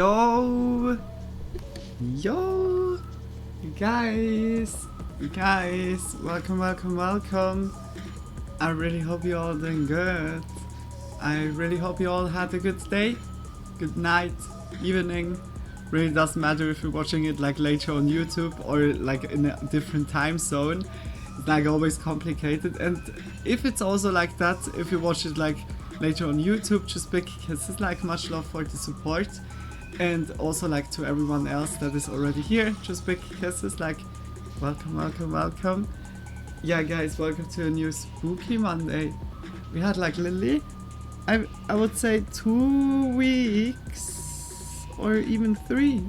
Yo, yo, you guys, welcome. I really hope you all doing good. I really hope you all had a good day, good night, evening. Really doesn't matter if you're watching it like later on YouTube or like in a different time zone. It's like always complicated. And if it's also like that, if you watch it like later on YouTube, just big kisses, like much love for the support. And also like to everyone else that is already here, just big kisses, like welcome. Yeah guys, welcome to a new spooky Monday. We had like literally, I would say 2 weeks or even 3.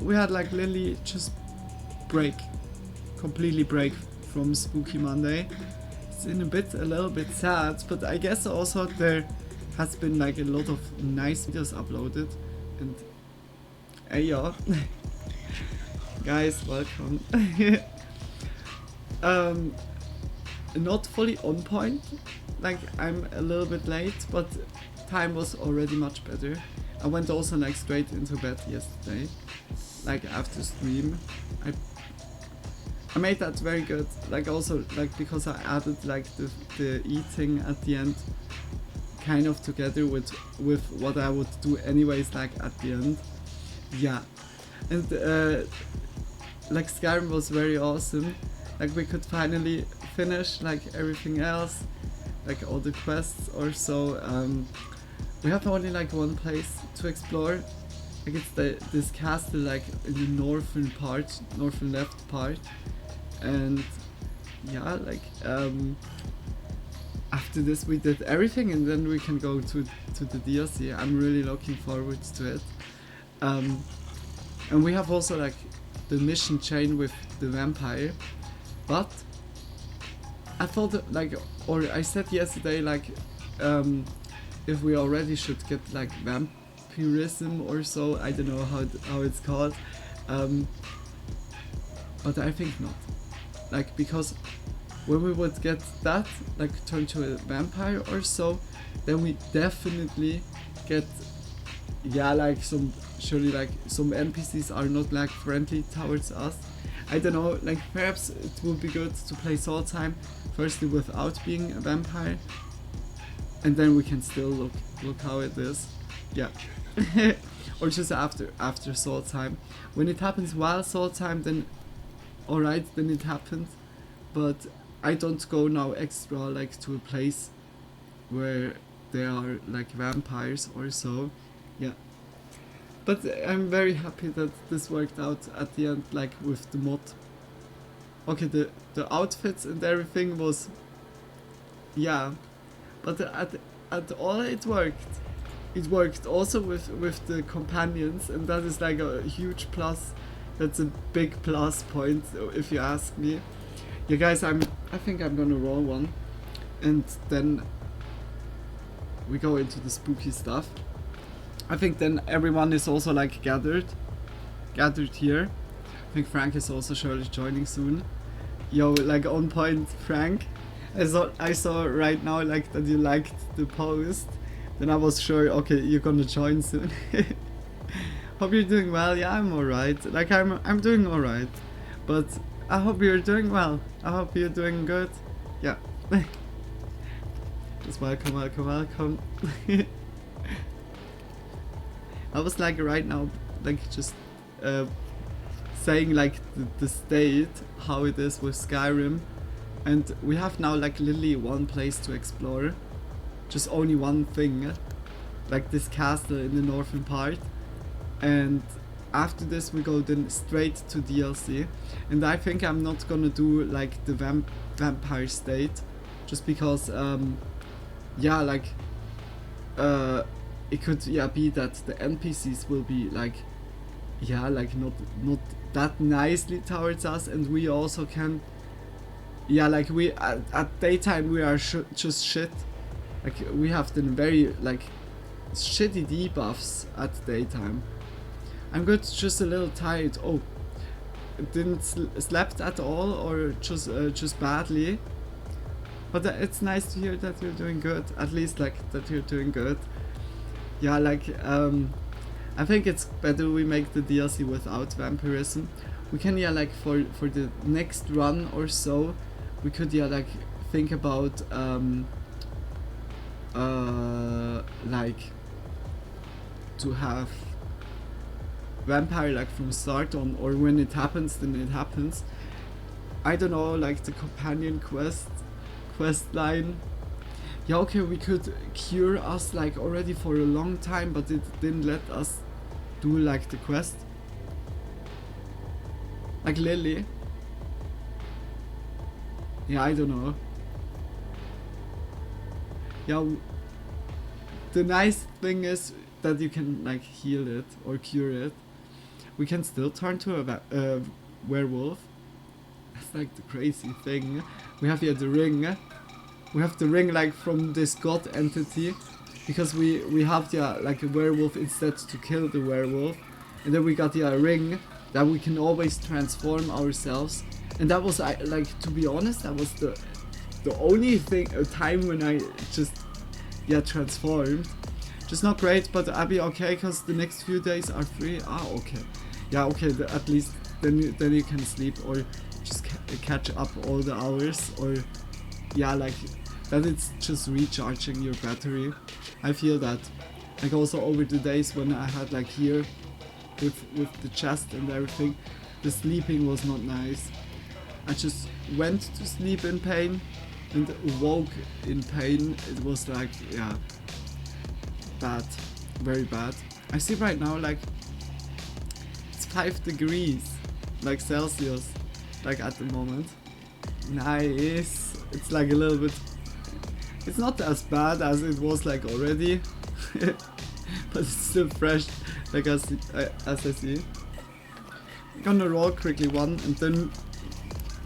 We had like literally just completely break from spooky Monday. It's a little bit sad, but I guess also there has been like a lot of nice videos uploaded, and yeah. Guys, welcome. Not fully on point, like I'm a little bit late, but time was already much better. I went also like straight into bed yesterday, like after stream. I made that very good, like also like because I added like the eating at the end kind of together with what I would do anyways, like at the end. Yeah. And like Skyrim was very awesome. Like we could finally finish like everything else, like all the quests or so. We have only like one place to explore. Like it's this castle like in the northern left part. And yeah, like after this we did everything, and then we can go to the DLC. I'm really looking forward to it. And we have also like the mission chain with the vampire, but I thought that, like, or I said yesterday, like if we already should get like vampirism or so, I don't know how it's called, but I think not. Like, because when we would get that, like turn to a vampire or so, then we definitely get, yeah, like some NPCs are not like friendly towards us. I don't know, like perhaps it would be good to play Soul Time firstly without being a vampire, and then we can still look how it is. Yeah. Or just after Soul Time. When it happens while Soul Time, then alright, then it happened, but I don't go now extra like to a place where there are like vampires or so. Yeah, but I'm very happy that this worked out at the end, like with the mod. Okay, the outfits and everything was, yeah, but at all it worked also with the companions, and that is like a huge plus. That's a big plus point, if you ask me. Yeah, guys, I think I'm gonna roll one, and then we go into the spooky stuff. I think then everyone is also like gathered here. I think Frank is also surely joining soon. Yo, like on point, Frank. I saw right now like that you liked the post. Then I was sure, okay, you're gonna join soon. Hope you're doing well. Yeah, I'm alright. Like I'm doing alright, but I hope you're doing well. I hope you're doing good. Yeah. Just welcome. I was like right now, like just saying like the state, how it is with Skyrim, and we have now like literally one place to explore, just only one thing, like this castle in the northern part. And after this we go then straight to DLC, and I think I'm not gonna do like the vampire state, just because yeah, like it could be that the NPCs will be like, yeah, like not that nicely towards us, and we also can, yeah, like we at daytime we are just shit, like we have the very like shitty debuffs at daytime. I'm good, just a little tired. Oh, didn't slept at all, or just badly. But it's nice to hear that you're doing good. At least like that you're doing good. yeah, like I think it's better we make the DLC without vampirism. We can, yeah, like for the next run or so, we could, yeah, like think about like to have vampire like from start on, or when it happens then it happens. I don't know, like the companion quest line. Yeah, okay, we could cure us like already for a long time, but it didn't let us do like the quest. Like Lily. Yeah, I don't know. Yeah, the nice thing is that you can like heal it or cure it. We can still turn to a werewolf. That's like the crazy thing. We have here the ring. We have the ring like from this god entity, because we have like a werewolf instead to kill the werewolf, and then we got a ring that we can always transform ourselves. And that was, like, to be honest, that was the only time when I just transformed. Just not great, but I'll be okay because the next few days are free. Ah, okay. Yeah, okay. At least then you can sleep or just catch up all the hours, or yeah, like that. It's just recharging your battery. I feel that. Like also over the days when I had like here with the chest and everything, the sleeping was not nice. I just went to sleep in pain and woke in pain. It was like, yeah, bad, very bad. I see right now like it's 5 degrees, like Celsius, like at the moment. Nice. It's like a little bit, it's not as bad as it was like already, but it's still fresh, like as I see. I'm gonna roll quickly one, and then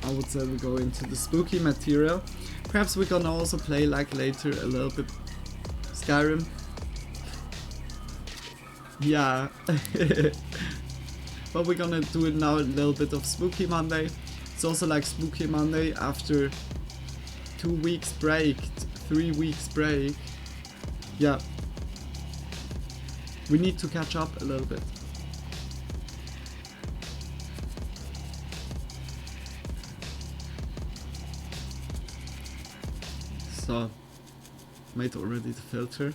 I would say we go into the spooky material. Perhaps we're gonna also play like later a little bit Skyrim. Yeah. But we're gonna do it now, a little bit of Spooky Monday. It's also like Spooky Monday after 2 weeks break, 3 weeks break. Yeah. We need to catch up a little bit. So, made already the filter.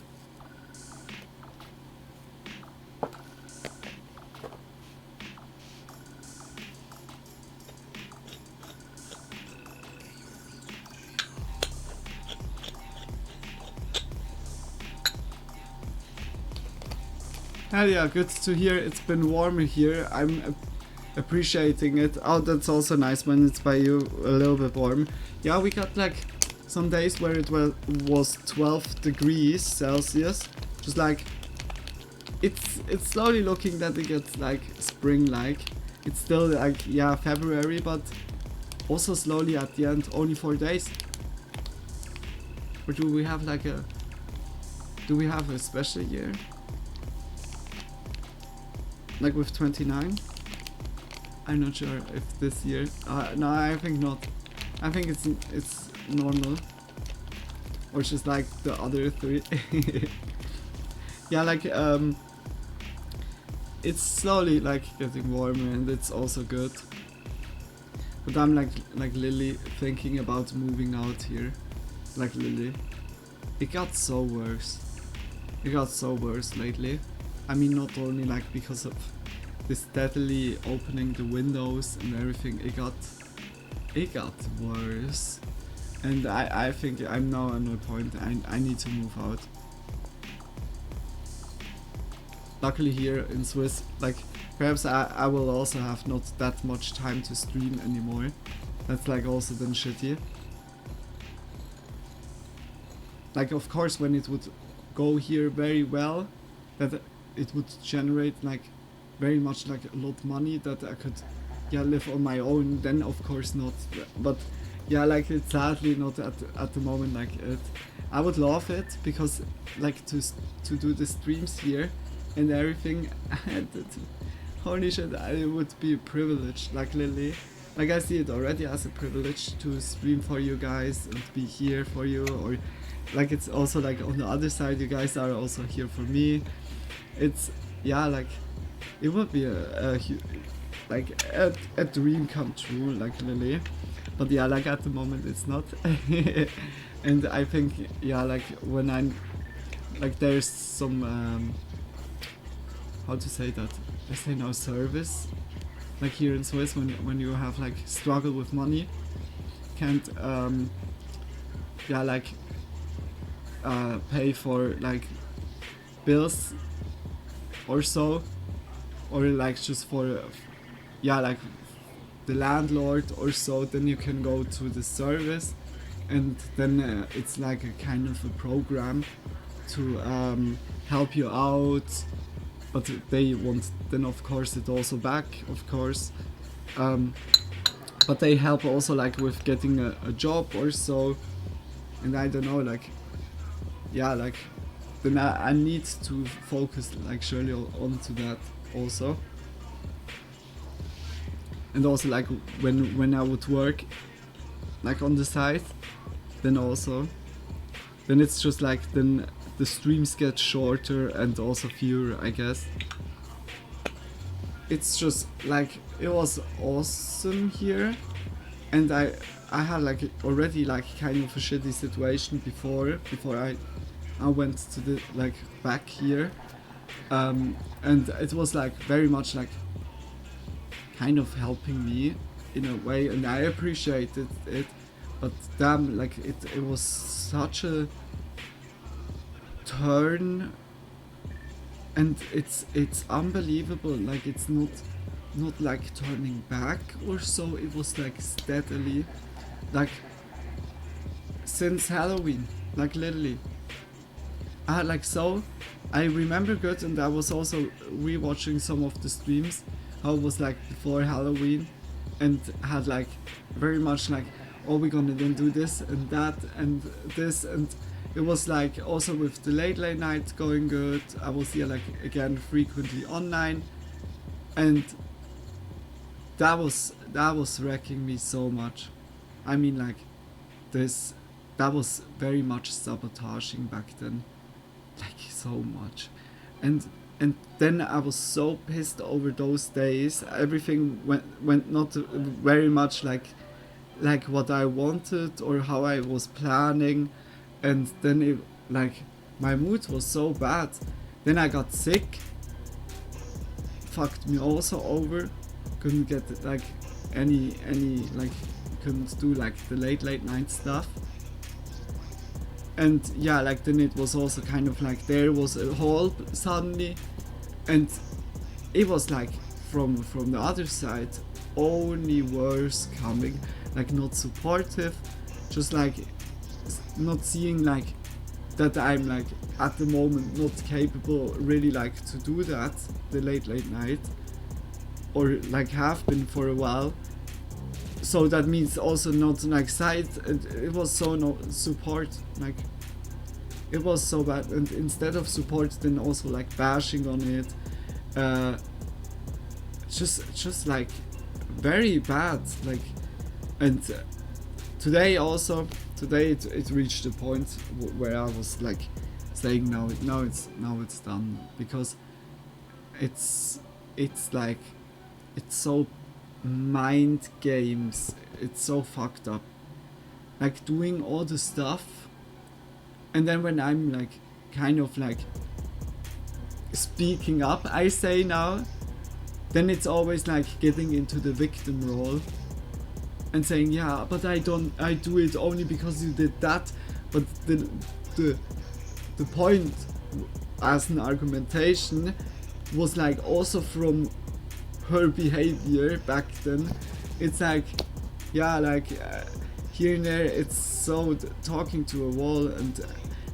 Hell yeah, good to hear. It's been warmer here. I'm appreciating it. Oh, that's also nice when it's by you a little bit warm. Yeah, we got like some days where it was 12 degrees Celsius. Just like it's slowly looking that it gets like spring-like. It's still like, yeah, February, but also slowly at the end. Only 4 days. Or do we have like a special year? Like with 29? I'm not sure if this year. No, I think not. I think it's normal. Or just like the other 3. Yeah, like it's slowly like getting warmer, and it's also good. But I'm like Lily thinking about moving out here. Like Lily. It got so worse. It got so worse lately. I mean, not only like because of this steadily opening the windows and everything, it got worse. And I think I'm now at a point I need to move out. Luckily here in Swiss, like perhaps I will also have not that much time to stream anymore. That's like also then shitty. Like of course when it would go here very well, that it would generate like very much like a lot of money that I could live on my own, then of course not. But yeah, like it's sadly not at the moment like it. I would love it because like to do the streams here and everything, holy shit, it would be a privilege, like Lily. Like I see it already as a privilege to stream for you guys and be here for you, or like it's also like on the other side, you guys are also here for me. It's yeah, like it would be like a dream come true, like really. But yeah, like at the moment it's not. And I think yeah, like when I'm like there's some how to say that? I say now service. Like here in Swiss, when you have like struggle with money, can't yeah, like pay for like bills or so, or like just for yeah, like the landlord or so, then you can go to the service, and then it's like a kind of a program to help you out, but they want then of course it also back, of course, but they help also like with getting a job or so. And I don't know, like yeah, like then I need to focus like surely onto that also. And also like when I would work like on the side, then it's just like then the streams get shorter and also fewer, I guess. It's just like it was awesome here, and I had like already like kind of a shitty situation before I went to the like back here, and it was like very much like kind of helping me in a way, and I appreciated it. But damn, like it was such a turn, and it's unbelievable. Like it's not like turning back or so. It was like steadily, like since Halloween, like literally. I had like so, I remember good, and I was also rewatching some of the streams how it was like before Halloween, and had like very much like, oh, we're gonna then do this and that and this, and it was like also with the late night going good. I was here like again frequently online, and that was wrecking me so much. I mean like that was very much sabotaging back then, like so much, and then I was so pissed over those days. Everything went not very much like what I wanted or how I was planning, and then it like my mood was so bad. Then I got sick, fucked me also over. Couldn't get like any like couldn't do like the late night stuff. And yeah, like then it was also kind of like there was a hole suddenly, and it was like from the other side only worse coming, like not supportive, just like not seeing like that I'm like at the moment not capable really like to do that, the late night, or like have been for a while. So that means also not like side, it was so no support, like it was so bad, and instead of support then also like bashing on it, just like very bad, like. And today it reached a point where I was like saying now it's done, because it's like it's so mind games, it's so fucked up, like doing all the stuff, and then when I'm like kind of like speaking up, I say now, then it's always like getting into the victim role and saying, yeah, but I do it only because you did that. But the point as an argumentation was like also from her behavior back then. It's like, yeah, like here and there it's so talking to a wall, and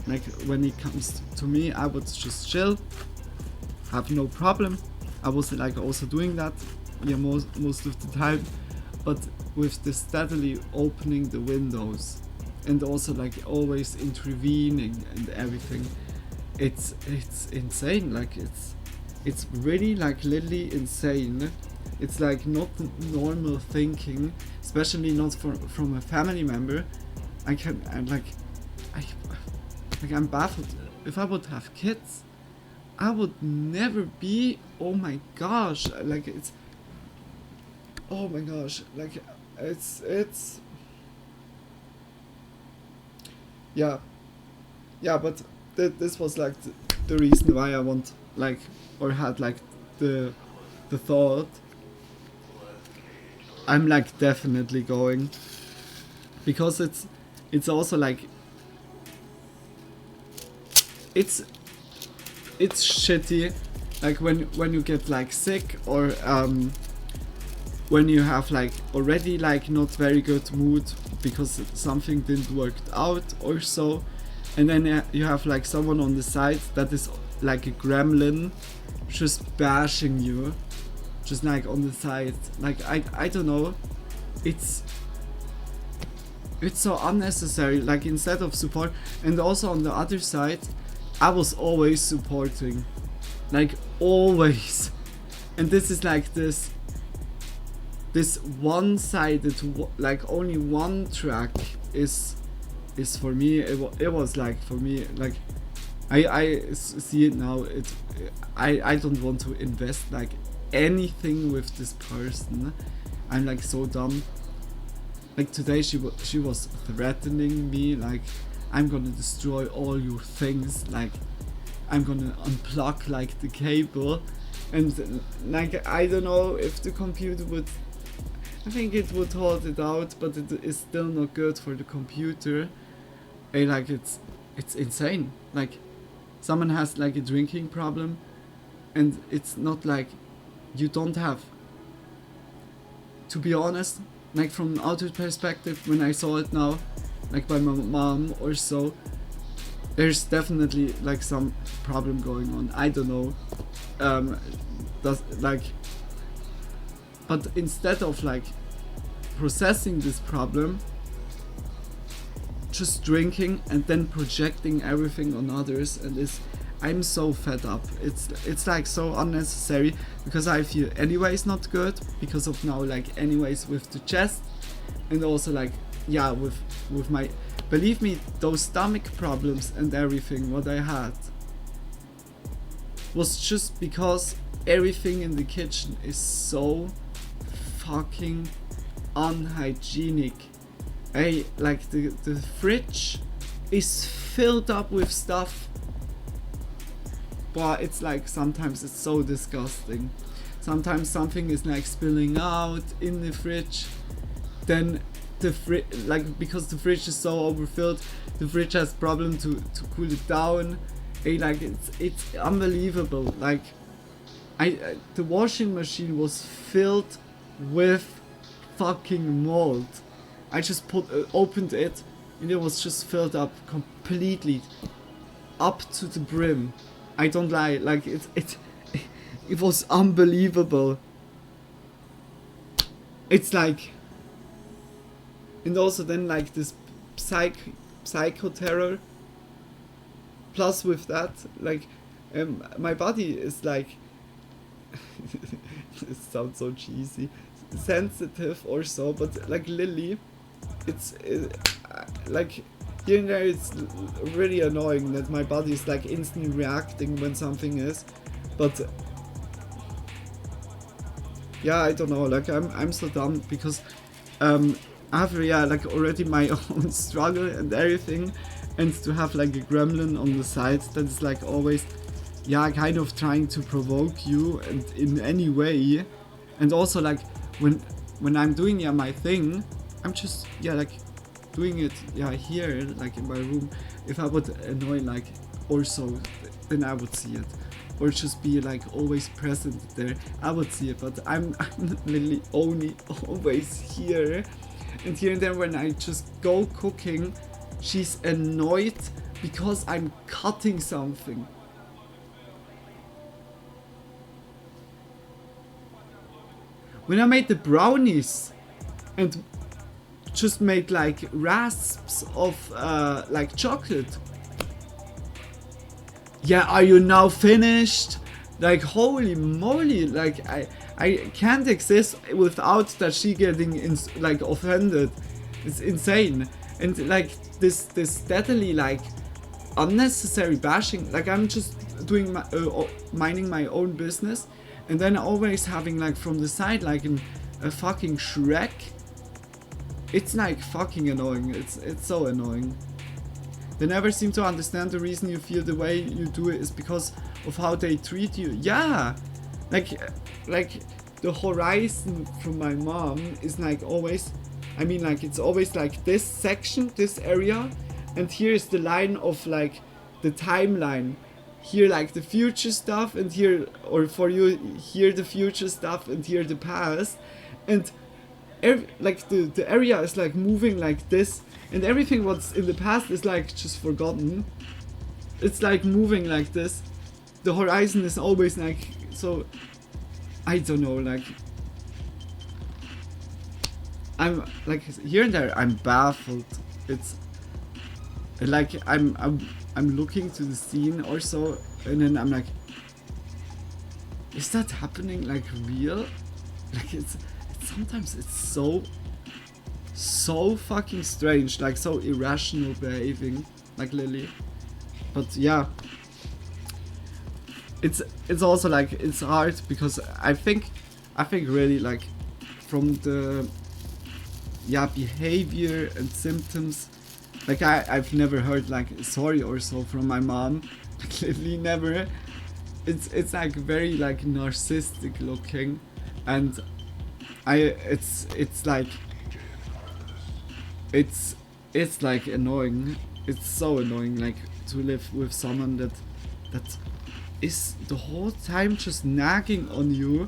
like when it comes to me, I would just chill, have no problem. I was like also doing that, yeah, most of the time, but with the steadily opening the windows and also like always intervening and everything, it's insane. Like it's really like literally insane. It's like not normal thinking, especially not from a family member. Like, I'm baffled. If I would have kids, I would never be, oh my gosh, like, it's, oh my gosh, like, it's, yeah, but this was, like, the reason why I want, like, or had, like, the thought, I'm, like, definitely going, because it's also, like, it's shitty, like, when you get, like, sick, or when you have, like, already, like, not very good mood because something didn't work out or so, and then you have, like, someone on the side that is like a gremlin just bashing you, just, like, on the side. Like, I don't know, it's so unnecessary. Like, instead of support, and also on the other side, I was always supporting, like, always, and this is like this one-sided, like, only one track is for me. It was like, for me, like, I see it now. I don't want to invest, like, anything with this person. I'm, like, so dumb. Like, today she was threatening me, like, I'm gonna destroy all your things, like, I'm gonna unplug, like, the cable, and, like, I don't know if the computer would, I think it would hold it out, but it is still not good for the computer. And, like, it's insane. Like, someone has, like, a drinking problem, and it's not like you don't have, to be honest, like, from an outer perspective, when I saw it now, like, by my mom or so, there's definitely, like, some problem going on. I don't know. Like, but instead of, like, processing this problem, just drinking and then projecting everything on others, and I'm so fed up. It's like so unnecessary, because I feel anyways not good because of now, like, anyways with the chest, and also, like, yeah, with my, believe me, those stomach problems and everything what I had was just because everything in the kitchen is so fucking unhygienic. Like, the fridge is filled up with stuff, but it's like, sometimes it's so disgusting. Sometimes something is, like, spilling out in the fridge, then the like, because the fridge is so overfilled, the fridge has problem to cool it down. Like, it's unbelievable. Like, the washing machine was filled with fucking mold. I just opened it, and it was just filled up completely up to the brim. I don't lie, like, it was unbelievable. It's like, and also then, like, this psycho terror, plus with that, like, my body is, like, it sounds so cheesy, sensitive or so, but, like, Lily, it's like, here and there it's really annoying that my body is, like, instantly reacting when something is, but yeah, I don't know, like, I'm so dumb, because I have, yeah, like, already my own struggle and everything, and to have, like, a gremlin on the side that is, like, always, yeah, kind of trying to provoke you, and in any way, and also, like, when I'm doing, yeah, my thing, I'm just, yeah, like, doing it, yeah, here, like, in my room. If I would annoy, like, or so, then I would see it, or just be, like, always present there, I would see it, but I'm literally only always here. And here and there, when I just go cooking, she's annoyed because I'm cutting something. When I made the brownies and just made, like, rasps of like, chocolate. Yeah, are you now finished? Like, holy moly, like, I can't exist without that she getting like, offended. It's insane. And, like, this steadily, like, unnecessary bashing. Like I'm just doing my minding my own business, and then always having like from the side like a fucking Shrek. It's like fucking annoying. It's so annoying. They never seem to understand the reason you feel the way you do it is because of how they treat you. Yeah, like the horizon from my mom is like always, I mean like it's always like this section, this area, and here's the line of like the timeline. Here like the future stuff, and here, or for you, here the future stuff, and here the past, and like the area is like moving like this, and everything what's in the past is like just forgotten. It's like moving like this. The horizon is always like, so I don't know, like I'm like here and there I'm baffled. It's like I'm looking to the scene or so, and then I'm like, is that happening like real? Like it's sometimes it's so fucking strange, like so irrational behaving, like Lily. But yeah, it's also like it's hard because I think really like from the behavior and symptoms, like I've never heard like sorry or so from my mom, like Lily never. It's like very like narcissistic looking, and it's like it's like annoying. It's so annoying like to live with someone that is the whole time just nagging on you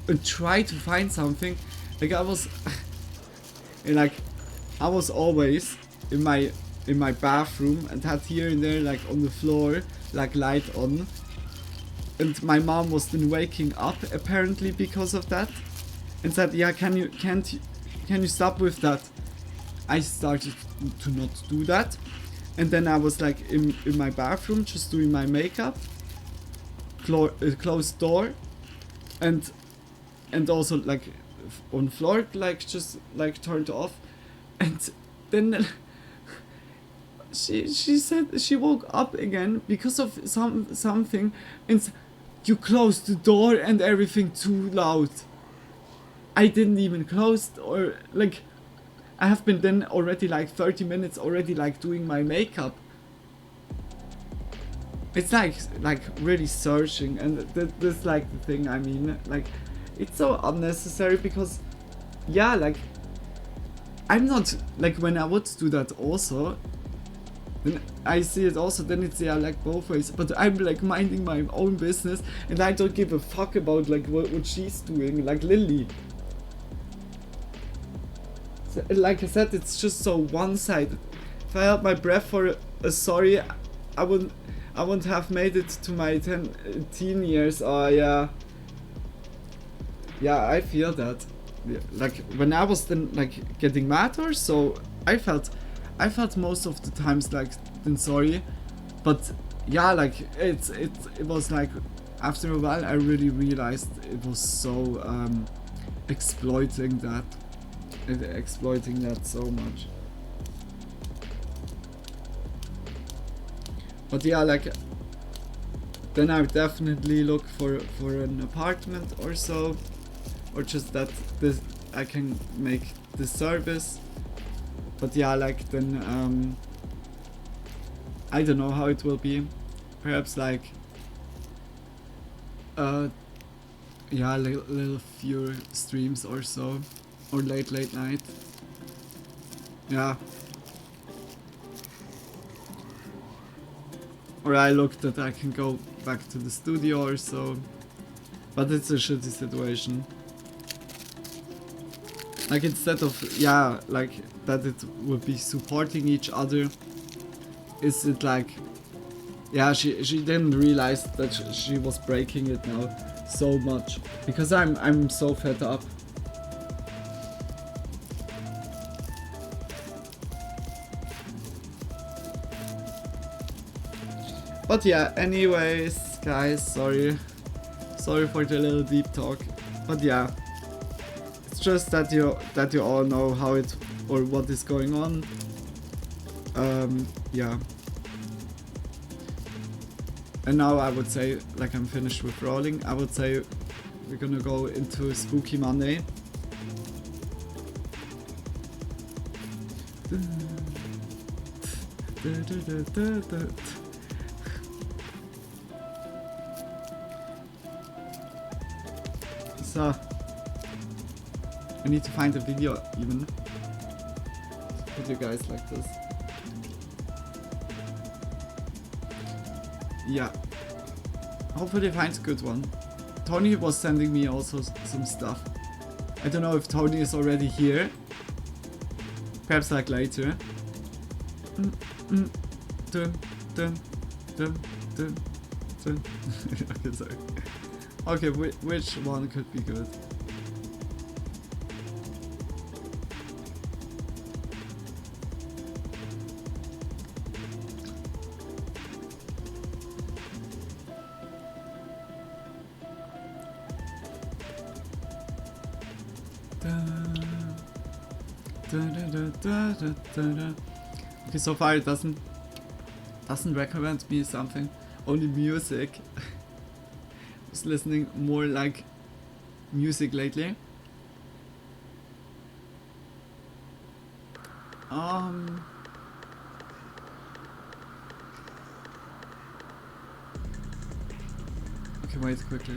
and try to find something. Like I was I was always in my bathroom and had here and there like on the floor like light on, and my mom was then waking up apparently because of that, and said, yeah, can you stop with that? I started to not do that, and then I was like in my bathroom just doing my makeup, closed door, and also like on floor like just like turned off, and then she said she woke up again because of something, and you closed the door and everything too loud. I didn't even close, or like I have been then already like 30 minutes already like doing my makeup. It's like really searching, and this like the thing I mean, like it's so unnecessary because yeah, like I'm not like when I would do that also, then I see it also, then it's yeah like both ways, but I'm like minding my own business and I don't give a fuck about like what she's doing, like Lily. Like I said, it's just so one-sided. If I held my breath for a sorry, I wouldn't have made it to my teen years. Oh yeah, I feel that. Yeah, like when I was then like getting mad or so, I felt most of the times like then sorry, but yeah, like it was like after a while I really realized it was so exploiting that so much. But yeah, like then I would definitely look for an apartment or so, or just that this I can make the service. But yeah, like then I don't know how it will be. Perhaps like yeah, little fewer streams or so, or late night. Yeah. Or I looked that I can go back to the studio or so, but it's a shitty situation. Like instead of yeah, like that it would be supporting each other, is it like yeah, she didn't realize that she was breaking it now so much, because I'm so fed up. But yeah, anyways, guys, sorry for the little deep talk. But yeah, it's just that you all know how it or what is going on. Yeah. And now I would say, like I'm finished with rolling, I would say we're gonna go into Spooky Monday. So, I need to find a video even. Put you guys like this. Yeah. Hopefully find a good one. Tony was sending me also some stuff. I don't know if Tony is already here. Perhaps like later. Okay, sorry. Okay, which one could be good? Okay, so far it doesn't recommend me something. Only music. I was listening more like music lately. Okay, wait quickly.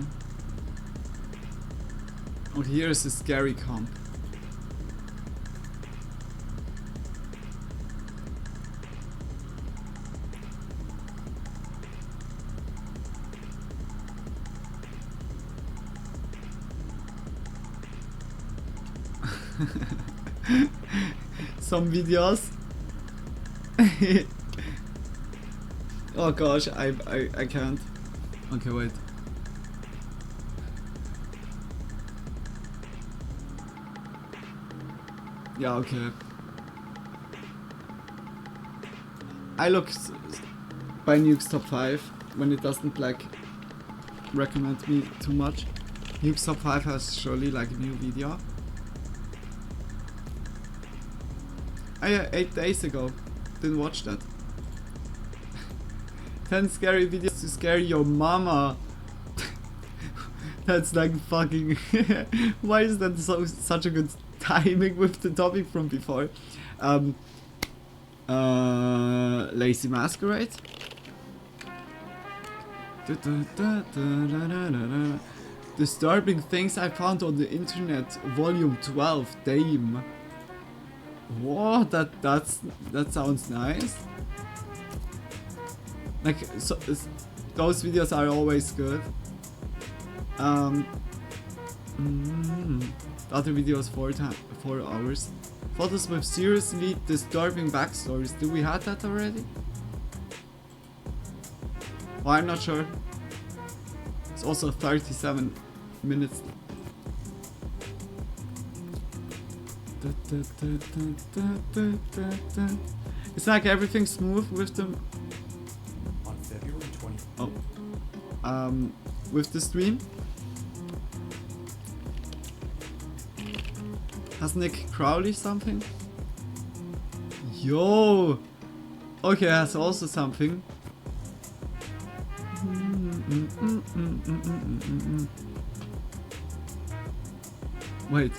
Oh, here is a scary comp. Some videos. Oh gosh, I can't. Okay, wait. Yeah, okay. I look by Nuke's top 5 when it doesn't like recommend me too much. Nuke's top 5 has surely like a new video. Yeah, 8 days ago. Didn't watch that. 10 scary videos to scare your mama. That's like fucking... Why is that such a good timing with the topic from before? Lazy Masquerade. Disturbing things I found on the internet, volume 12, Dame. Whoa, that sounds nice. Like, so, those videos are always good. The other video is 4 hours. Photos with seriously disturbing backstories. Do we have that already? Well, I'm not sure. It's also 37 minutes. It's like everything smooth with the... On February 20th. With the stream. Has Nick Crowley something? Yo! Okay, has also something. Wait.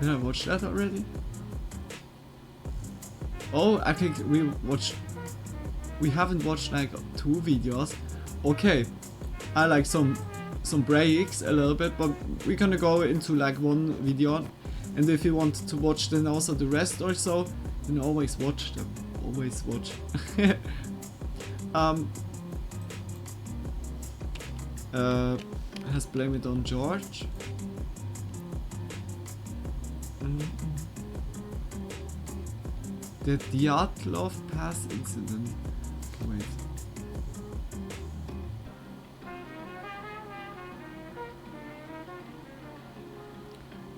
Did I watch that already? Oh, I think we haven't watched like 2 videos. Okay. I like some breaks a little bit, but we're gonna go into like 1 video, and if you want to watch then also the rest or so, then always watch them. Always watch. Has Blame It on George. The Dyatlov Pass incident. Wait.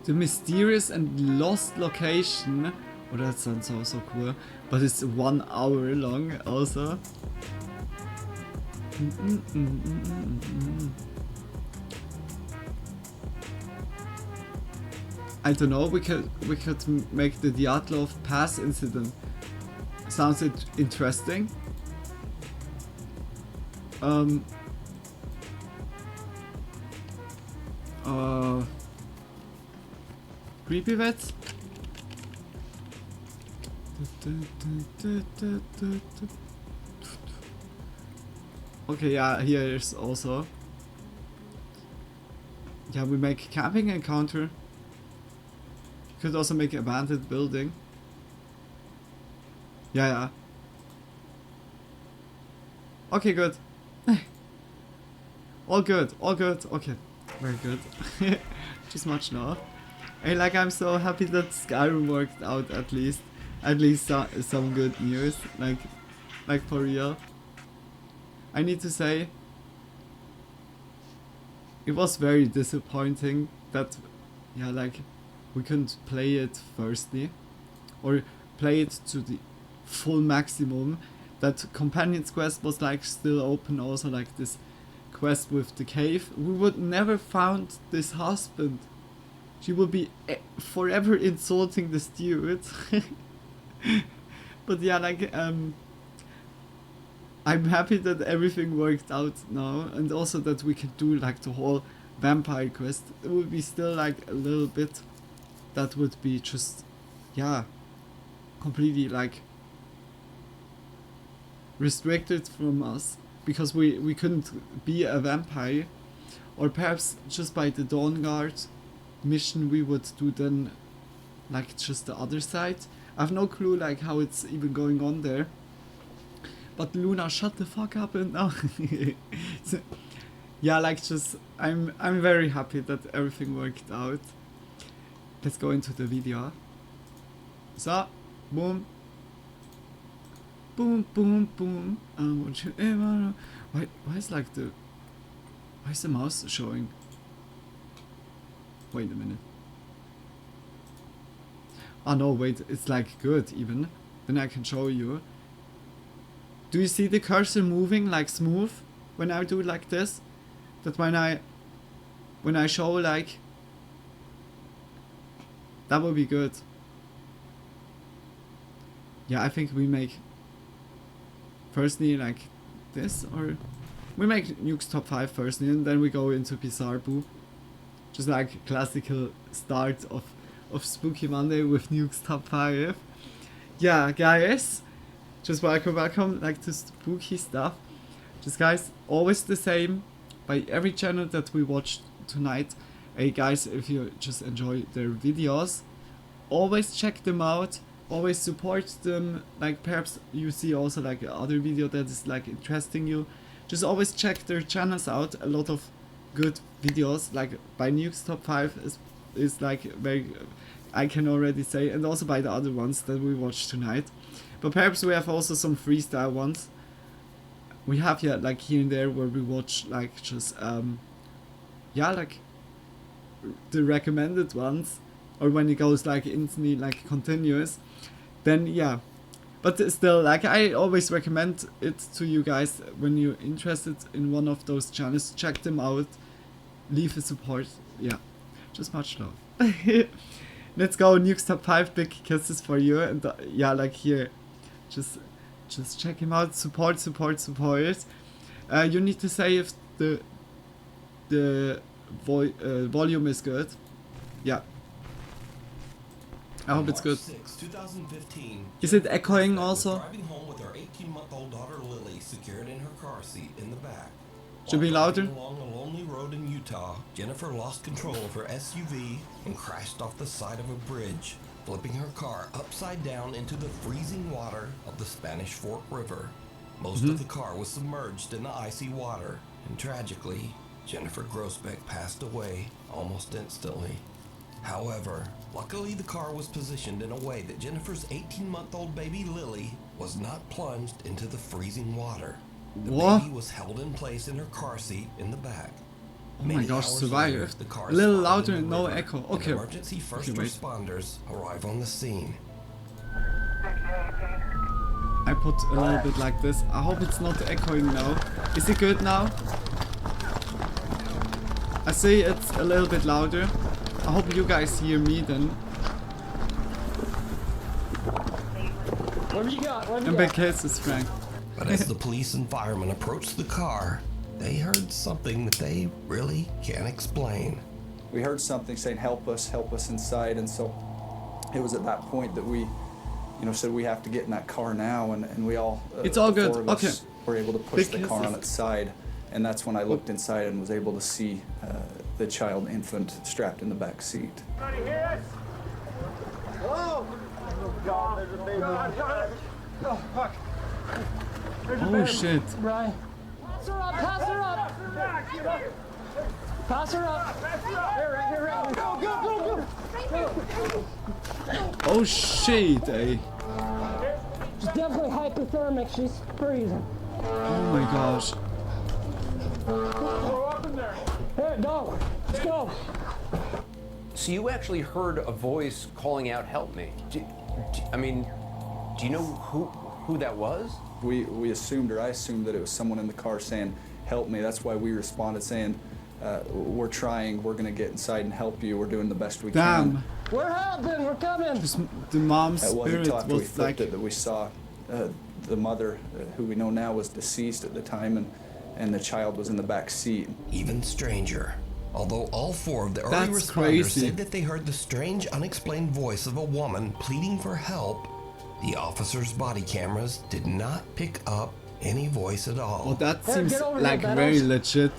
The mysterious and lost location. Oh, that sounds so cool. But it's 1 hour long also. I don't know, we could make the Dyatlov Pass incident. Sounds interesting. Creepy Vids. Okay, yeah, here is also. Yeah, we make camping encounter. Could also make abandoned building. Yeah. Okay, good. All good. Okay, very good. Just much now. Hey, like, I'm so happy that Skyrim worked out at least. At least some good news. Like for real. I need to say, it was very disappointing that, yeah, like, we couldn't play it firstly, or play it to the full maximum. That Companion's quest was like still open, also like this quest with the cave. We would never found this husband. She would be forever insulting this dude. But yeah, like, I'm happy that everything worked out now, and also that we can do like the whole vampire quest. It would be still like a little bit, that would be just, yeah, completely like restricted from us, because we couldn't be a vampire. Or perhaps just by the Dawn Guard mission we would do then like just the other side. I have no clue like how it's even going on there. But Luna, shut the fuck up and now. So, yeah, like, just I'm very happy that everything worked out. Let's go into the video. So, boom. Boom, boom, boom. Would you ever... Why is like the... Why is the mouse showing? Wait a minute. Oh no, wait, it's like good even. Then I can show you. Do you see the cursor moving like smooth when I do it like this? That when I show like... That would be good. Yeah, I think we make... Firstly like this, or... We make Nuke's top 5 firstly, and then we go into Bizarre Boo. Just like classical start of Spooky Monday with Nuke's top 5. Yeah, guys. Just welcome like to spooky stuff. Just guys, always the same by every channel that we watched tonight. Hey guys, if you just enjoy their videos, always check them out, always support them. Like perhaps you see also like other video that is like interesting you. Just always check their channels out. A lot of good videos like by Nuke's top 5 is like very, I can already say, and also by the other ones that we watched tonight. But perhaps we have also some freestyle ones. We have, yeah, like here and there where we watch like just yeah, like the recommended ones, or when it goes like instantly like continuous, then yeah. But still, like, I always recommend it to you guys when you're interested in one of those channels. Check them out, leave a support. Yeah, just much love. Let's go. Nuke's top 5, big kisses for you. And yeah, like here, just check him out. Support. You need to say if the volume is good. Yeah, I hope it's good. 6, 2015, Is it echoing also? driving home with her 18-month-old daughter Lily secured in her car seat in the back. Should be louder. Along a lonely road in Utah, Jennifer lost control of her SUV and crashed off the side of a bridge, flipping her car upside down into the freezing water of the Spanish Fork River. Most of the car was submerged in the icy water, and tragically, Jennifer Grossbeck passed away almost instantly. However, luckily the car was positioned in a way that Jennifer's 18-month-old baby Lily was not plunged into the freezing water. The baby was held in place in her car seat in the back. Oh my gosh, survived. A little louder and no echo. Okay. Emergency first responders arrive on the scene. I put a little bit like this. I hope it's not echoing now. Is it good now? I say it's a little bit louder. I hope you guys hear me then. What have you got? What have you And got? big cases, Frank. But as the police and firemen approached the car, they heard something that they really can't explain. We heard something saying, help us inside. And so it was at that point that we, said we have to get in that car now. And we all, It's all the good. four of us Okay. were able to push Big the car on kisses. its side. And that's when I looked inside and was able to see the child infant strapped in the back seat. Anybody hear us? Hello? Oh, God, there's a baby. Oh, fuck. There's a Oh baby. shit. Brian. Pass her up, pass her up! Pass her up! Here, right. Go. Oh shit, eh? She's definitely hypothermic, she's freezing. Oh my gosh. Throw up in there. Here, go, let's go. So you actually heard a voice calling out, help me. Do you know who that was? We assumed, or I assumed, that it was someone in the car saying, help me. That's why we responded saying, we're trying, we're gonna get inside and help you, we're doing the best we can. Damn. We're helping, we're coming. The mom's It wasn't spirit until after we was flipped like, it that we saw the mother, who we know now was deceased at the time, and the child was in the back seat. Even stranger. Although all four of the early That's responders crazy. said that they heard the strange, unexplained voice of a woman pleading for help, the officers' body cameras did not pick up any voice at all. well, that Here, seems get over like here, very Betos. legit.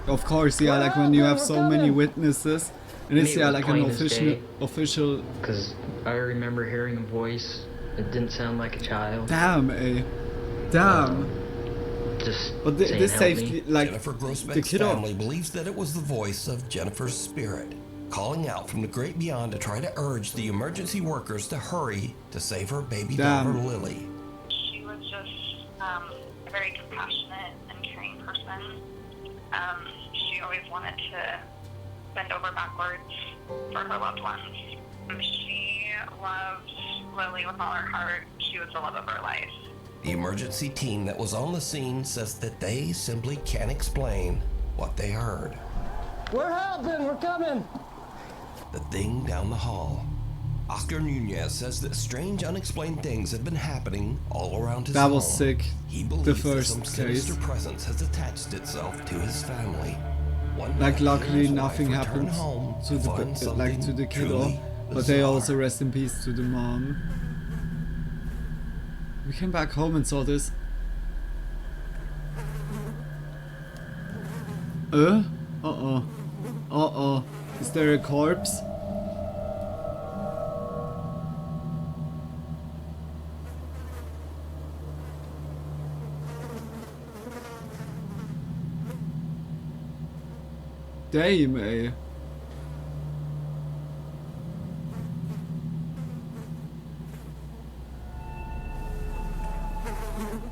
Of course, yeah, We're like when you out, have we're so coming. many witnesses, and it's Me, yeah it was like an plain as day. official. Because I remember hearing a voice. It didn't sound like a child. Damn, eh? Damn. Just But saying, this "Help saved me." like Jennifer the Grossbeck's kid off. family believes that it was the voice of Jennifer's spirit, calling out from the great beyond to try to urge the emergency workers to hurry to save her baby Damn. daughter Lily. She was just a very compassionate and caring person. She always wanted to bend over backwards for her loved ones. She loved Lily with all her heart. She was the love of her life. The emergency team that was on the scene says that they simply can't explain what they heard. We're helping, we're coming. The thing down the hall. Oscar Nunez says that strange, unexplained things have been happening all around his That home. was sick. He believes The that first some case. sinister presence has attached itself to his family. One Like night, he and luckily his nothing wife return happened home to the find like something to the kiddo, truly but they bizarre. also rest in peace to the mom. We came back home and saw this. Uh-oh. Is there a corpse? Damn, eh?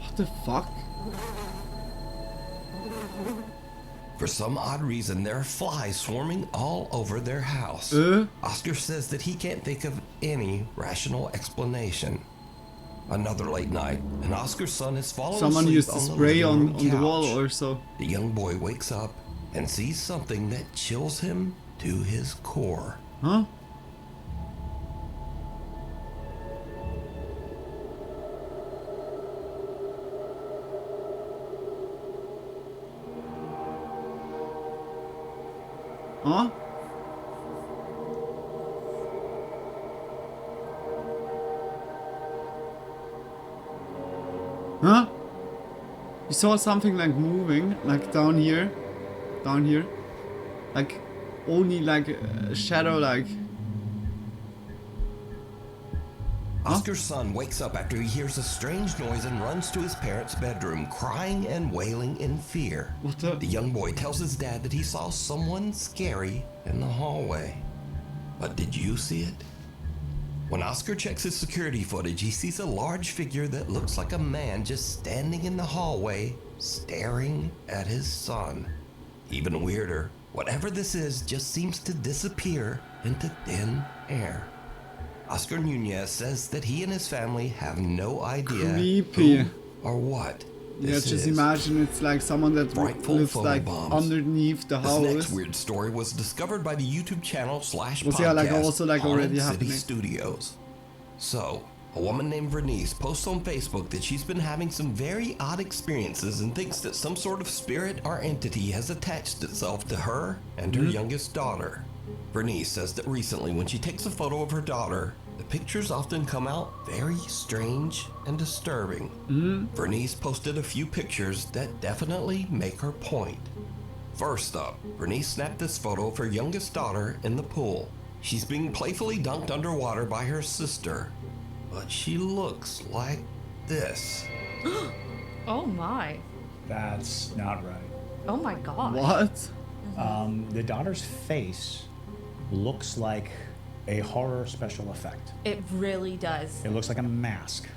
What the fuck? For some odd reason, there are flies swarming all over their house. Oscar says that he can't think of any rational explanation. Another late night, and Oscar's son is falling Someone asleep used to on the spray living room on the wall couch. or so. The young boy wakes up and sees something that chills him to his core. Huh? Huh? Huh? You saw something like moving, like down here, like only like a shadow, like. Oscar's son wakes up after he hears a strange noise and runs to his parents' bedroom, crying and wailing in fear. What the? The young boy tells his dad that he saw someone scary in the hallway. But did you see it? When Oscar checks his security footage, he sees a large figure that looks like a man just standing in the hallway, staring at his son. Even weirder, whatever this is just seems to disappear into thin air. Oscar Nunez says that he and his family have no idea Creepy. who or what Yeah, this just is. imagine it's like someone that Frightful lives photo like bombs. underneath the This house. next weird story was discovered by the YouTube channel / Was yeah, like, podcast also, like, Haunted already City happening. Studios. So, A woman named Bernice posts on Facebook that she's been having some very odd experiences and thinks that some sort of spirit or entity has attached itself to her and her youngest daughter. Bernice says that recently when she takes a photo of her daughter, the pictures often come out very strange and disturbing. Bernice posted a few pictures that definitely make her point. First up, Bernice snapped this photo of her youngest daughter in the pool. She's being playfully dunked underwater by her sister, but she looks like this. Oh my. That's not right. Oh my god. What? The daughter's face looks like a horror special effect. It really does. It looks like a mask.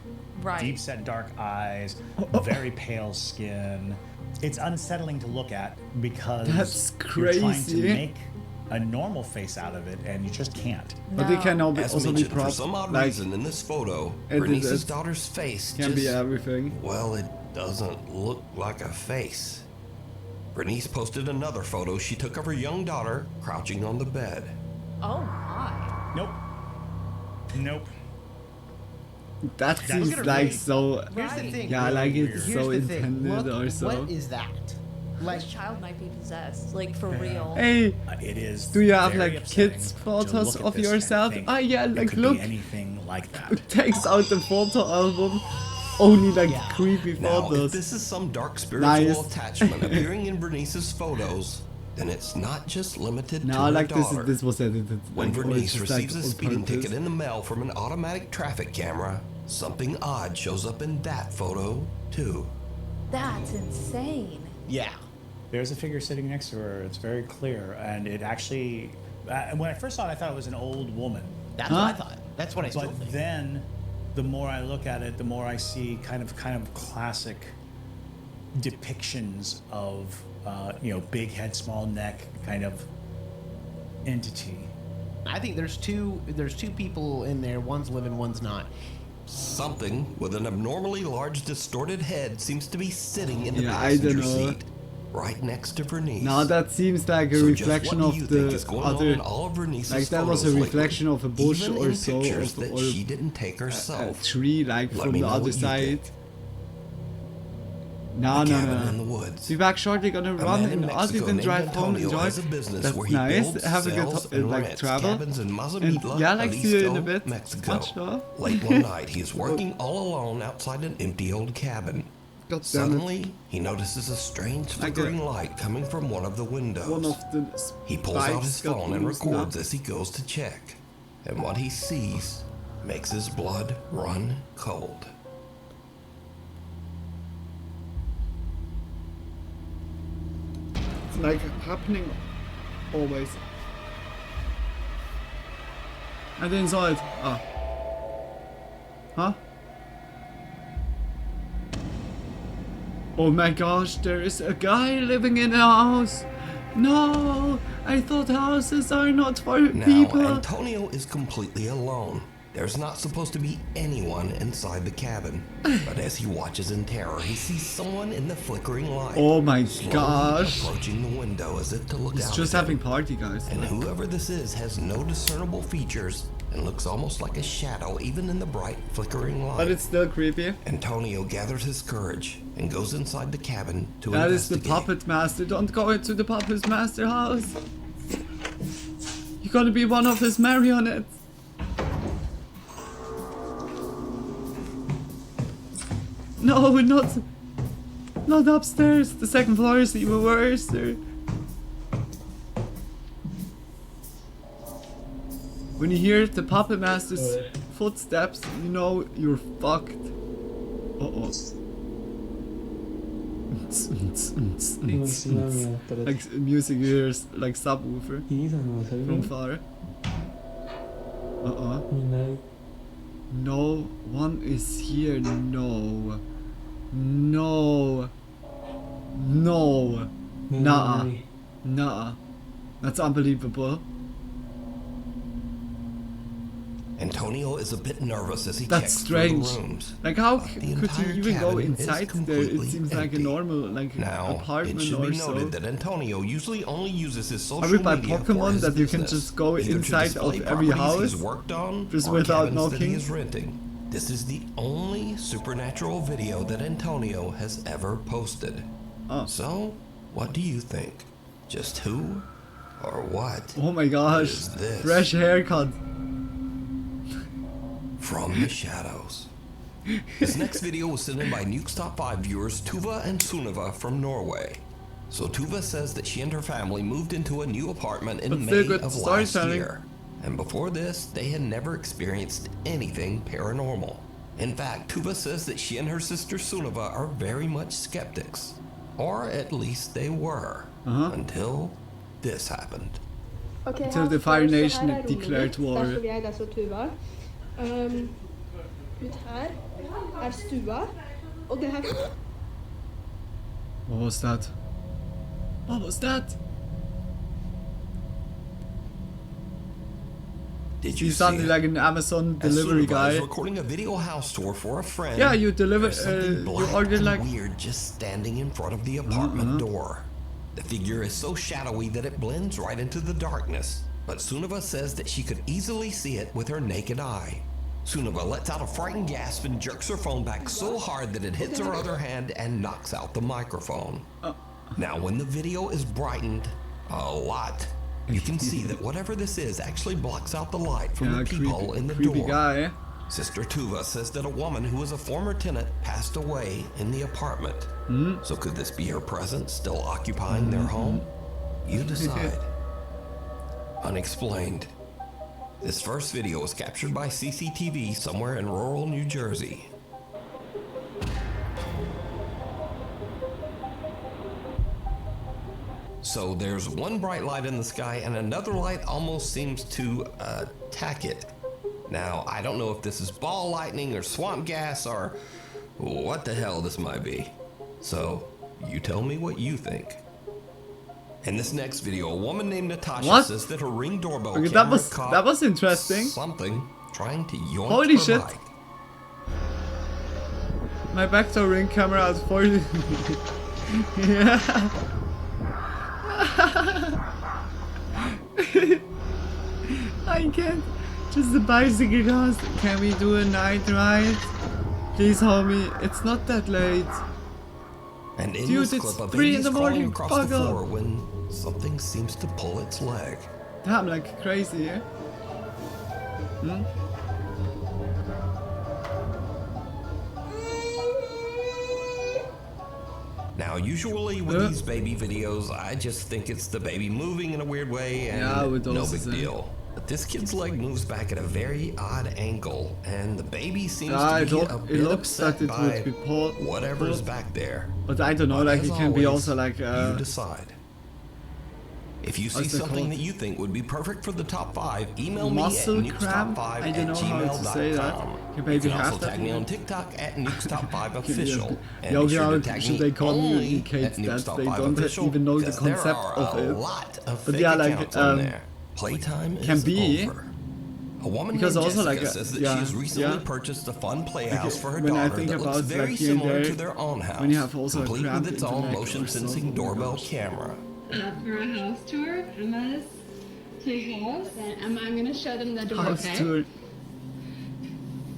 Right. Deep set dark eyes, very pale skin. It's unsettling to look at because That's you're trying to crazy. make a normal face out of it and you just can't. But they can As also be mentioned, for some odd like, reason in this photo, it- Bernice's it daughter's face can be everything. well, it doesn't look like a face. Bernice posted another photo she took of her young daughter crouching on the bed. Oh my. Nope. Nope. That That's seems gonna like really- so. Here's the thing. Yeah, like it's Here's so the thing. intended Look, or so. what is that? Like, This child might be possessed, like for real. Hey, It is. do you have very like upsetting kids to photos look at of this and yourself? think Ah, yeah, it like could look. be anything like that. Takes out the photo album. Only like creepy Now, if photos. this is some dark spiritual Nice. attachment appearing in Bernice's photos, then it's not just limited to Now, her like daughter. this was edited. When like, or Bernice just, like, receives a on speeding purpose. ticket in the mail from an automatic traffic camera, something odd shows up in that photo, too. That's insane. yeah. There's a figure sitting next to her. It's very clear, and it actually. When I first saw it, I thought it was an old woman. That's what I thought. That's what I still But think. then, the more I look at it, the more I see kind of classic depictions of big head, small neck kind of entity. I think there's two people in there. One's living, one's not. Something with an abnormally large distorted head seems to be sitting in the Yeah, I don't passenger know. seat, right next to Bernice. Now that seems like a So just reflection what of do you think the is going other. on in all of Bernice's Like that was a photos lately? reflection of a bush Even or in so, pictures of, that or she didn't take a herself. tree, like Let from me the know other what you side. think. No, A no, cabin in no. the woods. Be back shortly, gonna A run man in and Mexico other than named drive home. Antonio Enjoy. has a business That's where he nice. builds, Have a sells, good and like rents travel. cabins in And Mazamitla, yeah, like see you in a Jalisco, bit. Mexico. Much love. Late one night, he is working all alone outside an empty old cabin. God damn it. Suddenly, he notices a strange Like flickering light coming from one of the windows. One of the He pulls out his spikes got phone and loosened records up. as he goes to check. And what he sees makes his blood run cold. It's like happening always. I didn't saw it. Ah. Huh? Oh my gosh, there is a guy living in a house. No, I thought houses are not for Now, people. Antonio is completely alone. There's not supposed to be anyone inside the cabin. But as he watches in terror, he sees someone in the flickering light. Oh my slowly gosh. approaching the window as if to look He's out just at having him. party, guys. And whoever this is has no discernible features and looks almost like a shadow even in the bright flickering light. But it's still creepy. Antonio gathers his courage and goes inside the cabin to That is the investigate. puppet master. Don't go into the puppet master house. You're gonna be one of his marionettes. No, not upstairs. The second floor is even worse. When you hear the puppet master's footsteps, you know you're fucked. Uh-oh. Like music you hear like subwoofer from far. Uh-oh. No one is here. No. No. No. Nah. Nah. That's unbelievable. Antonio is a bit nervous as he That's checks through the strange. rooms. Like how But the could you entire even go cabin is inside there? It completely seems like a empty. normal like Now, apartment it should or be so. noted that Antonio usually only uses his social Are we by media for Pokemon his that you can business, just go either to inside display of every properties he's house worked on just or without cabins that he knocking? is renting. This is the only supernatural video that Antonio has ever posted. Oh. So, what do you think? Just who or what? Oh my gosh. Is this? Fresh haircut. From the shadows. This next video was sent in by Nuke's Top 5 viewers Tuva and Sunniva from Norway. So Tuva says that she and her family moved into a new apartment in May of last year. And before this, they had never experienced anything paranormal. In fact, Tuva says that she and her sister Sunniva are very much skeptics. Or at least they were. Until this happened. Okay, Until the Fire Nation declared war. Der står jeg, der står Tuva. Ut her stua. Og det her... What was that? What was that? Did you you sounded see like an Amazon delivery guy. Recording a video house tour for a friend. Yeah, you deliver. There's something You black ordered and like. weird just standing in front of the apartment door. The figure is so shadowy that it blends right into the darkness. But Sunniva says that she could easily see it with her naked eye. Sunniva lets out a frightened gasp and jerks her phone back so hard that it hits her other hand and knocks out the microphone. Now, when the video is brightened a lot, you can see that whatever this is actually blocks out the light from the peephole in the door. Guy, eh? Sister Tuva says that a woman who was a former tenant passed away in the apartment. So could this be her presence still occupying their home? You decide. Unexplained. This first video was captured by CCTV somewhere in rural New Jersey. So there's one bright light in the sky and another light almost seems to attack it. Now, I don't know if this is ball lightning or swamp gas or what the hell this might be. So, you tell me what you think. In this next video, a woman named Natasha says that her Ring doorbell camera caught that was interesting. Something trying to yoink Holy her shit. bike. My backdoor Ring camera has 40. Yeah. I can't. Just the bicycle cost. Can we do a night ride? Please, homie. It's not that late. And in Dude, this it's clip, a 3 in baby's the crawling morning. across Fuck the up. floor when something seems to pull its leg. Damn, like crazy, yeah? Now, usually with these baby videos, I just think it's the baby moving in a weird way and Yeah, I would no also big say. deal. But this kid's leg moves back at a very odd angle, and the baby seems Yeah, to it, be look, a it bit looks upset that it by would be pulled. whatever's back there. But I don't know, But like as it can be always, also like you decide. If you see what's it something called? that you think would be perfect for the top 5, email Muscle me at cramp? nukestop5 I don't know how to say that. @gmail.com. Can You baby can also have that tag me even? on TikTok at nukestop5official. And Yeah, be sure how to tag should me they only communicate at that they nukestop5 don't official, even know the 'cause there concept are of a it? lot of But fake yeah, like, accounts on there. Playtime can is be. over. A woman Because named also, Jessica like, says that yeah, she has recently yeah. purchased a fun playhouse for her When I daughter think that looks about, very like, here and similar there, to their own house, when you have also a complete cramp with its in the own neck or motion-sensing so. doorbell camera. For a house tour, Emma's house, and I'm gonna show them the door. House Okay. tour.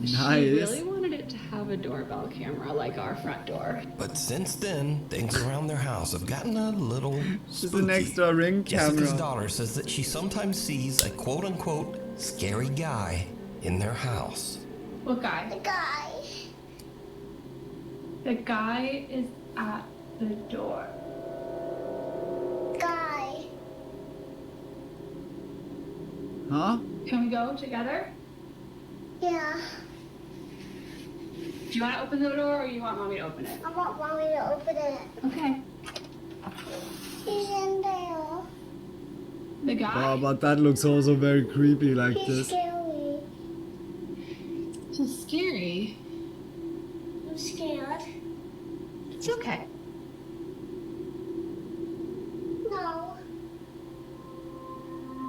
She Nice. really wanted it to have a doorbell camera like our front door. But since then, things around their house have gotten a little Just spooky. an extra Ring Jessica's camera. daughter says that she sometimes sees a quote-unquote scary guy in their house. What guy? The guy. The guy is at the door. Guy. Huh? Can we go together? Yeah. Do you want to open the door or you want mommy to open it? I want mommy to open it. Okay. He's in there. The guy? Wow, but that looks also very creepy like He's this. scary. So scary. I'm scared. It's okay. No.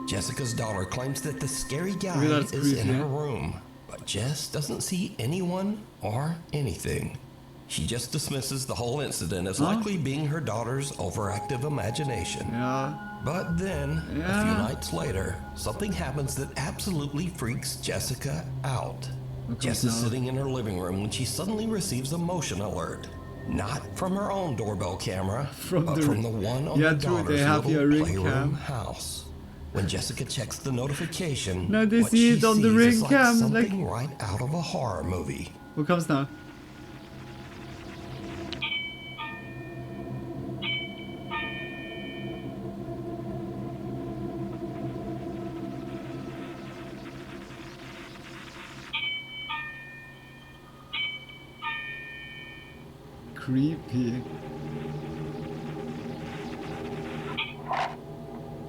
Jessica's daughter claims that the scary guy Maybe that's is in creepy. her room, but Jess doesn't see anyone or anything. She just dismisses the whole incident as likely being her daughter's overactive imagination. Yeah. But then, a few Yeah. nights later, something happens that absolutely freaks Jessica out. Jess is sitting in her living room when she suddenly receives a motion alert. Not from her own doorbell camera, but from the one on her daughter's little playroom house. When Jessica checks the notification, No, they what see she it on the sees ring is like cam, something right out of a horror movie. What comes now? Creepy.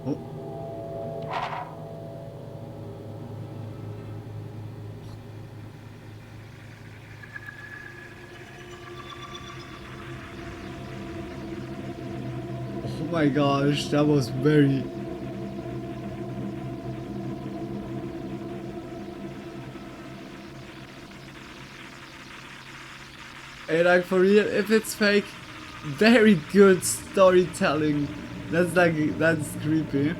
Oh. Oh my gosh, that was very... Hey, like for real, if it's fake, very good storytelling. That's creepy.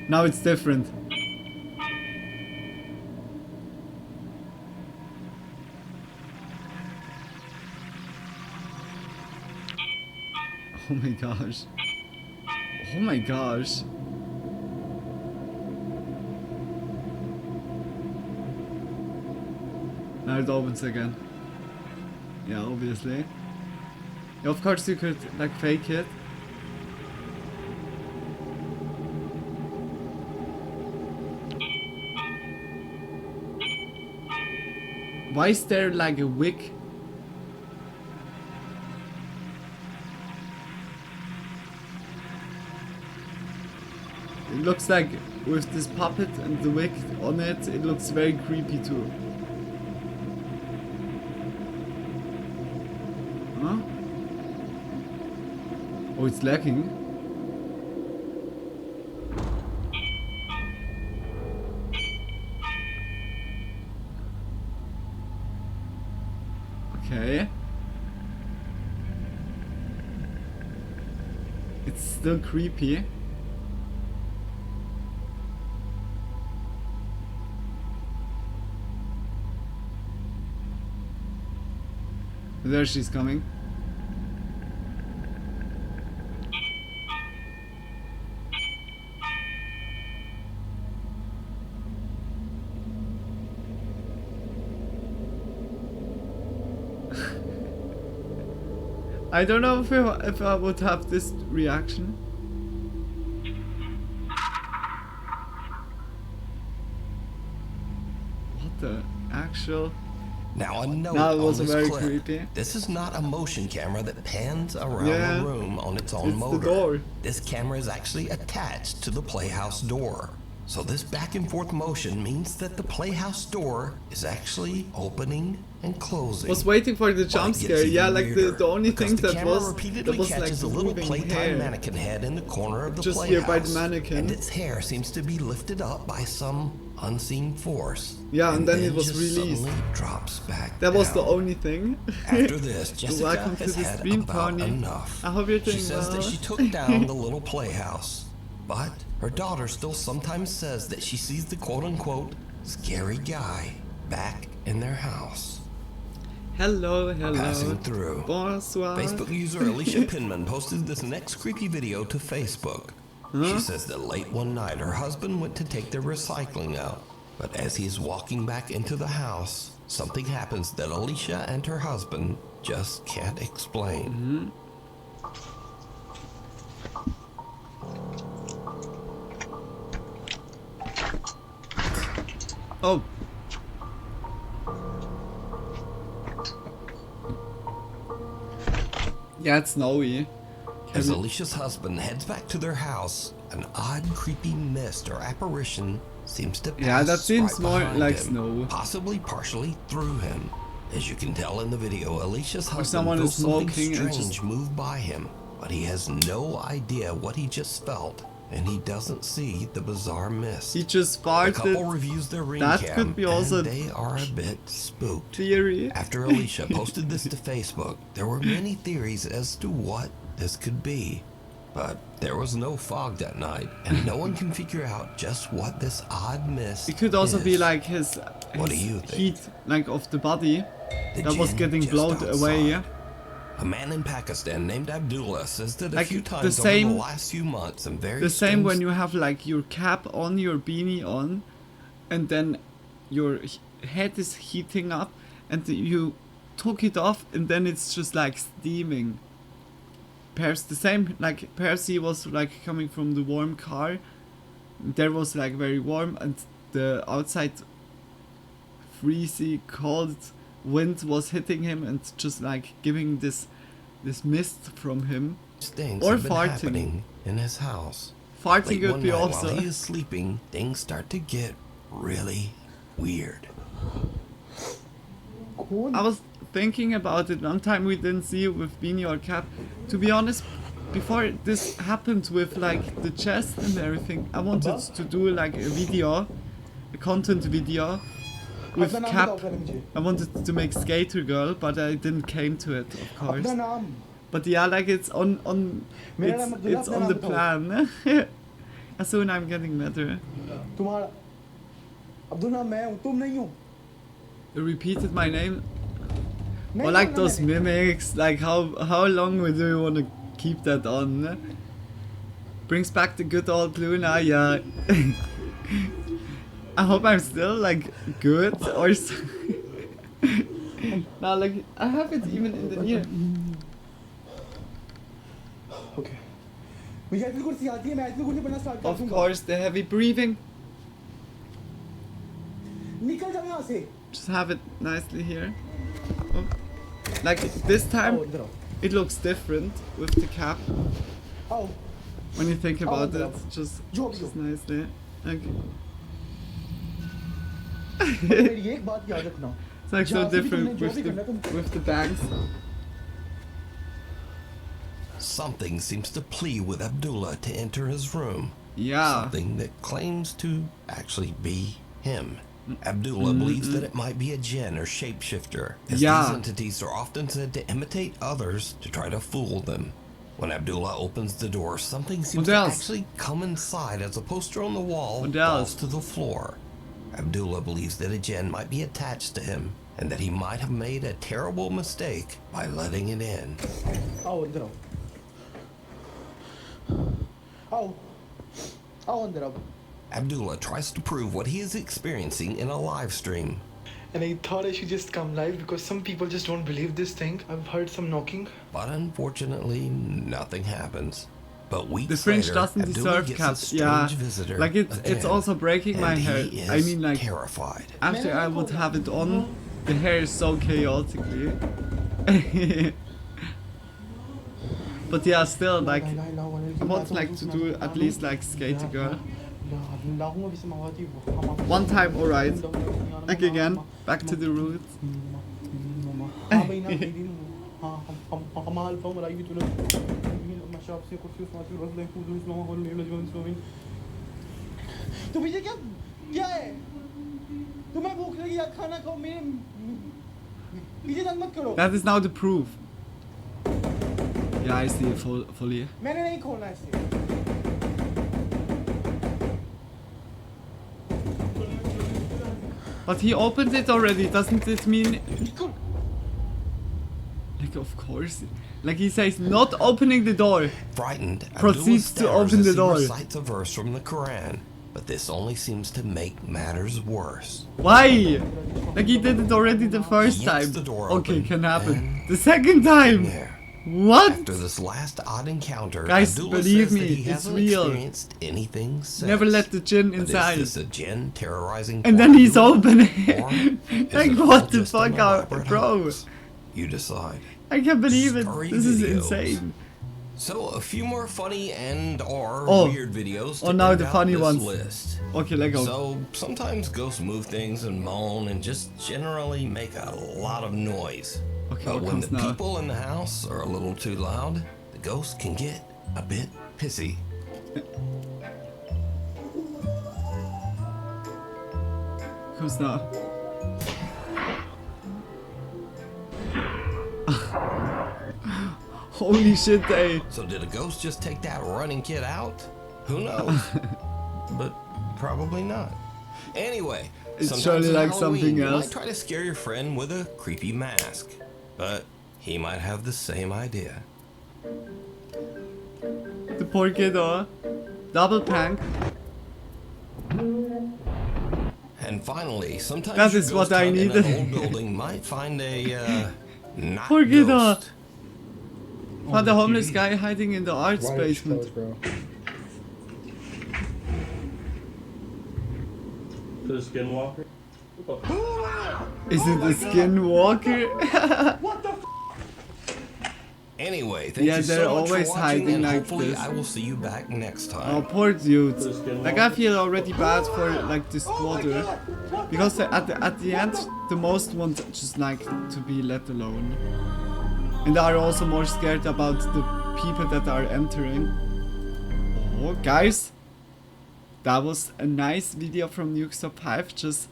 Now it's different. Oh my gosh. Oh my gosh. Now it opens again. Yeah, obviously. Yeah, of course you could like fake it. Why is there like a wick? It looks like with this puppet and the wick on it, it looks very creepy too. Huh? Oh, it's lagging. Okay. It's still creepy. There she's coming. I don't know if I would have this reaction. What the actual... Now a note That was on this very clip. creepy. This is not a motion camera that pans around Yeah, the room on its own it's motor. the door. This camera is actually attached to the playhouse door. So this back and forth motion means that the playhouse door is actually opening and closing. Was waiting for the jump But it gets scare. Yeah, even like the weirder, only because thing the that camera was repeatedly like catches a little moving playtime hair. mannequin head in the corner of the Just playhouse. here by the mannequin. And its hair seems to be lifted up by some unseen force. Yeah, and then it was just released. suddenly drops back That was the down. only thing. After this, Jessica Welcome to has the had stream, about Pony. enough. I hope you're doing She says well. that she took down the little playhouse, but her daughter still sometimes says that she sees the quote-unquote scary guy back in their house. Hello, hello. Passing through. Bonsoir. Facebook user Alicia Pinman posted this next creepy video to Facebook. She Huh? says that late one night her husband went to take their recycling out, but as he's walking back into the house, something happens that Alicia and her husband just can't explain. Oh. Yeah, it's snowy. As Alicia's husband heads back to their house, an odd, creepy mist or apparition seems to pass Yeah, that seems right more behind like him, snow. possibly partially through him. As you can tell in the video, Alicia's husband someone feels is something smoking and strange just- move by him, but he has no idea what he just felt, and he doesn't see the bizarre mist. He just The farted. couple reviews their ring That cam, could be also and they are a bit spooked. theory. After Alicia posted this to Facebook, there were many theories as to what this could be. But there was no fog that night, and no one can figure out just what this odd mist It could also is. be like his What do you think? heat, like of the body, The that was jinn getting just blown away. outside. A man in Pakistan named Abdullah says that a Like few the times same- over the last few months, some very The same strange when you have like your cap on, your beanie on, and then your head is heating up, and you took it off, and then it's just like steaming. The same, like Percy was like coming from the warm car, there was like very warm, and the outside freezy cold wind was hitting him and just like giving this mist from him. things Or have been farting. happening in his house. Farting Late could one be night also. while he is sleeping, things start to get really weird. I was thinking about it one time we didn't see you with beanie or cap. To be honest, before this happened with like the chest and everything, I wanted to do like a video, a content video with cap. I wanted to make Skater Girl, but I didn't came to it, of course. But yeah, like it's on it's on the plan. As soon I'm getting better. You repeated my name. Or like those mimics, like how long do you want to keep that on? Brings back the good old Luna, yeah. I hope I'm still like good or so. Now like I have it even in the ear. Okay. Of course, the heavy breathing. Just have it nicely here. Oh. Like this time, it looks different with the cap. When you think about it, just nicely. Okay. It's like so different with the bangs. Something seems to plead with Abdullah to enter his room. Yeah. Something that claims to actually be him. Abdullah believes that it might be a jinn or shapeshifter, as these entities are often said to imitate others to try to fool them. When Abdullah opens the door, something seems to actually come inside as a poster on the wall falls to the floor. Abdullah believes that a jinn might be attached to him, and that he might have made a terrible mistake by letting it in. Abdullah tries to prove what he is experiencing in a live stream. And I thought I should just come live because some people just don't believe this thing. I've heard some knocking. But unfortunately, nothing happens. But weeks The fringe later, doesn't Abdullah deserve gets caps. a strange Yeah, visitor like it's again, also breaking my and hair. he is I mean, like terrified. after I would have it on, the hair is so chaotically. But yeah, still like I would like to do at least like Skater Girl. One time, alright. Like again, back to the roots. That is now the proof. Yeah, I see it fully. But he opened it already, doesn't it mean... Like, of course. Like he says, not opening the door. Frightened, Proceeds to open the door. He recites a verse from the Quran, but this only seems to make matters worse. Why? Like he did it already the first time. Okay, can happen. The second time. What? After this last odd encounter, Guys, Abdullah believe says me, that he it's hasn't real. experienced anything since. Never let the jinn But inside. Is this a jinn terrorizing? And then he's Abdullah, opening. or is Like it all what the just an fuck out, elaborate bro? hoax? You decide. I can't believe it. Scurry This is videos. insane. So a few more funny and/or Oh. weird videos. Oh, to now end the out funny this ones. List. Okay, let go. So sometimes ghosts move things and moan and just generally make a lot of noise. Okay, But what when comes the now? people in the house are a little too loud, the ghost can get a bit pissy. Who's now? Holy shit, eh? So did a ghost just take that running kid out? Who knows? But probably not. Anyway, It's sometimes surely on like Halloween, something you else. might try to scare your friend with a creepy mask, but he might have the same idea. The poor kiddo. Double prank. And finally, sometimes That your is what ghost I hunt needed. in an old building might find a not Poor kiddo. ghost. Found a homeless guy hiding in the arts basement. The skinwalker? Is it the skinwalker? Anyway, thank Yeah, you they're so much always for watching, hiding and like hopefully this. I will see you back next time. Oh, poor dude. Like, I feel already bad for like the squatter, because at the end, the most want just like to be let alone, and are also more scared about the people that are entering. Oh, guys, that was a nice video from Nukes Top 5. Just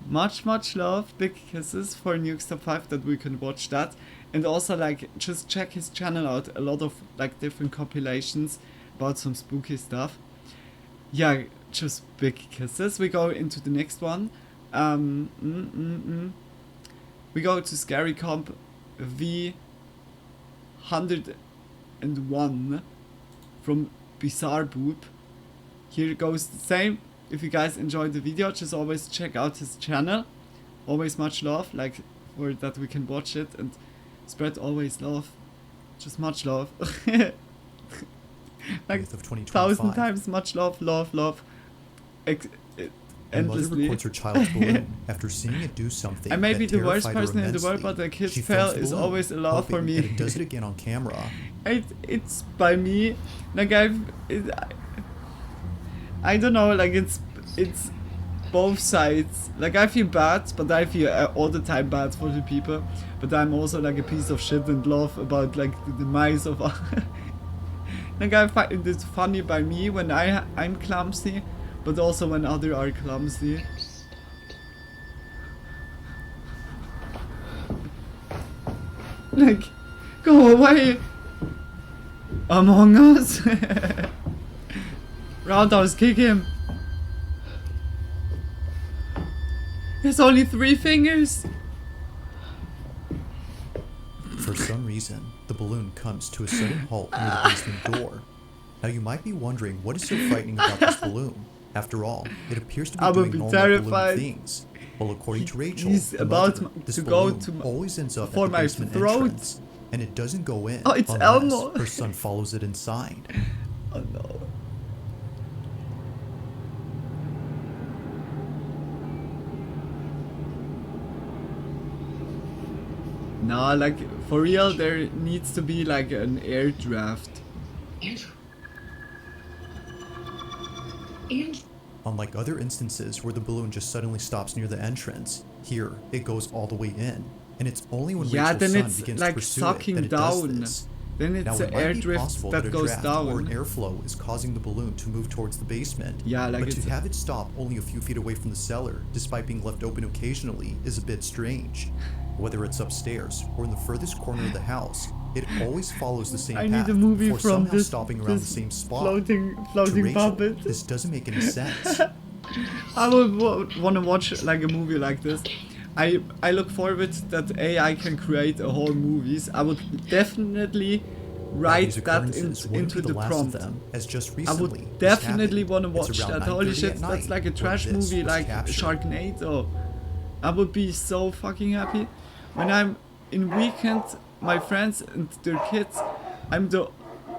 much love, big kisses for Nukes Top 5 that we can watch that. And also, like, just check his channel out. A lot of like different compilations about some spooky stuff. Yeah, just big kisses. We go into the next one. We go to Scary Comp V101 from Bizarre Boob. Here goes the same. If you guys enjoyed the video, just always check out his channel. Always much love, like, for that we can watch it and spread always love. Just much love. Like, 1,000 times much love. A mother Endlessly. records her child's balloon after seeing it do something. I may be that the worst terrified her person in the world, immensely. but the kid's She fail films the is balloon, always a love for hoping me. that it does it again on camera. It's by me. Like, I don't know. Like, it's both sides. Like, I feel bad, but I feel all the time bad for the people. But I'm also like a piece of shit and love about like the demise of. Like, I find it funny by me when I'm clumsy, but also when others are clumsy. Like, go away! Among Us! Roundhouse kick him! He has only 3 fingers! For some reason, the balloon comes to a sudden halt near the basement door. Now you might be wondering what is so frightening about this balloon. After all, it appears to be I would doing be normal terrified. balloon things. Well, according to Rachel, He's the about mother, this to go balloon to always ends up at for the my basement throat. entrance, and it doesn't go in Oh, it's unless Elmo. her son follows it inside. Oh no. Nah, like, for real, there needs to be like an air draft. Unlike other instances where the balloon just suddenly stops near the entrance, here it goes all the way in, and it's only when Yeah, Rachel's then son it's begins like to pursue sucking it that it does down. this. Then it's Now, an it might air be drift possible that a goes draft down. or an airflow is causing the balloon to move towards the basement. Yeah, like, but it's to have it stop only a few feet away from the cellar, despite being left open occasionally, is a bit strange. Whether it's upstairs or in the furthest corner of the house, it always follows the same I path need a movie before from somehow this, stopping around the this same spot. floating To Rachel, puppet. this doesn't make any sense. I would want to watch like a movie like this. I look forward that AI can create a whole movies. I would definitely write These that occurrences wouldn't into be the last prompt. of them, as just I recently would this definitely happened. want to It's watch around that. Holy 9:30 shit, at that's night like a where trash this movie was like captured. Sharknado. I would be so fucking happy. When I'm in weekend, my friends and their kids, I'm the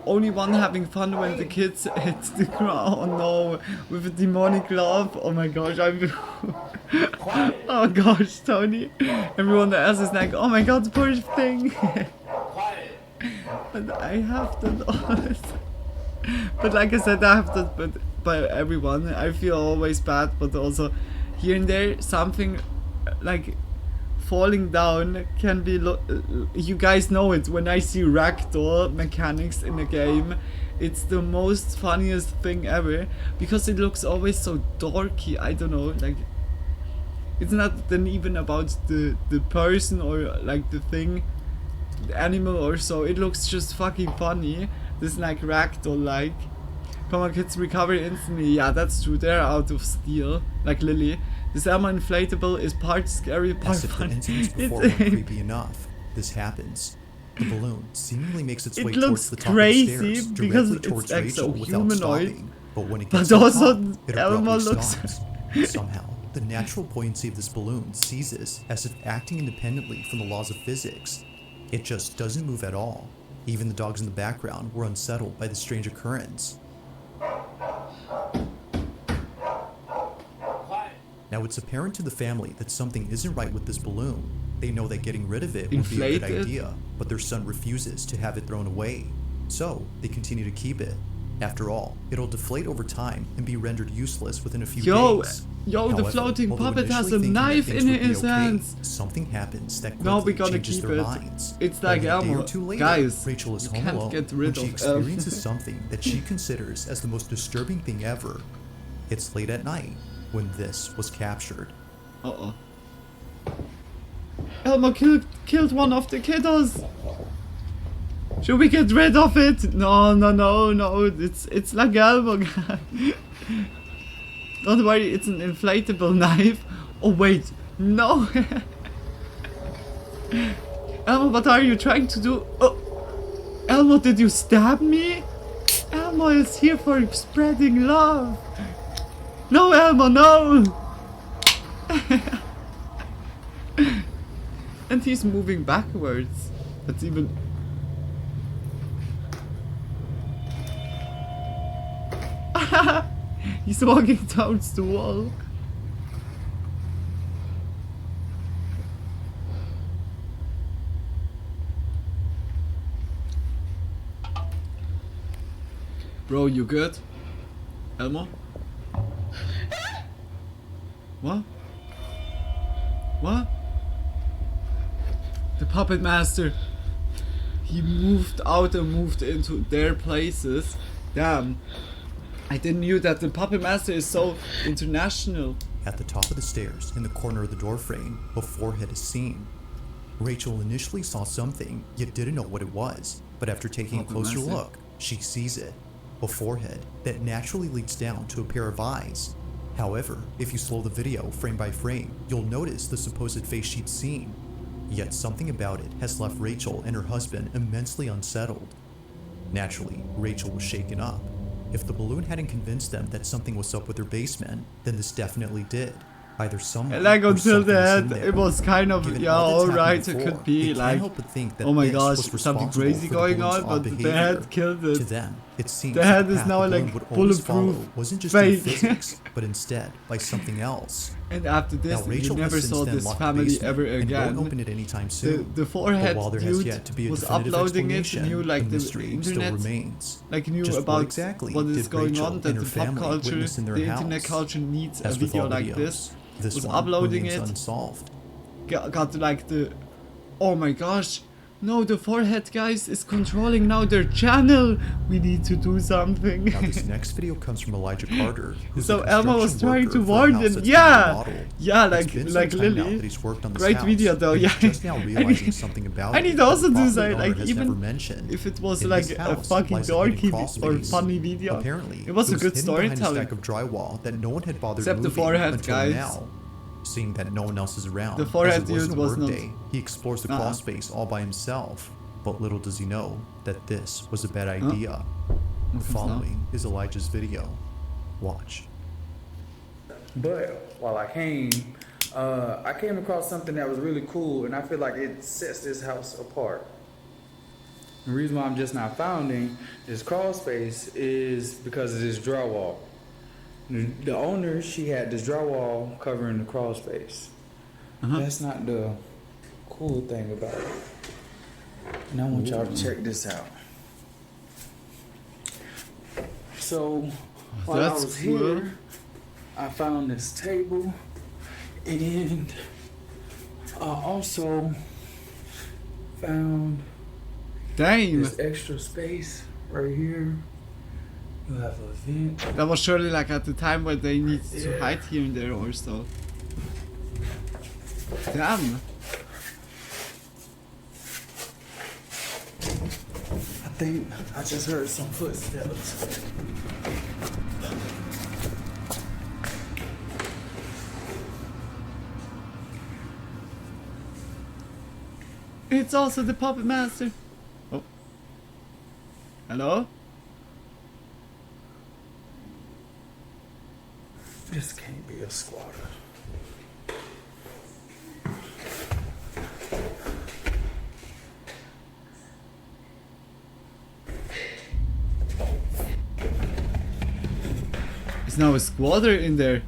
only one having fun when the kids hit the ground. Oh no, with a demonic laugh. Oh my gosh, I'm. Oh gosh, Tony. Everyone else is like, oh my god, poor thing. But I have that. But like I said, I have that by everyone. I feel always bad, but also here and there something like falling down can be. You guys know it. When I see ragdoll mechanics in a game, it's the most funniest thing ever because it looks always so dorky. I don't know, like. It's not then even about the person or like the thing. animal or so. It looks just fucking funny. This like ragdoll like. Come on kids, recover instantly. Yeah, that's true. They're out of steel. Like Lily. This Elmo inflatable is part scary, part As if the funny. incidents before weren't creepy enough, this happens. The balloon seemingly makes its way It looks towards the top crazy of the stairs, because directly it's towards like Rachel so without humanoid. stopping. But when it But gets to the also top, it Elmo abruptly looks stops. Somehow, the natural buoyancy of this balloon seizes, as if acting independently from the laws of physics. It just doesn't move at all. Even the dogs in the background were unsettled by the strange occurrence. Now it's apparent to the family that something isn't right with this balloon. They know that getting rid of it would be a good Inflated? idea, but their son refuses to have it thrown away. So, they continue to keep it. After all, it'll deflate over time and be rendered useless within a few days. Yo, the However, floating although puppet has initially a thinking that knife things in would be his okay, hands. something happens that No, we quickly gotta changes keep their it. minds. It's like Only a day Elmo. or two later, Guys, Rachel is you home can't alone get when rid she of experiences something that she considers as the most disturbing thing ever. It's late at night when this was captured. Uh-oh. Elmo killed one of the kiddos. Should we get rid of it? No. It's like Elmo. Don't worry, it's an inflatable knife. Oh wait, no. Elmo, what are you trying to do? Oh, Elmo, did you stab me? Elmo is here for spreading love. No, Elmo, no. And he's moving backwards. That's even... He's walking towards the wall. Bro, you good? Elmo? What? What? The puppet master. He moved out and moved into their places. Damn. I didn't knew that the puppet master is so international. At the top of the stairs, in the corner of the doorframe, a forehead is seen. Rachel initially saw something, yet didn't know what it was. But after taking a closer look, she sees it. A forehead that naturally leads down to a pair of eyes. However, if you slow the video frame by frame, you'll notice the supposed face she'd seen. Yet something about it has left Rachel and her husband immensely unsettled. Naturally, Rachel was shaken up. If the balloon hadn't convinced them that something was up with their basement, then this definitely did. Either someone Like or until something the was in end, there. it was kind of, Given yeah, all that's alright, happened it before, could be they can't like, help but think that oh my this gosh, was something responsible crazy for the going balloon's on, odd but the behavior. head killed it. To them, it seems The that head the is path now the balloon like would always bulletproof, follow wasn't just due to fake. physics, but instead by something else. And after this, Now, we Rachel never has since saw then this locked the family basement ever and again. won't open it anytime soon. The forehead but while there has dude yet to be a was definitive uploading it, explanation, knew like the the mystery internet, still remains. like knew Just about what exactly what is did going Rachel on, that and the her pop family culture, witness in their the house? internet culture needs As a with video all like videos, this. Was one uploading remains it, unsolved. got like the, oh my gosh, no, the forehead guys is controlling now their channel. We need to do something. Now this next video comes from Elijah Carter, who's So a Elmo was construction trying worker to for a warn house them. that's being Yeah, remodeled. yeah, It's been some like time now Lily. that he's worked on this Great house, video though. but Yeah. he's just now realizing something about I it need that also the to property say, owner like, has even never mentioned. if it was In like his a house fucking lies a hidden dorky crawl or space. funny video, Apparently, it was a good hidden behind a storytelling. stack of drywall that no one had bothered Except the moving forehead, until guys. now. Seeing that no one else is around, The forehead as it wasn't dude a was work not- day, he explores the crawl space all by himself. But little does he know that this was a bad idea. The following is Elijah's video. Watch. But while I came across something that was really cool, and I feel like it sets this house apart. The reason why I'm just not founding this crawl space is because of this drywall. The owner, she had this drywall covering the crawl space. That's not the cool thing about it. And I want y'all to check this out. So while I was here, I found this table, and I also found this extra space right here. You have a vent. That was surely like at the time where they need to hide here and there or so. Damn. I just heard some footsteps. It's also the puppet master. Oh. Hello? This can't be a squatter. There's now a squatter in there.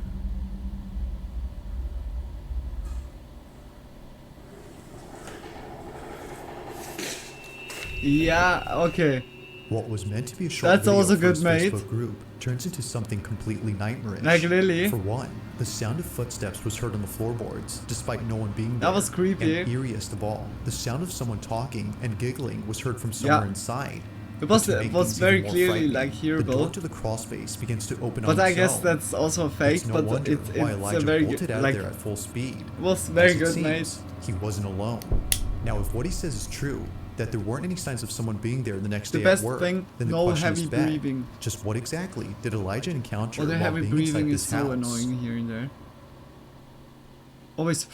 Yeah, okay. What was meant to be a short That's video also for good, his mate. Facebook group turns into something completely nightmarish. Like, really? For one, the sound of footsteps was heard on the floorboards, despite no one being there. That was creepy. And eeriest of all, the sound of someone talking and giggling was heard from somewhere Yeah. inside. It was, But to make was things very even more clearly frightening, like the hearable. door to the crawl space begins to open on But I its guess own. that's also fake, It's no but wonder it's why a Elijah very bolted good, out like, there at full speed. was very As it good, seems, mate. He wasn't alone. Now, if what he says is true, that there weren't any signs of someone being there the next The day best at work, thing, then the no question is heavy back. breathing. Just what exactly did Elijah encounter Well, the while heavy being breathing inside is this so house? annoying here and there. Always.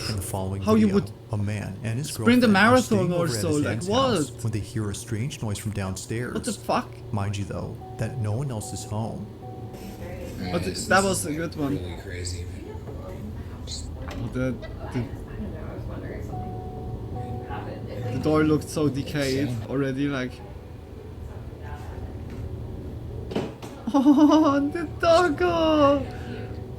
In the following How you video, would a man and his sprint a girlfriend are marathon staying or over at so, his like aunt's what? house when they hear a strange noise from downstairs. What the fuck? Mind you, though, that no one else is home. But that was a good one. Really crazy. The door looked so decayed already, like. Oh, the doggo!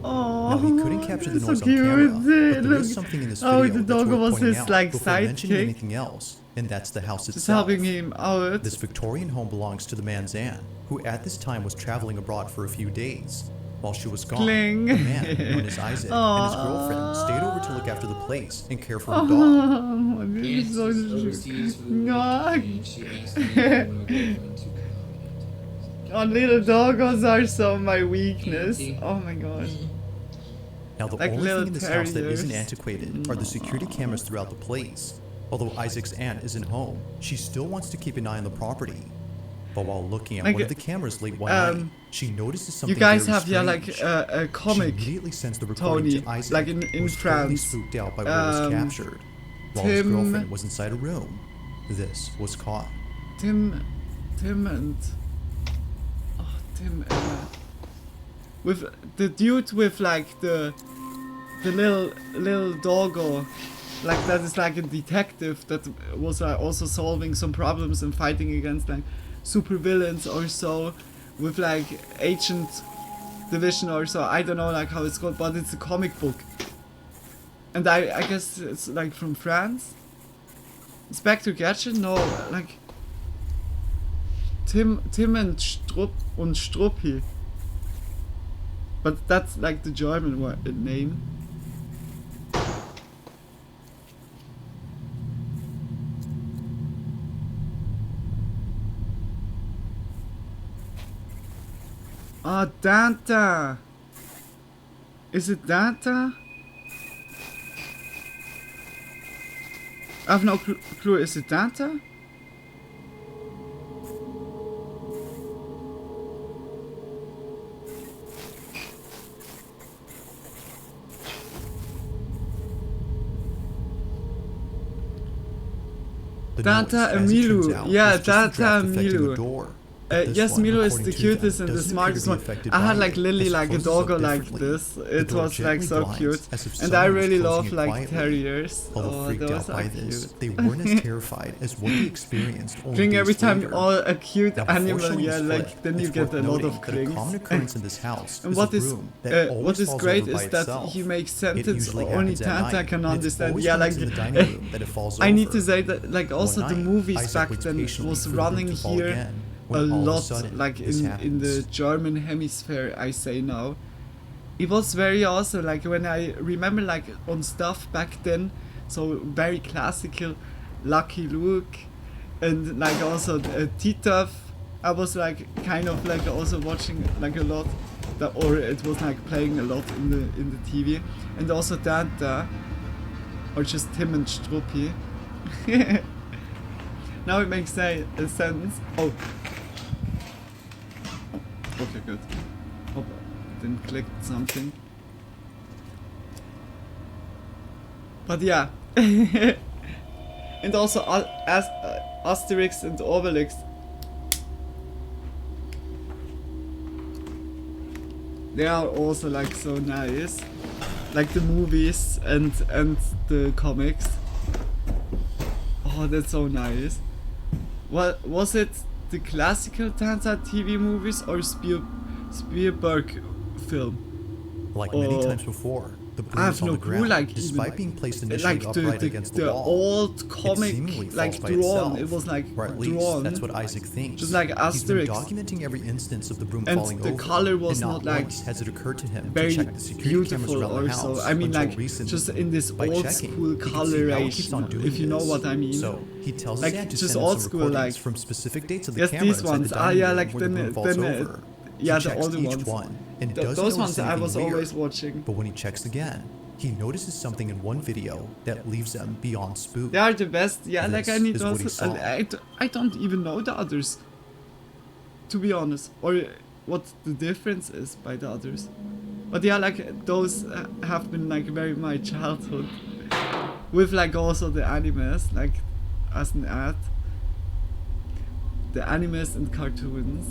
Oh, Now, he couldn't capture the so noise on cute. camera, but there Look. is something in this Oh, video the that's doggo worth was pointing his, out like, before mentioning sidekick. anything else, and that's the house Just itself. helping him out. This Victorian home belongs to the man's aunt, who at this time was traveling abroad for a few days. While she was gone, Cling. the man, known as Isaac, and his girlfriend stayed over to look after the place and care for her dog. Oh, this is so Oh, little doggos are so my weakness. Oh my god. Now, the Like only little thing in this house that isn't terriers. antiquated are the security cameras throughout the place. Although Isaac's aunt isn't home, she still wants to keep an eye on the property. But while looking at Like, one of the cameras late one night, she notices something You guys very have like strange. a comic. She immediately sends the recording Tony, to Isaac, like in who was totally France. spooked out by what was captured. While his Tim- girlfriend was inside a room, this was caught. Tim and with the dude with like the little doggo, like that is like a detective that was also solving some problems and fighting against like super villains or so, with like Agent Division or so. I don't know like how it's called, but it's a comic book, and I guess it's like from France. Inspector Gadget? No, like Tim and Struppi. But that's like the German name. Ah, Danta. Is it Danta? I have no clue. Is it Danta? The Danta noise, and as it turns Milu. out, Yeah, was just a Danta draft and affecting the Milu. door. But this Yes, one, Milo is according the to them, cutest and the doesn't smartest appear one. to be affected I had by like it, Lily as it like a closes doggo up like differently. this. The It door was like gently so blinds, cute. as if And I someone was really closing love it like quietly. terriers. Although Oh, freaked those out by are this, cute. they weren't as terrified as what they experienced only Kling days every time later. a cute Now, before animal, showing yeah, this like clip, then you it's get worth a lot noting of that a common clings. occurrence in this house And is what a is broom that what always is falls great over by is that itself. he makes It sentence usually only happens at Tanta night, can and it's understand. always Yeah, when like it's in the dining room that it falls I need over. to say that like also One the night, movies Isaac back waits then patiently was for the broom running to fall here again, a when all of a lot, sudden, like this in the happens. German hemisphere. I say now, it was very awesome. Like when I remember like on stuff back then, so very classical, Lucky Luke, and like also Titov. I was like kind of like also watching like a lot, or it was like playing a lot in the TV, and also Danta, or just Tim and Struppi. Now it makes sense. Oh. Okay, good. Oh, didn't click something. But yeah. And also Asterix and Obelix. They are also like so nice. Like the movies and the comics. Oh, that's so nice. What was it? The classical Tanzat TV movies or Spielberg film? Like many times before, the broom I have is on no the clue, ground, like despite even, being placed initially like upright against the wall. old It comic, seemingly like falls by drawn. itself, It was like or at least drawn. that's what Isaac thinks. Just like He's been Asterix. documenting every instance of the broom And falling the over, color was and not like once has it occurred to him to very check the security cameras beautiful around the also. house I mean, until like recently. just in this By old checking, school he can see how he keeps on coloration, doing if you know this. what I mean. So he tells like his dad to just send him old some school, recordings like from specific dates of the yes, camera these inside ones. the dining Yeah, room like where the broom falls over. yeah, He the checks older each ones. one, and Those doesn't ones notice I was anything always weird. watching. But when he checks again, he notices something in one video that leaves him beyond spooked. They are the best. Yeah, like I This need is what he also. saw. I don't even know the others, to be honest, or what the difference is by the others. But yeah, like those have been like very my childhood, with like also the animes, like as an ad. The animes and cartoons.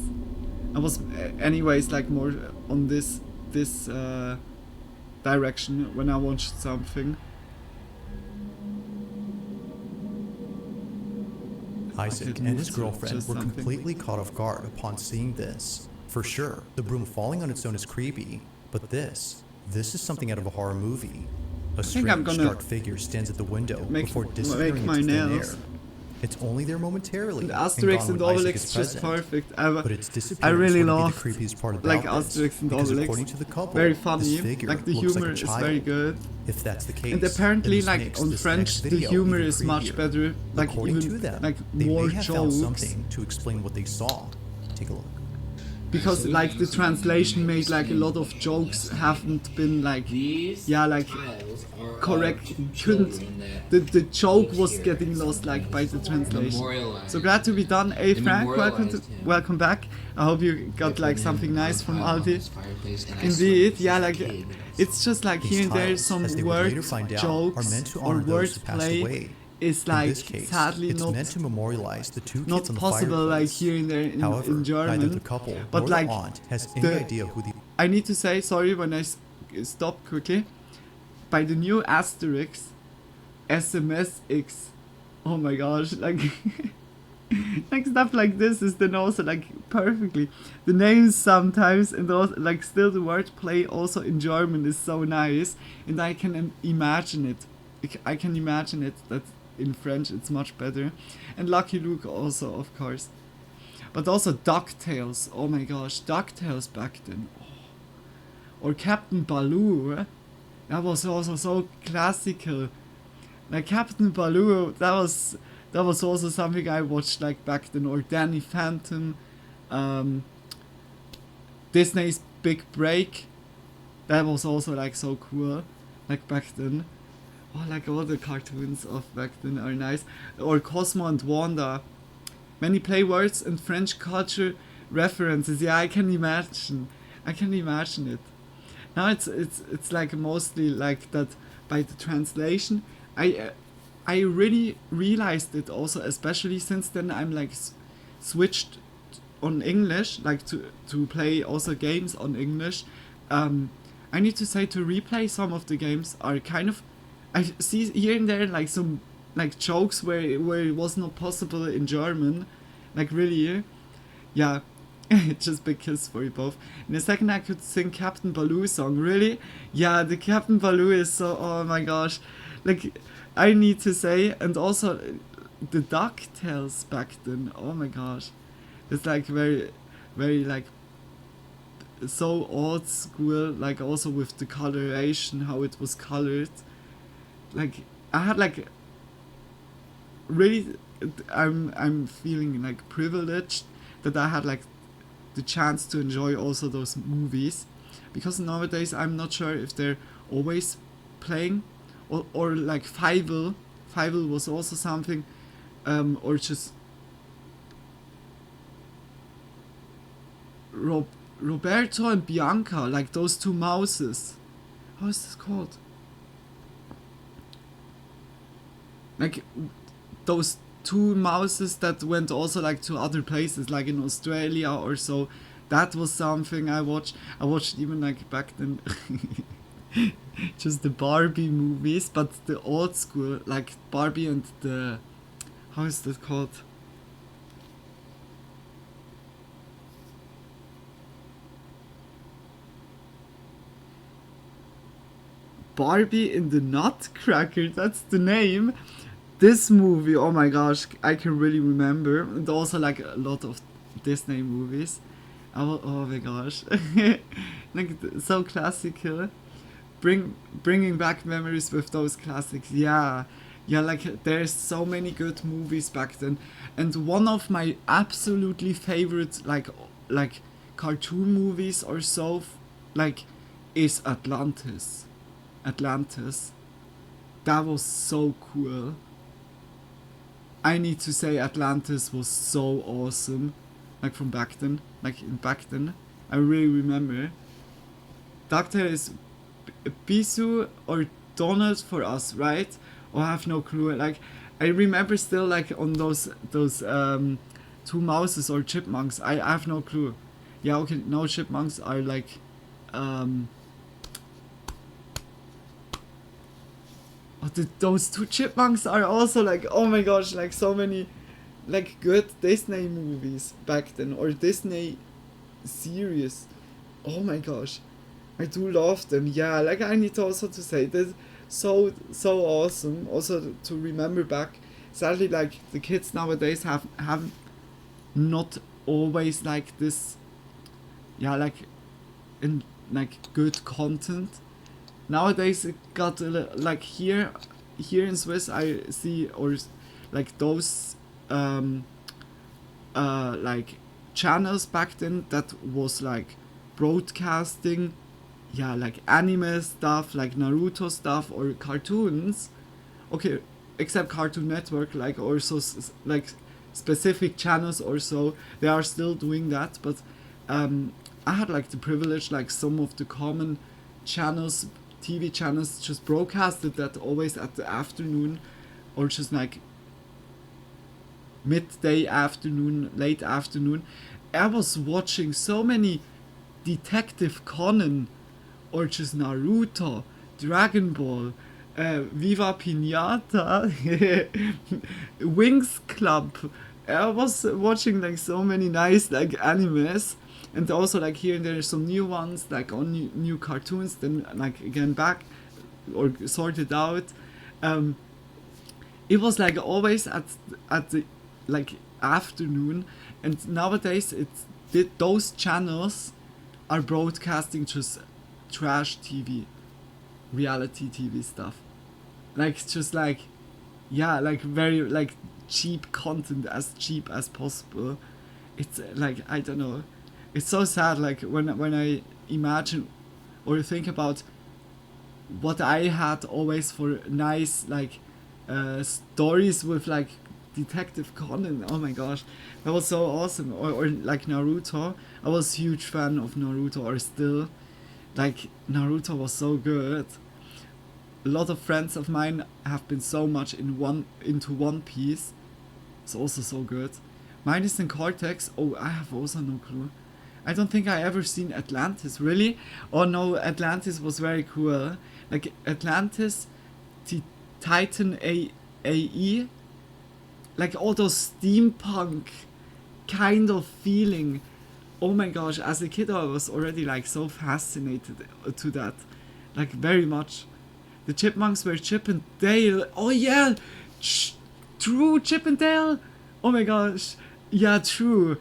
I was anyways like more on this direction when I watched something. Isaac and his girlfriend were completely caught off guard upon seeing this. For sure, the broom falling on its own is creepy, but this is something out of a horror movie. A strange, dark figure stands at the window before disappearing into thin air. It's only there momentarily. And Asterix and Obelix is just perfect. I really love like Asterix and Obelix. Very funny. Like the humor is very good. If that's the case, and apparently then like on French the humor is much better. Like according even to them, like they more may have found jokes. something to explain what they saw. Take a look. Because like the translation made like a lot of jokes haven't been like like correct, couldn't the joke was getting lost like by the translation. So glad to be done. Hey Frank, welcome back. I hope you got like something nice from Aldi. Indeed, yeah, like it's just like here and there some word jokes or word play is like sadly it's not meant to memorialize the two not kids on the possible like fireplace. here and there in, However, in German. neither the couple but nor like the aunt has any idea who the I need to say sorry when I stop quickly. By the new Asterix, SMSX. Oh my gosh, like like stuff like this is then also like perfectly. The names sometimes and also like still the wordplay also in German is so nice, and I can imagine it. I can imagine it that in French it's much better. And Lucky Luke also, of course. But also DuckTales. Oh my gosh, DuckTales back then. Oh. Or Captain Baloo. That was also so classical. Like Captain Baloo, that was also something I watched like back then. Or Danny Phantom. Disney's Big Break. That was also like so cool. Like back then. Oh, like all the cartoons of back then are nice. Or Cosmo and Wanda. Many play words and French culture references. Yeah, I can imagine. it. Now it's like mostly like that by the translation. I really realized it also, especially since then I'm like switched on English, like to play also games on English. I need to say to replay some of the games are kind of. I see here and there like some like jokes where it was not possible in German, like really, yeah, just big kiss for you both. In a second I could sing Captain Baloo song, really, yeah, the Captain Baloo is so, oh my gosh, like I need to say, and also the DuckTales back then, oh my gosh, it's like very, very like so old school, like also with the coloration, how it was colored. Like I had like really I'm feeling like privileged that I had like the chance to enjoy also those movies, because nowadays I'm not sure if they're always playing or like Fievel Fievel was also something, or just Roberto and Bianca, like those two mouses. How is this called? Like those two mouses that went also like to other places, like in Australia or so. That was something I watched. I watched even like back then just the Barbie movies, but the old school, like Barbie and the, how is that called? Barbie in the Nutcracker, that's the name. This movie, oh my gosh, I can really remember. And also like a lot of Disney movies. Oh my gosh. Like so classical. Bringing back memories with those classics. Yeah, like there's so many good movies back then. And one of my absolutely favorite like cartoon movies or so, like, is Atlantis. That was so cool. I need to say Atlantis was so awesome. Like from back then. I really remember. Doctor is Bisou or Donald for us, right? Oh, I have no clue. Like, I remember still like on those two mouses or chipmunks. I have no clue. Yeah, okay, no, chipmunks are like those two chipmunks are also like, oh my gosh, like so many like good Disney movies back then, or Disney series. Oh my gosh, I do love them. Yeah, like I need also to say this, so awesome also to remember back. Sadly, like the kids nowadays have not always like this, yeah, like in like good content. Nowadays it got like here in Swiss I see, or like those like channels back then that was like broadcasting, yeah, like anime stuff, like Naruto stuff or cartoons. Okay, except Cartoon Network, like also like specific channels or so, they are still doing that, but I had like the privilege, like some of the common channels, TV channels, just broadcasted that always at the afternoon, or just like midday afternoon, late afternoon. I was watching so many Detective Conan, or just Naruto, Dragon Ball, Viva Pinata, Wings Club. I was watching like so many nice like animes, and also like here and there some new ones, like on new cartoons, then like again back or sorted out. It was like always at the like afternoon, and nowadays those channels are broadcasting just trash TV, reality TV stuff, like just like, yeah, like very like cheap content, as cheap as possible. It's like, I don't know, it's so sad, like when I imagine or think about what I had always for nice like stories with like Detective Conan. Oh my gosh, that was so awesome. Or like Naruto. I was a huge fan of Naruto, or still. Like Naruto was so good. A lot of friends of mine have been so much into One Piece. It's also so good. Minus and Cortex. Oh, I have also no clue. I don't think I ever seen Atlantis. Really? Oh no, Atlantis was very cool. Like Atlantis, Titan AE. Like all those steampunk kind of feeling. Oh my gosh, as a kid I was already like so fascinated to that. Like very much. The chipmunks were Chip and Dale. Oh yeah! True, Chip and Dale! Oh my gosh. Yeah, true.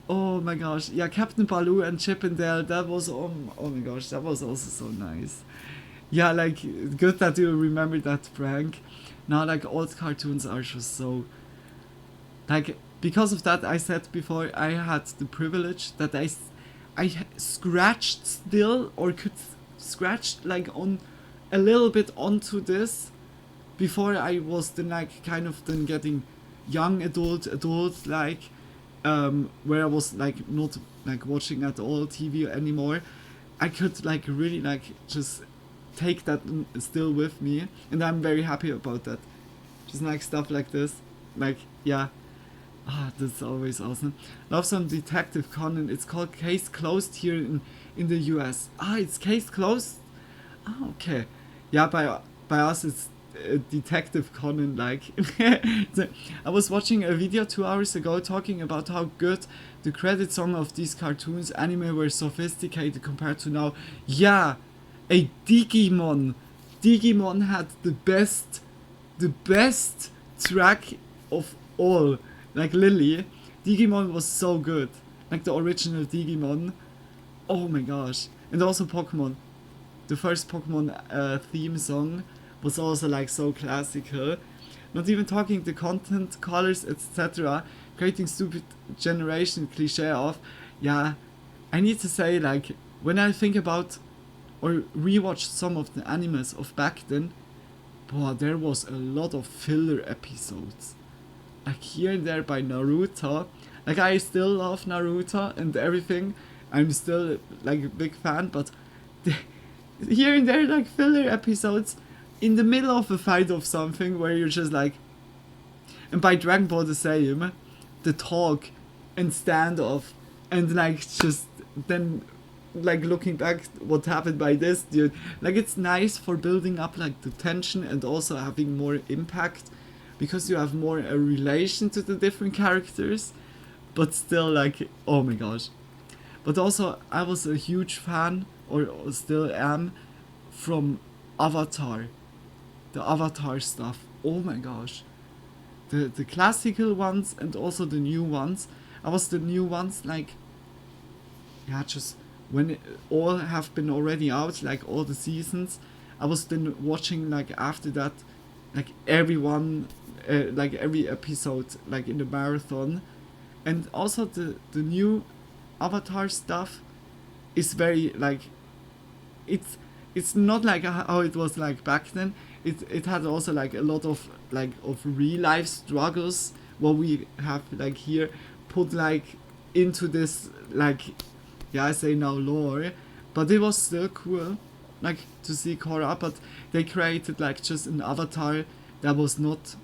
Oh my gosh. Yeah, Captain Baloo and Chip and Dale, that was, oh my gosh, that was also so nice. Yeah, like, good that you remember that, Frank. Now, like, old cartoons are just so... Like, because of that, I said before, I had the privilege that I scratched still, or could scratch, like, on a little bit onto this before I was then like kind of then getting young adult like where I was like not like watching at all TV anymore, I could like really like just take that still with me, and I'm very happy about that. Just like stuff like this, like yeah. That's always awesome. Love some Detective Conan. It's called Case Closed here in the US. It's Case Closed? Okay. Yeah, by us it's Detective Conan, like. I was watching a video 2 hours ago talking about how good the credit song of these cartoons anime were sophisticated compared to now. Yeah, a Digimon. Digimon had the best track of all. Like Lily, Digimon was so good. Like the original Digimon. Oh my gosh. And also Pokemon. The first Pokemon theme song was also like so classical. Not even talking the content, colors, etc. Creating stupid generation cliche of. Yeah, I need to say, like, when I think about or rewatch some of the animes of back then, boy, there was a lot of filler episodes. Like here and there by Naruto. Like I still love Naruto and everything. I'm still like a big fan, but here and there like filler episodes in the middle of a fight of something where you're just like, and by Dragon Ball the same, the talk and standoff and like just then like looking back what happened by this dude. Like it's nice for building up like the tension and also having more impact. Because you have more a relation to the different characters, but still like, oh my gosh. But also, I was a huge fan, or still am, from Avatar. The Avatar stuff, oh my gosh. The classical ones and also the new ones. I was the new ones, like, yeah, just when it all have been already out, like all the seasons, I was then watching like after that, like everyone, like every episode, like in the marathon. And also the new Avatar stuff is very like, it's not like how it was like back then. It had also like a lot of like of real life struggles what we have like here put like into this like, yeah, I say now lore, but it was still cool like to see Korra. But they created like just an avatar that was not,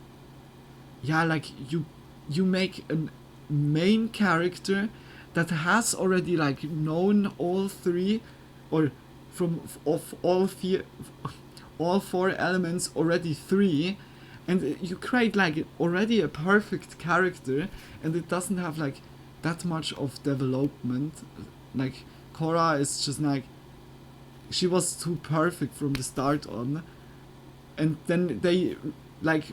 yeah, like you make a main character that has already like known all three or from of all four elements already three, and you create like already a perfect character, and it doesn't have like that much of development. Like Korra is just like, she was too perfect from the start on, and then they like,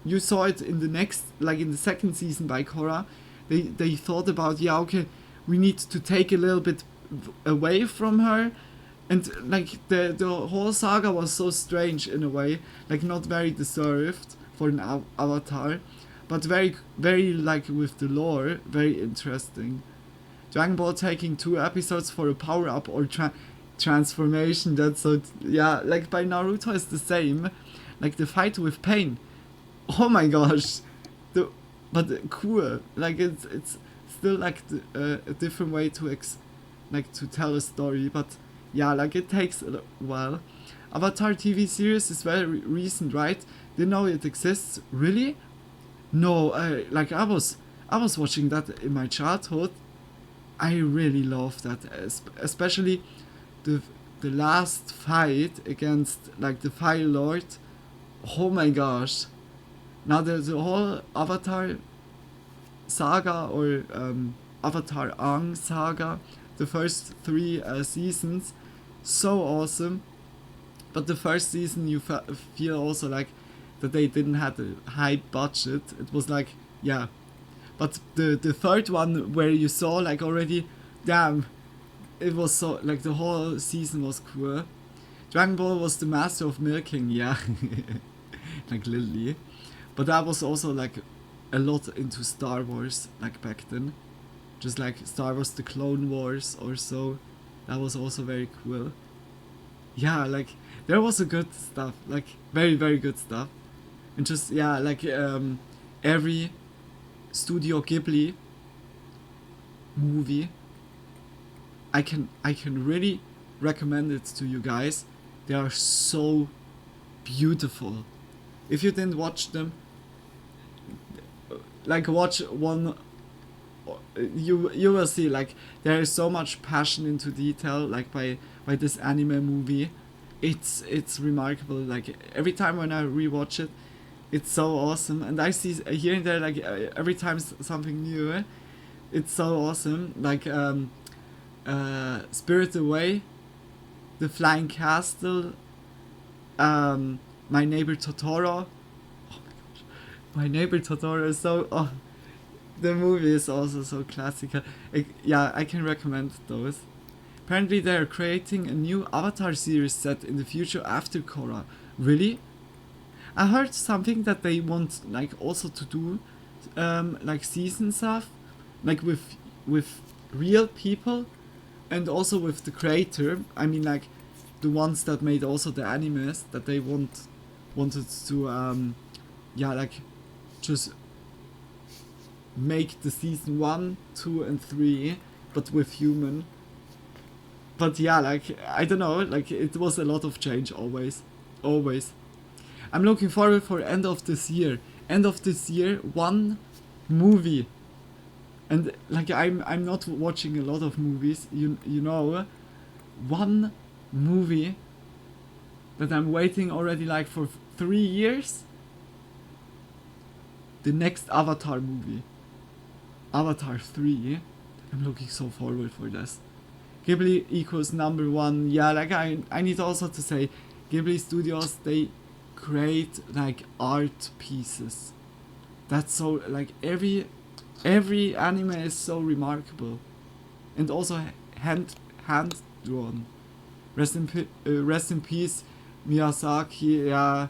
you saw it in the next, like in the second season by Korra, they thought about, yeah, okay, we need to take a little bit away from her, and like the whole saga was so strange in a way, like not very deserved for an avatar, but very like with the lore, very interesting. Dragon Ball taking 2 episodes for a power up or transformation, that's so, yeah, like by Naruto is the same, like the fight with Pain, oh my gosh, but cool, like it's still like a different way to to tell a story, but yeah, like it takes a while. Avatar TV series is very recent, right? Didn't know it exists. Really? No, like I was watching that in my childhood. I really love that, especially the last fight against like the Fire Lord. Oh my gosh! Now the whole Avatar saga or Avatar Aang saga, the first 3 seasons, so awesome. But the first season you feel also like that they didn't have a high budget. It was like, yeah. But the third one where you saw like already, damn, it was so like the whole season was cool. Dragon Ball was the master of milking, yeah. Like Lily. But I was also like a lot into Star Wars like back then. Just like Star Wars The Clone Wars or so. That was also very cool. yeah, like there was a good stuff, like very very good stuff, and just yeah, like every Studio Ghibli movie, I can really recommend it to you guys. They are so beautiful. If you didn't watch them, like watch one, you will see like there is so much passion into detail like by this anime movie. It's remarkable. Like every time when I rewatch it, it's so awesome, and I see here and there like every time something new. It's so awesome. Like Spirit Away, The Flying Castle, My Neighbor Totoro. Oh my gosh, My Neighbor Totoro is so. Oh, the movie is also so classical. Yeah, I can recommend those. Apparently, they are creating a new Avatar series set in the future after Korra. Really? I heard something that they want like also to do like season stuff, like with real people, and also with the creator. I mean like the ones that made also the animes that they wanted to yeah, like just make the season 1, 2 and 3 but with human. But yeah, like I don't know, like it was a lot of change always. I'm looking forward for end of this year, one movie. And like I'm not watching a lot of movies, you know, one movie that I'm waiting already like for 3 years. The next Avatar movie, Avatar 3. I'm looking so forward for this. Ghibli equals number one. Yeah, like I need also to say, Ghibli Studios, they create like art pieces. That's so like every anime is so remarkable, and also hand drawn. Rest in peace, Miyazaki. Yeah,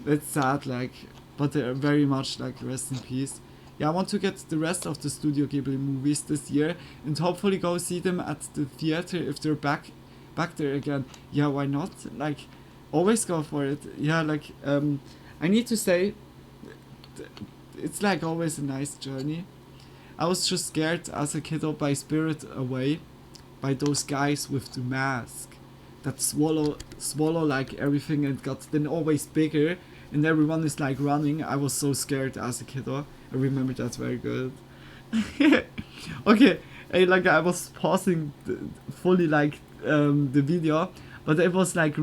that's sad. Like, but they're very much like rest in peace. Yeah, I want to get the rest of the Studio Ghibli movies this year and hopefully go see them at the theater if they're back there again. Yeah, why not? Like, always go for it. Yeah, like I need to say, it's like always a nice journey. I was just scared as a kid by Spirit Away, by those guys with the mask that swallow like everything and got then always bigger, and everyone is like running. I was so scared as a kid. I remember that very good. Okay, like I was pausing fully like the video, but it was like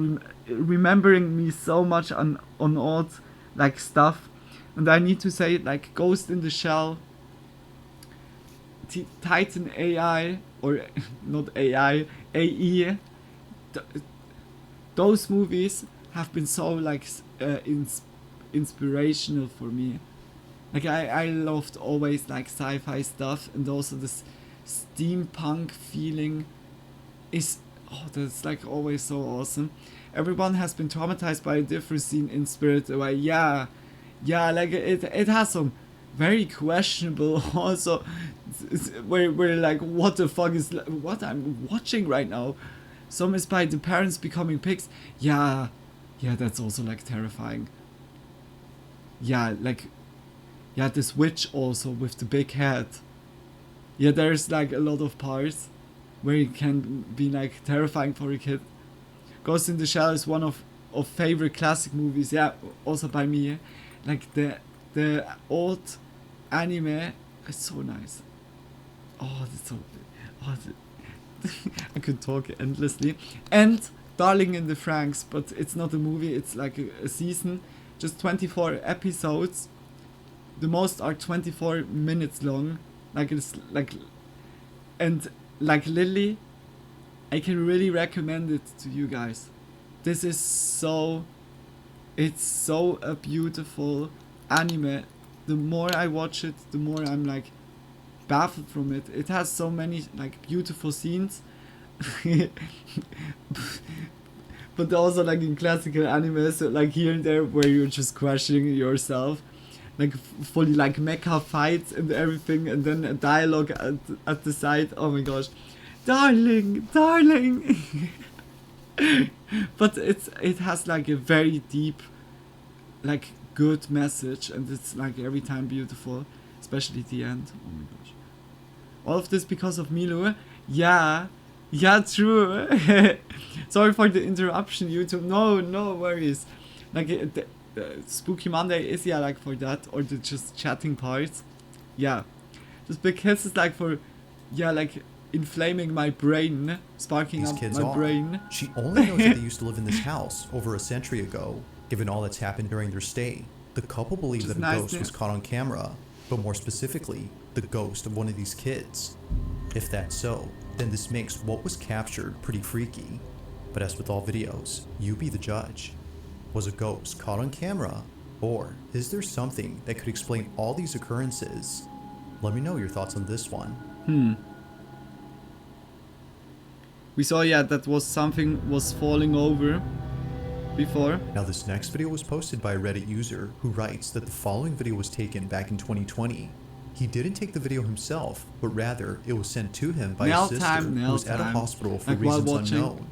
remembering me so much on old like stuff, and I need to say like Ghost in the Shell, Titan AI, or not AI, AE. Those movies have been so like inspirational for me. Like I loved always like sci-fi stuff, and also this steampunk feeling is, oh, that's like always so awesome. Everyone has been traumatized by a different scene in Spirit Away. Yeah, like it has some very questionable also where like what the fuck is what I'm watching right now. Some is by the parents becoming pigs. Yeah, that's also like terrifying. Yeah, like, yeah, this witch also with the big head. Yeah, there's like a lot of parts where it can be like terrifying for a kid. Ghost in the Shell is one of favorite classic movies. Yeah, also by me. Like the old anime is so nice. Oh, that's so. Oh, I could talk endlessly. And Darling in the Franxx, but it's not a movie. It's like a season, just 24 episodes. The most are 24 minutes long. Like it's like, and like Lily, I can really recommend it to you guys. This is so, it's so a beautiful anime. The more I watch it, the more I'm like baffled from it. It has so many like beautiful scenes. But also like in classical animes, like here and there where you're just questioning yourself, like fully like mecha fights and everything, and then a dialogue at the side. Oh my gosh, darling. But it has like a very deep, like good message, and it's like every time beautiful, especially the end. Oh my gosh! All of this because of Milu. Yeah, true. Sorry for the interruption, YouTube. No worries. Like Spooky Monday is like for that, or the just chatting parts. Yeah, just because it's like for, like inflaming my brain, sparking These up kids my are. brain. She only knows that they used to live in this house over a century ago. Given all that's happened during their stay, the couple believes that a nice, ghost yeah. was caught on camera, but more specifically, the ghost of one of these kids. If that's so, then this makes what was captured pretty freaky. But as with all videos, you be the judge. Was a ghost caught on camera? Or is there something that could explain all these occurrences? Let me know your thoughts on this one. We saw, that was something was falling over before. Now this next video was posted by a Reddit user who writes that the following video was taken back in 2020. He didn't take the video himself, but rather it was sent to him by his sister who was at a hospital for reasons unknown.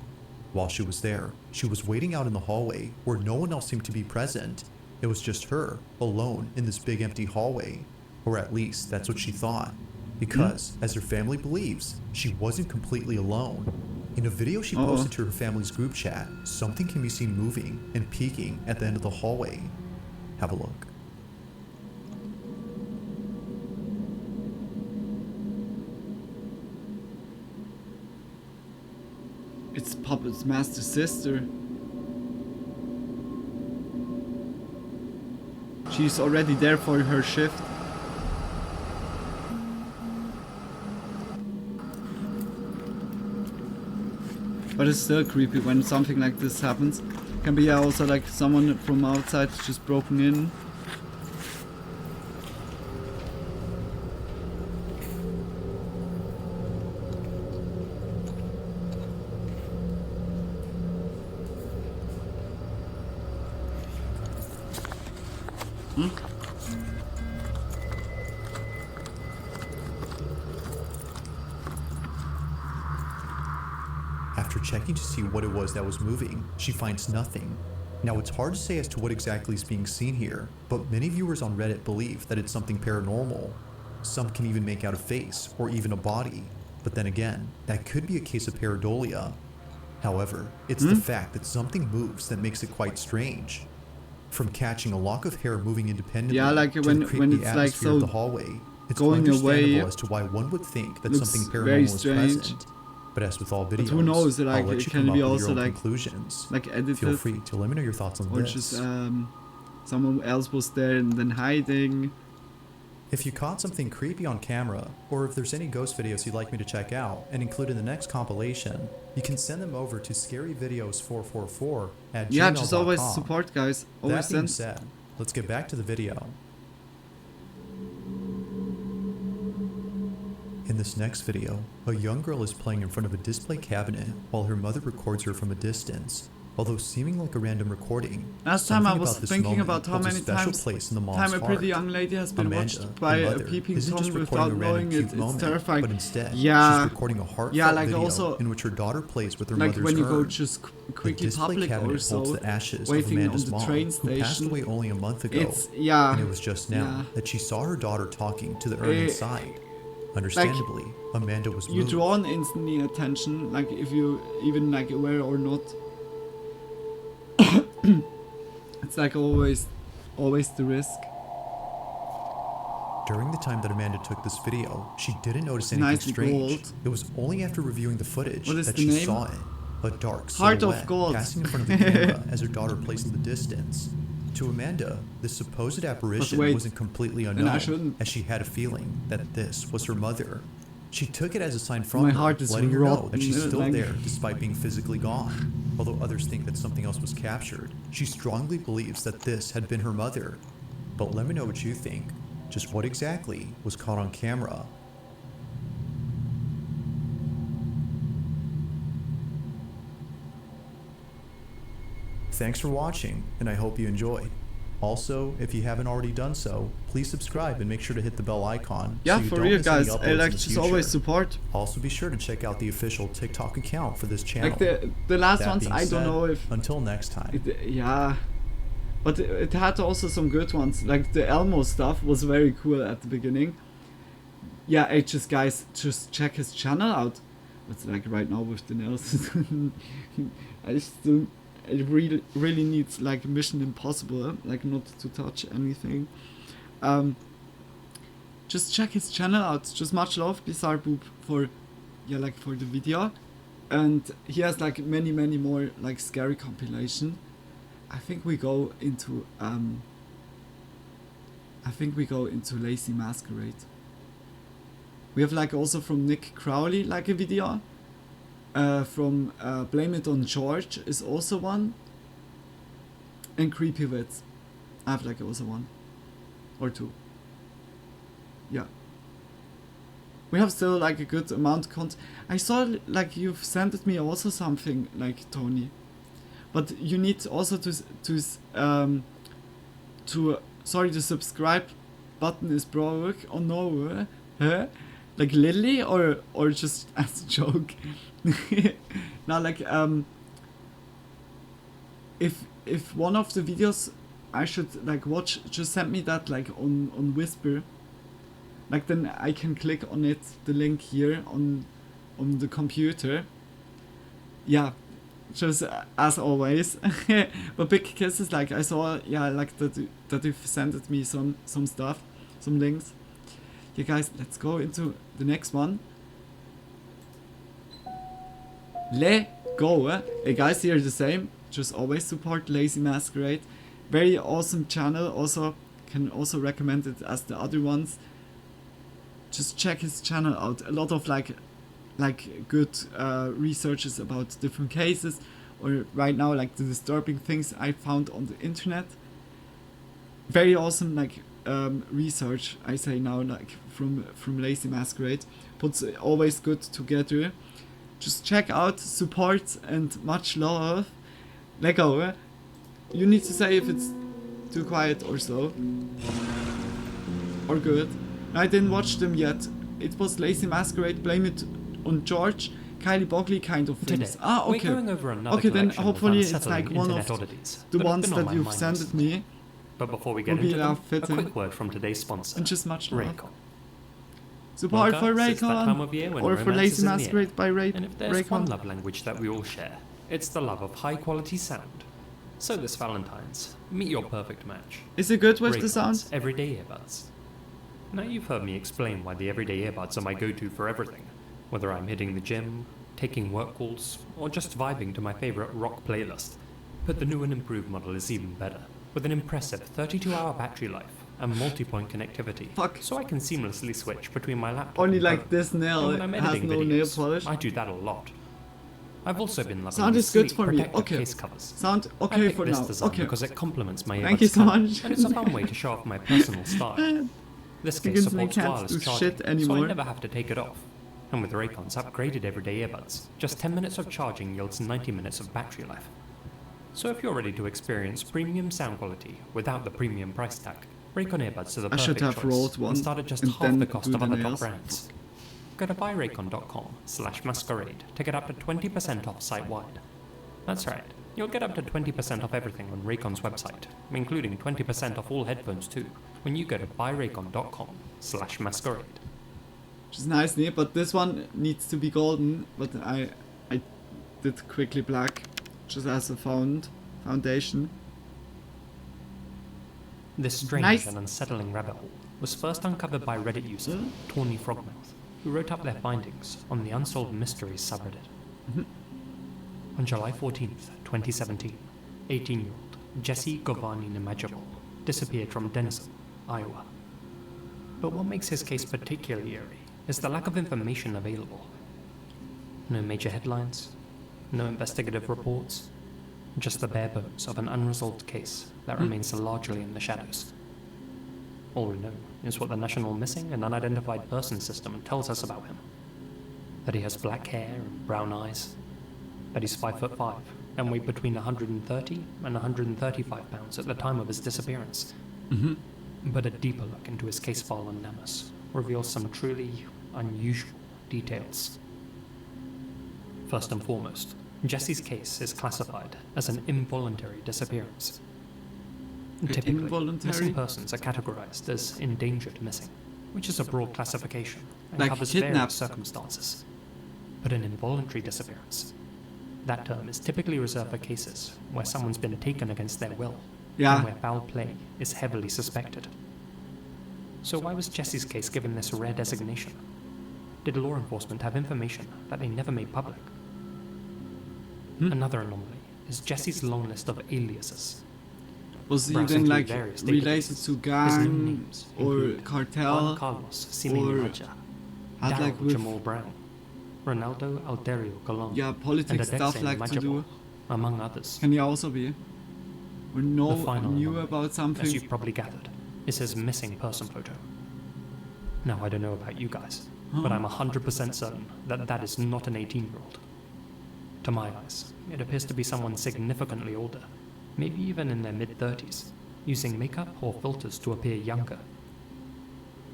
While she was there, she was waiting out in the hallway where no one else seemed to be present. It was just her, alone in this big empty hallway. Or at least that's what she thought. Because, as her family believes, she wasn't completely alone. In a video she posted to her family's group chat, something can be seen moving and peeking at the end of the hallway. Have a look. It's Puppet's master sister. She's already there for her shift. But it's still creepy when something like this happens. Can be also like someone from outside just broken in. After checking to see what it was that was moving, she finds nothing. Now it's hard to say as to what exactly is being seen here, but many viewers on Reddit believe that it's something paranormal. Some can even make out a face, or even a body. But then again, that could be a case of pareidolia. However, it's the fact that something moves that makes it quite strange. From catching a lock of hair moving independently like to when the creepy it's like atmosphere so of the hallway, it's going understandable away, as to why one would think that looks something very paranormal is strange. present. But as with all videos, But who knows, like, I'll let it you can come be up with also your own like conclusions. edited. Feel free to let me know your thoughts on or this. just someone else was there and then hiding. If you caught something creepy on camera, or if there's any ghost videos you'd like me to check out and include in the next compilation, you can send them over to scaryvideos444@gmail.com. Yeah, just always support, guys. Always That being send. said, let's get back to the video. In this next video, a young girl is playing in front of a display cabinet while her mother records her from a distance. Although seeming like a random recording, last time I something was about this thinking moment about how holds a many special times place in the mom's a pretty heart. young lady has been Amanda, watched by the a mother, peeping isn't Tom just recording without a random knowing cute it. It's moment, terrifying. but instead, Yeah. she's recording a heartfelt like video also, in which her daughter plays with her like mother's when you go urn. just The quickly display public cabinet or so, holds the ashes of waiting on Amanda's the mom, train who passed station. away only a month ago. It's And it was just now yeah. that she saw her daughter talking to the urn inside. Understandably, Amanda was You moved. draw on instantly attention, like if you even like aware or not. It's like always the risk. During the time that Amanda took this video, she didn't notice anything Nicely strange. gold. It was only after reviewing the footage What is that the she name? saw it. A dark Heart of silhouette gold. passing in front of the camera as her daughter plays in the distance. To Amanda, this supposed apparition wait, wasn't completely and I unknown, shouldn't. as she had a feeling that this was her mother. She took it as a sign from My her, heart is letting her know rotten, that she's still like- there despite being physically gone. Although others think that something else was captured, she strongly believes that this had been her mother. But let me know what you think. Just what exactly was caught on camera? Thanks for watching, and I hope you enjoyed. Also, if you haven't already done so, please subscribe and make sure to hit the bell icon. Yeah, so you for don't real, miss any guys. uploads I in like the just future. always support. Also, be sure to check out the official TikTok account for this channel. Like the last That ones, being I don't said, know if. Until next time. Yeah, but it had also some good ones. Like the Elmo stuff was very cool at the beginning. Yeah, guys, just check his channel out. But like right now with the nails, it really needs like Mission Impossible, like not to touch anything. Just check his channel out. Just much love, Bizarre Boob, for for the video, and he has like many more like scary compilation. I think we go into Lazy Masquerade. We have like also from Nick Crowley like a video. From Blame It on George is also one. And Creepy Vids. I have like also one. Or two. Yeah. We have still like a good amount of content. I saw like you've sent me also something like Tony. But you need also the subscribe button is broke. Oh no. Huh? Like literally or just as a joke? Now like if one of the videos I should like watch, just send me that like on Whisper. Like then I can click on it, the link here on the computer. Yeah, just as always. But big kisses, like I saw, yeah, like that you've sent me some stuff, some links. Yeah guys, let's go into the next one. Go. Hey guys, here the same. Just always support Lazy Masquerade. Very awesome channel. Also can also recommend it as the other ones. Just check his channel out. A lot of like good researches about different cases, or right now like the disturbing things I found on the internet. Very awesome like research, I say now, like from Lazy Masquerade. Puts always good together. Just check out, support, and much love. Lego. You need to say if it's too quiet or so. Or good. I didn't watch them yet. It was Lazy Masquerade, Blame It on George, Kylie Bogley kind of things. Today, Ah, okay. we're going over another Okay, then collection of hopefully it's unsettling like one of internet oddities the that have ones been on that my you've mind sent recently. me. But before we get Will be into them, a fitting. quick word from today's sponsor, And just much love. Raycon. Support Well, for guys, it's that time Raycon, of year when or for romance Lazy is in the Masquerade air. by And if there's one Raycon. love language that we all share, it's the love of high quality sound. So this Valentine's, meet your perfect match. Is it good with the Raycon's sound? Everyday earbuds. Now you've heard me explain why the everyday earbuds are my go-to for everything, whether I'm hitting the gym, taking work calls, or just vibing to my favorite rock playlist. But the new and improved model is even better, with an impressive 32-hour battery life and multi-point connectivity. So I can seamlessly switch between my laptop Only and like phone. this nail And when I'm has editing no nail videos, polish. I do that a lot. I've also been loving Sound the is good sleek for me. protective Okay. case covers. Sound I okay picked for this now. design Okay. because it complements my Thank you earbuds so tab, much. and it's a fun way to show off my personal style. This case Because they supports can't wireless do charging, shit so I anymore. never have to take it off. And with Raycon's upgraded everyday earbuds, just 10 minutes of charging yields 90 minutes of battery life. So if you're ready to experience premium sound quality without the premium price tag, Raycon earbuds are the I should perfect have choice rolled one and start at just and half then the cost do of the other top nails. brands. Go to buyraycon.com/masquerade to get up to 20% off site-wide. That's right, you'll get up to 20% off everything on Raycon's website, including 20% off all headphones too, when you go to buyraycon.com/masquerade. Which is nice, yeah, but this one needs to be golden, but I did quickly black, just as a foundation. This strange Nice. and unsettling rabbit hole was first uncovered by Reddit user Tawny Frogmouth, who wrote up their findings on the Unsolved Mysteries subreddit. On July 14th, 2017, 18-year-old Jesse Govani Nimajabo disappeared from Denison, Iowa. But what makes his case particularly eerie is the lack of information available. No major headlines, no investigative reports, just the bare bones of an unresolved case that remains largely in the shadows. All we know is what the National Missing and Unidentified Person System tells us about him. That he has black hair and brown eyes, that he's 5'5", and weighed between 130 and 135 pounds at the time of his disappearance. Mhm. But a deeper look into his case file on Namus reveals some truly unusual details. First and foremost, Jesse's case is classified as an involuntary disappearance. Typically, Involuntary? missing persons are categorized as endangered missing, which is a broad classification and Like covers kidnapped. various circumstances. But an involuntary disappearance, that term is typically reserved for cases where someone's been taken against their will, Yeah. and where foul play is heavily suspected. So why was Jesse's case given this rare designation? Did law enforcement have information that they never made public? Another anomaly is Jesse's long list of aliases. Was he Browsing even through like various related databases, to his known gang names or include cartel Juan Carlos Simini or Raja, had like Daryl with Jamal Brown, Ronaldo Alterio Colon, yeah politics and stuff Adexen like to do? Majabo, among others. Can he also be? Or The know final knew anomaly, about as something? you've probably gathered, is his missing person photo. Now, I don't know about you guys, but I'm 100% certain that that is not an 18-year-old. To my eyes, it appears to be someone significantly older, maybe even in their mid-30s, using makeup or filters to appear younger.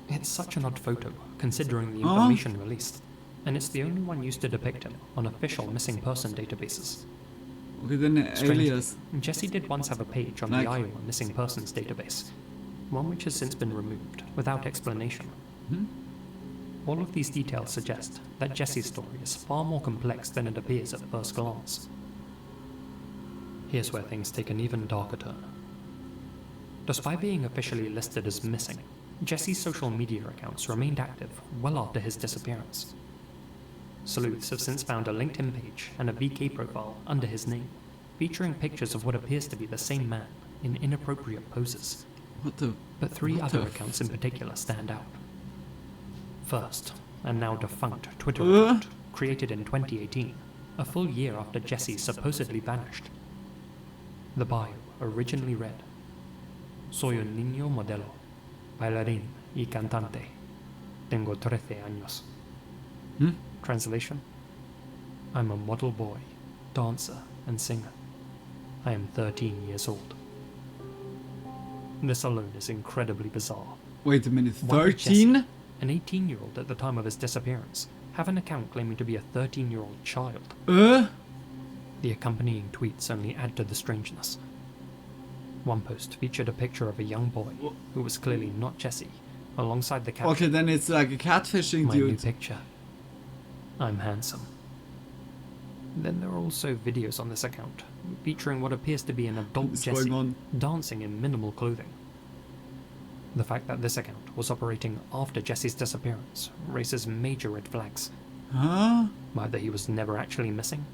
It's such an odd photo, considering the information released, and it's the only one used to depict him on official missing person databases. Okay, then Strangely, alias. Jesse did once have a page on Like- the Iowa Missing Persons database, one which has since been removed without explanation. All of these details suggest that Jesse's story is far more complex than it appears at first glance. Here's where things take an even darker turn. Despite being officially listed as missing, Jesse's social media accounts remained active well after his disappearance. Sleuths have since found a LinkedIn page and a VK profile under his name, featuring pictures of what appears to be the same man in inappropriate poses. What the? But three what other the accounts in particular stand out. First, a now defunct Twitter Uh? account created in 2018, a full year after Jesse supposedly vanished. The bio originally read, "Soy un niño modelo, bailarín y cantante. Tengo 13 años." Translation: I'm a model boy, dancer, and singer. I am 13 years old. This alone is incredibly bizarre. Wait a minute, Why would Jesse, 13? an 18-year-old at the time of his disappearance, have an account claiming to be a 13-year-old child? The accompanying tweets only add to the strangeness. One post featured a picture of a young boy, who was clearly not Jesse, alongside the caption, Okay, then it's like a catfishing "My new dude. picture. I'm handsome." Then there are also videos on this account, featuring what appears to be an adult What's Jesse going on? dancing in minimal clothing. The fact that this account was operating after Jesse's disappearance raises major red flags. Huh? Either he was never actually missing,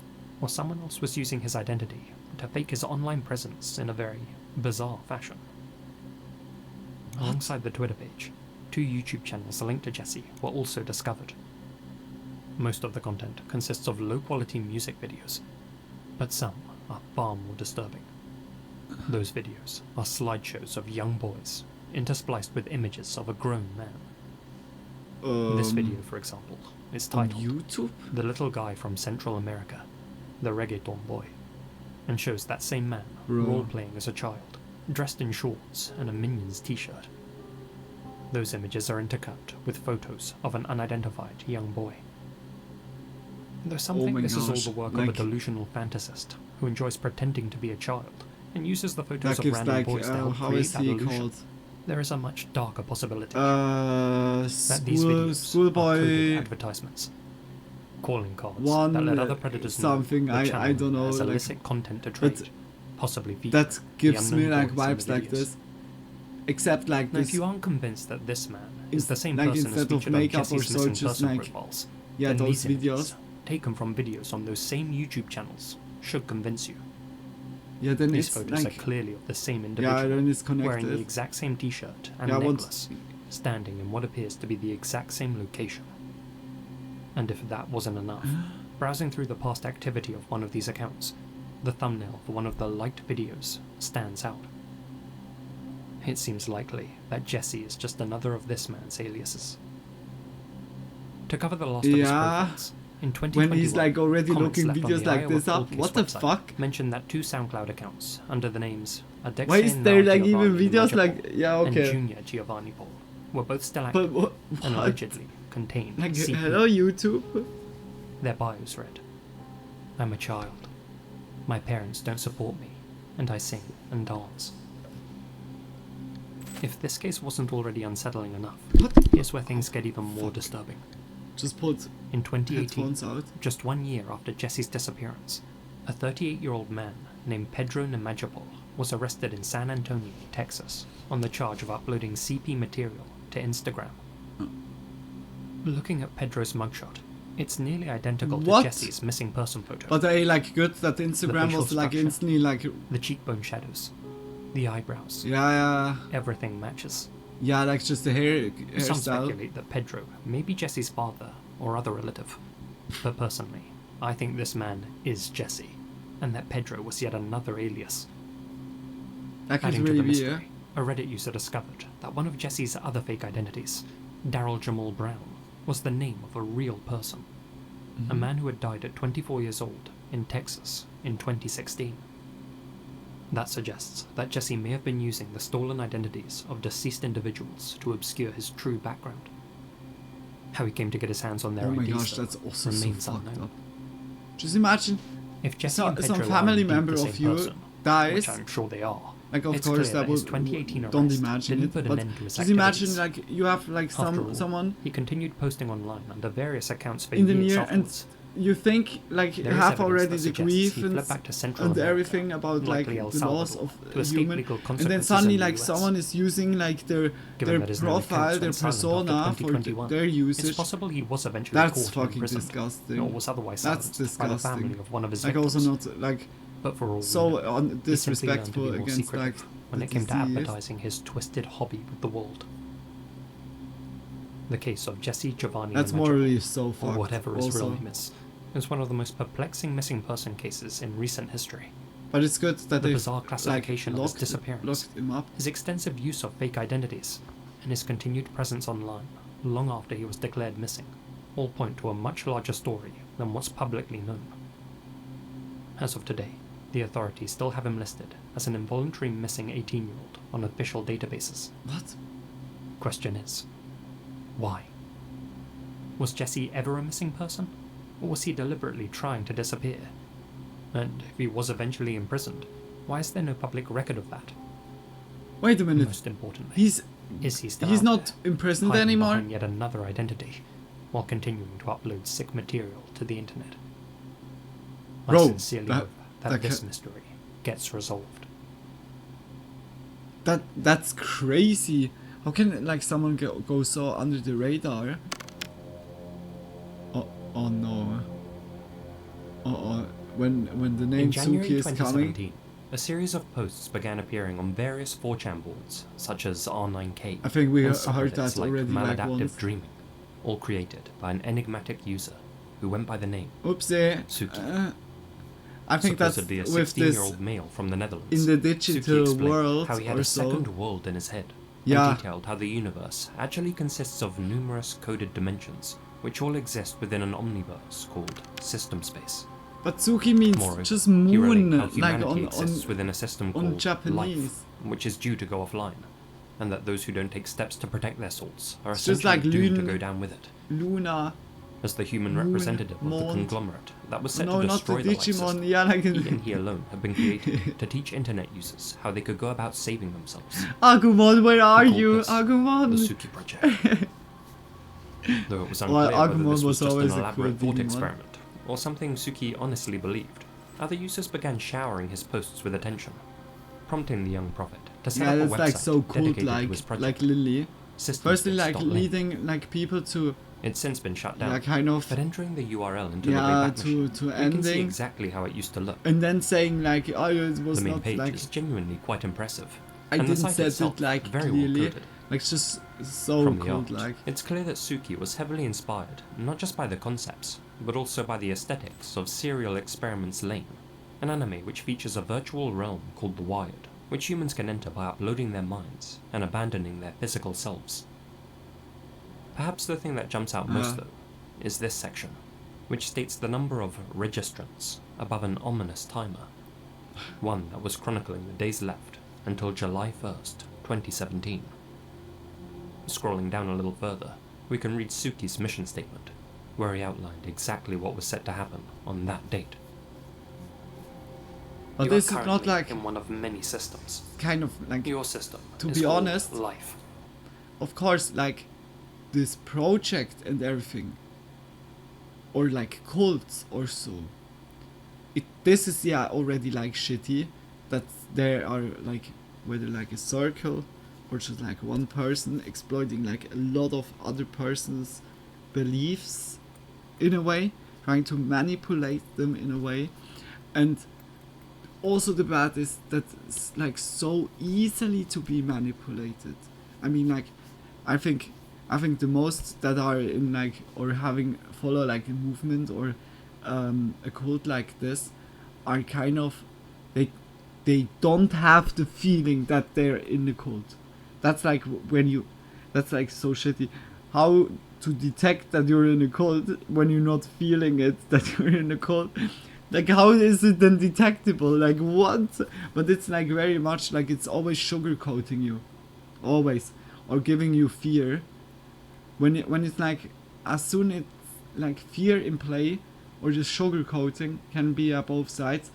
or someone else was using his identity to fake his online presence in a very bizarre fashion. Alongside the Twitter page, 2 YouTube channels linked to Jesse were also discovered. Most of the content consists of low-quality music videos, but some are far more disturbing. Those videos are slideshows of young boys, interspliced with images of a grown man. This video, for example, is on titled YouTube? "The Little Guy from Central America, the Reggaeton Boy," and shows that same man Bro. role-playing as a child, dressed in shorts and a Minions t-shirt. Those images are intercut with photos of an unidentified young boy. Though some Oh think my this is all gosh, the work of a like- delusional fantasist who enjoys pretending to be a child and uses the photos That of gives random like, boys to help how create is that he illusion. called? There is a much darker possibility that these videos are coded schoolboy advertisements, calling cards one that let other predators something, know the I channel don't know, has like, illicit content to but trade, possibly featuring that gives the me unknown like boys in vibes the like videos. this. Except like Now, this. if you aren't convinced that this man is the same like person as instead of featured on makeup or Jesse's so, missing just person like profiles, yeah, then those these images, videos. taken from videos on those same YouTube channels, should convince you. Yeah, then These it's photos like are clearly of the same yeah, individual, then it's wearing connected. the exact same t-shirt and Yeah, necklace, standing in what appears to be the exact same location. And if that wasn't enough, browsing through the past activity of one of these accounts, the thumbnail for one of the liked videos stands out. It seems likely that Jesse is just another of this man's aliases. To cover the last of his Yeah. profiles, In 2021, when he's like already comments looking left on videos the like Iowa this up. Cold Case What the website fuck? mentioned that 2 SoundCloud accounts under the names Alexei Why is there like even Giovanni videos Majapol like and okay? Junior Giovanni Paul were both still But active what? and allegedly contained Like CP. hello YouTube. Their bios read, "I'm a child. My parents don't support me, and I sing and dance." If this case wasn't already unsettling enough, here's where things get even more disturbing. Just put in 2018, headphones out. just 1 year after Jesse's disappearance, a 38-year-old man named Pedro Nemajapol was arrested in San Antonio, Texas, on the charge of uploading CP material to Instagram. Looking at Pedro's mugshot, it's nearly identical What? to Jesse's missing person photo. But I like good that The Instagram facial was like structure, instantly like the cheekbone shadows, the eyebrows. yeah. Everything matches. Yeah, like just the Some hairstyle. speculate that Pedro may be Jesse's father or other relative. But personally, I think this man is Jesse, and that Pedro was yet another alias. That could Adding to really the be, mystery, a Reddit user discovered that one of Jesse's other fake identities, Daryl Jamal Brown, was the name of a real person. A Mhm. man who had died at 24 years old in Texas in 2016. That suggests that Jesse may have been using the stolen identities of deceased individuals to obscure his true background. How he came to get his hands on their Oh my IDs, gosh, though, that's also so remains fucked unknown. up. Just imagine If Jesse and some Pedro family are indeed member the of same you person, dies. which I'm sure they are, Like of it's course clear that his would 2018 don't arrest imagine didn't it, put but an end to his just imagine activities. like you have like After all, someone he continued posting online under various accounts for in the years near and afterwards. you think like There is have evidence already that the suggests grief he fled back to Central and America, everything about like likely El the loss Salvador, of to a escape human, legal and then consequences suddenly in the like US. someone is using like their Given that his name profile, accounts their went silent persona after for 2021, their usage. It's possible he was eventually That's caught and fucking imprisoned, disgusting. or was otherwise That's silenced by the disgusting. family of one of his like victims. also not like But for all so we know, on he simply learned to disrespectful be more against secretive like when the it came to disease. advertising his twisted hobby with the world. The case of Jesse Giovanni That's Nemajapol, morally so or fucked whatever his real also. name is one of the most perplexing missing person cases in recent history. But it's good that The they bizarre classification of his locked disappearance, him up. his extensive use of fake identities, and his continued presence online long after he was declared missing, all point to a much larger story than what's publicly known. As of today, the authorities still have him listed as an involuntary missing 18-year-old on official databases. What? Question is, why? Was Jesse ever a missing person? Or was he deliberately trying to disappear? And if he was eventually imprisoned, why is there no public record of that? Wait a minute. Most importantly, Is he still he's out not there, imprisoned hiding anymore? behind yet another identity, while continuing to upload sick material to the internet? I Bro, sincerely hope that this mystery gets resolved. That's crazy. How can like someone go so under the radar? Oh no. When the name In January Suki is 2017, coming. a series of posts began appearing on various 4chan boards, such as R9K, I think we and heard that subreddits like already, like, Maladaptive once. Dreaming, all created by an enigmatic user who went by the name Oopsie. Suki. I think that's Supposedly a with this 16-year-old male from the Netherlands. in the Suki digital explained world how he had or a so. second world in his head, Yeah. and detailed how the universe actually consists of numerous coded dimensions, which all exist within an omniverse called system space. But Suki means Moreover, just he relayed moon, how like humanity on exists within a system on called Japanese. life, which is due to go offline, and that those who don't take steps to protect their souls are It's just essentially like doomed to Lun- go down with it. Luna. As the human Moon, representative of the Mond. conglomerate that was set No, to not destroy the the life Digimon, system, yeah, like he and he alone have been created to teach internet users how they could go about saving themselves. Agumon, where are He called you? this Agumon. The Suki Project. Though it was Well, unclear whether Agumon this was was just an always a elaborate cool thought Digimon. experiment, or something Suki honestly believed, other users began showering his posts with attention, prompting the young prophet to set Yeah, up a that's website like so cool, dedicated to his project. like Lily. Firstly, like Systems.link. leading like people to It's since been shut down, yeah, kind of but entering the URL into the yeah Wayback to Machine, to you can see ending, exactly how it used to look. and then saying like oh it was The main not page like is genuinely quite impressive, I and the didn't site set itself it like very clearly, well coded. like it's just so From the cool art, like. it's clear that Suki was heavily inspired not just by the concepts, but also by the aesthetics of Serial Experiments Lane, an anime which features a virtual realm called the Wired, which humans can enter by uploading their minds and abandoning their physical selves. Perhaps the thing that jumps out most though is this section. which states the number of registrants above an ominous timer, one that was chronicling the days left until July 1st, 2017. Scrolling down a little further, we can read Suki's mission statement, where he outlined exactly what was set to happen on that date. But You this are is not currently like in one of many systems. kind of like Your system to is be called honest, life. of course, like this project and everything, or like cults or so. This is already like shitty, that there are like whether like a circle or just like one person exploiting like a lot of other person's beliefs in a way, trying to manipulate them in a way, and also the bad is that it's like so easily to be manipulated. I mean, like I think the most that are in like or having follow like a movement or a cult like this are kind of they don't have the feeling that they're in the cult. That's like that's like so shitty. How to detect that you're in a cult when you're not feeling it that you're in a cult? Like, how is it then detectable? Like, what? But it's like very much like it's always sugarcoating you, always, or giving you fear. When it's like as soon it's like fear in play, or just sugarcoating can be at both sides.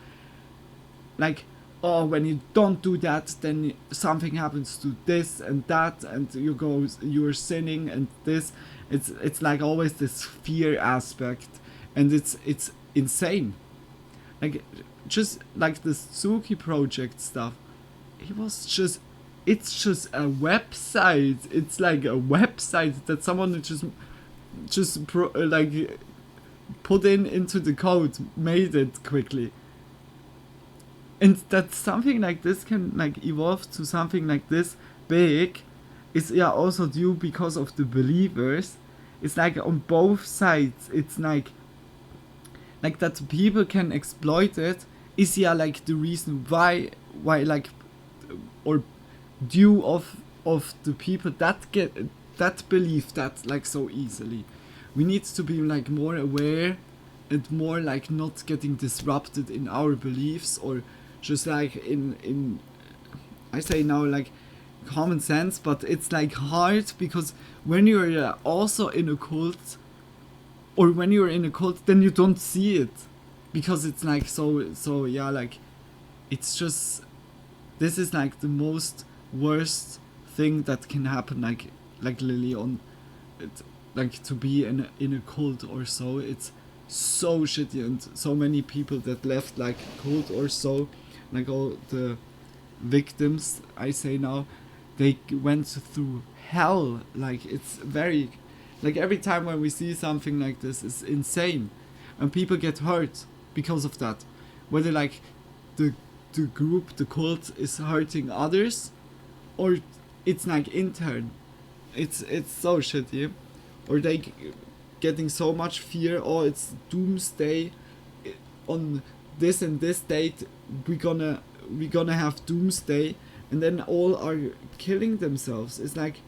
Like, oh, when you don't do that, then something happens to this and that, and you're sinning and this. It's like always this fear aspect, and it's insane. Like, just like the Suki project stuff, it's just a website. It's like a website that someone like put into the code, made it quickly. And that something like this can like evolve to something like this big is also due because of the believers. It's like on both sides. It's like that people can exploit it is like the reason why like, or due of the people that believe that like so easily. We need to be like more aware and more like not getting disrupted in our beliefs, or just like in I say now like common sense, but it's like hard because when you're also in a cult, or when you're in a cult, then you don't see it because it's like so like it's just, this is like the most worst thing that can happen, like Lily on it, like to be in a cult or so. It's so shitty, and so many people that left like cult or so, like all the victims I say now, they went through hell. Like, it's very, like every time when we see something like this, it's insane, and people get hurt because of that, whether like the group, the cult is hurting others, or it's like intern. It's so shitty, or they getting so much fear. Oh, it's doomsday, on this and this date we're gonna have doomsday, and then all are killing themselves. It's like,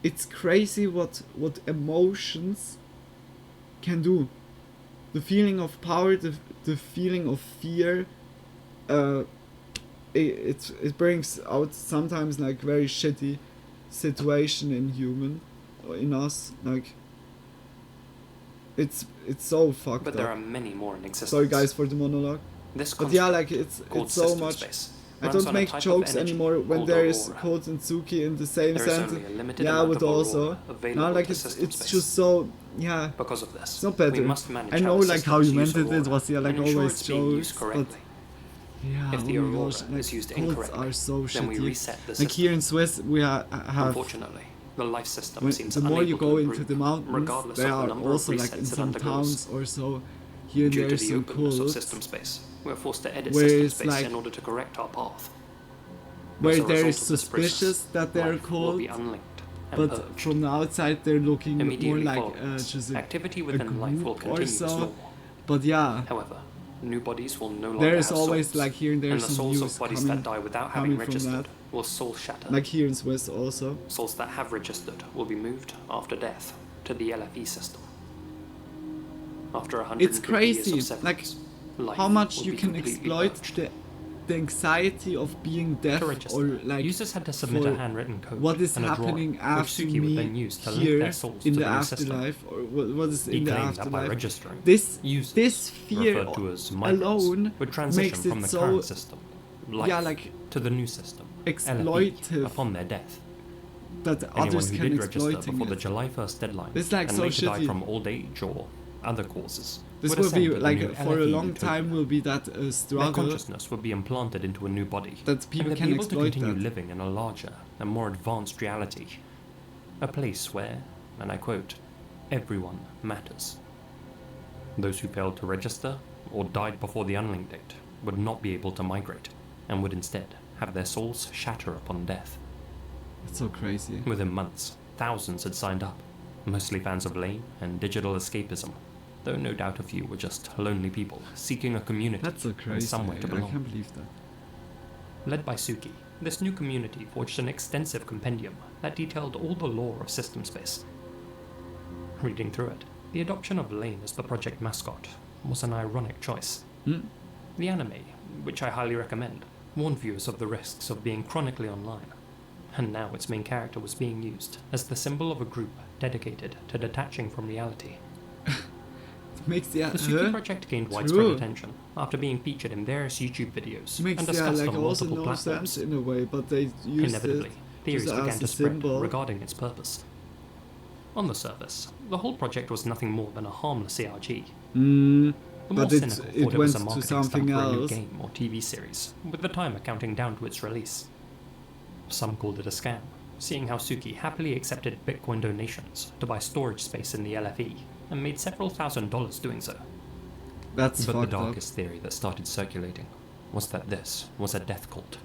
it's crazy what emotions can do. The feeling of power, the feeling of fear, it brings out sometimes like very shitty situation in us. Like, it's so fucked But up. there are many more in existence. Sorry guys for the monologue. This But yeah, construct, like it's called so system much. space, I runs don't on a make type of jokes energy anymore when called there is aurora. Cold and Suki in the same There is sentence. only a limited Yeah, I amount would of also. aurora available Now, like to it's system space. just so, yeah. Because of this, It's not better. we must manage I know how the like how you systems meant use it. It was aurora like and ensure always it's being used jokes, but correctly. yeah, If the oh my aurora gosh, like is used cults incorrectly, are so then we shitty. reset the Like system. here in Swiss, we have. Unfortunately, the life system seems The more you unable to go improve, into the mountains, regardless there of the are number also of like resets in it some undergoes. towns or so. Here and Due there to is the some openness of cults system space, we're forced to edit where system it's space like- in order to correct our path. where As a there result is of this process, suspicious that they're life will cold, be unlinked and but purged. from the outside they're looking more Immediately like following this, just activity a within life will group or continue as so. normal. But yeah, However, new bodies will no longer there is have always souls, like here and there and the some souls news of bodies coming, that die without having coming from registered that. will soul shatter. Like here in Swiss also. Souls that have registered will be moved after death to the LFE system. After 150 it's crazy, years of like severance, life how much will you be can completely exploit purged. the anxiety of being deaf, To register, or like users had to submit for a handwritten code what is and a happening drawing, which after Suki would me then use to link here their souls in to the the new system. afterlife, or what is He in the claimed that by afterlife. registering, This users, fear referred to as migrants, alone would transition makes from it the so, current system, life, yeah, like to the new system, exploitive LFE, upon their death. that Anyone others who can did register exploiting before the it. July 1st deadline It's like and so later died shitty. from old age or other causes This would will ascend be to the like new for a LFE long utopia. time will be that Their struggle consciousness would be implanted into a new body, that people and they'd can be able to exploit continue that. living in a larger and more advanced reality, a place where, and I quote, everyone matters. Those who failed to register or died before the unlink date would not be able to migrate, and would instead have their souls shatter upon death. It's so crazy. Within months, thousands had signed up, mostly fans of lame and digital escapism, though no doubt a few were just lonely people seeking a community That's so crazy. and somewhere to I belong. can't believe that. Led by Suki, this new community forged an extensive compendium that detailed all the lore of System Space. Reading through it, the adoption of Lane as the project mascot was an ironic choice. The anime, which I highly recommend, warned viewers of the risks of being chronically online, and now its main character was being used as the symbol of a group dedicated to detaching from reality. Makes The Suki project gained widespread attention after being featured in various YouTube videos Makes and discussed like on also multiple no platforms. sense in a way, but they used Inevitably, it theories just began as to a spread symbol. regarding its purpose. On the surface, the whole project was nothing more than a harmless ARG. The more But cynical it thought it was went a to marketing something stunt for a new else. game or TV series, with the timer counting down to its release. Some called it a scam, seeing how Suki happily accepted Bitcoin donations to buy storage space in the LFE, and made several $1,000s doing so. That's But the fucked up. darkest theory that started circulating was that this was a death cult.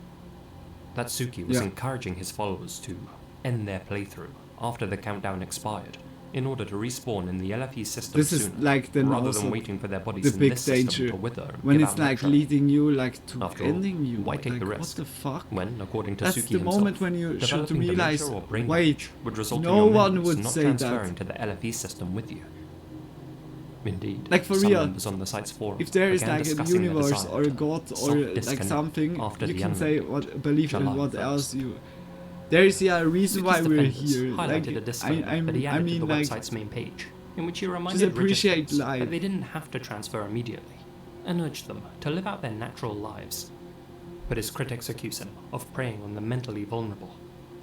That Suki was Yeah. encouraging his followers to end their playthrough after the countdown expired, in order to respawn in the LFE system This is sooner, like then rather also than waiting for their bodies the in big this system danger to wither and when give it's out like nitro. leading you like to After all, ending you. why take like, the what risk? the fuck? When, according to That's Suki the himself, moment when you should developing realize, dementia or brain wait, damage would result no in your one memories would not say transferring that. to the LFE system with you. Indeed, Like for some real, members on the site's forum if there is began like a discussing the universe desire or a to god or self-disconnect like something, after you the can unlink say date. what believe in July what 1st. else you. There is a reason why Suki's we're defenders here. highlighted Like a disclaimer I that he added mean to the like website's main page, in which he reminded just appreciate registrants life. that they didn't have to transfer immediately, and urged them to live out their natural lives. But his critics accuse him of preying on the mentally vulnerable,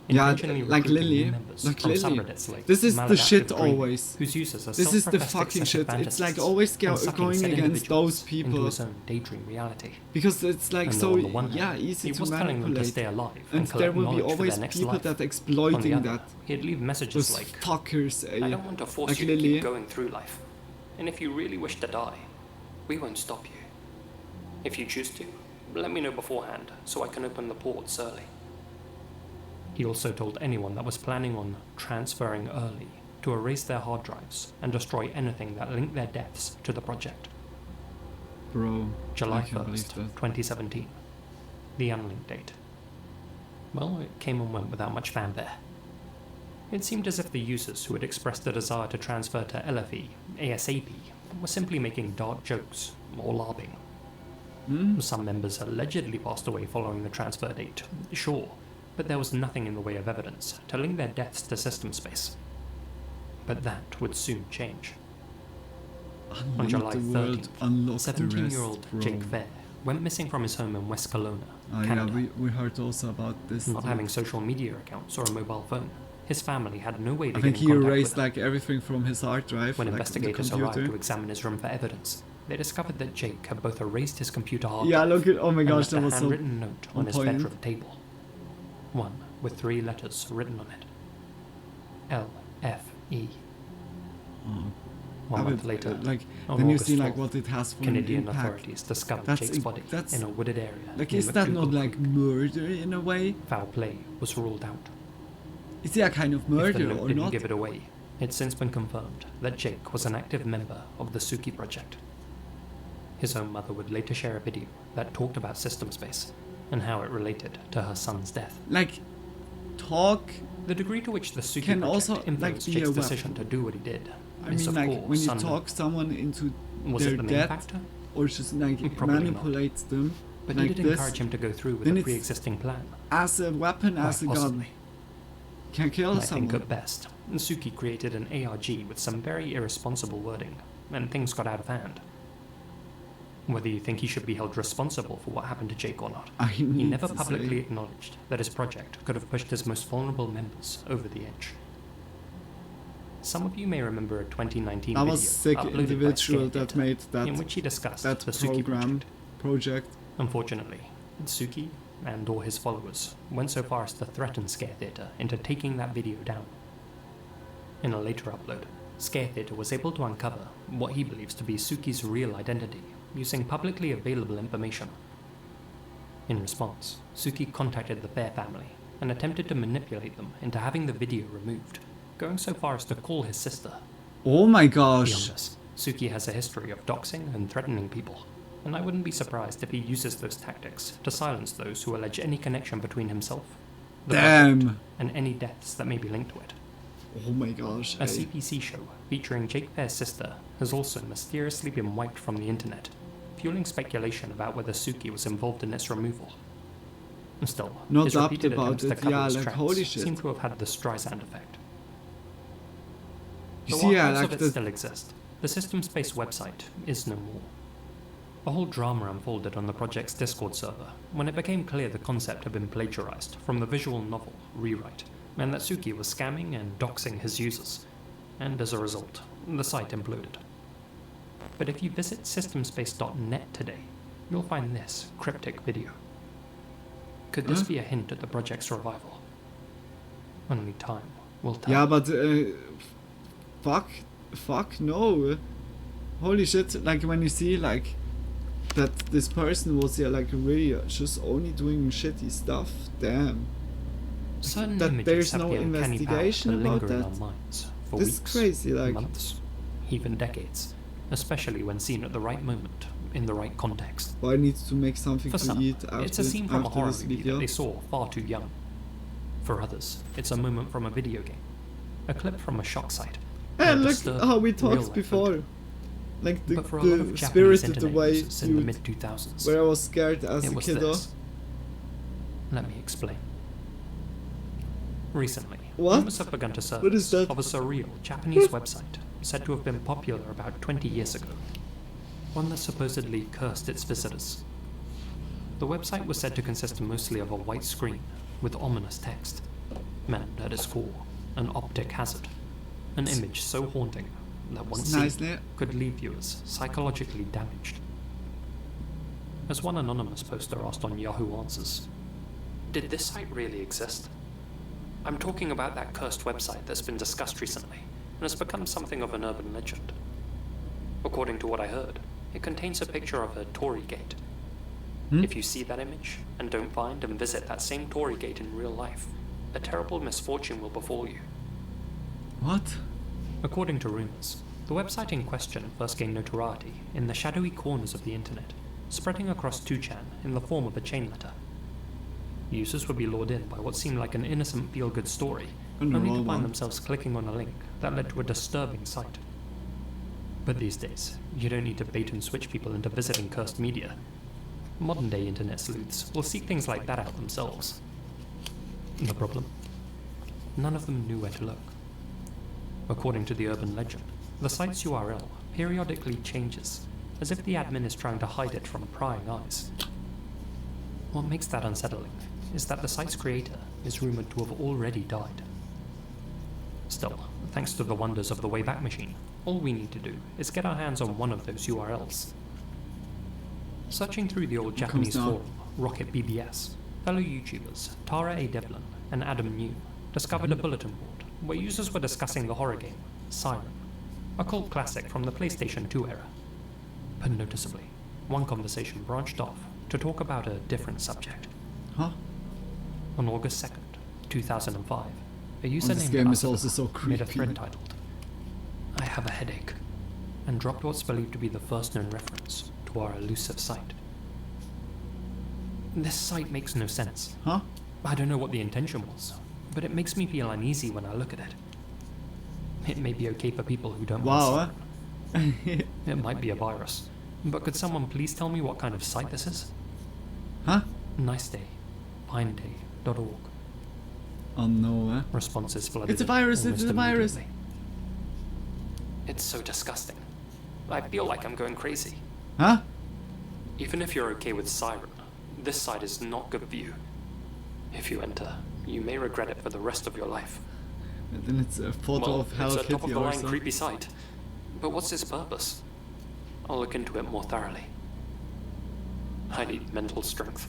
Yeah, intentionally like recruiting new Lily, members like from Lily. subreddits like This is the maladaptive shit dreaming, always. whose users are This is the self-professed fucking shit. excessive It's like fantasists always and sucking going said against those individuals people. into his own daydream reality. Because it's like And so on the one hand, easy he to was telling them to manipulate. stay alive And and there collect will be knowledge for always their next people life. that On the exploiting other, that. he'd leave messages Those like, fuckers. I don't want to force like you to Lily. keep going through life. And if you really wish to die, we won't stop you. If you choose to, let me know beforehand so I can open the ports early. He also told anyone that was planning on transferring early to erase their hard drives and destroy anything that linked their deaths to the project. Bro, July I can't 1st, believe that. 2017. The unlinked date. Well, it came and went without much fanfare. It seemed as if the users who had expressed a desire to transfer to LFE ASAP were simply making dark jokes or LARPing. Some members allegedly passed away following the transfer date, sure, but there was nothing in the way of evidence to link their deaths to system space. But that would soon change. On July 13th, 17-year-old Jake Fair went missing from his home in West Kelowna, Yeah, Canada. we heard also about this. Not too. having social media accounts or a mobile phone, his family had no way to I get think in he contact erased with him. like everything from his hard drive. When like, investigators the arrived computer. to examine his room for evidence, they discovered that Jake had both erased his computer hard Yeah, drive look at- oh my and gosh, left that a was so handwritten note on on his point. bedroom table. One with 3 letters written on it. LFE. I 1 month would, later, like on then you August see like 4th, what it has for Canadian an impact. authorities discovered That's Jake's body that's in a wooded area. like near is that not McDougall. like murder in a way? Foul play was ruled out. Is it a kind of If the murder note or didn't not? give it away, it's since been confirmed that Jake was an active member of the Suki project. His own mother would later share a video that talked about system space and how it related to her son's death. Like talk The degree to which the Suki can project also, like, influenced be a Jake's weapon. decision to do what he did I is mean, of like course when you unknown. talk someone into Was their it the main death, factor? or just like Probably not. manipulate them, But like did it this, encourage him to go through with then a it's pre-existing plan? as a weapon, as a Quite gun, possibly. can kill I someone. think at best, Suki created an ARG with some very irresponsible wording, and things got out of hand. Whether you think he should be held responsible for what happened to Jake or not, he never publicly acknowledged that his project could have pushed his most vulnerable members over the edge. Some of you may remember a 2019 That video was sick uploaded individual by that made that in which he discussed that the Suki project. Unfortunately, Suki and or his followers went so far as to threaten Scare Theatre into taking that video down. In a later upload, Scare Theatre was able to uncover what he believes to be Suki's real identity using publicly available information. In response, Suki contacted the Fair family and attempted to manipulate them into having the video removed, going so far as to call his sister. Oh my gosh. Beyond this, Suki has a history of doxing and threatening people, and I wouldn't be surprised if he uses those tactics to silence those who allege any connection between himself, the project, and any deaths that may be linked to it. Oh my gosh. A CPC show featuring Jake Fair's sister has also mysteriously been wiped from the internet, fueling speculation about whether Suki was involved in its removal. Still, Not his doubt repeated about attempts to it, cover yeah, his like, tracks holy shit. seem to have had the Streisand effect. You The see, yeah, archives like of it still exist. The system-based website is no more. A whole drama unfolded on the project's Discord server when it became clear the concept had been plagiarized from the visual novel Rewrite, and that Suki was scamming and doxing his users, and as a result, the site imploded. But if you visit systemspace.net today, you'll find this cryptic video. Could this be a hint at the project's revival? Only time will tell. Yeah, but fuck no. Holy shit, like when you see like that this person was like really just only doing shitty stuff, damn. Certain That images there's have no the uncanny power investigation to about linger in that. our minds for This weeks, is crazy, like months, even decades, especially when seen at the right moment, in the right context. I need to make something For to some, eat it's after, a scene from a after horror this movie video. that they saw far too young. For others, it's a moment from a video game, a clip from a shock site. or Hey, a look disturbing, how we talked real-life before. photo. Like the, But for a lot of the Japanese spirit of the internet way users in the you mid-2000s, where I was scared as it a was kiddo. this. Let me explain. Recently, What? rumors have begun to What is surface that? of a surreal Japanese website said to have been popular about 20 years ago. One that supposedly cursed its visitors. The website was said to consist mostly of a white screen with ominous text, meant at its core an optic hazard, an image so haunting that once Nice, seen ne? could leave viewers psychologically damaged. As one anonymous poster asked on Yahoo Answers, did this site really exist? I'm talking about that cursed website that's been discussed recently and has become something of an urban legend. According to what I heard, it contains a picture of a Tory gate. If you see that image and don't find and visit that same Tory gate in real life, a terrible misfortune will befall you. What? According to rumors, the website in question first gained notoriety in the shadowy corners of the internet, spreading across 2chan in the form of a chain letter. Users would be lured in by what seemed like an innocent feel-good story, And only the to wrong find one. themselves clicking on a link that led to a disturbing site. But these days, you don't need to bait and switch people into visiting cursed media. Modern-day internet sleuths will seek things like that out themselves. The problem? None of them knew where to look. According to the urban legend, the site's URL periodically changes, as if the admin is trying to hide it from prying eyes. What makes that unsettling is that the site's creator is rumored to have already died. Still, thanks to the wonders of the Wayback Machine, all we need to do is get our hands on one of those URLs. Searching through the old Japanese now? forum, Rocket BBS, fellow YouTubers Tara A. Devlin and Adam New discovered a bulletin board where users were discussing the horror game Siren, a cult classic from the PlayStation 2 era. But noticeably, one conversation branched off to talk about a different subject. Huh? On August 2nd, 2005, a user this named game is Asada also so made a creepy. thread titled, "I have a headache," and dropped what's believed to be the first known reference to our elusive site. This site makes no sense. Huh? I don't know what the intention was, but it makes me feel uneasy when I look at it. It may be okay for people who don't Wow. want Siren. It might be a virus. But could someone please tell me what kind of site this is? Huh? Nice day. Fineday.org. Oh no. Responses flooded. It's a virus, almost it's a virus. immediately. It's so disgusting. I feel like I'm going crazy. Huh? Even if you're okay with Siren, this site is not good for you. If you enter, you may regret it for the rest of your life. And then it's a photo of Hello it's a Kitty or top-of-the-line something. creepy site. But what's its purpose? I'll look into it more thoroughly. I need mental strength.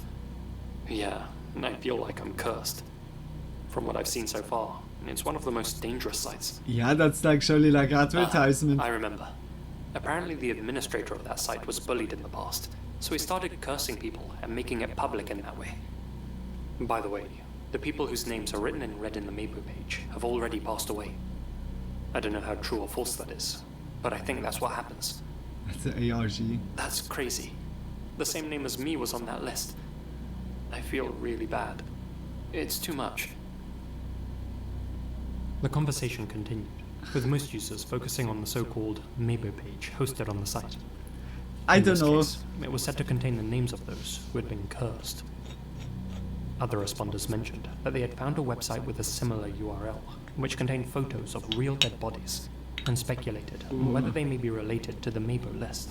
Yeah, I feel like I'm cursed. From what I've seen so far, it's one of the most dangerous sites. Yeah, that's actually like advertisement. I remember. Apparently the administrator of that site was bullied in the past, so he started cursing people and making it public in that way. By the way, the people whose names are written in red in the Mabo page have already passed away. I don't know how true or false that is, but I think that's what happens. That's an ARG. That's crazy. The same name as me was on that list. I feel really bad. It's too much. The conversation continued, with most users focusing on the so-called Mabo page hosted on the site. I In don't this know. case, it was said to contain the names of those who had been cursed. Other responders mentioned that they had found a website with a similar URL, which contained photos of real dead bodies, and speculated on whether they may be related to the Mabo list.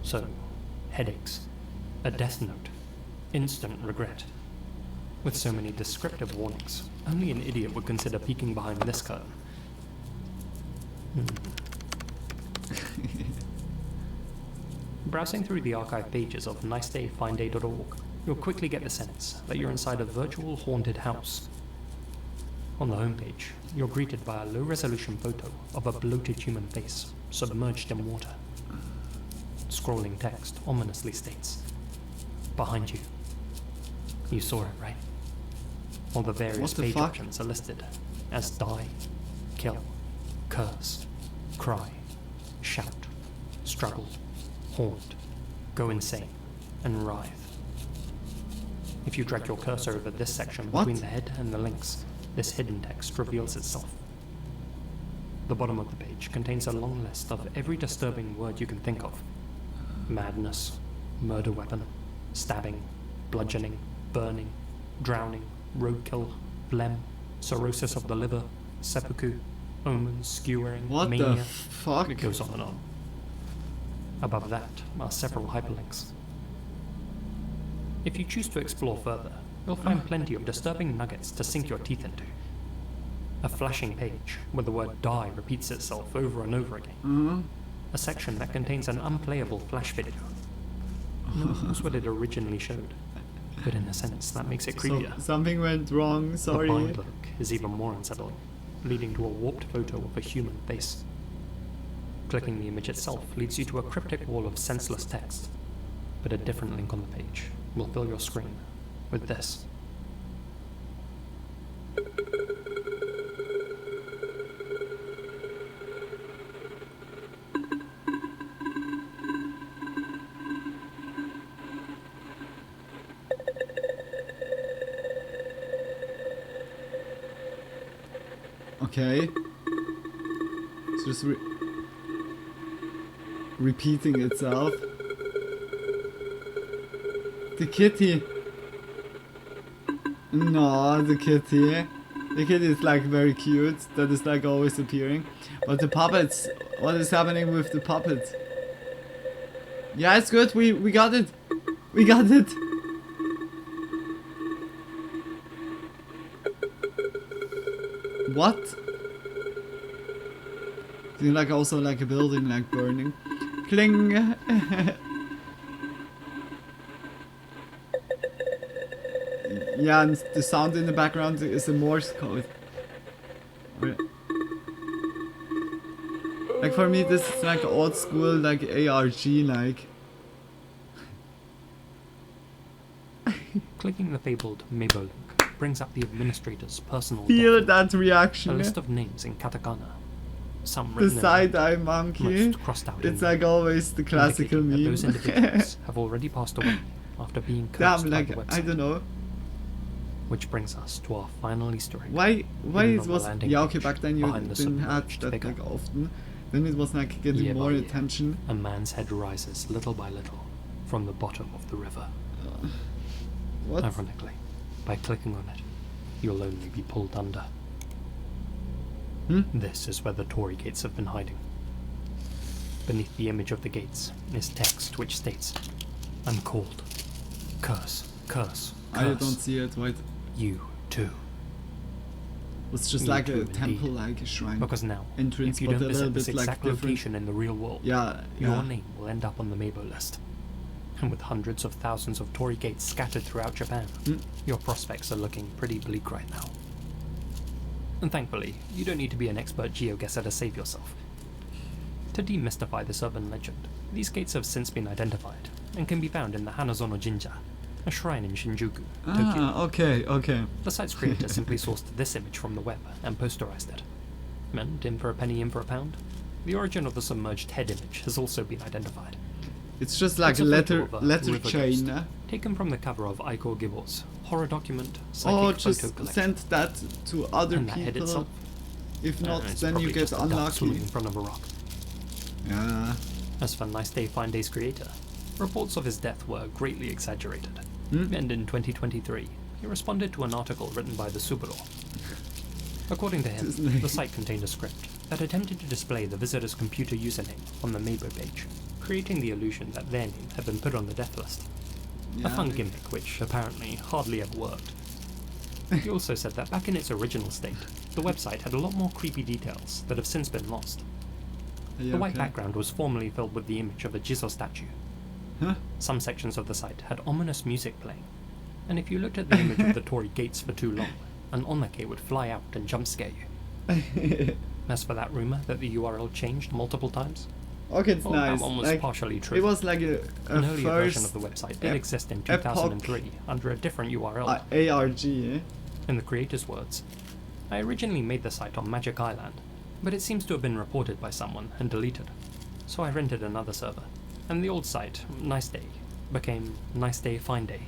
So, headaches, a death note, instant regret. With so many descriptive warnings, only an idiot would consider peeking behind this curtain. Browsing through the archive pages of nicedayfineday.org, you'll quickly get the sense that you're inside a virtual haunted house. On the homepage, you're greeted by a low-resolution photo of a bloated human face submerged in water. Scrolling text ominously states, "Behind you." You saw it, right? All the various What the page fuck? options are listed as die, kill, curse, cry, shout, struggle, haunt, go insane, and writhe. If you drag your cursor over this section What? between the head and the links, this hidden text reveals itself. The bottom of the page contains a long list of every disturbing word you can think of. Madness, murder weapon, stabbing, bludgeoning, burning, drowning, roadkill, phlegm, cirrhosis of the liver, seppuku, omens, skewering, What the mania. fuck? It goes on and on. Above that are several hyperlinks. If you choose to explore further, you'll find plenty of disturbing nuggets to sink your teeth into. A flashing page where the word die repeats itself over and over again. A section that contains an unplayable flash video. No one knows what it originally showed, but in a sense that makes it So, creepier. something went wrong, sorry. The bind look is even more unsettling, leading to a warped photo of a human face. Clicking the image itself leads you to a cryptic wall of senseless text, but a different link on the page will fill your screen with this. Okay. It's just repeating itself. The kitty. No, the kitty. The kitty is like very cute. That is like always appearing. But the puppets. What is happening with the puppets? Yeah, it's good. We got it. We got it. What? Is it like also like a building like burning? Cling! Yeah, and the sound in the background is a Morse code. Like for me this is like old school like ARG like. Clicking the fabled Mabo link brings up the administrator's personal Feel document, that reaction. a list of names in katakana, some The written in side-eye monkey. most crossed out It's in like always the classical indicating that meme. those individuals have already passed away after being cursed Damn, by like the website. I don't know. Which brings us to our final Easter egg. Why hidden it on the was landing yeah, okay, page back then you behind the didn't have submerged that figure. like often. Then it was like getting Year by more year, attention. A man's head rises little by little from the bottom of the river. What? Ironically, by clicking on it, you'll only be pulled under. Hmm? This is where the Tory gates have been hiding. Beneath the image of the gates is text which states, I'm called. Curse, curse, curse. I don't see it, wait. You too. It's just You like too, a temple, like a shrine. Because now, entrance, if you but don't a little visit this bit like exact different. location in the real world, Yeah, your yeah. name will end up on the Mabo list. And with hundreds of thousands of Tory gates scattered throughout Japan, your prospects are looking pretty bleak right now. And thankfully, you don't need to be an expert geoguesser to save yourself. To demystify this urban legend, these gates have since been identified, and can be found in the Hanazono Jinja, a shrine in Shinjuku, Tokyo. Ah, okay, okay. The site's creator simply sourced this image from the web and posterized it. And in for a penny, in for a pound, the origin of the submerged head image has also been identified. It's just like It's a photo letter of a letter river chain. ghost, taken from the cover of Aiko Gibo's horror document, Oh, Psychic just Photo Collection. send that to other And that head people. itself? If not, It's then you probably get just a duck unlucky. swimming in front of a rock. Yeah. As for Nice Day Fine Day's creator, reports of his death were greatly exaggerated. And in 2023, he responded to an article written by the Suburo. According to him, the site contained a script that attempted to display the visitor's computer username on the Mabo page, creating the illusion that their name had been put on the death list. A Yeah, fun gimmick which apparently hardly ever worked. He also said that back in its original state, the website had a lot more creepy details that have since been lost. Yeah, The white okay. background was formerly filled with the image of a Jizo statue. Huh? Some sections of the site had ominous music playing, and if you looked at the image of the Tory gates for too long, an onake would fly out and jump scare you. As for that rumor that the URL changed multiple times, Okay, it's well, nice. that one was Like, partially true. it was like a An earlier version first of the website did ep- exist in epoch 2003 under a different URL. ARG, eh? In the creator's words, I originally made the site on Magic Island, but it seems to have been reported by someone and deleted. So I rented another server, and the old site, Nice Day, became Nice Day Fine Day.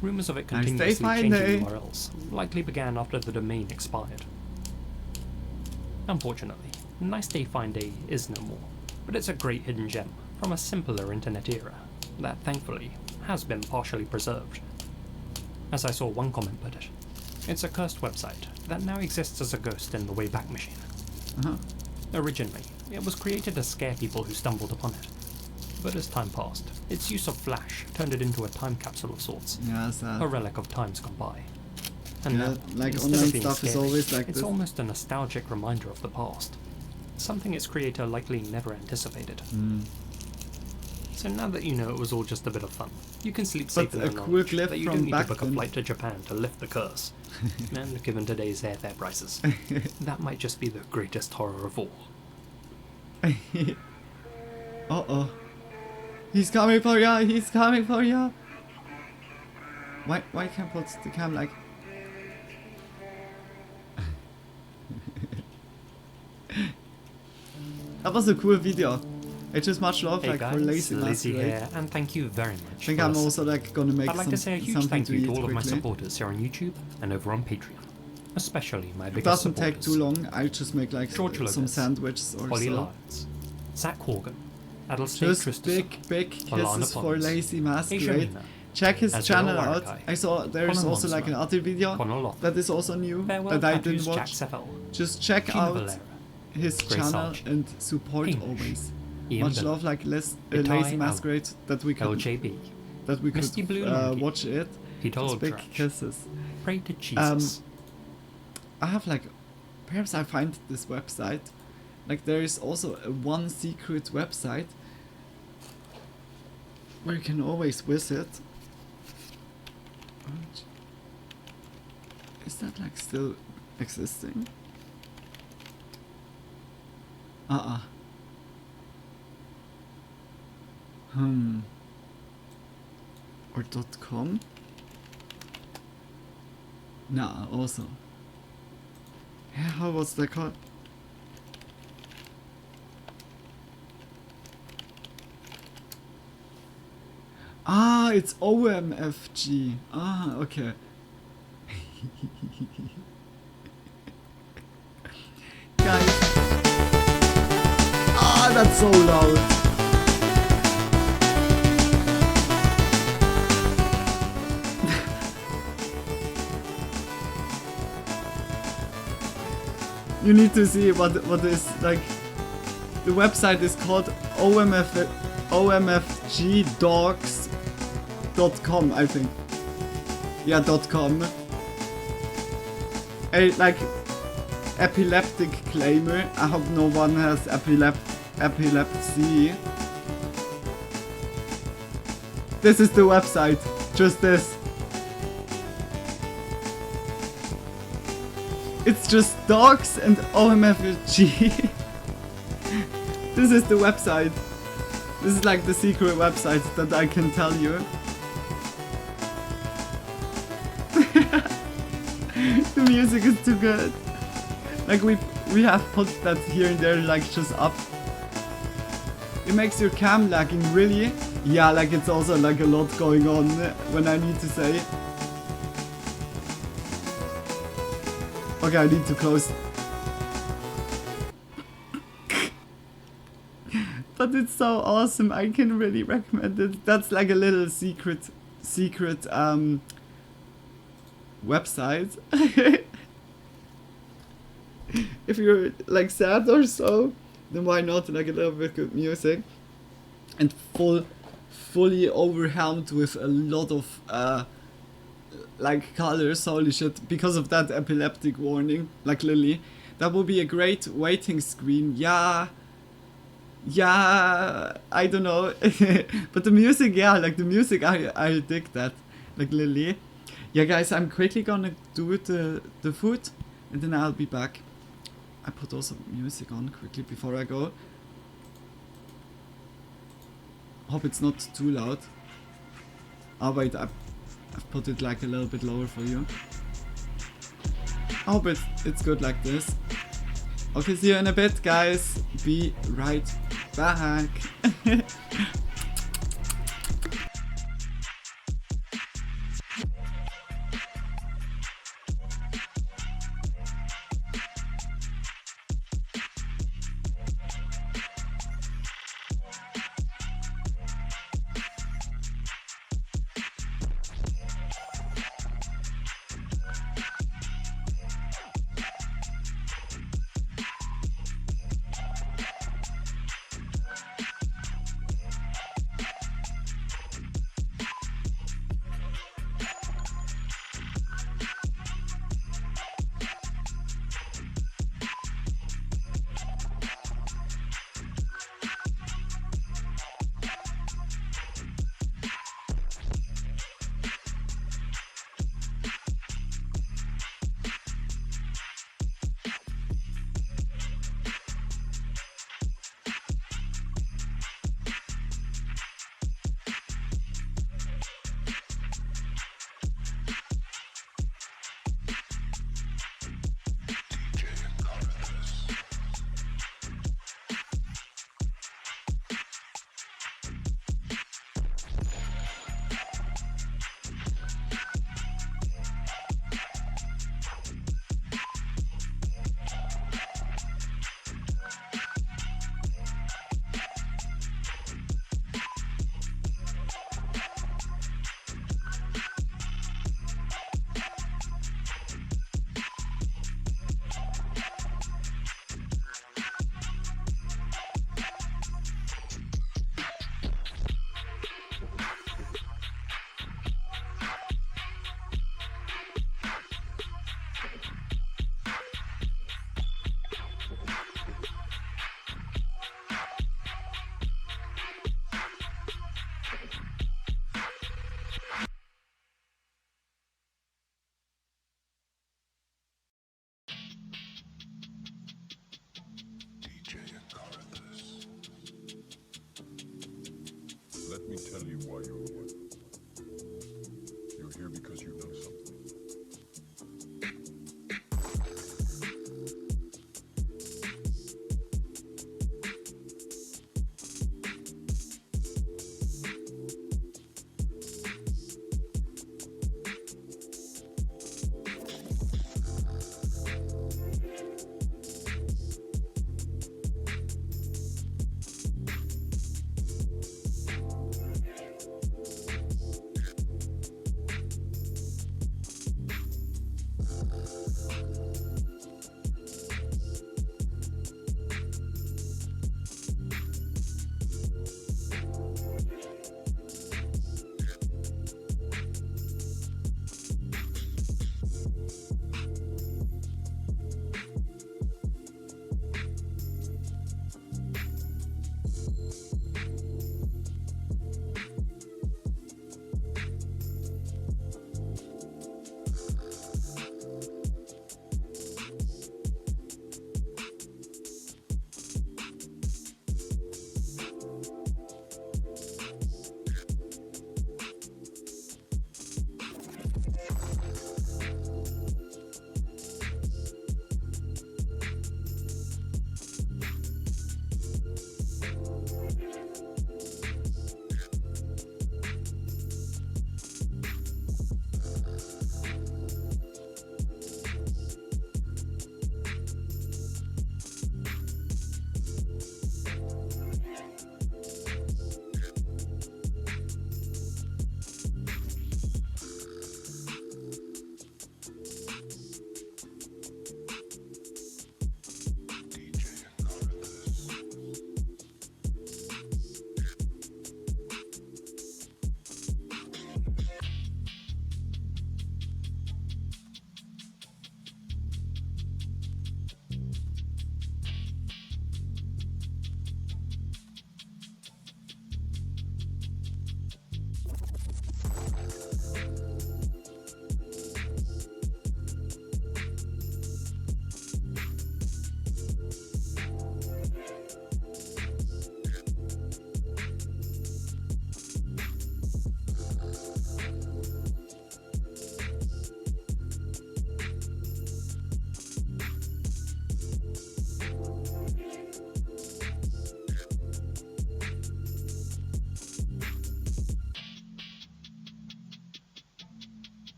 Rumors of it Nice Day, continuously Fine changing Day. URLs likely began after the domain expired. Unfortunately, Nice Day Fine Day is no more, but it's a great hidden gem from a simpler internet era that thankfully has been partially preserved. As I saw one comment put it, it's a cursed website that now exists as a ghost in the Wayback Machine. Uh-huh. Originally, it was created to scare people who stumbled upon it, but as time passed, its use of Flash turned it into a time capsule of sorts, Yeah, sad. a relic of times gone by. And Yeah, now, like instead online of being stuff is scary, always like it's this. almost a nostalgic reminder of the past, something its creator likely never anticipated. So now that you know it was all just a bit of fun, you can sleep safe But in a the cool knowledge clip that you from don't need to back book a then. flight to Japan to lift the curse. And given today's airfare prices, that might just be the greatest horror of all. Uh-oh. He's coming for ya! He's coming for ya! Why can't I put the cam like... That was a cool video. I just much love Hey like for guys, Lazy Lizzie Masquerade. here, and thank you very much. I think for I'm listening. also like gonna make I'd like to say a huge something thank to you eat to all of my quickly. supporters here on YouTube and over on Patreon, especially my It biggest doesn't take supporters. too long. I just make like George some Lopez, sandwiches or Holly so. Lyons, Zach Horgan, Adelstein Just Christensen, big Alana kisses for Pons, Lazy Asia Masquerade. Mina, Check his Azrael channel out. Warakai, I saw there's Colin also like Monsman, another video Connor Loth, that is also new Farewell that I Tattoos didn't Jack watch. Seffel, Just check Gina out Valera, his Grace channel Arch, and support Hamish, always. Ian Much Bell, love, like Itai Lazy Allen, Masquerade that we could LJB, could Misty Blue Monkey, watch it. Peter Just big Aldrich, kisses. Pray to Jesus. I have like, perhaps I find this website. Like there is also one secret website where you can always visit. Is that like still existing? Or .com? Nah, also. Yeah, how was that called? Ah, it's OMFG. Ah, okay. Guys. Ah, that's so loud. You need to see what is like. The website is called omfgdogs.com, I think. Yeah, .com. Like epileptic claimer. I hope no one has epilepsy. This is the website. Just this. It's just dogs and OMFG. This is the website. This is like the secret website that I can tell you. The music is too good. Like we have put that here and there, like just up. It makes your cam lagging, really? Yeah, like it's also like a lot going on when I need to say. Okay, I need to close. But it's so awesome. I can really recommend it. That's like a little secret website. If you're like sad or so, then why not like a little bit good music and fully overwhelmed with a lot of like colors. Holy shit! Because of that epileptic warning, like Lily, that would be a great waiting screen. Yeah, I don't know. But the music, yeah, like the music, I dig that. Like Lily. Yeah, guys, I'm quickly gonna do it, the food, and then I'll be back. I put also music on quickly before I go. Hope it's not too loud. Oh wait, I've put it like a little bit lower for you. I hope it's good like this. Okay, see you in a bit, guys. Be right back.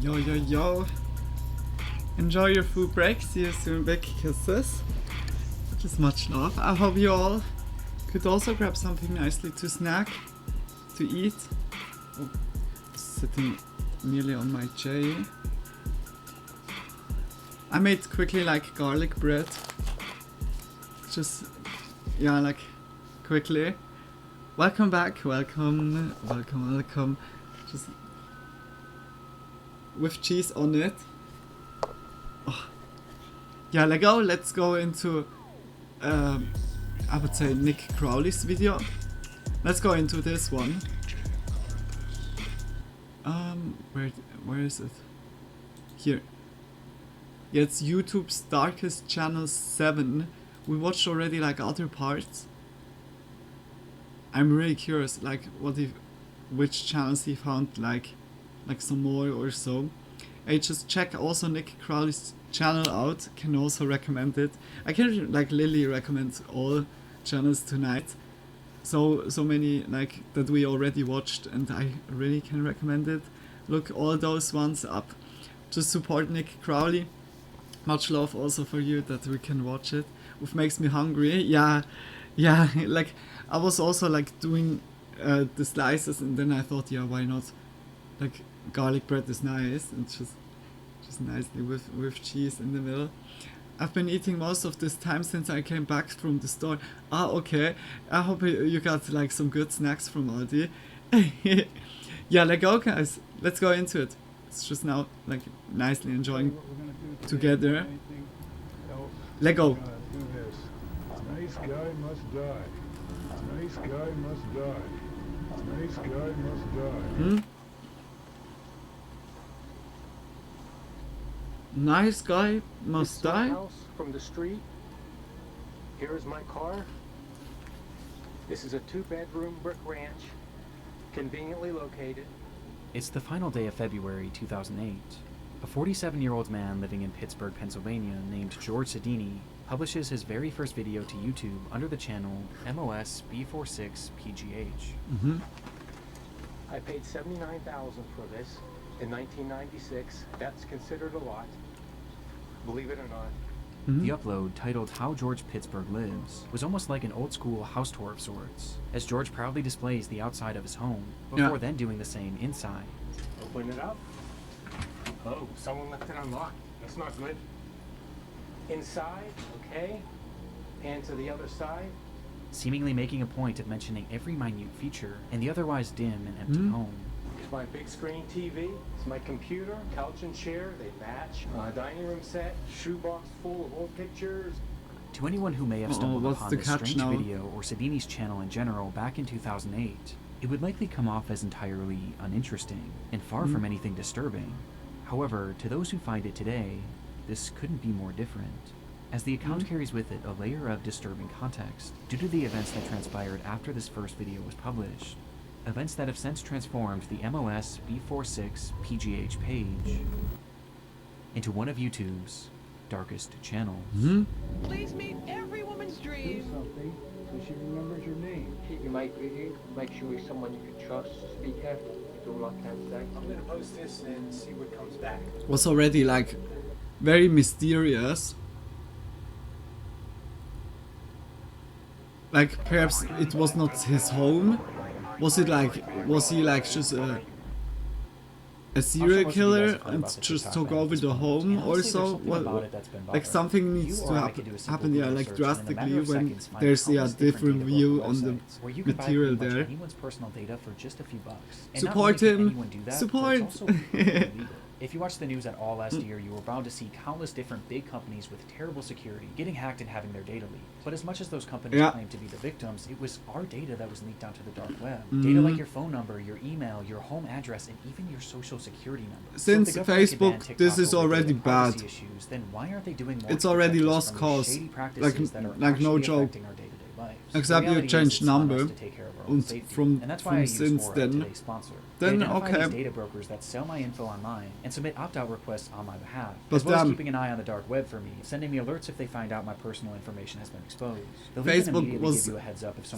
Yo, yo, yo. Enjoy your food break. See you soon. Big kisses. Just much love. I hope you all could also grab something nicely to snack, to eat. Oh, sitting nearly on my J. I made quickly like garlic bread. Just, yeah, like quickly. Welcome back. Welcome, welcome, welcome. Just with cheese on it. Oh. Yeah, let's go into I would say Nick Crowley's video. Let's go into this one. Where is it? Here. Yeah, it's YouTube's Darkest Channel 7. We watched already like other parts. I'm really curious like which channels he found like some more or so. I just check also Nick Crowley's channel out, can also recommend it. I can like Lily recommend all channels tonight. So many like that we already watched and I really can recommend it. look all those ones up. Just support Nick Crowley. Much love also for you that we can watch it. It makes me hungry. Yeah, like I was also like doing the slices, and then I thought, yeah, why not? Like garlic bread is nice, and just nicely with cheese in the middle. I've been eating most of this time since I came back from the store. Ah, okay. I hope you got like some good snacks from Aldi. Yeah, let go, guys. Let's go into it. It's just now like nicely enjoying together. Let go. Nice guy must die. Nice guy must die. Nice guy must die. Nice guy must die. House from the street. Here is my car. This is a 2-bedroom brick ranch, conveniently located. It's the final day of February 2008. A 47-year-old man living in Pittsburgh, Pennsylvania, named George Sedini, publishes his very first video to YouTube under the channel MOS B46PGH. I paid $79,000 for this in 1996. That's considered a lot, believe it or not. The upload, titled How George Pittsburgh Lives, was almost like an old-school house tour of sorts, as George proudly displays the outside of his home, before then doing the same inside. Open it up. Oh, someone left it unlocked. That's not good. Inside, okay. And to the other side. Seemingly making a point of mentioning every minute feature in the otherwise dim and empty home. It's my big screen TV. It's my computer, couch and chair. They match. Dining room set, shoebox full of old pictures. To anyone who may have stumbled upon this strange video or Sedini's channel in general back in 2008, it would likely come off as entirely uninteresting and far from anything disturbing. However, to those who find it today, this couldn't be more different, as the account carries with it a layer of disturbing context due to the events that transpired after this first video was published. Events that have since transformed the MOS B46PGH page into one of YouTube's darkest channels. Please meet every woman's dream. Do something so she remembers your name. Keep your mic with you. Make sure it's someone you can trust. Be careful. It's all I can say. I'm gonna post this and see what comes back. Was already like very mysterious. Like perhaps it was not his home. Was he like just a serial killer and just took over the home or so? Like something needs to happen here, like drastically, when there's a different view on the material there. Support him! Support! If you watched the news at all last year, you were bound to see countless different big companies with terrible security getting hacked and having their data leaked. But as much as those companies claimed to be the victims, it was our data that was leaked onto the dark web. Data like your phone number, your email, your home address, and even your social security number. Since Facebook, this is already bad. Issues, then why aren't they doing more it's already lost cause. Like no joke. Except you changed number from since then okay. Data brokers that sell my info online and submit opt-out requests on my behalf, but as well as keeping an eye on the dark web for me, sending me alerts if they find out my personal information has been exposed. Facebook was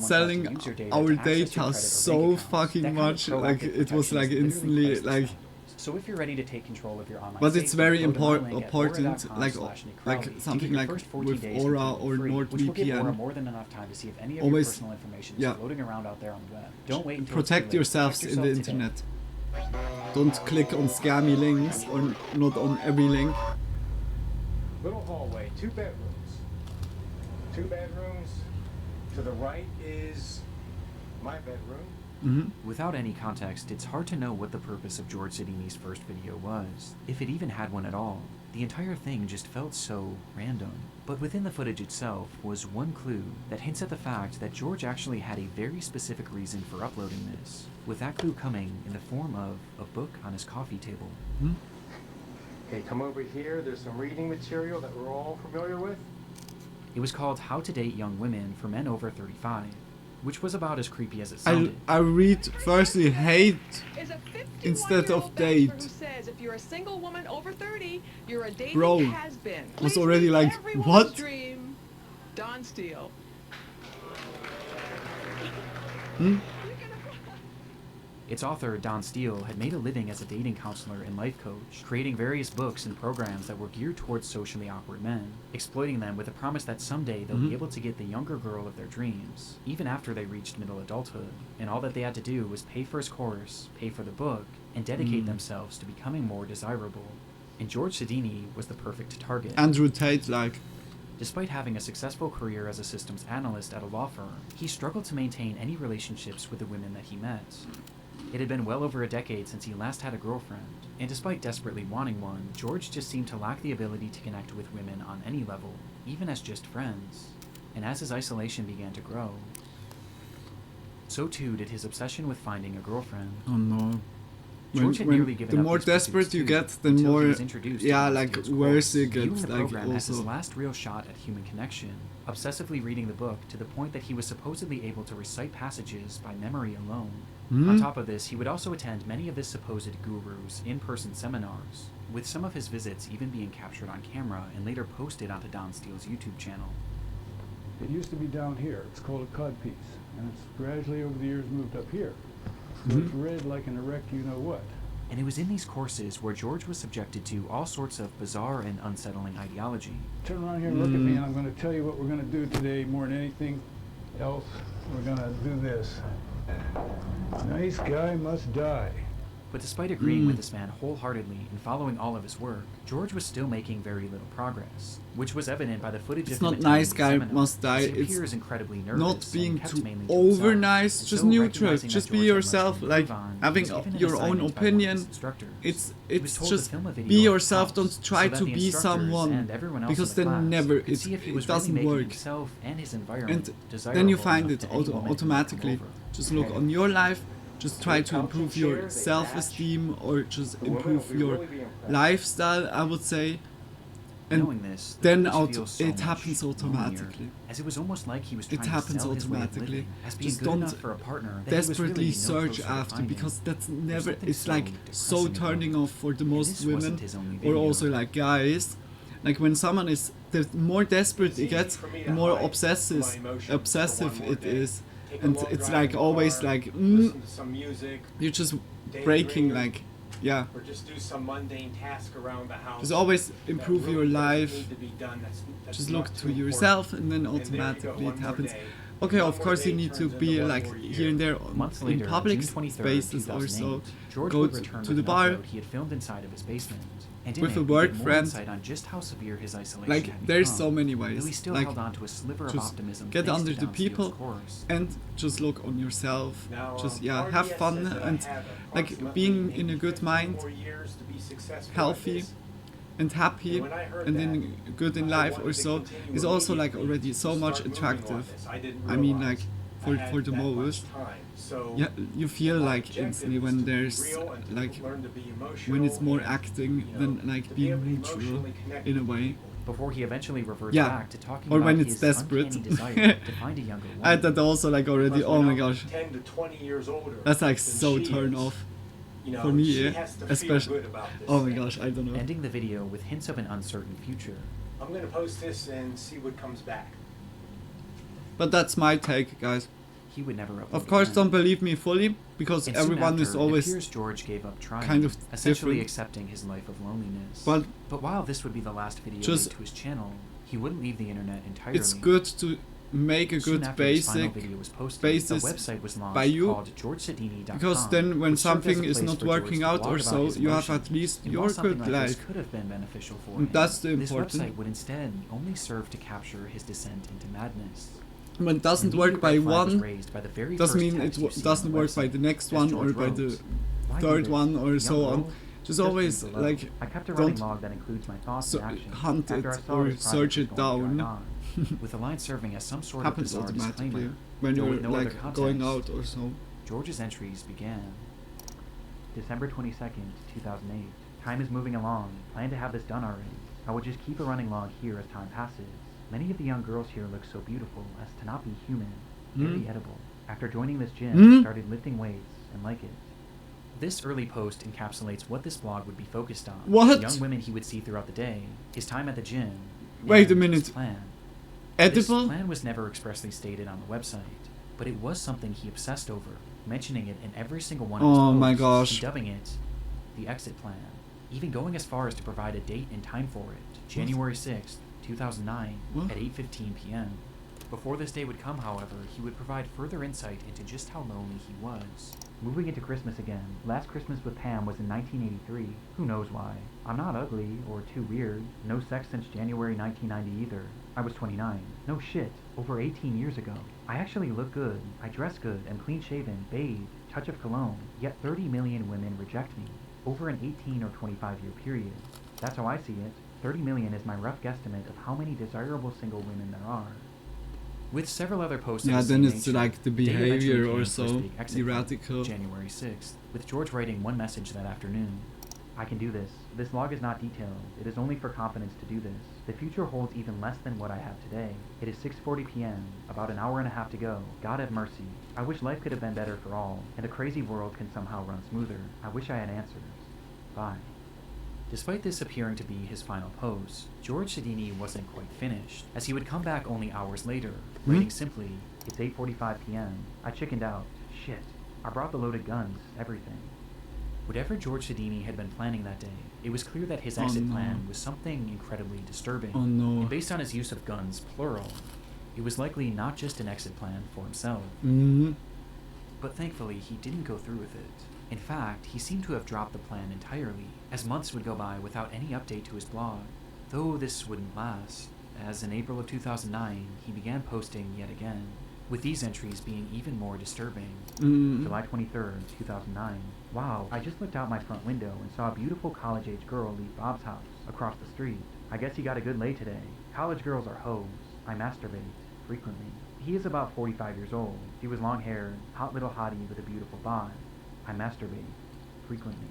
selling our data so fucking much, like it was like instantly like. So if you're ready to take control of your online but it's very important, like something like with Aura or NordVPN. More than enough time to see if any of always, your personal information is floating around out there on the web. Don't wait until protect yourselves in the internet. Don't click on scammy links or not on every link. Little hallway, 2 bedrooms. 2 bedrooms. To the right is my bedroom. Without any context, it's hard to know what the purpose of George Sedini's first video was, if it even had one at all. The entire thing just felt so random. But within the footage itself was one clue that hints at the fact that George actually had a very specific reason for uploading this, with that clue coming in the form of a book on his coffee table. Okay, come over here. There's some reading material that we're all familiar with. It was called How to Date Young Women for Men Over 35. Which was about as creepy as it sounded. I read firstly hate instead of date. Who says if you're a single woman over 30, you're a dating Bro, has-been. was already like, what? Dream, Don Steele. Its author, Don Steele, had made a living as a dating counselor and life coach, creating various books and programs that were geared towards socially awkward men, exploiting them with a promise that someday they'll be able to get the younger girl of their dreams, even after they reached middle adulthood, and all that they had to do was pay for his course, pay for the book, and dedicate themselves to becoming more desirable. And George Sedini was the perfect target. Andrew Tate, like. Despite having a successful career as a systems analyst at a law firm, he struggled to maintain any relationships with the women that he met. It had been well over a decade since he last had a girlfriend, and despite desperately wanting one, George just seemed to lack the ability to connect with women on any level, even as just friends. And as his isolation began to grow, so too did his obsession with finding a girlfriend. Oh no. George had nearly given the up more these desperate pursuits you too, get, the until he more was introduced to yeah, Don like Steele's worse course, it viewing gets. the Like program as his also. last real shot at human connection, obsessively reading the book to the point that he was supposedly able to recite passages by memory alone. On top of this, he would also attend many of this supposed guru's in-person seminars, with some of his visits even being captured on camera and later posted onto Don Steele's YouTube channel. It used to be down here. It's called a cod piece, and it's gradually over the years moved up here. So it's red like an erect you-know-what. And it was in these courses where George was subjected to all sorts of bizarre and unsettling ideology. Turn around here and look at me, and I'm going to tell you what we're going to do today more than anything else. We're going to do this. Nice guy must die. But despite agreeing with this man wholeheartedly and following all of his work, George was still making very little progress, which was evident by the footage It's of him not attending nice the guy seminar, must die. as he It's appears incredibly nervous not and being kept too mainly to over himself. nice, And just so, neutral. recognizing Just that be George had much yourself. to Like improve on, he having was given an your own assignment by one of opinion. his instructors. It's He was told to just film a video be of yourself. his Don't house try so that to the be instructors someone, and everyone else because in the then class never could see if he was it doesn't really making work. himself and his environment And desirable then you find enough it to any woman who would come automatically. over. Just look on your life. Just try to improve your self-esteem or just improve your lifestyle, I would say. And Knowing this, then it happens automatically. As it was almost like he was trying It to happens sell his way of automatically. living as being Just good don't enough for a partner that he was desperately really no search closer to after, finding. because that's There's never. something It's like so depressing about turning it. off for the most this women, wasn't his only or video. also like guys. Like when someone is, the more desperate it gets, the more obsessive it is, and it's like always like listen to some music, you're just breaking, like yeah. or just do some mundane task around the house. Just always that improve really your doesn't life. need to be done. That's Just not look too to important. yourself, and then And there you go, automatically one it more happens. day. Okay, One of more course you day need to turns be into one like more year. here and there Months in later, public June 23rd, spaces or 2008, so. George Go would return to with the an bar. upload he had filmed inside of his basement. And in With it, a he work gave more friend. insight on just how severe his isolation Like had there's become, so many though ways. he still Like held on to a sliver of just optimism get thanks under to the Don Steele's people course. and just look on yourself. Now, Just RDS have says fun that I and have like approximately being in a maybe good 50 mind, more years to be successful at healthy this. and happy, And when I heard and that, then good in I life wanted or to so continue is also like immediately already so to much start moving on attractive. this. I didn't I mean realize like I had for the that much most. time. So Yeah, you feel my like objective instantly is when to be there's real and to like learn to be when it's more emotional and, acting than like to be being able to neutral emotionally connect in a with way. Before he eventually reverts Yeah, back to talking or about when it's his desperate. uncanny desire to find a younger woman. I had that also like already. Because Oh when my I'm gosh, 10 to 20 years older that's like than so she turn is, off you know, for me. she Yeah, has to feel especially. good about this Oh my thing. gosh, I don't know. Ending the video with hints of an uncertain future. I'm going to post this and see what comes back. But that's my take, guys. He would never upload Of course, again. don't believe me fully, because And soon everyone after, is it always appears George gave up trying, kind of essentially different. accepting his life of loneliness. But while this would be the last video just- made to his channel, he wouldn't leave the internet entirely. It's good to make a Soon good after this final basic video was posted, basis a website was launched by you, called GeorgeSedini.com, because then when which served as a something is place not for George working to out blog or about so, his you have emotions. at least And your while something good like this life. could have been beneficial for And him, that's the this important. website would instead only serve to capture his descent into madness. When it doesn't The work by media red flag was one, raised by the very doesn't first mean it text you see on doesn't the work by website. the next As one George or by the wrote, "Why do third this? one or Young so on. girl, Just always read below." like I kept a running don't log that includes my thoughts so and actions hunt it after I saw or this project search was it going to drag down. on, with the line serving as some sort of Happens bizarre automatically disclaimer. when though you're with no other like going context. out or so. George's entries began. December 22nd, 2008. Time is moving along. Plan to have this done already. I will just keep a running log here as time passes. Many of the young girls here look so beautiful as to not be human. Very edible. After joining this gym, I started lifting weights and like it. This early post encapsulates what this blog would be focused on. What? The young women he would see throughout the day, his time at the gym. Wait a and minute. his plan. Edible? This plan was never expressly stated on the website. but it was something he obsessed over, mentioning it in every single one of his Oh posts, my gosh. and dubbing it the exit plan, even going as far as to provide a date and time for it, January 6th, 2009, What? at 8:15 p.m. Before this day would come, however, he would provide further insight into just how lonely he was. Moving into Christmas again. Last Christmas with Pam was in 1983. Who knows why? I'm not ugly or too weird. No sex since January 1990 either. I was 29. No shit. Over 18 years ago. I actually look good. I dress good and clean shaven, bathe, touch of cologne. Yet 30 million women reject me. Over an 18 or 25 year period. That's how I see it. 30 million is my rough guesstimate of how many desirable single women there are. With several other posts of Yeah, the then same it's nature, like the day eventually behavior came or for his so big exit plan, erratical. January 6th, with George writing one message that afternoon. I can do this. This log is not detailed. It is only for confidence to do this. The future holds even less than what I have today. It is 6:40 p.m., about an hour and a half to go. God have mercy. I wish life could have been better for all, and a crazy world can somehow run smoother. I wish I had answers. Bye. Despite this appearing to be his final post, George Sedini wasn't quite finished, as he would come back only hours later, writing simply, "It's 8:45 p.m. I chickened out. Shit. I brought the loaded guns, everything." Whatever George Sedini had been planning that day, it was clear that his exit plan was something incredibly disturbing. Oh no. And based on his use of guns, plural, it was likely not just an exit plan for himself. Mm-hmm. But thankfully, he didn't go through with it. In fact, he seemed to have dropped the plan entirely, as months would go by without any update to his blog. Though this wouldn't last, as in April of 2009, he began posting yet again, with these entries being even more disturbing. July 23rd, 2009. Wow, I just looked out my front window and saw a beautiful college-age girl leave Bob's house, across the street. I guess he got a good lay today. College girls are hoes. I masturbate, frequently. He is about 45 years old. He was long-haired, hot little hottie with a beautiful bod. I masturbate, frequently.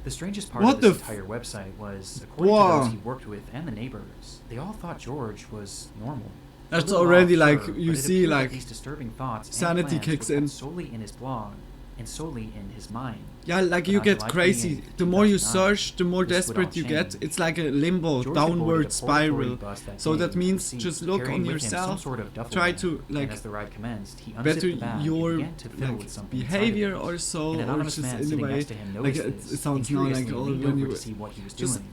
The strangest part of this entire website was, according to those he worked with and the neighbors, they all thought George was normal. That's already like, Sure, you but it see appeared that like these disturbing thoughts and sanity plans kicks were kept in. solely in his blog and solely in his mind. Yeah, like But you on get July crazy. 28th, The more you 2009, search, the more this would all desperate you get. change. It's like a limbo, George had boarded downward a spiral. Port Authority bus So day that with means receipts, just look carrying on with him some yourself. sort of duffel Try bag, to and like as the ride commenced, he unzipped better the bag your and began to fill like with something behavior inside of it. or so, An or anonymous just man in a sitting way. next to him Like noticed it this, sounds and now like curiously all leaned when over you to see what he was just doing.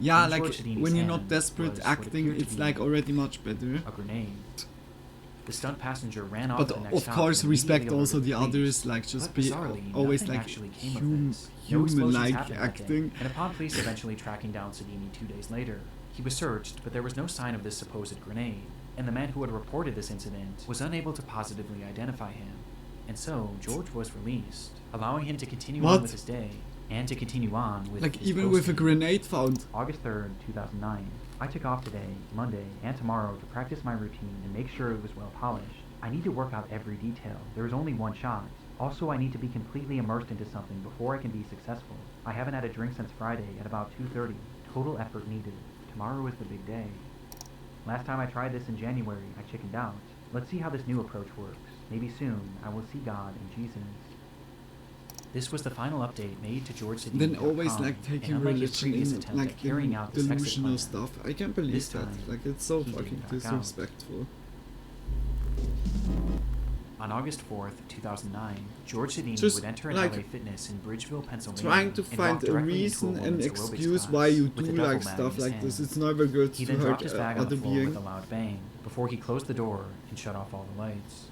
yeah, In like George Sedini's when you're not hand desperate was what acting, appeared to it's be like already much better. a grenade. The stunt passenger ran off But to the next of stop course, and respect immediately also alerted the police. others, like just But be bizarrely, always nothing like actually came of this. No explosions human-like happened that day, acting. and upon police eventually tracking down Sedini 2 days later, he was searched, but there was no sign of this supposed grenade, and the man who had reported this incident was unable to positively identify him. And so, George was released, allowing him to continue on with his day, and to continue on with Like his even with a posting. grenade found. August 3rd, 2009. I took off today, Monday, and tomorrow to practice my routine and make sure it was well polished. I need to work out every detail. There is only one shot. Also, I need to be completely immersed into something before I can be successful. I haven't had a drink since Friday at about 2:30. Total effort needed. Tomorrow is the big day. Last time I tried this in January, I chickened out. Let's see how this new approach works. Maybe soon, I will see God and Jesus. This was the final update made to George Sedini. Then always like taking religion in attempt like at carrying out this exit delusional plan, stuff. I can't believe this that. time, Like it's so he didn't fucking back out. disrespectful. On August 4th, 2009, George Sedini Just, would enter an like, LA Fitness in Bridgeville, Pennsylvania. Trying to and walk find a directly into reason and woman's aerobics excuse class why you with do a duffel like bag stuff in his like this. hand. It's never good He to then hurt dropped his bag on other the floor with being. a loud bang before he closed the door and shut off all the lights.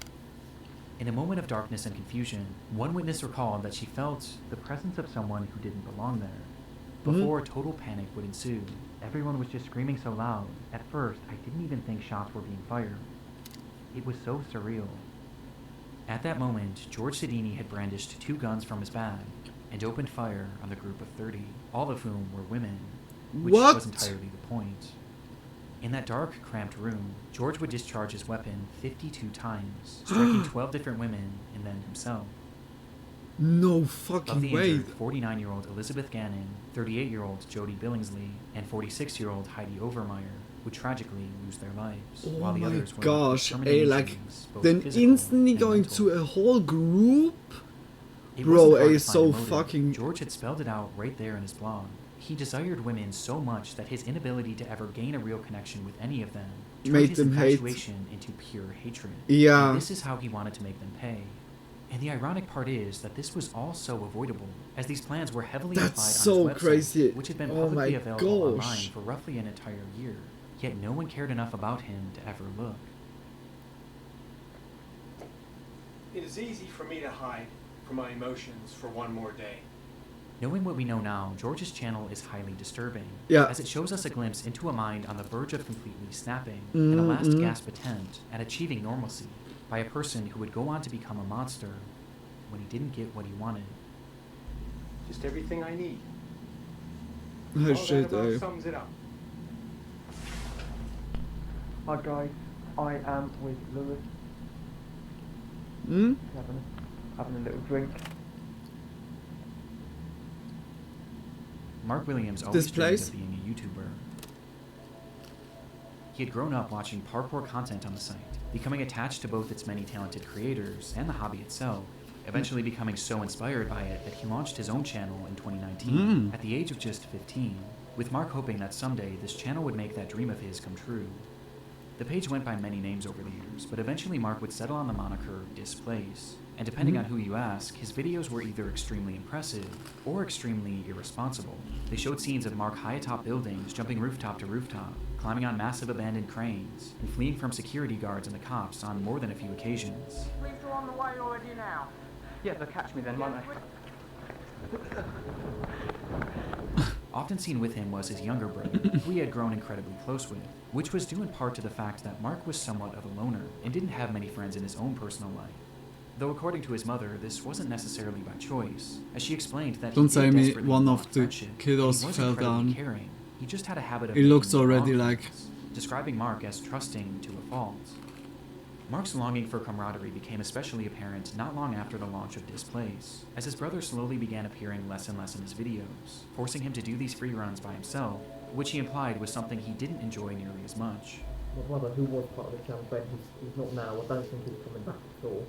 In a moment of darkness and confusion, one witness recalled that she felt the presence of someone who didn't belong there. Before total panic would ensue, everyone was just screaming so loud. At first, I didn't even think shots were being fired. It was so surreal. At that moment, George Sedini had brandished 2 guns from his bag and opened fire on the group of 30, all of whom were women, which What? was entirely the point. In that dark, cramped room, George would discharge his weapon 52 times, striking 12 different women and then himself. No Of fucking the way. injured, 49-year-old Elizabeth Gannon, 38-year-old Jody Billingsley, and 46-year-old Heidi Overmeyer would tragically lose their lives, Oh while the my others were gosh, left with like injuries, both then physical instantly and going mental. to a whole group? It Bro, wasn't hard a to find so a motive. fucking George had spelled it out right there in his blog. He desired women so much that his inability to ever gain a real connection with any of them turned made his them hate. infatuation into pure hatred. Yeah. And this is how he wanted to make them pay. And the ironic part is that this was all so avoidable, as these plans were heavily implied on so his website, crazy. which had been Oh publicly my available gosh. online for roughly an entire year. Yet no one cared enough about him to ever look. It is easy for me to hide from my emotions for one more day. Knowing what we know now, George's channel is highly disturbing, Yeah. as it shows us a glimpse into a mind on the verge of completely snapping, in a last gasp attempt at achieving normalcy by a person who would go on to become a monster when he didn't get what he wanted. Just everything I need. Oh All shit, that about eh? sums it up. Hi guys, I am with Lewis. Hmm? Having a little drink. Mark Williams always This dreamed place? of being a YouTuber. He had grown up watching parkour content on the site, becoming attached to both its many talented creators and the hobby itself, eventually becoming so inspired by it that he launched his own channel in 2019 at the age of just 15, with Mark hoping that someday this channel would make that dream of his come true. The page went by many names over the years, but eventually Mark would settle on the moniker Displace. And depending on who you ask, his videos were either extremely impressive or extremely irresponsible. They showed scenes of Mark high atop buildings, jumping rooftop to rooftop, climbing on massive abandoned cranes, and fleeing from security guards and the cops on more than a few occasions. Police are on the way already now. Yeah, they'll catch me then, won't they? Often seen with him was his younger brother, who he had grown incredibly close with, which was due in part to the fact that Mark was somewhat of a loner and didn't have many friends in his own personal life. Though according to his mother, this wasn't necessarily by choice, as she explained that Don't he say did me desperately one want of the friendship, and kiddos he was fell incredibly down. caring. He just had a habit of It looks making the already wrong like- things, describing Mark as trusting to a fault. Mark's longing for camaraderie became especially apparent not long after the launch of Displace, as his brother slowly began appearing less and less in his videos, forcing him to do these free runs by himself, which he implied was something he didn't enjoy nearly as much. My brother, who was part of the campaign, he's not now. I don't think he's coming back at all.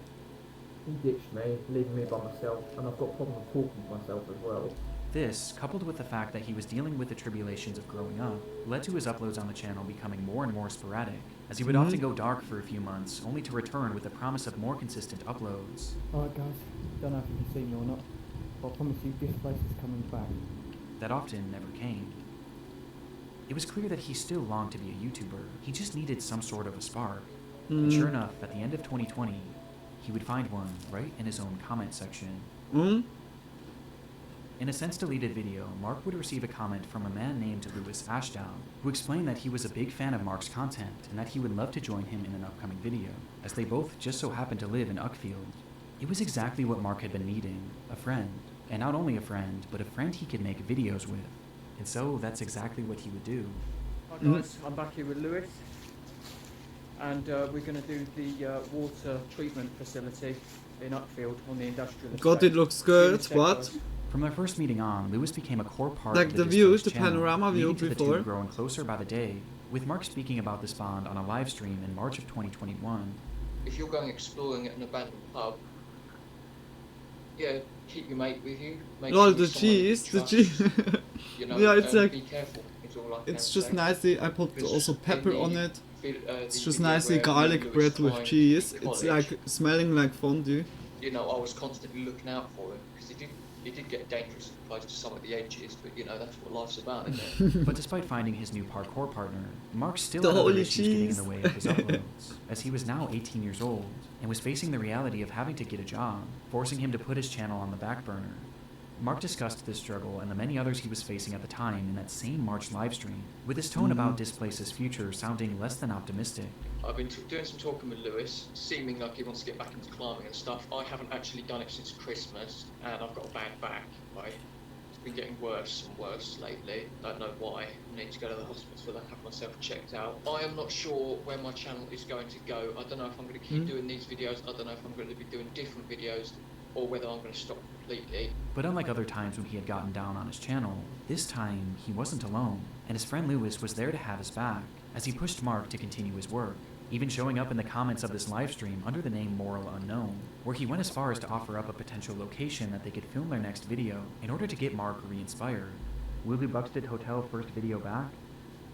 He ditched me, leaving me by myself, and I've got problems talking to myself as well. This, coupled with the fact that he was dealing with the tribulations of growing up, led to his uploads on the channel becoming more and more sporadic, as he would often go dark for a few months, only to return with the promise of more consistent uploads. Alright guys, don't know if you can see me or not, but I promise you this place is coming back. That often never came. It was clear that he still longed to be a YouTuber, he just needed some sort of a spark. And sure enough, at the end of 2020, he would find one right in his own comment section. In a since-deleted video, Mark would receive a comment from a man named Lewis Ashdown, who explained that he was a big fan of Mark's content and that he would love to join him in an upcoming video, as they both just so happened to live in Uckfield. It was exactly what Mark had been needing, a friend. And not only a friend, but a friend he could make videos with. And so that's exactly what he would do. Hi guys, I'm back here with Lewis, and we're going to do the water treatment facility in Uckfield on the industrial estate. God, it looks good. What? From their first meeting on, Lewis became a core part Like of the the view, Displace the channel, panorama view leading to the before. two growing closer by the day, with Mark speaking about this bond on a live stream in March of 2021. If you're going exploring at an abandoned pub, yeah, keep your mate with you. Make Lol, sure the it's someone you cheese, the trust, cheese. you know, Yeah, it's like, be careful. It's all I can it's just say. nicely, I put Because also pepper in on the it. It's the just video nicely where garlic Lewis bread with climbed cheese. into It's college, like smelling like fondue. you know, I was constantly looking out for him because he did get dangerous close to some of the edges, but you know that's what life's about, isn't it? But despite finding his new parkour partner, Mark still The had other holy issues getting in cheese. the way of his uploads, as he was now 18 years old and was facing the reality of having to get a job, forcing him to put his channel on the back burner. Mark discussed this struggle and the many others he was facing at the time in that same March livestream, with his tone about Displace's future sounding less than optimistic. I've been doing some talking with Lewis, seeming like he wants to get back into climbing and stuff. I haven't actually done it since Christmas, and I've got a bad back, right? It's been getting worse and worse lately. Don't know why. I need to go to the hospital and have myself checked out. I am not sure where my channel is going to go. I don't know if I'm going to keep doing these videos. I don't know if I'm going to be doing different videos, or whether I'm going to stop completely. But unlike other times when he had gotten down on his channel, this time he wasn't alone, and his friend Lewis was there to have his back, as he pushed Mark to continue his work, even showing up in the comments of this livestream under the name Moral Unknown, where he went as far as to offer up a potential location that they could film their next video in order to get Mark re-inspired. Will do Buxted Hotel first video back?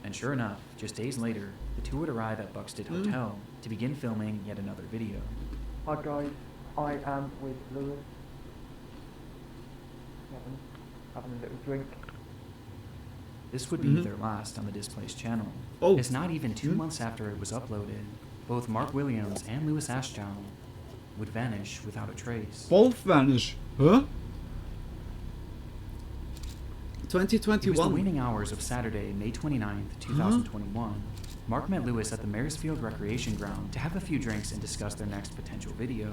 And sure enough, just days later, the two would arrive at Buxted Hotel to begin filming yet another video. Hi guys, I am with Lewis. Having a little drink. This would be their last on the Displays channel. It's not even 2 months after it was uploaded. Both Mark Williams and Louis Ashdown would vanish without a trace. Both vanish? Huh? 2021. It was the waning hours of Saturday, May 29th, 2021. Mark met Louis at the Maresfield Recreation Ground to have a few drinks and discuss their next potential video.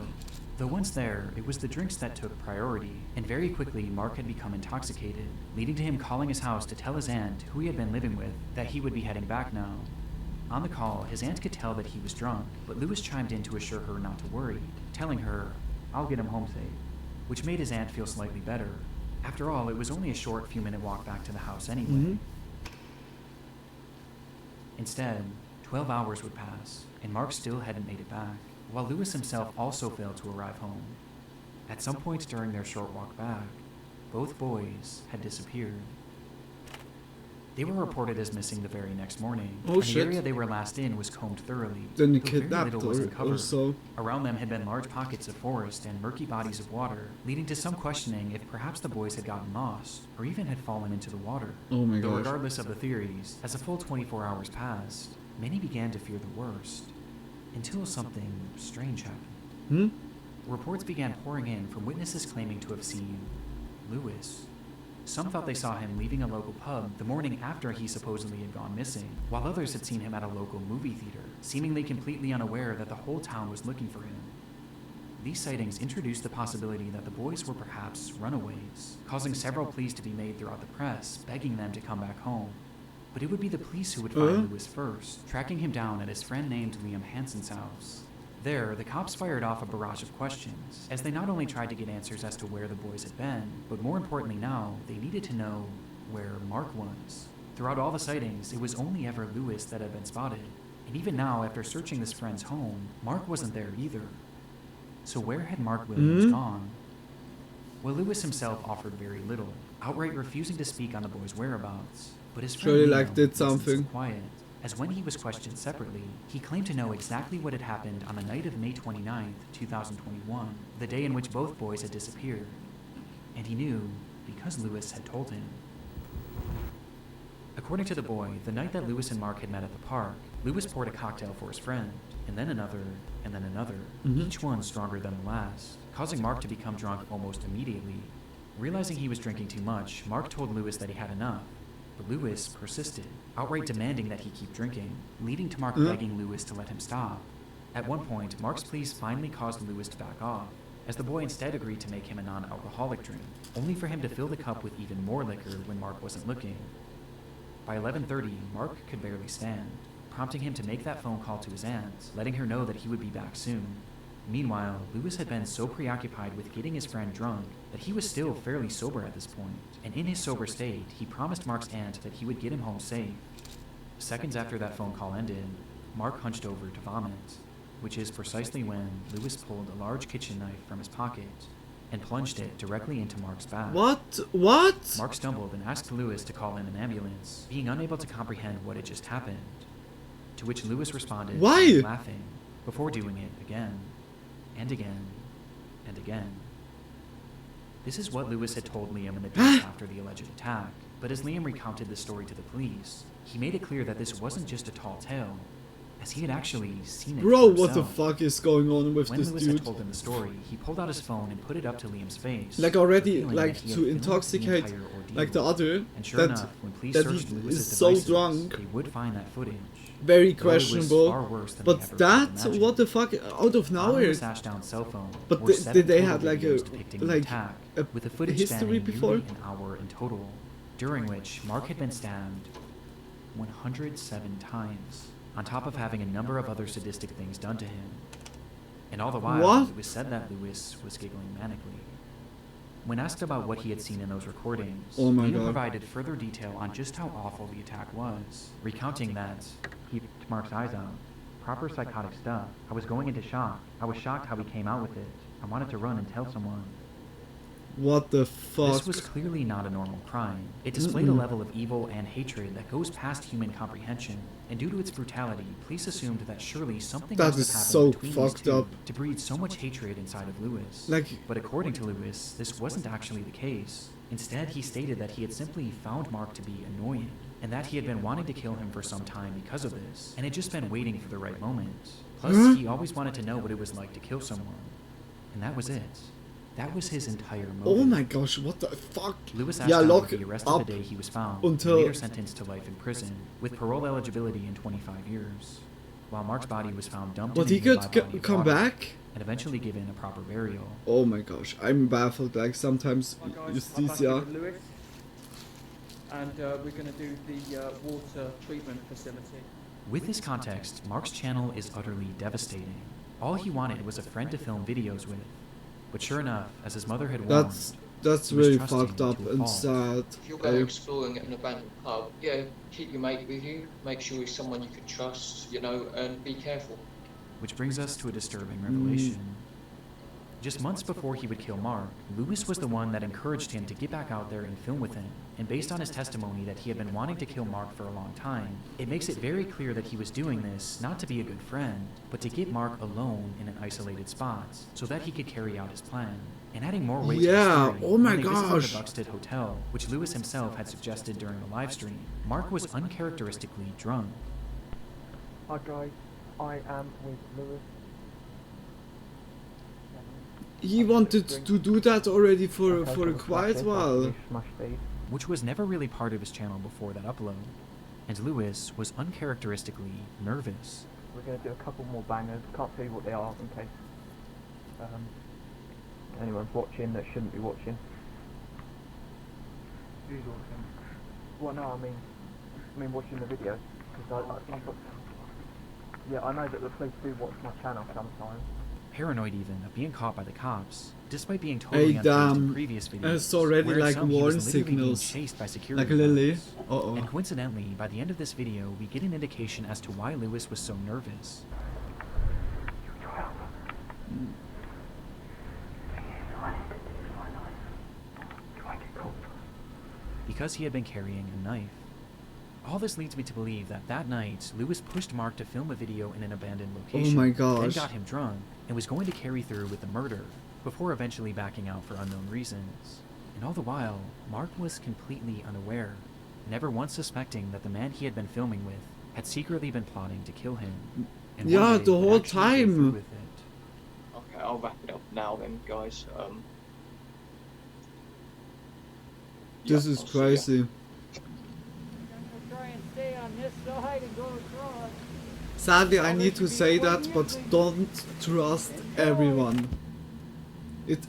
Though once there, it was the drinks that took priority, and very quickly Mark had become intoxicated, leading to him calling his house to tell his aunt, who he had been living with, that he would be heading back now. On the call, his aunt could tell that he was drunk, but Louis chimed in to assure her not to worry, telling her, "I'll get him home safe," which made his aunt feel slightly better. After all, it was only a short few-minute walk back to the house anyway. Instead, 12 hours would pass, and Mark still hadn't made it back, while Louis himself also failed to arrive home. At some point during their short walk back, both boys had disappeared. They were reported as missing the very next morning, and the area they were last in was combed thoroughly. Then though kidnapped very little was uncovered. also. Around them had been large pockets of forest and murky bodies of water, leading to some questioning if perhaps the boys had gotten lost, or even had fallen into the water. Oh my Though gosh. regardless of the theories, as a full 24 hours passed, many began to fear the worst, until something strange happened. Reports began pouring in from witnesses claiming to have seen Louis. Some thought they saw him leaving a local pub the morning after he supposedly had gone missing, while others had seen him at a local movie theater, seemingly completely unaware that the whole town was looking for him. These sightings introduced the possibility that the boys were perhaps runaways, causing several pleas to be made throughout the press, begging them to come back home. But it would be the police who would find Louis first, tracking him down at his friend named Liam Hansen's house. There, the cops fired off a barrage of questions, as they not only tried to get answers as to where the boys had been, but more importantly now, they needed to know where Mark was. Throughout all the sightings, it was only ever Louis that had been spotted, and even now, after searching this friend's home, Mark wasn't there either. So where had Mark Williams gone? Well, Louis himself offered very little, outright refusing to speak on the boys' whereabouts, but his friend Surely Liam did wasn't so something. quiet, as when he was questioned separately, he claimed to know exactly what had happened on the night of May 29th, 2021, the day in which both boys had disappeared. And he knew because Louis had told him. According to the boy, the night that Louis and Mark had met at the park, Louis poured a cocktail for his friend, and then another, each one stronger than the last, causing Mark to become drunk almost immediately. Realizing he was drinking too much, Mark told Louis that he had enough, but Louis persisted, outright demanding that he keep drinking, leading to Mark begging Louis to let him stop. At one point, Mark's pleas finally caused Louis to back off, as the boy instead agreed to make him a non-alcoholic drink, only for him to fill the cup with even more liquor when Mark wasn't looking. By 11:30, Mark could barely stand, prompting him to make that phone call to his aunt, letting her know that he would be back soon. Meanwhile, Louis had been so preoccupied with getting his friend drunk that he was still fairly sober at this point, and in his sober state, he promised Mark's aunt that he would get him home safe. Seconds after that phone call ended, Mark hunched over to vomit, which is precisely when Louis pulled a large kitchen knife from his pocket and plunged it directly into Mark's back. What? What? Mark stumbled and asked Louis to call in an ambulance, being unable to comprehend what had just happened, to which Louis responded Why? by laughing, before doing it again, and again, and again. This is what Louis had told Liam in the days after the alleged attack, but as Liam recounted the story to the police, he made it clear that this wasn't just a tall tale, as he had actually seen it Bro, for what the himself. fuck is going on with When this Louis dude? had told him the story, he pulled out his phone and put it up to Liam's face. Like already, revealing like that he had to filmed the intoxicate, entire ordeal. like the other, And sure that, enough, when police that searched he Louis's is so devices, drunk. they would find that footage. Very Though it was questionable. far worse than But they ever that, could imagine. what the fuck, out of On nowhere. Louis Ashdown's cell phone But were did 7 they total have like videos depicting the attack, with the footage history spanning before? nearly an hour in total, during which Mark had been stabbed 107 times, on top of having a number of other sadistic things done to him. And all the while, What? it was said that Louis was giggling manically. When asked about what he had seen in those recordings, Oh my Liam God. provided further detail on just how awful the attack was, recounting that he picked Mark's eyes out. Proper psychotic stuff. I was going into shock. I was shocked how he came out with it. I wanted to run and tell someone. What the fuck? This was clearly not a normal crime. It displayed a level of evil and hatred that goes past human comprehension, and due to its brutality, police assumed that surely something That must is have happened so between fucked these two up. to breed so much hatred inside of Lewis. But according to Lewis, this wasn't actually the case. Instead, he stated that he had simply found Mark to be annoying, and that he had been wanting to kill him for some time because of this, and had just been waiting for the right moment. Plus, he always wanted to know what it was like to kill someone. And that was it. That was his entire motive. Oh my gosh, what the fuck? Lewis Yeah, Ashton lock would be arrested up the day he was found, until- and later sentenced to life in prison, with parole eligibility in 25 years. While Mark's body was found dumped But in he a could nearby body of come water, back? and eventually given a proper burial. Oh my gosh, I'm baffled. Like sometimes Justicia. Lewis, and we're going to do the water treatment facility. With this context, Mark's channel is utterly devastating. All he wanted was a friend to film videos with. But sure enough, as his mother had warned, That's he was really trusting fucked up to a and fault. sad. If you're going exploring at an abandoned pub, yeah, keep your mate with you. Make sure he's someone you can trust, you know, and be careful. Which brings us to a disturbing revelation. Just months before he would kill Mark, Lewis was the one that encouraged him to get back out there and film with him. And based on his testimony that he had been wanting to kill Mark for a long time, it makes it very clear that he was doing this not to be a good friend, but to get Mark alone in an isolated spot, so that he could carry out his plan. And adding more weight to the story, oh my when they visited gosh. the Buxted Hotel, which Lewis himself had suggested during the live stream, Mark was uncharacteristically drunk. Hi guys, I am with Lewis. He wanted to do that already for quite a while. Which was never really part of his channel before that upload. And Lewis was uncharacteristically nervous. We're going to do a couple more bangers. Can't tell you what they are in case anyone's watching that shouldn't be watching. Who's watching? Well, no, I mean watching the video. Because yeah, I know that the police do watch my channel sometimes. Paranoid even of being caught by the cops, despite being totally Hey, unfazed in damn. previous videos. It's already where in like some he warn was literally being signals. chased by security Like Lily. guards. Uh-oh. And coincidentally, by the end of this video, we get an indication as to why Lewis was so nervous. Because he had been carrying a knife. All this leads me to believe that that night, Lewis pushed Mark to film a video in an abandoned location. my Then gosh. got him drunk, and was going to carry through with the murder, before eventually backing out for unknown reasons. And all the while, Mark was completely unaware, never once suspecting that the man he had been filming with had secretly been plotting to kill him. And Yeah, one day the would whole actually go through time. with it. Okay, I'll wrap it up now then, guys. This is I'll see ya. crazy. Try and stay on this side and go across. Sadly, I need to say that, but don't trust everyone.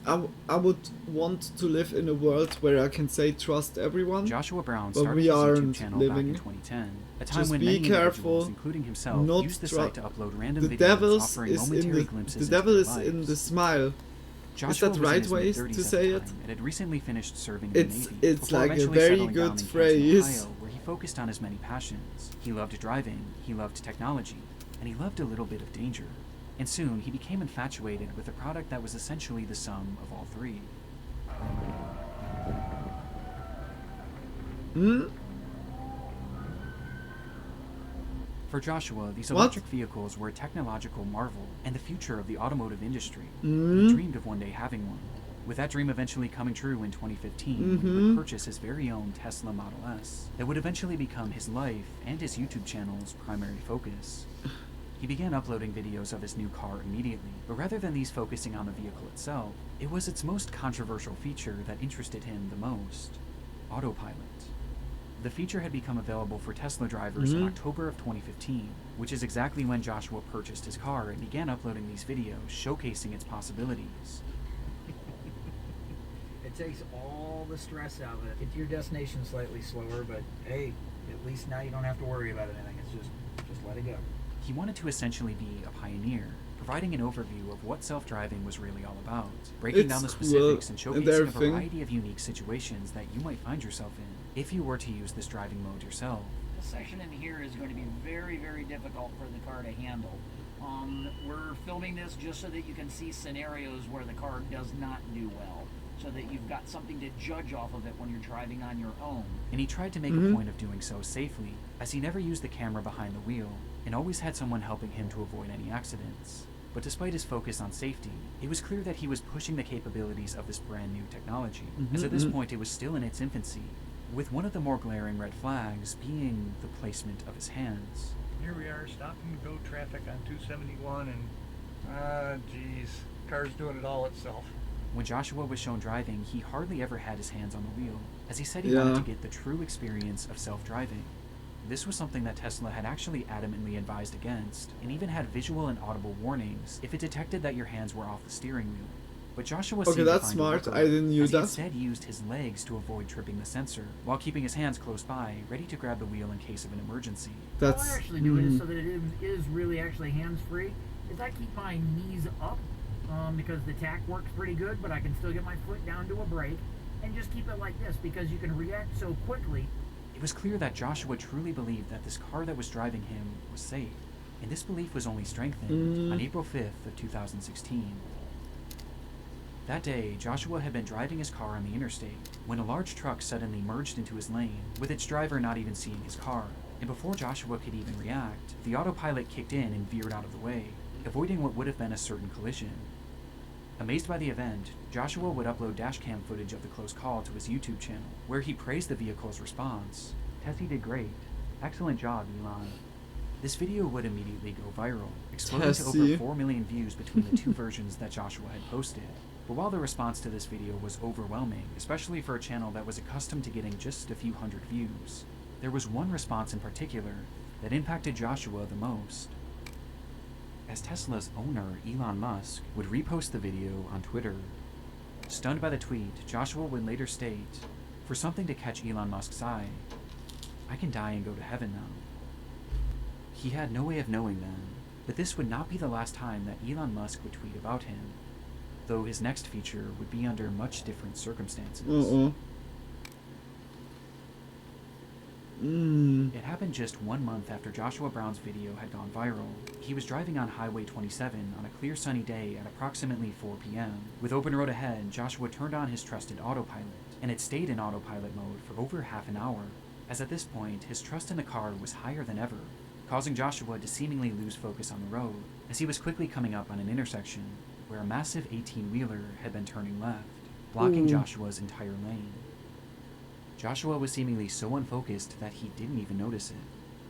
I would want to live in a world where I can say trust everyone. Joshua Brown but started we his YouTube aren't channel living. back in 2010, a time Just when be many individuals, careful, including himself, not used the tru- site to upload random the videos devil offering is in momentary the glimpses devil into is their in lives. the smile. Joshua Is that was in right his way mid-30s to at say the it? time and had recently finished serving in the It's Navy. it's before like a eventually very settling down good in Canton, phrase. Ohio, where he focused on his many passions. He loved driving, he loved technology, and he loved a little bit of danger. And soon he became infatuated with a product that was essentially the sum of all three. For Joshua, these What? electric vehicles were a technological marvel and the future of the automotive industry. Mm. He dreamed of one day having one. With that dream eventually coming true in 2015, when he Mhm. would purchase his very own Tesla Model S that would eventually become his life and his YouTube channel's primary focus. He began uploading videos of his new car immediately, but rather than these focusing on the vehicle itself, it was its most controversial feature that interested him the most: autopilot. The feature had become available for Tesla drivers in Mhm. October of 2015, which is exactly when Joshua purchased his car and began uploading these videos showcasing its possibilities. It takes all the stress out of it. Get to your destination slightly slower, but hey, at least now you don't have to worry about anything. It's just let it go. He wanted to essentially be a pioneer, providing an overview of what self-driving was really all about, breaking down the It's specifics and cool and showcasing a everything. variety of unique situations that you might find yourself in if you were to use this driving mode yourself. This section in here is going to be very, very difficult for the car to handle. We're filming this just so that you can see scenarios where the car does not do well. so that you've got something to judge off of it when you're driving on your own. And he tried to make a point of doing so safely, as he never used the camera behind the wheel, and always had someone helping him to avoid any accidents. But despite his focus on safety, it was clear that he was pushing the capabilities of this brand new technology, as at this point it was still in its infancy, with one of the more glaring red flags being the placement of his hands. Here we are, stopping to go traffic on 271, and geez, car's doing it all itself. When Joshua was shown driving, he hardly ever had his hands on the wheel, as he said he wanted to get the true experience of self-driving. This was something that Tesla had actually adamantly advised against, and even had visual and audible warnings if it detected that your hands were off the steering wheel. But Joshua seemed to find a workaround, I didn't use that. He instead used his legs to avoid tripping the sensor, while keeping his hands close by, ready to grab the wheel in case of an emergency. All I actually do is so that it is really actually hands-free, is I keep my knees up, because the tack works pretty good, but I can still get my foot down to a brake, and just keep it like this, because you can react so quickly. It was clear that Joshua truly believed that this car that was driving him was safe, and this belief was only strengthened on April 5th of 2016. That day, Joshua had been driving his car on the interstate when a large truck suddenly merged into his lane, with its driver not even seeing his car. And before Joshua could even react, the autopilot kicked in and veered out of the way, avoiding what would have been a certain collision. Amazed by the event, Joshua would upload dashcam footage of the close call to his YouTube channel, where he praised the vehicle's response. "Tessie did great. Excellent job, Elon." This video would immediately go viral, exploding to over 4 million views between the two versions that Joshua had posted. But while the response to this video was overwhelming, especially for a channel that was accustomed to getting just a few hundred views, there was one response in particular that impacted Joshua the most. As Tesla's owner, Elon Musk, would repost the video on Twitter. Stunned by the tweet, Joshua would later state, for something to catch Elon Musk's eye, "I can die and go to heaven now." He had no way of knowing then, but this would not be the last time that Elon Musk would tweet about him, though his next feature would be under much different circumstances. It happened just 1 month after Joshua Brown's video had gone viral. He was driving on Highway 27 on a clear sunny day at approximately 4 p.m. With open road ahead, Joshua turned on his trusted autopilot, and it stayed in autopilot mode for over half an hour, as at this point his trust in the car was higher than ever, causing Joshua to seemingly lose focus on the road, as he was quickly coming up on an intersection where a massive 18-wheeler had been turning left, blocking Joshua's entire lane. Joshua was seemingly so unfocused that he didn't even notice it.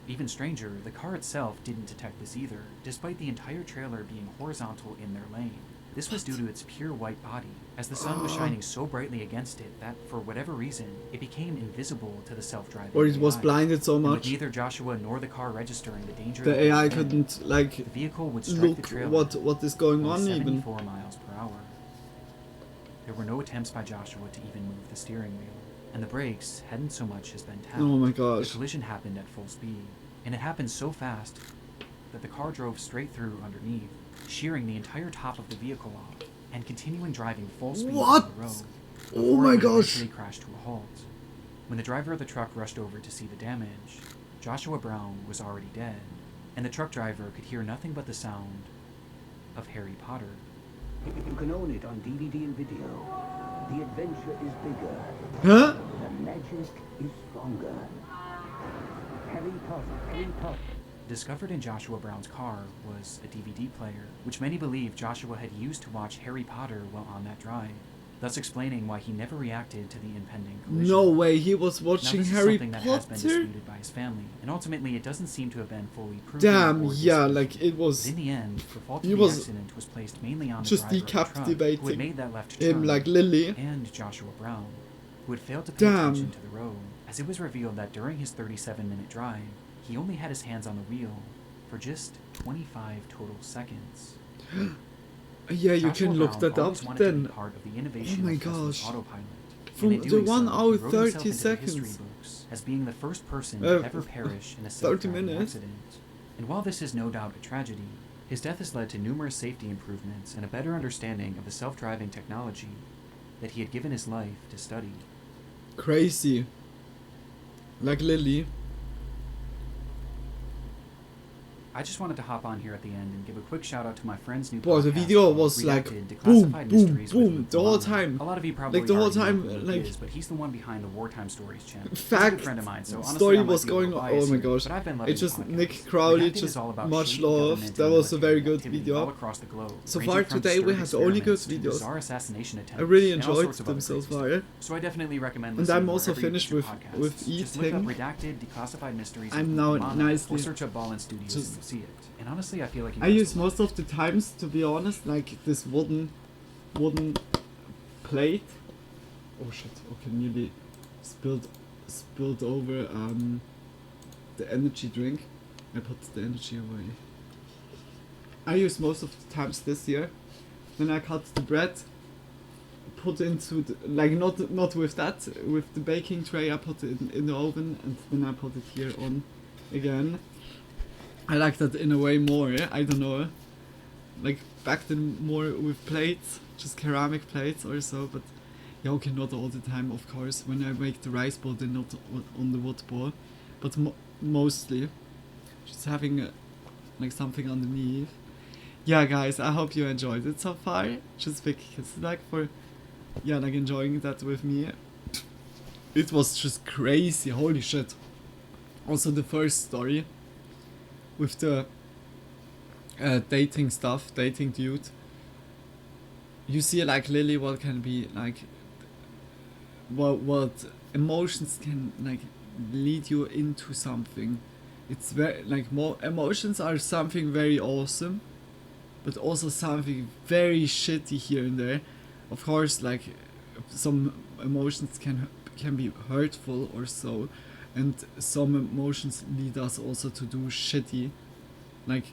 Even stranger, the car itself didn't detect this either, despite the entire trailer being horizontal in their lane. This was due to its pure white body, as the sun was shining so brightly against it that, for whatever reason, it became invisible to the self-driving Or it was AI. blinded so And with much. neither Joshua nor the car registering the danger The that they AI were in, couldn't like the vehicle would strike look the trailer what is going at on even. 74 miles per hour. There were no attempts by Joshua to even move the steering wheel, and the brakes hadn't so much as been tapped. Oh my gosh. The collision happened at full speed, and it happened so fast that the car drove straight through underneath, shearing the entire top of the vehicle off, and continuing driving full speed What? on the road. Oh before my it would gosh. eventually crashed to a halt. When the driver of the truck rushed over to see the damage, Joshua Brown was already dead, and the truck driver could hear nothing but the sound of Harry Potter. You can own it on DVD and video. The adventure is bigger. Huh? The magic is stronger. Harry Potter. Discovered in Joshua Brown's car was a DVD player, which many believe Joshua had used to watch Harry Potter while on that drive, thus explaining why he never reacted to the impending collision. No way, he was watching now, this Harry is something that has been Potter? disputed by his family, and ultimately it doesn't seem to have been fully proven. Damn, or yeah, disproven. like it was. But in the end, the fault He of the was accident was placed mainly on the just driver of the truck, who had decapitating made that left him turn, like Lily. and Joshua Brown, who had failed to pay Damn. attention to the road, as it was revealed that during his 37-minute drive, he only had his hands on the wheel for just 25 total seconds. Yeah, you Joshua can look Brown that up always wanted to be then. part of the innovation Oh my of Tesla's gosh. autopilot. From And in the doing 1 so, hour he wrote himself 30 into the history seconds. books as being the first person Uh, to ever perish in a 30 self-driving minutes. accident. And while this is no doubt a tragedy, his death has led to numerous safety improvements and a better understanding of the self-driving technology that he had given his life to study. Crazy. Like Lily. I just wanted to hop on here at the end and give a quick shout out to my friend's new Bro, the podcast video called was like Redacted boom, Declassified boom, Mysteries with boom the whole LeporemLuna. time. A lot of you probably like the whole already know time, who he like is, but he's the one behind the Wartime Stories channel. He's a fact good friend of mine, so honestly, story I might was be a little going on. biased Oh my here, gosh, but I've been loving it's just the podcast. Nick Crowley, Redacted is just all about much shady love. government That and was a very military good activity video. all across the globe, So ranging far from today we disturbing had only good experiments to videos. bizarre assassination I really attempts, and all enjoyed sorts of them other so crazy far. stuff. So I definitely recommend And listening I'm also wherever you get finished your with podcasts. Just look up eating. Redacted Declassified Mysteries I'm with now LeporemLuna, nicely or search up Ballin Studios and you'll see it. And honestly, I feel like you I guys use will most of the times, to be honest, like this wooden plate. Oh shit! Okay, nearly spilled over the energy drink. I put the energy away. I use most of the times this year. Then I cut the bread, put into the, like not with that, with the baking tray. I put it in the oven, and then I put it here on again. I like that in a way more. I don't know. Like back then more with plates, just ceramic plates or so. But yeah, okay, not all the time, of course. When I make the rice bowl, then not on the wood bowl, but mostly just having like something underneath. Yeah, guys, I hope you enjoyed it so far. Just because, like, for like enjoying that with me. It was just crazy. Holy shit! Also, the first story with the dating stuff, dating dude. You see, like, Lily, what can be like, what emotions can like lead you into something. It's very like more emotions are something very awesome, but also something very shitty here and there. Of course, like some emotions can be hurtful or so, and some emotions lead us also to do shitty, like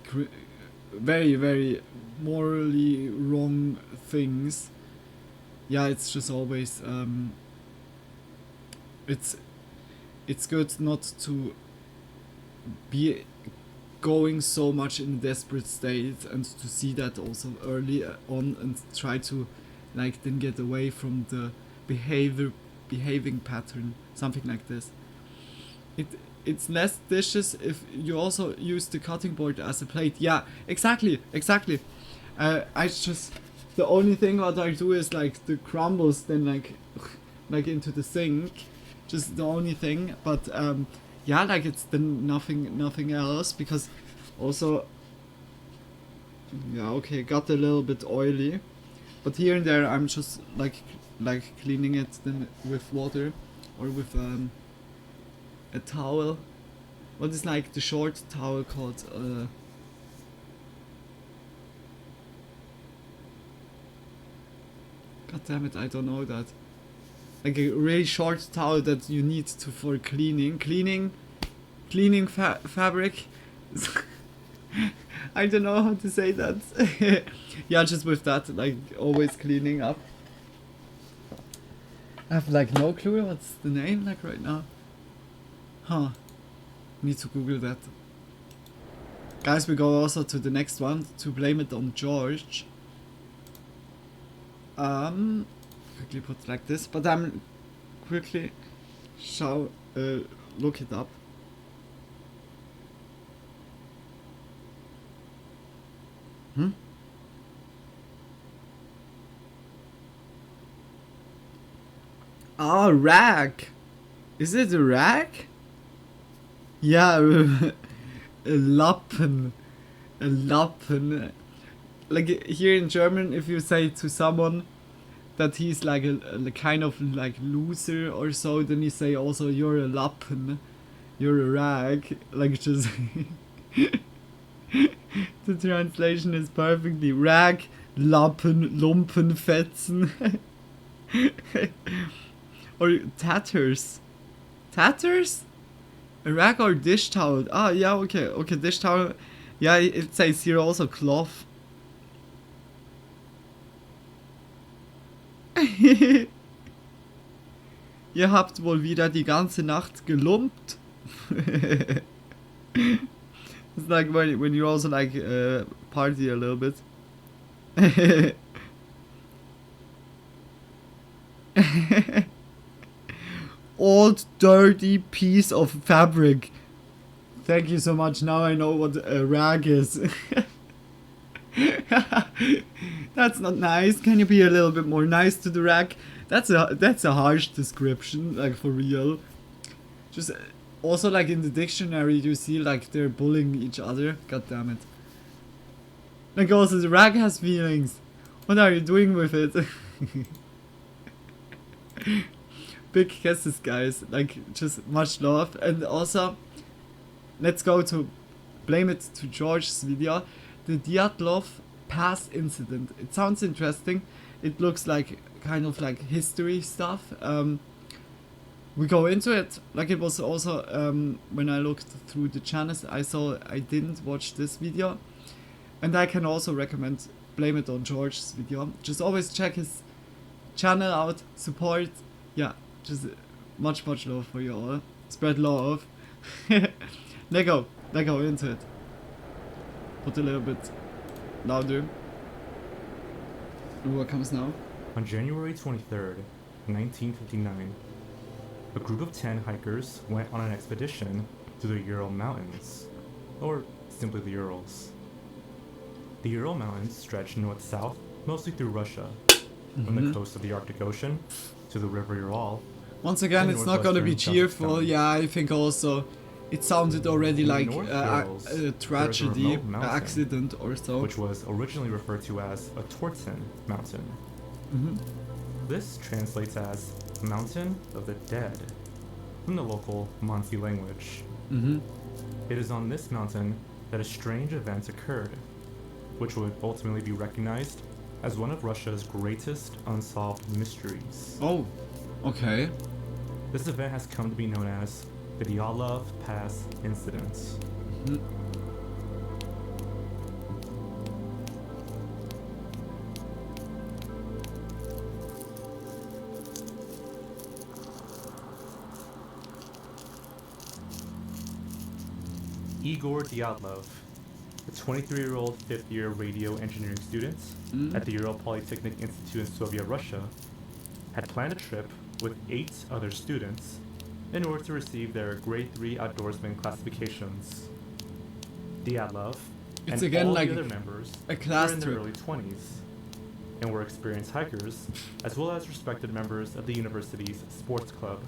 very, very morally wrong things. Yeah, it's just always it's good not to be going so much in a desperate state, and to see that also early on, and try to like then get away from the behaving pattern, something like this. It's less dishes if you also use the cutting board as a plate. Yeah, exactly. I just, the only thing what I do is like the crumbles then like into the sink, just the only thing. But yeah, like it's then nothing else, because also yeah, okay, got a little bit oily, but here and there I'm just like cleaning it then with water or with a towel. What is like the short towel called? God damn it, I don't know that. Like a really short towel that you need to for cleaning fabric. I don't know how to say that. Yeah, just with that, like always cleaning up. I have like no clue what's the name like right now. Huh. Need to Google that. Guys, we go also to the next one, to blame it on George. Quickly put it like this, but I'm quickly look it up. Ah, rag. Is it a rag? Yeah, a Lappen. A Lappen. Like here in German, if you say to someone that he's like a kind of like loser or so, then you say also you're a Lappen. You're a rag. Like just the translation is perfectly rag, Lappen, Lumpen, Fetzen. Or tatters. Tatters? A rag or dish towel? Ah, yeah, okay. Okay, dish towel. Yeah, it says here also cloth. Ihr habt wohl wieder die ganze Nacht gelumpt. It's like when you also like party a little bit. Old dirty piece of fabric. Thank you so much. Now I know what a rag is. That's not nice. Can you be a little bit more nice to the rag? That's a harsh description, like for real. Just also like in the dictionary you see like they're bullying each other. God damn it. Like also the rag has feelings. What are you doing with it? Big kisses, guys. Like just much love. And also let's go to blame it to George's video. The Dyatlov Pass incident. It sounds interesting. It looks like kind of like history stuff. We go into it. Like it was also when I looked through the channels, I saw I didn't watch this video, and I can also recommend Blame It on George's video. Just always check his channel out, support. Yeah, just much love for you all. Spread love. Let's go into it. Put a little bit louder. And what comes now? On January 23rd, 1959, a group of 10 hikers went on an expedition to the Ural Mountains, or simply the Urals. The Ural Mountains stretch north-south, mostly through Russia, from the coast of the Arctic Ocean to the river Ural. Once again, it's not gonna be cheerful. Yeah, I think also it sounded already like a tragedy, accident or so. Which was originally referred to as a Torten mountain. This translates as Mountain of the Dead from the local Mansi language. It is on this mountain that a strange event occurred, which would ultimately be recognized as one of Russia's greatest unsolved mysteries. Oh, okay. This event has come to be known as the Dyatlov Pass incident. Igor Dyatlov, a 23-year-old fifth-year radio engineering student at the Ural Polytechnic Institute in Soviet Russia, had planned a trip with 8 other students in order to receive their Grade 3 outdoorsman classifications. Dyatlov and again all like the other members a class were in their trip. early 20s and were experienced hikers, as well as respected members of the university's sports club.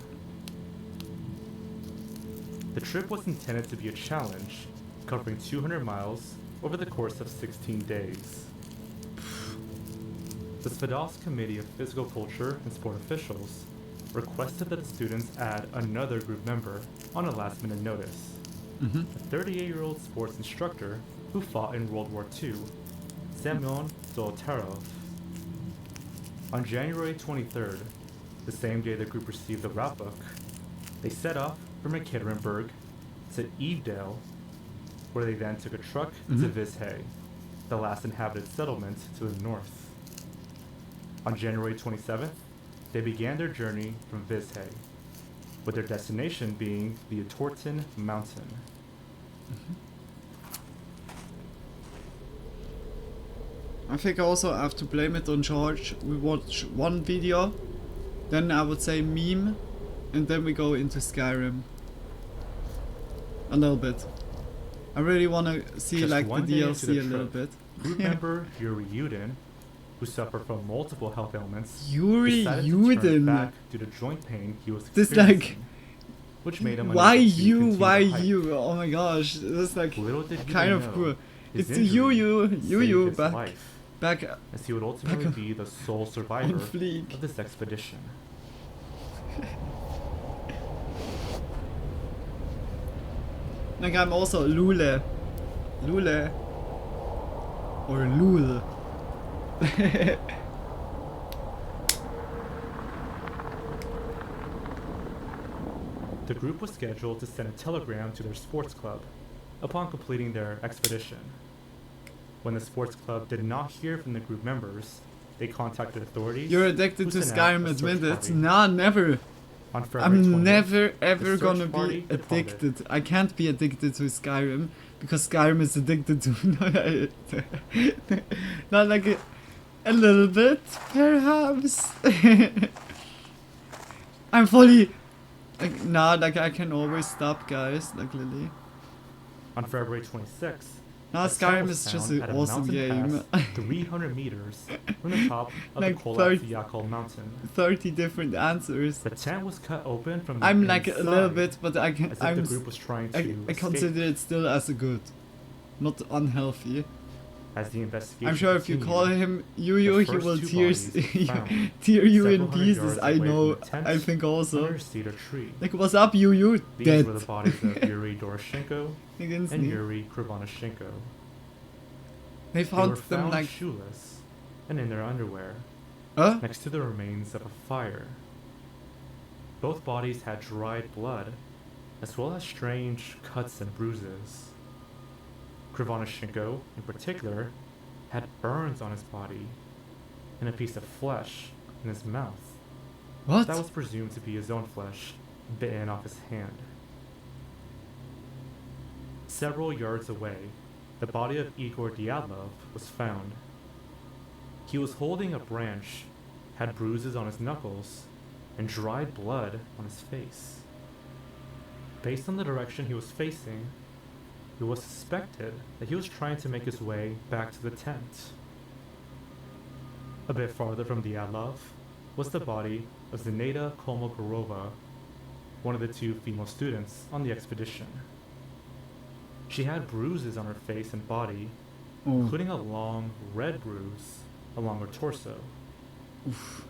The trip was intended to be a challenge, covering 200 miles over the course of 16 days. The Svidovsk Committee of Physical Culture and Sport officials requested that the students add another group member on a last-minute notice. A 38-year-old sports instructor who fought in World War II, Semyon Zolotarov. On January 23rd, the same day the group received the route book, they set off from Ekaterinburg to Evedale, where they then took a truck to Vizhay, the last inhabited settlement to the north. On January 27th, they began their journey from Vizhay, with their destination being the Torten mountain. I think also I have to blame it on George. We watch one video, then I would say meme, and then we go into Skyrim. A little bit. I really want to see Just like the one day into DLC the a little trip, bit. Group member Yuri Yudin, who suffered from multiple health ailments, Yuri decided to turn Yudin. back due to joint pain he was This experiencing, like, which made him why unable to you? continue Why the hike. you? Oh my gosh, this is like Little did kind Yudin of know, cool. his It's the injury you saved his back, life, back, as he would ultimately be the sole survivor fleek. of this expedition. Like I'm also Lule, or Lul. The group was scheduled to send a telegram to their sports club upon completing their expedition. When the sports club did not hear from the group members, they contacted authorities. You're addicted who to sent out Skyrim, a search admit it. party. Nah, never. On February 20th, I'm never the ever search gonna party be departed. addicted. I can't be addicted to Skyrim because Skyrim is addicted to not like a little bit, perhaps. I'm fully like nah, like I can always stop, guys. Like Lily, On February 26th, no, Skyrim is just an awesome game. 300 meters from the top of like the Kolat mountain. 30 different answers. The tent was cut open from the I'm inside, like a little bit, but I can. the group was trying to I consider it still as a good, not unhealthy. As the investigation I'm sure if you call him Yu, he will tear you in pieces. I know. I think also. Like, what's up, Yu? These Dead. were the bodies of Yuri Doroshenko Against and me. Yuri Krivonoshenko. They found were them found like shoeless and in their underwear, next to the remains of a fire. Both bodies had dried blood, as well as strange cuts and bruises. Krivonoshenko, in particular, had burns on his body and a piece of flesh in his mouth. What? That was presumed to be his own flesh, bitten off his hand. Several yards away, the body of Igor Diatlov was found. He was holding a branch, had bruises on his knuckles, and dried blood on his face. Based on the direction he was facing, it was suspected that he was trying to make his way back to the tent. A bit farther from Diatlov was the body of Zeneda Kolmogorova, one of the 2 female students on the expedition. She had bruises on her face and body, including a long red bruise along her torso.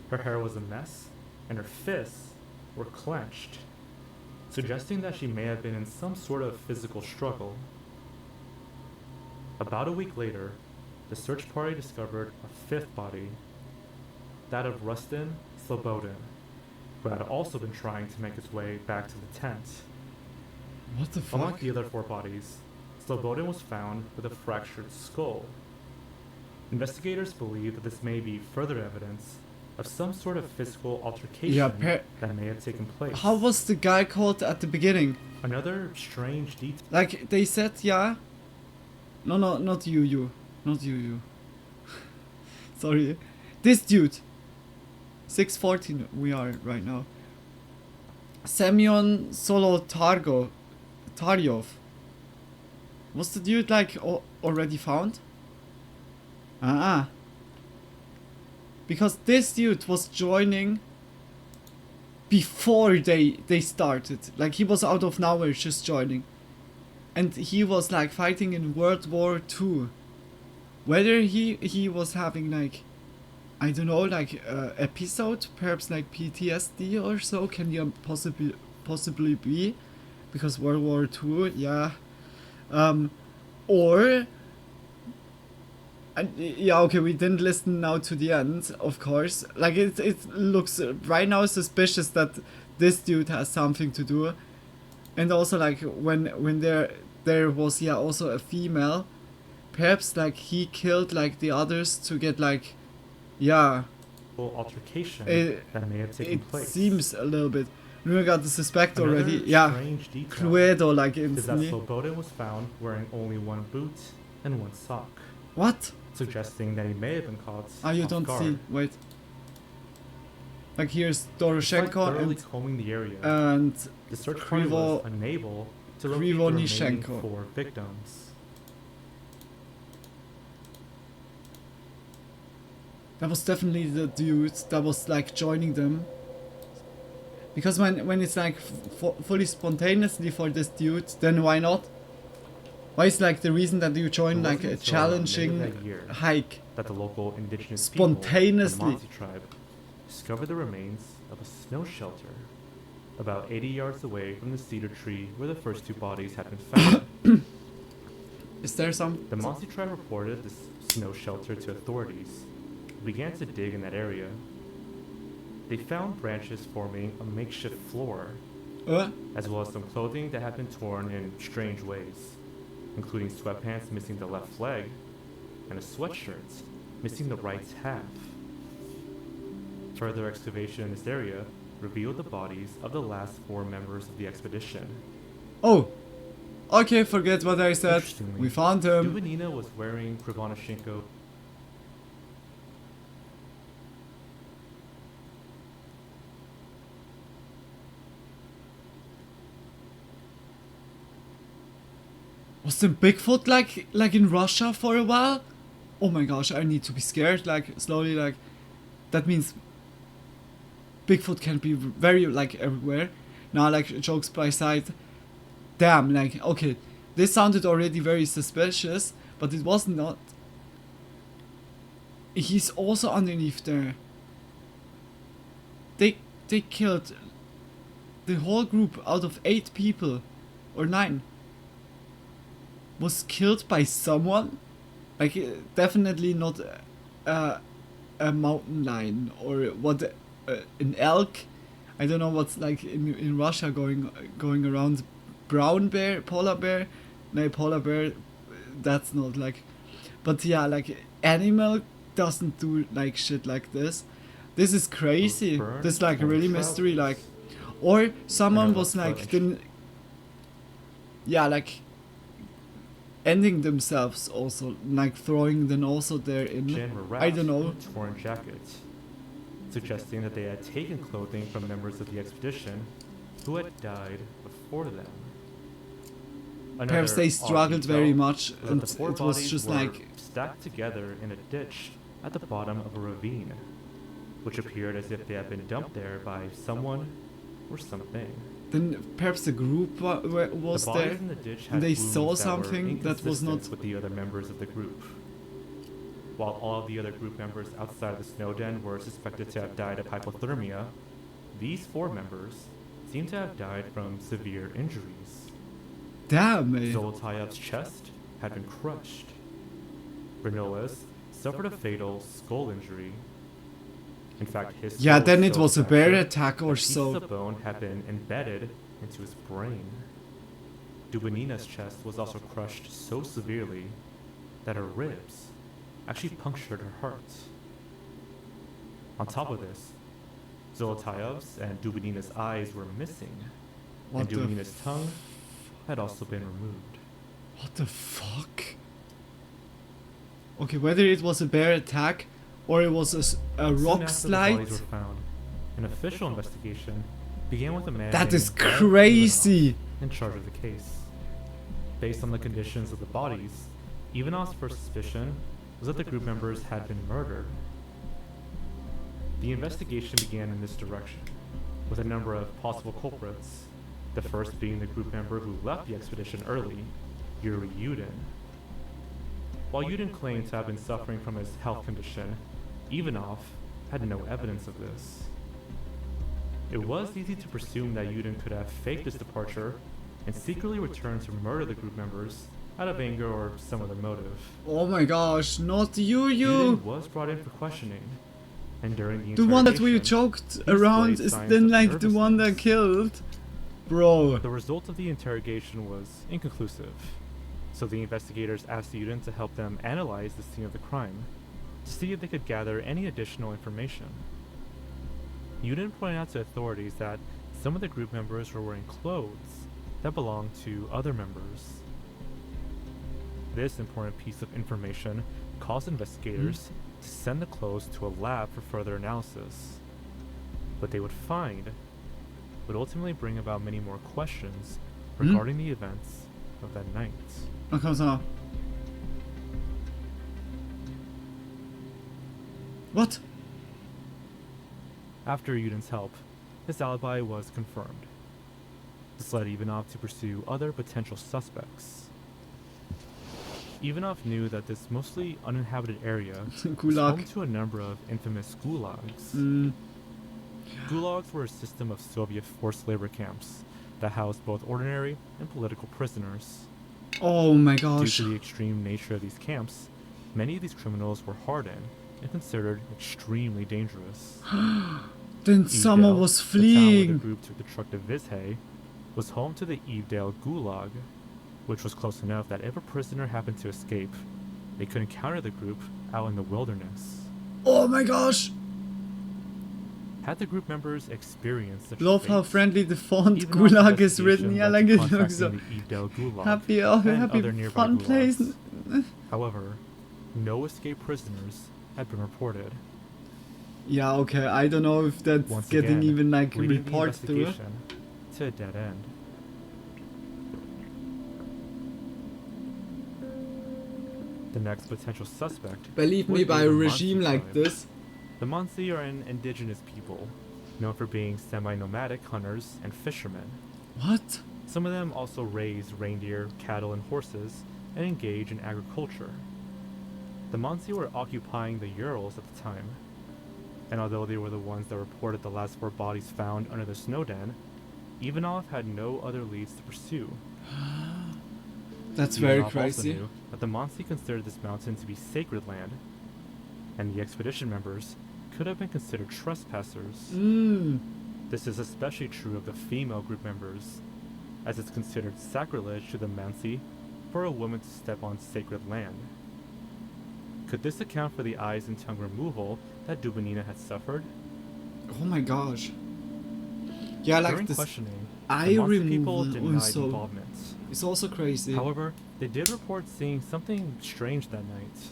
Her hair was a mess, and her fists were clenched, suggesting that she may have been in some sort of physical struggle. About a week later, the search party discovered a 5th body, that of Rustin Slobodin, who had also been trying to make his way back to the tent. What the fuck? Unlike the other 4 bodies, Slobodin was found with a fractured skull. Investigators believe that this may be further evidence of some sort of physical altercation that may have taken place. How was the guy called at the beginning? Another strange detail. Like, they said, yeah. No, not you. Not you. Sorry. This dude. 614 we are right now. Semyon Taryov. Was the dude like already found? Because this dude was joining before they started. Like, he was out of nowhere just joining. And he was like fighting in World War II. Whether he was having like, I don't know, like episode, perhaps like PTSD or so, can you possibly be, because World War II, yeah, or, yeah, okay, we didn't listen now to the end, of course. Like, it looks right now suspicious that this dude has something to do, and also like when there was, yeah, also a female, perhaps like he killed like the others to get like, yeah, altercation that may have taken it place. Seems a little bit. We got the suspect Another already. Yeah, strange detail Cluedo, like is that instantly. Slobodin was found wearing only 1 boot and 1 sock. What? Suggesting that he may have been caught You off don't guard. see. Wait. Like, here's Despite Doroshenko thoroughly combing the area, and the search party was unable to locate the remaining 4 victims. That was definitely the dude that was like joining them. Because when it's like fully spontaneously for this dude, then why not? Why is like the reason that you join like a challenging hike That the local indigenous spontaneously people, the Monty tribe, discovered the remains of a snow shelter about 80 yards away from the cedar tree where the first 2 bodies had been found. Is there some? The Monty tribe reported this snow shelter to authorities, who began to dig in that area. They found branches forming a makeshift floor, as well as some clothing that had been torn in strange ways, including sweatpants missing the left leg and a sweatshirt missing the right half. Further excavation in this area revealed the bodies of the last 4 members of the expedition. Oh, okay, forget what I said. We found him. Duvanina was wearing Krivonoshenko. Was then Bigfoot like in Russia for a while? Oh my gosh, I need to be scared, like slowly, like that means Bigfoot can be very like everywhere. Now, like, jokes by side, damn, like, okay, this sounded already very suspicious, but it was not. He's also underneath there. They killed the whole group out of 8 people or 9 was killed by someone. Like, definitely not a mountain lion or what, an elk. I don't know what's like in Russia going around. Brown bear, polar bear. No, polar bear, that's not like. But yeah, like animal doesn't do like shit like this. This is crazy. This is like really mystery, like, or someone was like yeah, like ending themselves also, like throwing them also there in. I don't know. Torn jackets, suggesting that they had taken clothing from members of the expedition who had died before them. Perhaps they struggled very much, and it was just like stacked together in a ditch at the bottom of a ravine, which appeared as if they had been dumped there by someone or something. Then perhaps the group was there, in the ditch and had they wounds saw that something were that was not inconsistent with the other members of the group. While all of the other group members outside of the snow den were suspected to have died of hypothermia, these 4 members seem to have died from severe injuries. Damn, man. Zolotayev's chest had been crushed. Branislaus suffered a fatal skull injury. In fact, his skull then was it so was a bear fractured attack or that pieces so. of bone had been embedded into his brain. Dubinina's chest was also crushed so severely that her ribs actually punctured her heart. On top of this, Zolotayev's and Dubinina's eyes were missing, and Dubinina's tongue had also been removed. What the fuck? Okay, whether it was a bear attack or it was a rock Soon after slide. the bodies were found, an official investigation began with a man That is named Brad crazy. Ivanoff in charge of the case. Based on the conditions of the bodies, Ivanov's first suspicion was that the group members had been murdered. The investigation began in this direction, with a number of possible culprits, the first being the group member who left the expedition early, Yuri Yudin. While Yudin claimed to have been suffering from his health condition, Ivanov had no evidence of this. It was easy to presume that Yudin could have faked his departure and secretly returned to murder the group members out of anger or some other motive. Oh my gosh, not you! Yudin was brought in for questioning, and during the one that we joked around is then like the one that killed. Bro. The result of the interrogation was inconclusive, so the investigators asked Yudin to help them analyze the scene of the crime, to see if they could gather any additional information. Yudin pointed out to authorities that some of the group members were wearing clothes that belonged to other members. This important piece of information caused investigators to send the clothes to a lab for further analysis. What they would find would ultimately bring about many more questions regarding the events of that night. What? After Yudin's help, his alibi was confirmed. This led Ivanov to pursue other potential suspects. Ivanov knew that this mostly uninhabited area was home to a number of infamous gulags. Gulags were a system of Soviet forced labor camps that housed both ordinary and political prisoners. Oh my gosh. Due to the extreme nature of these camps, many of these criminals were hardened and considered extremely dangerous. Then someone was fleeing. The group took the truck to Vizhay was home to the Evdale Gulag, which was close enough that if a prisoner happened to escape, they could encounter the group out in the wilderness. Oh my gosh! Had the group members experienced such Love fate, how friendly the font Gulag is written. Yeah, like it looks so happy, happy fun place. However, no escaped prisoners had been reported. Yeah, okay, I don't know if that's Once getting again, even like leading reports the to it. investigation to a dead end. The next potential suspect. Believe me, by a regime like this. The Mansi are an indigenous people, known for being semi-nomadic hunters and fishermen. What? Some of them also raise reindeer, cattle, and horses, and engage in agriculture. The Mansi were occupying the Urals at the time, and although they were the ones that reported the last 4 bodies found under the snow den, Ivanov had no other leads to pursue. That's very Ivanov crazy. also knew that the Mansi considered this mountain to be sacred land, and the expedition members could have been considered trespassers. This is especially true of the female group members, as it's considered sacrilege to the Mansi for a woman to step on sacred land. Could this account for the eyes and tongue removal that Dubinina had suffered? Oh my gosh. Yeah, like During this questioning, eye the Mansi people removal denied also. involvement. It's also crazy. However, they did report seeing something strange that night.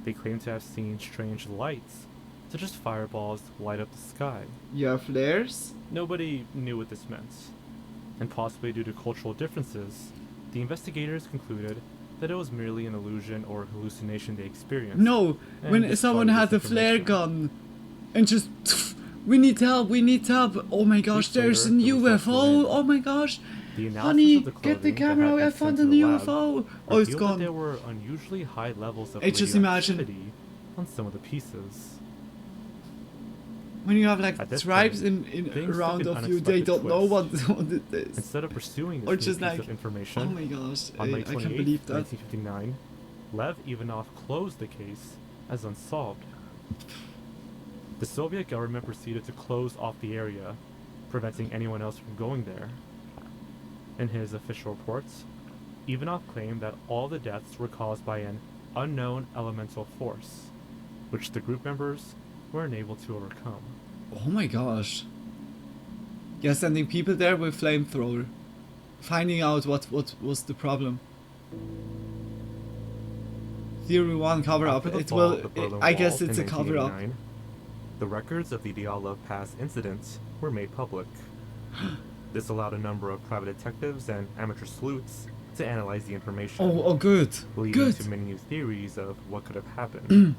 They claimed to have seen strange lights, such as fireballs, light up the sky. Yeah, flares? Nobody knew what this meant, and possibly due to cultural differences, the investigators concluded that it was merely an illusion or hallucination they experienced. No, when someone had a flare gun and just we need help, oh my gosh, there's an UFO, oh my gosh, honey, get the camera, I found an UFO. Oh, it's gone. There were unusually high levels of Just imagine on some of the pieces. when you have like tribes in around of you, they don't know what it is. Instead of pursuing this or new just piece like, of information, oh my gosh, on May I 28th, can't believe that. 1959, Lev Ivanov closed the case as unsolved. The Soviet government proceeded to close off the area, preventing anyone else from going there. In his official reports, Ivanov claimed that all the deaths were caused by an unknown elemental force, which the group members were unable to overcome. Oh my gosh. Yeah, sending people there with flamethrower. Finding out what was the problem. Theory 1 cover up. After the It fall will. of the Berlin I Wall guess in it's a cover up. 1989, the records of the Diallo Pass incidents were made public. This allowed a number of private detectives and amateur sleuths to analyze the information. Oh, good. Leading Good. to many new theories of what could have happened.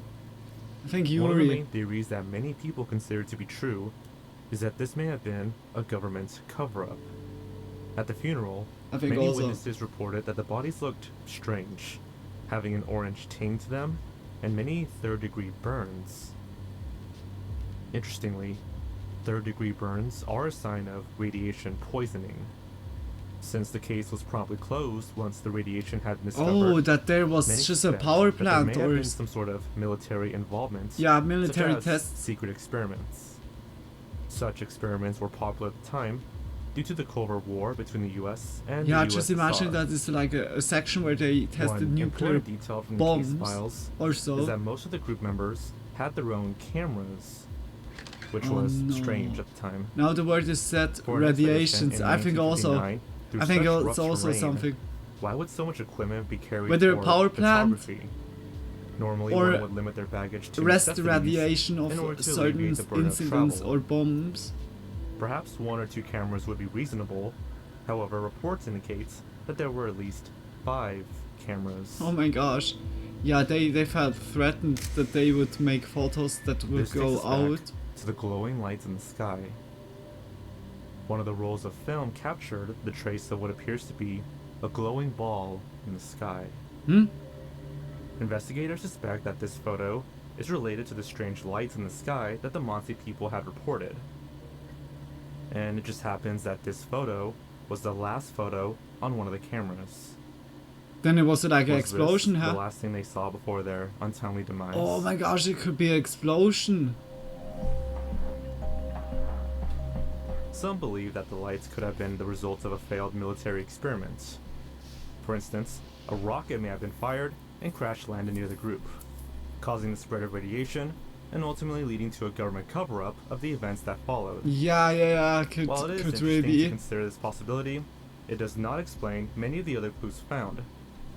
Thank you, One of the Yuri. main theories that many people consider to be true is that this may have been a government cover-up. At the funeral, I think many also. witnesses reported that the bodies looked strange, having an orange tint to them, and many third-degree burns. Interestingly, third-degree burns are a sign of radiation poisoning. Since the case was promptly closed once the radiation had been discovered, Oh, that there was many just a suspect power that there plant may have or been some sort of military involvement. Yeah, military such as tests. secret experiments. Such experiments were popular at the time due to the Cold War between the U.S. and Yeah, the just USSR. imagine that it's like a section where they tested One nuclear important detail from the case bombs files or so. is that most of the group members had their own cameras, which Oh, was no. strange at the time. Now the word is set For an expedition radiations. in I think also. 1959, through I think such it's rough also terrain, something. Why would so much equipment be carried Whether a for power plant photography? Normally, or one would limit their baggage to rest necessities radiation in order of to certain alleviate the burden of incidents travel. or bombs. Perhaps 1 or 2 cameras would be reasonable. However, reports indicate that there were at least 5 cameras. Oh my gosh. Yeah, they felt threatened that they would make photos that would This takes go us back out. to the glowing lights in the sky. One of the rolls of film captured the trace of what appears to be a glowing ball in the sky. Investigators suspect that this photo is related to the strange lights in the sky that the Mansi people had reported. And it just happens that this photo was the last photo on one of the cameras. Then it was like an Was explosion, this huh? the last thing they saw before their untimely demise? Oh my gosh, it could be an explosion. Some believe that the lights could have been the result of a failed military experiment. For instance, a rocket may have been fired and crash landed near the group, causing the spread of radiation and ultimately leading to a government cover-up of the events that followed. Yeah, could While it is really interesting be. to consider this possibility, it does not explain many of the other clues found,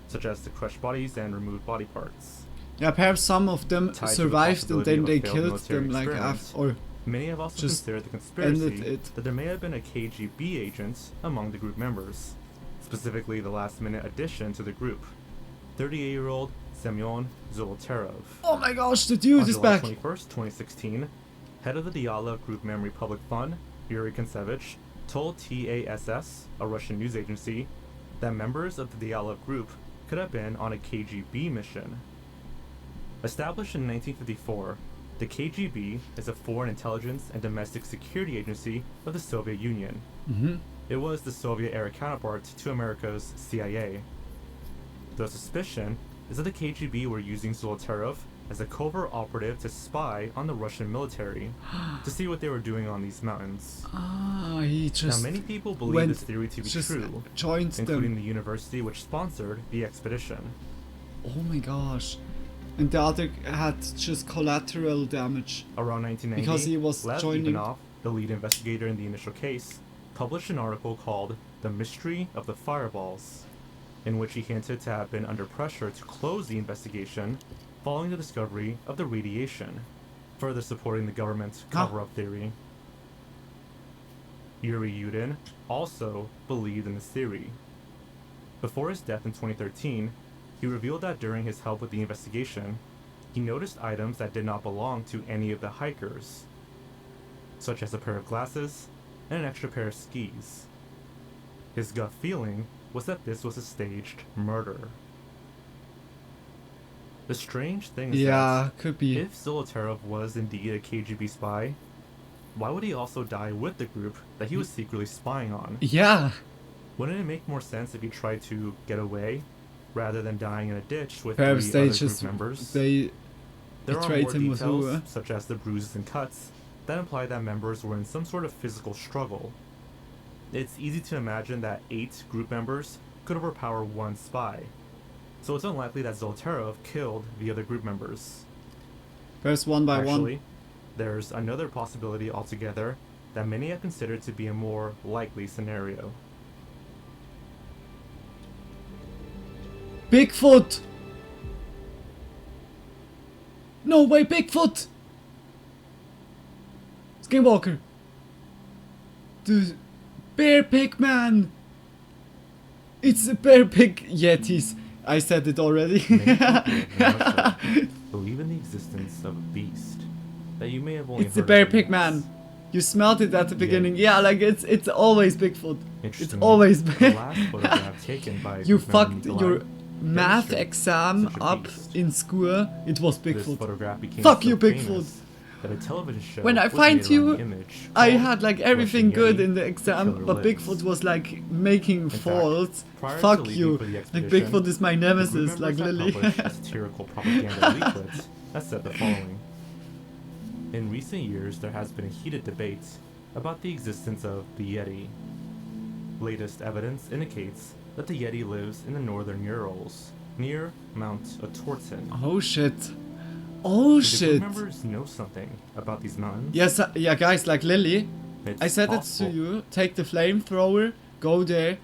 such as the crushed bodies and removed body parts. Yeah, perhaps some of them Tied to the survived and possibility then of a they failed killed military them like experiment, after, or many have also just considered the ended conspiracy it. that there may have been a KGB agent among the group members, specifically the last-minute addition to the group. 38-year-old Semyon Zolotarov. Oh my gosh, the dude is back! On July 21st, 2016, head of the Diala Group Memory Public Fund, Yuri Kontsevich, told TASS, a Russian news agency, that members of the Diala group could have been on a KGB mission. Established in 1954, the KGB is a foreign intelligence and domestic security agency of the Soviet Union. It was the Soviet-era counterpart to America's CIA. The suspicion is that the KGB were using Zolotarov as a covert operative to spy on the Russian military to see what they were doing on these mountains. He just now, many people believe this theory to be true, including them. the university which sponsored the expedition. Oh my gosh. And the other had just collateral damage. Around 1990, because he was Lev joining... Ivanov, the lead investigator in the initial case, published an article called The Mystery of the Fireballs, in which he hinted to have been under pressure to close the investigation following the discovery of the radiation, further supporting the government's cover-up theory. Yuri Yudin also believed in this theory. Before his death in 2013, he revealed that during his help with the investigation, he noticed items that did not belong to any of the hikers, such as a pair of glasses and an extra pair of skis. His gut feeling was that this was a staged murder. The strange thing is that could be. If Zolotarov was indeed a KGB spy, why would he also die with the group that he was secretly spying on? Yeah. Wouldn't it make more sense if he tried to get away rather than dying in a ditch with perhaps three they other just group members? they there are betrayed more him with details, such as the bruises and cuts, that imply that members were in some sort of physical struggle. It's easy to imagine that 8 group members could overpower one spy, so it's unlikely that Zolotarov killed the other group members. First one by Actually, one. There's another possibility altogether that many have considered to be a more likely scenario. Bigfoot! No way, Bigfoot! Skinwalker! The Bear Pig Man! It's a Bear Pig Yetis. I said it already. Many people in Russia believe in the existence of a beast that you may have only It's heard the Bear of in Pig the Man. past. You smelled it at the beginning. Yeah, like it's always Bigfoot. It's Interestingly, always the last photograph taken by a You group member in fucked July your math demonstrates exam such a up beast. in school. It was This Bigfoot. photograph became Fuck so you, Bigfoot. famous that a television show When I was find made around you, the image I called had like everything Russian good Yeti, in the The exam, Killer but Lives. Bigfoot was like making In fact, faults. prior to Fuck leaving you. for the Like expedition, Bigfoot is my the nemesis, group like members Lily. had published a satirical propaganda leaflet that said the following. In recent years, there has been a heated debate about the existence of the Yeti. Latest evidence indicates that the Yeti lives in the northern Urals, near Mount Otorten. Oh shit. Oh Do the shit. group members know something about these mountains? Yes, yeah, guys, like Lily. It's I said possible. it to you. Take the flamethrower, go there.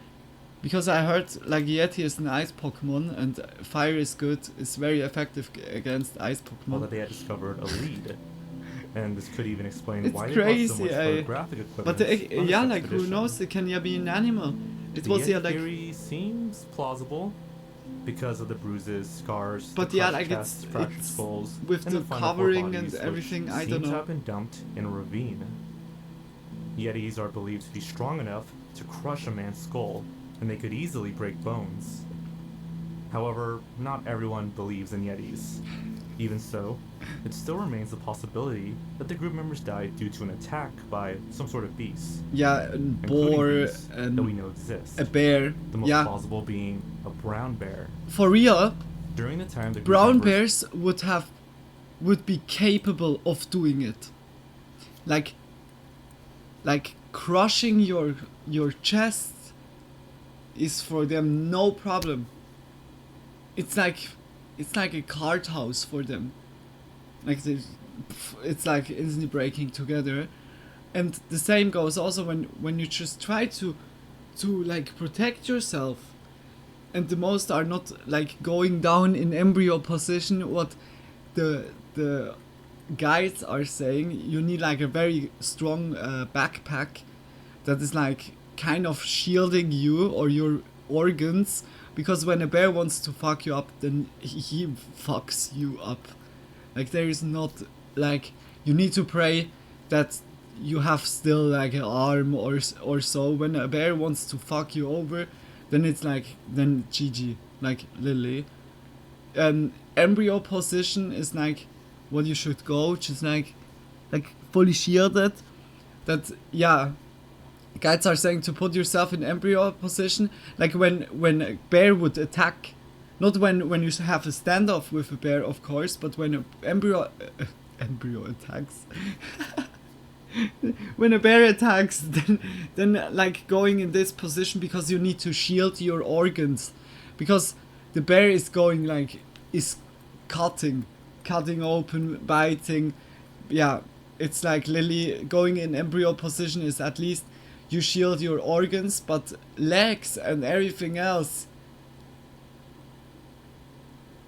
Because I heard like Yeti is an ice Pokemon and fire is good. It's very effective against ice Pokemon. Well, that they had discovered a lead. And this could even explain It's why they brought so crazy, much photographic equipment. but on this yeah, like who expedition. knows? It can be an animal. It The was Yeti yeah, like. theory seems plausible because of the bruises, scars, But the yeah, crushed like chests, it's fractured skulls, with and the final covering core and bodies, everything. which I don't seem to know. have been dumped in a ravine. Yetis are believed to be strong enough to crush a man's skull, and they could easily break bones. However, not everyone believes in Yetis. Even so, it still remains a possibility that the group members died due to an attack by some sort of beast. Yeah, a including boar these and that we know exist. a bear. The most Yeah, plausible being a brown bear. for real. During the time the group Brown members- bears would be capable of doing it. Like crushing your chest is for them no problem. It's like a card house for them. Like it's like instantly breaking together. And the same goes also when you just try to like protect yourself. And the most are not like going down in embryo position. What the guides are saying, you need like a very strong backpack that is like kind of shielding you or your organs because when a bear wants to fuck you up, then he fucks you up. Like there is not like you need to pray that you have still like an arm or so. When a bear wants to fuck you over, then it's like then GG, like Lily. Embryo position is like what you should go, just like fully shielded. That yeah. Guides are saying to put yourself in embryo position, like when a bear would attack, not when you have a standoff with a bear, of course, but when an embryo attacks. When a bear attacks, then like going in this position, because you need to shield your organs, because the bear is going like is cutting open, biting. Yeah, it's like Lily going in embryo position is at least you shield your organs, but legs and everything else,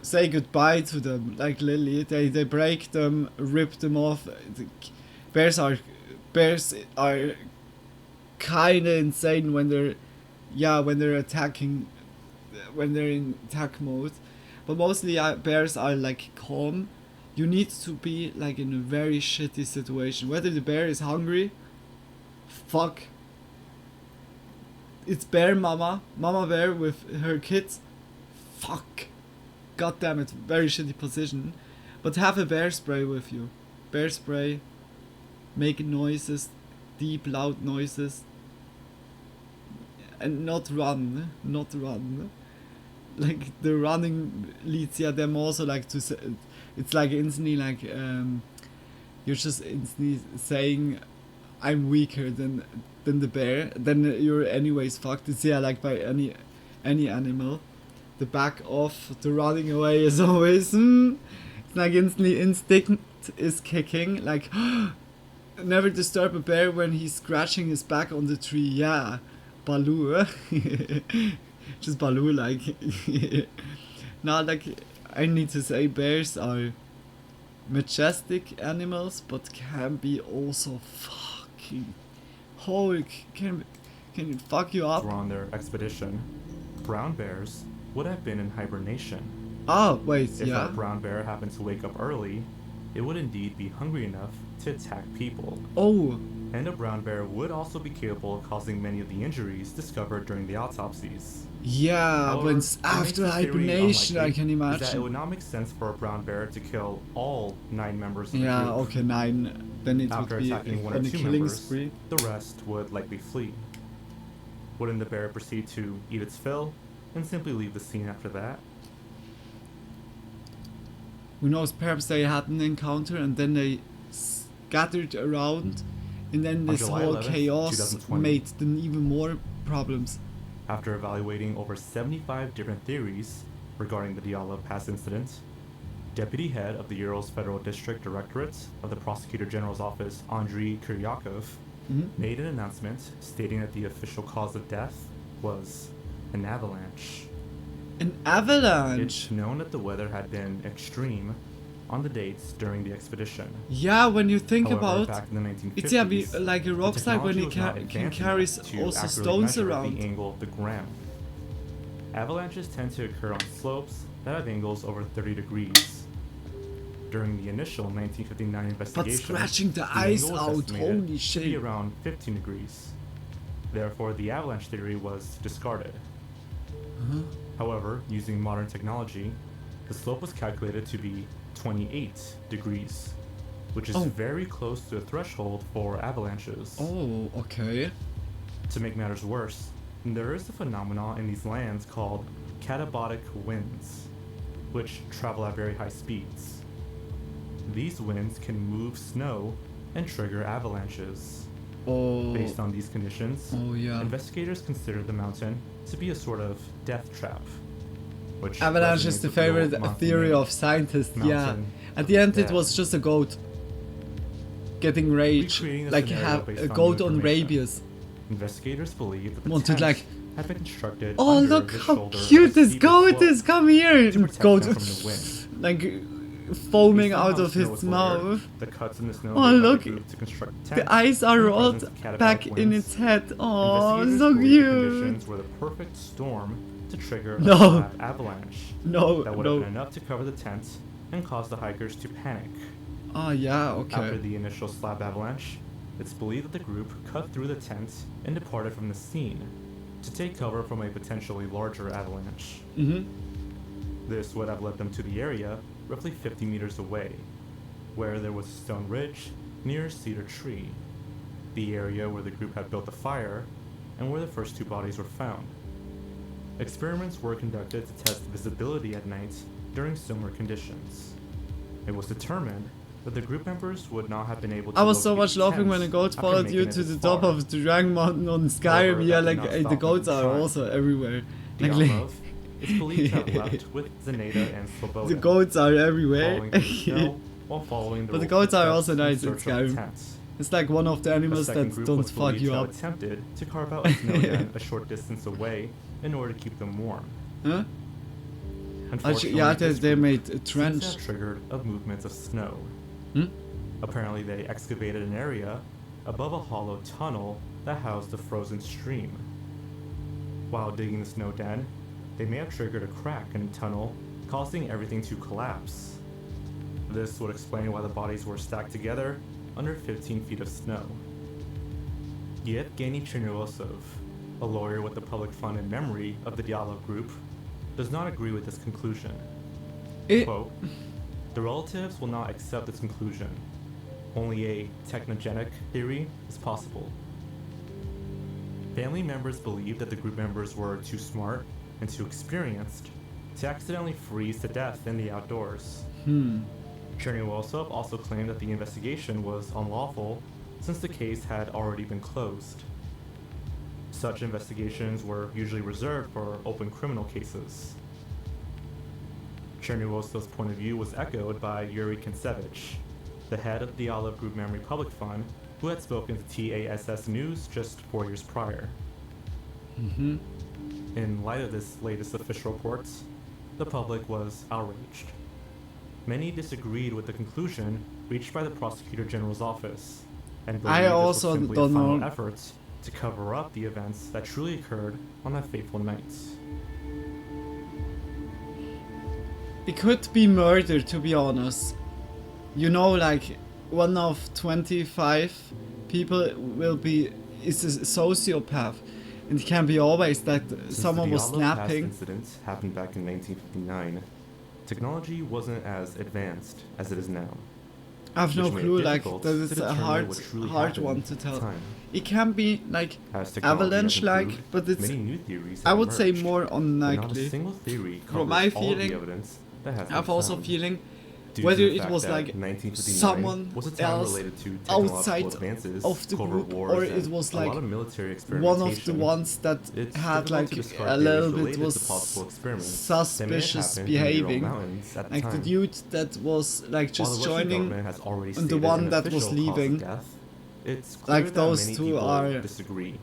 say goodbye to them. Like Lily, they break them, rip them off. Bears are kinda insane when they're attacking, when they're in attack mode. But mostly bears are like calm. You need to be like in a very shitty situation. Whether the bear is hungry, fuck. It's bear mama bear with her kids. Fuck. God damn it, very shitty position. But have a bear spray with you. Bear spray, make noises, deep loud noises. And not run. Like the running leads them also like to say, it's like instantly like you're just instantly saying I'm weaker than the bear, then you're anyways fucked. It's like by any animal. The back off, the running away is always it's like instantly instinct is kicking, like never disturb a bear when he's scratching his back on the tree. Yeah, Baloo. Just Baloo like. Now like I need to say bears are majestic animals, but can be also fucking can fuck you up. On their expedition, brown bears would have been in hibernation. Oh, wait, if yeah. a brown bear happened to wake up early, it would indeed be hungry enough to attack people. Oh. And a brown bear would also be capable of causing many of the injuries discovered during the autopsies. Yeah, However, but after hibernation, I can imagine. That it would not make sense for a brown bear to kill all 9 members of the yeah, group. okay, 9. Then it After would be attacking one or on a two killing members, spree. the rest would likely flee. Wouldn't the bear proceed to eat its fill and simply leave the scene after that? Who knows, perhaps they had an encounter and then they scattered around, and then this whole 11th, chaos 2020, made them even more problems. After evaluating over 75 different theories regarding the Diyala Pass incident, Deputy Head of the Urals Federal District Directorate of the Prosecutor General's Office, Andrei Kiryakov, made an announcement stating that the official cause of death was an avalanche. An avalanche? It's known that the weather had been extreme on the dates during the expedition. Yeah, when you think However, about back in the 1950s, it's like a rock slide when it can carry also stones around. The angle of the ground. Avalanches tend to occur on slopes that have angles over 30 degrees. During the initial 1959 investigation, but scratching the ice angle was out, estimated holy to shit. be around 15 degrees. Therefore, the avalanche theory was discarded. However, using modern technology, the slope was calculated to be 28 degrees, which is very close to the threshold for avalanches. Oh, okay. To make matters worse, there is a phenomenon in these lands called katabatic winds, which travel at very high speeds. These winds can move snow and trigger avalanches. Based on these conditions, investigators consider the mountain to be a sort of death trap. Which avalanche is the favorite theory of scientists, yeah. At the end it was just a goat getting rage, like a goat on rabies. Investigators believe that the wanted like had been constructed oh under look the how shoulder cute of a this steep goat slope is, come here! to protect Goat them from the wind. like foaming Based on out how of snow his was layered, mouth. the cuts in the snow Oh made look, by the group to construct the tents eyes are in the rolled presence of katabatic back in winds. its head. Oh, Investigators so believe the cute. conditions were the perfect storm to trigger a No. slab avalanche No, that would no. have been enough to cover the tent and cause the hikers to panic. Oh yeah, okay. After the initial slab avalanche, it's believed that the group cut through the tent and departed from the scene to take cover from a potentially larger avalanche. This would have led them to the area roughly 50 meters away, where there was a stone ridge near a cedar tree, the area where the group had built the fire and where the first 2 bodies were found. Experiments were conducted to test visibility at night during similar conditions. It was determined that the group members would not have been able to I was so locate much the laughing tent when a goat after followed making you it to this the top far. of the Dragon Mountain on Skyrim. However, Yeah, that did like not the stop them goats from are trying. also everywhere. Like, Diamov is believed to have left with Zaneta and Sloboda. the goats are everywhere. Falling through the snow while following the But the rules goats are footsteps also in nice in search of the Skyrim. tent. It's like one of the A animals second that group don't was fuck believed you to have up. attempted to carve out a snow den a short distance away in order to keep them warm. Huh? Unfortunately, Yeah, this they group made a seems to trench. have triggered a movement of snow. Hmm? Apparently, they excavated an area above a hollow tunnel that housed a frozen stream. While digging the snow den, they may have triggered a crack in the tunnel, causing everything to collapse. This would explain why the bodies were stacked together under 15 feet of snow. Yevgeny Chernyvosov, a lawyer with the Public Fund in memory of the Diallo group, does not agree with this conclusion. Quote, "The relatives will not accept this conclusion. Only a technogenic theory is possible. Family members believe that the group members were too smart and too experienced to accidentally freeze to death in the outdoors." Chernyvosov also claimed that the investigation was unlawful since the case had already been closed. Such investigations were usually reserved for open criminal cases. Chernyvosov's point of view was echoed by Yuri Kinsevich, the head of the Olive Group Memory Public Fund, who had spoken to TASS News just 4 years prior. In light of this latest official report, the public was outraged. Many disagreed with the conclusion reached by the Prosecutor General's office, and believed this was simply a final effort to cover up the events that truly occurred on that fateful night. It could be murder, to be honest. You know, like, one of 25 people is a sociopath. And it can be always that Since someone the was Diallo Pass snapping. incident happened back in 1959, technology wasn't as advanced as it is now. I have no which made it clue, like, difficult that to is a determine hard what truly one happened to at the tell. time. It can be, like, As technology has avalanche-like, improved, but it's, many new theories I have would say emerged, more but not a unlikely. single theory From my covers all of the feeling, evidence that has I have been also found. feeling Due to whether the it fact was that like 1959 someone was a time else related to technological outside advances, of the Cold group, Wars, or and it was a like lot of military one of the experimentation. ones that It's had difficult like to discard a theories little bit related was to possible experiments that may have suspicious happened in the Ural behaving, Mountains at the like the time. dude that was like While just the Russian joining government has already and the stated one an that was official cause of leaving. death, it's clear Like that those many two people are. disagree.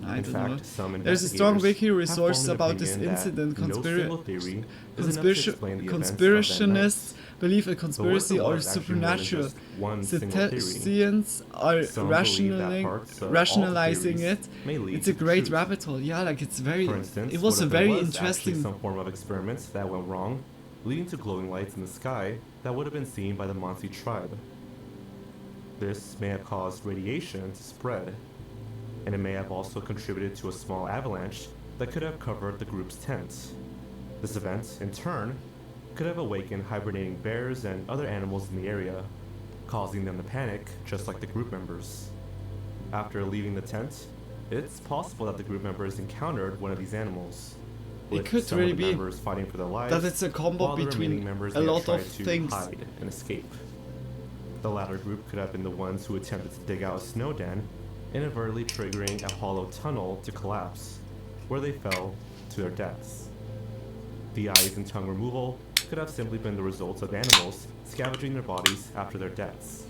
I In don't fact, know. some There's a strong investigators wiki have resource formed an about this opinion that incident. no single theory is enough to explain the events of that Conspirationists believe a But what if conspiracy it or was actually more than supernatural. just one single theory? Cetaceans are Some believe that parts of all the rationalizing it. theories may lead It's a to the great truth. rabbit hole. Yeah, like it's very. For instance, It was what a if there very was actually interesting. some form of experiments that went wrong, leading to glowing lights in the sky that would have been seen by the Mansi tribe. This may have caused radiation to spread, and it may have also contributed to a small avalanche that could have covered the group's tent. This event, in turn, could have awakened hibernating bears and other animals in the area, causing them to panic just like the group members. After leaving the tent, it's possible that the group members encountered one of these animals, It with could some really of the be members fighting for their lives, that it's a combo while the remaining between members a may have lot tried of to things. hide and escape. The latter group could have been the ones who attempted to dig out a snow den, inadvertently triggering a hollow tunnel to collapse, where they fell to their deaths. The eyes and tongue removal could have simply been the result of animals scavenging their bodies after their deaths,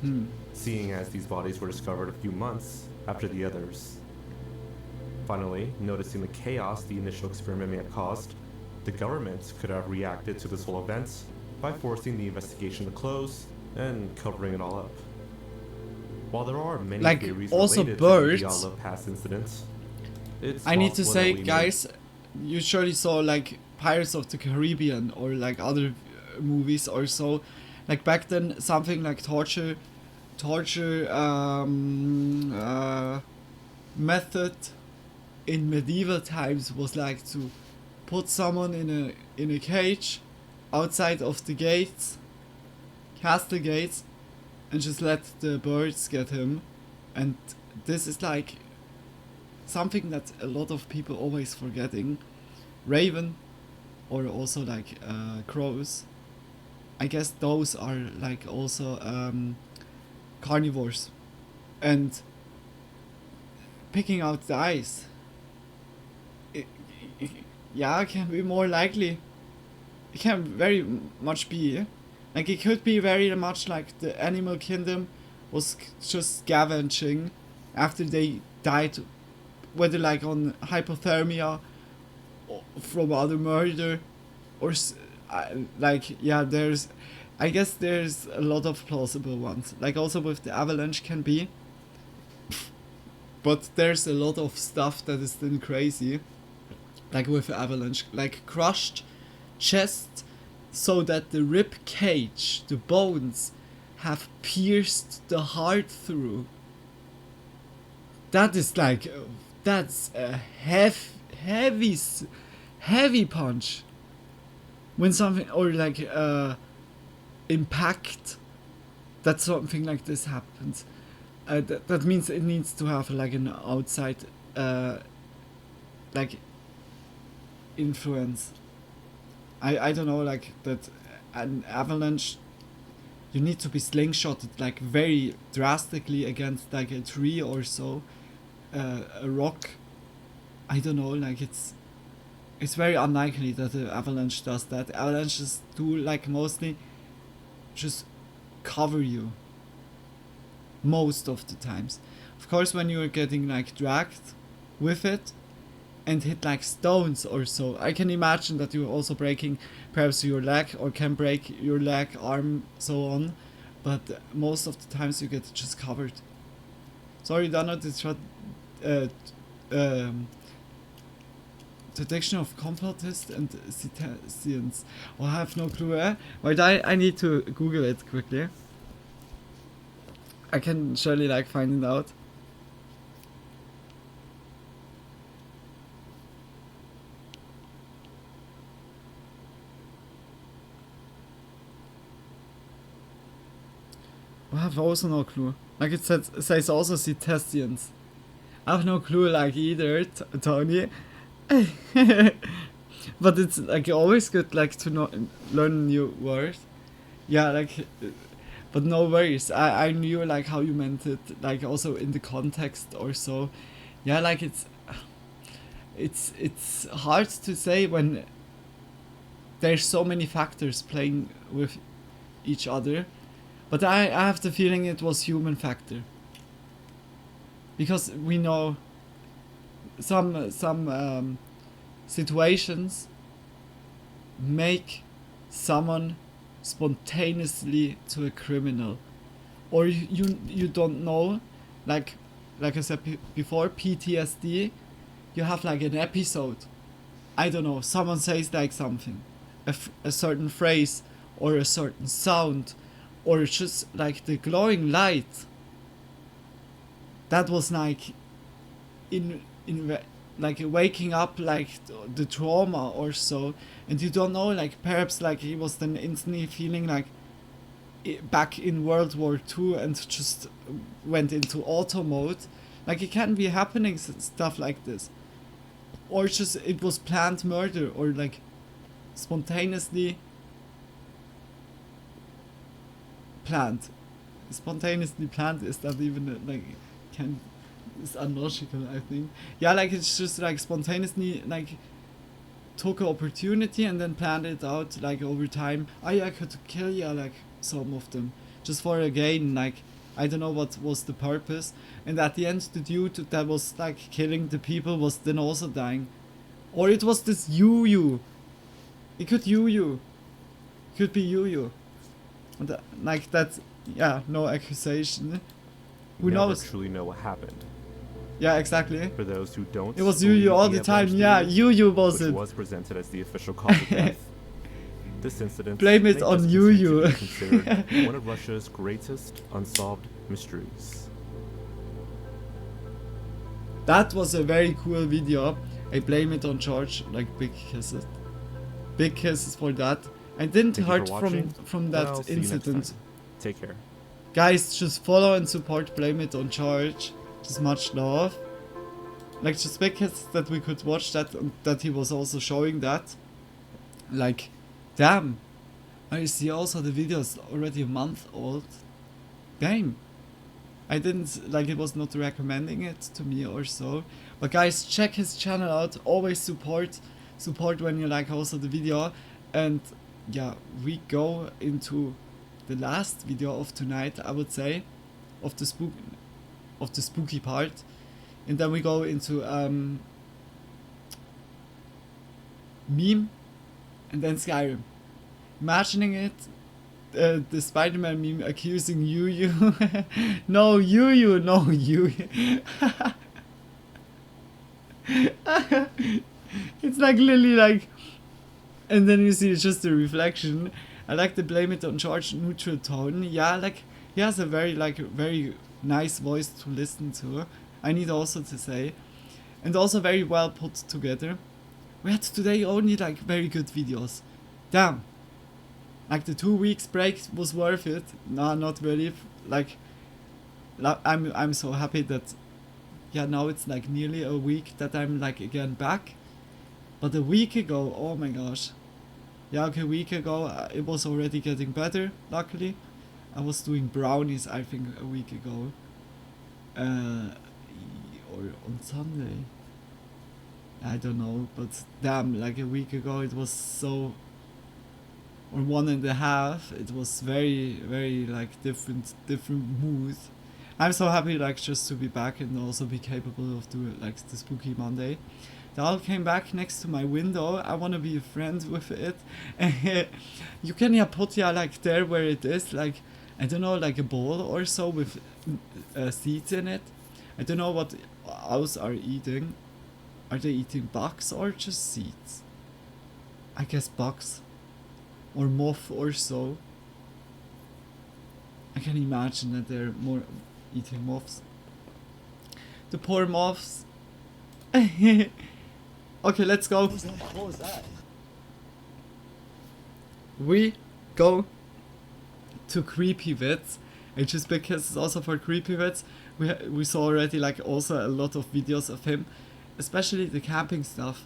seeing as these bodies were discovered a few months after the others. Finally, noticing the chaos the initial experiment may have caused, the government could have reacted to this whole event by forcing the investigation to close and covering it all up. While there are many Like, theories also related birds. to the Diallo Pass incident, it's I need to possible say, that we may guys, you surely saw like Pirates of the Caribbean or like other movies or so. Like back then, something like torture method in medieval times was like to put someone in a cage outside of the gates, castle gates, and just let the birds get him. And this is like something that a lot of people always forgetting. Raven, or also like crows, I guess those are like also carnivores. And picking out the eyes, yeah, it can be more likely. It can very much be. Like it could be very much like the animal kingdom was just scavenging after they died, whether like on hypothermia or from other murder or like, yeah, I guess there's a lot of plausible ones. Like also with the avalanche can be. But there's a lot of stuff that is then crazy. Like with avalanche, like crushed chest so that the rib cage, the bones, have pierced the heart through. That is like, that's a heavy punch. When something, or like impact, that something like this happens. That means it needs to have like an outside like influence. I don't know, like that an avalanche, you need to be slingshotted like very drastically against like a tree or so, a rock. I don't know, like it's very unlikely that the avalanche does that. Avalanches do like mostly just cover you most of the times. Of course, when you're getting like dragged with it and hit like stones or so, I can imagine that you're also breaking perhaps your leg, or can break your leg, arm, so on, but most of the times you get just covered. Sorry, Dana, detection of complotist and citizens. Oh, I have no clue, eh? Wait, I need to Google it quickly. I can surely like find it out. I have also no clue. Like it says also cetaceans. I have no clue like either, Tony. But it's like always good like to learn new words. Yeah, like, but no worries. I knew like how you meant it, like also in the context or so. Yeah, like it's hard to say when there's so many factors playing with each other. But I have the feeling it was human factor. Because we know some situations make someone spontaneously to a criminal. Or you don't know, like I said before, PTSD, you have like an episode. I don't know, someone says like something, a certain phrase or a certain sound, or just like the glowing light. That was like in like waking up like the trauma or so, and you don't know, like perhaps like he was then instantly feeling like back in World War II and just went into auto mode. Like it can be happening, stuff like this, or just it was planned murder, or like spontaneously planned. Spontaneously planned, is that even like it's unlogical, I think. Yeah, like it's just like spontaneously like took an opportunity and then planned it out like over time. I could kill like some of them just for a gain, like I don't know what was the purpose, and at the end the dude that was like killing the people was then also dying. Or it was this Yu. It could Yu. Could be Yu. And like that, yeah, no accusation. Who never knows? Truly know what happened. Yeah, exactly. For those who don't, It was Yu all the time. Yeah, Yu was which it. was presented as the official cause of death. This incident blame it may on just continue Yu. to be considered one of Russia's greatest unsolved mysteries. That was a very cool video. I blame it on George, like big kisses. Big kisses for that. I didn't hurt from that incident. Take care. Guys, just follow and support Blame It on George. Just much love. Like, just big kisses that we could watch that, that he was also showing that. Like, damn. I see also the video is already a month old. Damn. I didn't, like, it was not recommending it to me or so. But guys, check his channel out. Always support when you like also the video. And yeah, we go into the last video of tonight, I would say, of the spooky part. And then we go into meme and then Skyrim. Imagining it, the Spider-Man meme accusing Yu. No, Yu, no, Yu. It's like literally like, and then you see it's just a reflection. I like the Blame It on George neutral tone. Yeah, like he has a very nice voice to listen to. I need also to say, and also very well put together. We had today only like very good videos. Damn. Like the 2 weeks break was worth it. Nah, not really. Like I'm so happy that, yeah, now it's like nearly a week that I'm like again back. But a week ago, oh my gosh. Yeah, okay, a week ago it was already getting better, luckily. I was doing brownies, I think, a week ago. Or on Sunday. I don't know, but damn, like a week ago it was so... Or 1.5, it was very like different mood. I'm so happy like just to be back and also be capable of doing like the Spooky Monday. The owl came back next to my window. I wanna be a friend with it. You can put like there where it is, like I don't know, like a bowl or so with seeds in it. I don't know what owls are eating. Are they eating bugs or just seeds? I guess bugs. Or moth or so. I can imagine that they're more eating moths. The poor moths. Okay, let's go. What was that? We go to Creepy Vids. It's just because it's also for Creepy Vids. We saw already like also a lot of videos of him, especially the camping stuff.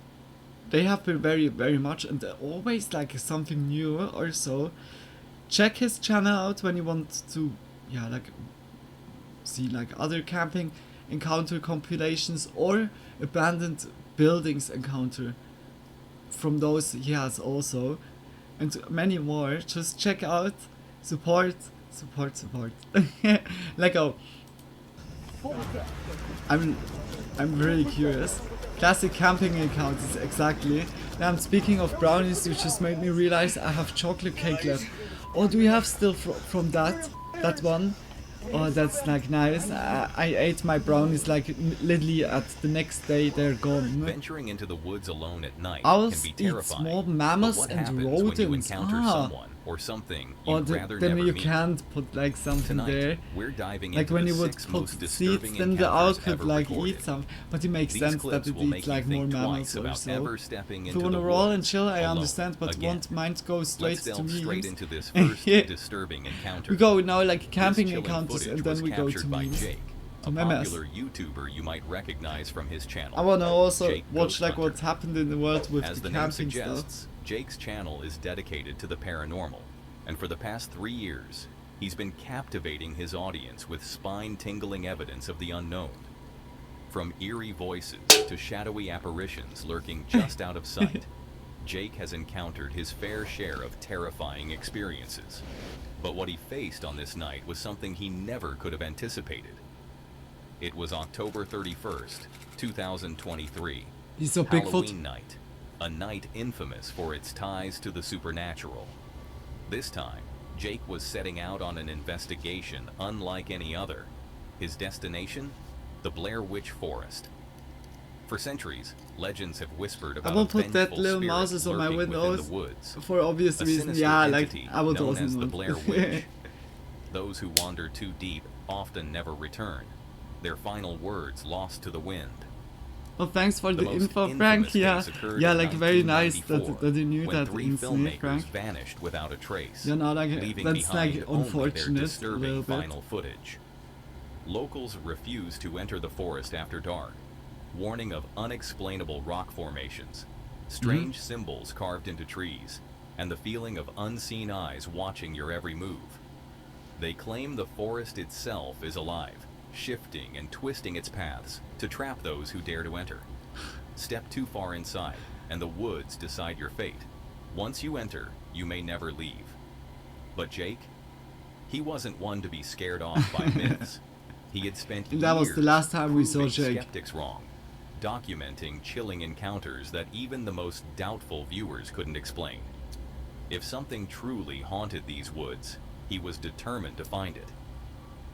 They have been very much, and always like something new or so. Check his channel out when you want to, yeah, like see like other camping encounter compilations or abandoned buildings encounter. From those he has also, and many more. Just check out, support. Let go. I'm really curious. Classic camping encounters, exactly. Now, speaking of brownies, you just made me realize I have chocolate cake left. Oh, do we have still from that one? Oh, that's like nice. I ate my brownies like literally at the next day they're gone. Venturing into the woods alone at night Owls can be terrifying. Eat small mammals but what and happens rodents. when you encounter someone or something you'd rather then never you meet? can't put like something Tonight, there. we're diving like into when the you would 6 put most seeds, disturbing then the owl encounters could ever like recorded. eat some. But it makes These sense that clips it will eats make you like more think mammals twice or about so. ever stepping If into you wanna the roll and woods chill, I alone understand, but again. won't mind go straight Let's to delve memes. straight into this first disturbing encounter. We go now like camping This chilling encounters and footage then was we go to captured by memes. Jake, a memes. popular YouTuber you might recognize from his channel. I wanna also Jake watch Ghost like Hunter. what's happened in the world with As the the name camping stuff. suggests, Jake's channel is dedicated to the paranormal, and for the past 3 years, he's been captivating his audience with spine-tingling evidence of the unknown. From eerie voices to shadowy apparitions lurking just out of sight, Jake has encountered his fair share of terrifying experiences. But what he faced on this night was something he never could have anticipated. It was October 31st, 2023. He's so Halloween Bigfoot. night, a night infamous for its ties to the supernatural. This time, Jake was setting out on an investigation unlike any other. His destination? the Blair Witch Forest. For centuries, legends have whispered I about will a put that vengeful little spirit mouses on my lurking within windows the woods. for obvious A reasons. sinister Yeah, like entity I would known also as the want. Blair Witch. Those who wander too deep often never return, their final words lost to the wind. Well, thanks for the most info, Frank. infamous Yeah, case occurred yeah, in like very nice 1994, that you knew when that 3 instantly, filmmakers Frank. vanished without a trace, You know, like leaving that's behind like only their unfortunate a disturbing little bit. final footage. Locals refused to enter the forest after dark, warning of unexplainable rock formations, strange symbols carved into trees, and the feeling of unseen eyes watching your every move. They claim the forest itself is alive, shifting and twisting its paths to trap those who dare to enter. Step too far inside, and the woods decide your fate. Once you enter, you may never leave. But Jake? He wasn't one to be scared off by myths. He had spent years That was the last time we saw proving Jake. skeptics wrong, documenting chilling encounters that even the most doubtful viewers couldn't explain. If something truly haunted these woods, he was determined to find it.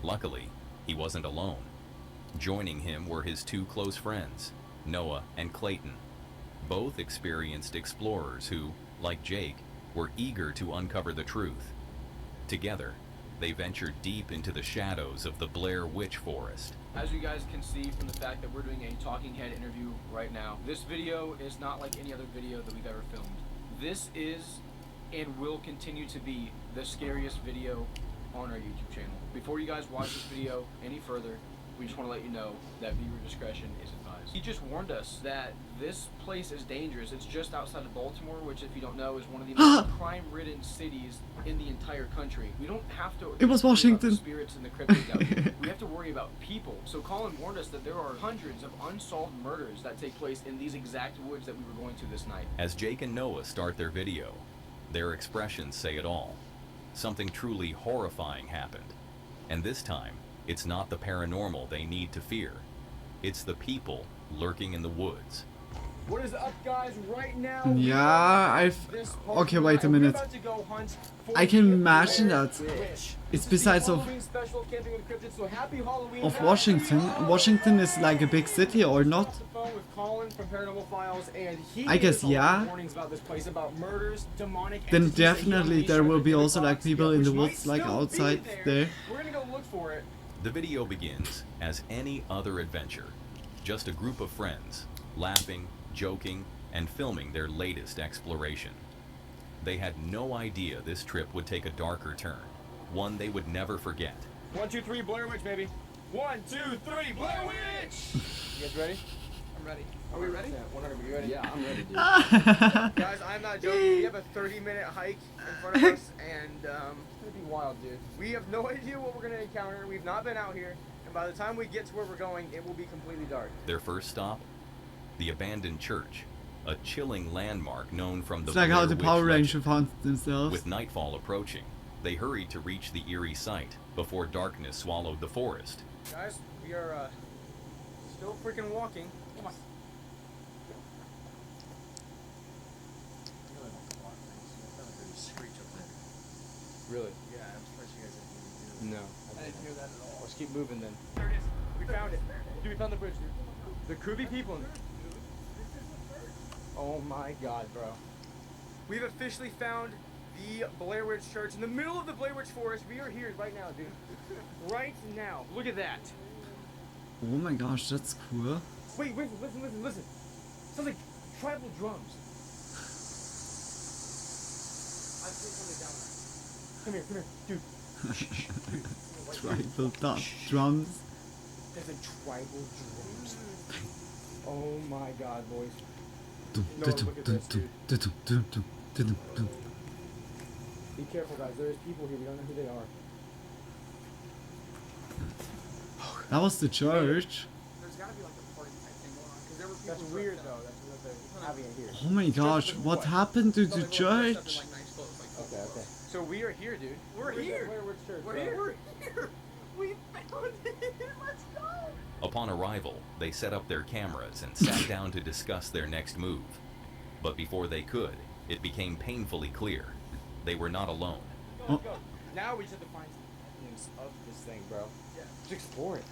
Luckily, he wasn't alone. Joining him were his 2 close friends, Noah and Clayton. Both experienced explorers who, like Jake, were eager to uncover the truth. Together, they ventured deep into the shadows of the Blair Witch Forest. As you guys can see from the fact that we're doing a talking head interview right now, this video is not like any other video that we've ever filmed. This is and will continue to be the scariest video on our YouTube channel. Before you guys watch this video any further, we just want to let you know that viewer discretion is advised. He just warned us that this place is dangerous. It's just outside of Baltimore, which, if you don't know, is one of the most crime-ridden cities in the entire country. We don't have to It was worry Washington. about the spirits and the cryptids out here. We have to worry about people. So Colin warned us that there are hundreds of unsolved murders that take place in these exact woods that we were going to this night. As Jake and Noah start their video, their expressions say it all. Something truly horrifying happened. And this time, it's not the paranormal they need to fear. It's the people lurking in the woods. What is up, guys? Right now, Yeah, okay, wait a minute. I can imagine that it's besides of Washington. Washington is like a big city or not? I guess yeah. Then definitely there will be also like people in the woods like outside there. We're gonna go look for it. The video begins as any other adventure. Just a group of friends, laughing, joking, and filming their latest exploration. They had no idea this trip would take a darker turn, one they would never forget. 1, 2, 3, Blair Witch, baby. 1, 2, 3, Blair Witch! You guys ready? I'm ready. Are we ready? Yeah, 100. You ready? Yeah, I'm ready, dude. Guys, I'm not joking. We have a 30-minute hike in front of us, and it's gonna be wild, dude. We have no idea what we're gonna encounter. We've not been out here, and by the time we get to where we're going, it will be completely dark. Their first stop? The abandoned church, a chilling landmark known from the It's like how Blair the Witch Power legend. Ranger found themselves. With nightfall approaching, they hurried to reach the eerie site before darkness swallowed the forest. Guys, we are still freaking walking. Come on. Really? Yeah, I'm surprised you guys didn't hear that. No. I didn't hear that at all. Let's keep moving then. There it is. We found it. Dude, we found the bridge, dude. There could be people in there. Oh my god, bro. We've officially found the Blair Witch Church in the middle of the Blair Witch Forest. We are here right now, dude. Right now. Look at that. Oh my gosh, that's cool. Wait, listen. Sounds like tribal drums. I think something down there. Come here, dude. Tribal drums. There's a tribal drums. Oh my god, boys. Dum, No, dum, look at dum, this, dude. dum, dum, dum, dum, dum. Be careful, guys. There's people here. We don't know who they are. That was the church. There's gotta be like a party type thing going on. Because there were people. That's weird, though. That's what they're having it here. Oh my gosh, what happened to the church? Okay. So we are here, dude. We're here. We're here. We found it. Let's go. Upon arrival, they set up their cameras and sat down to discuss their next move. But before they could, it became painfully clear. They were not alone. Go. Now we just have to find some evidence of this thing, bro. Yeah. Just explore it.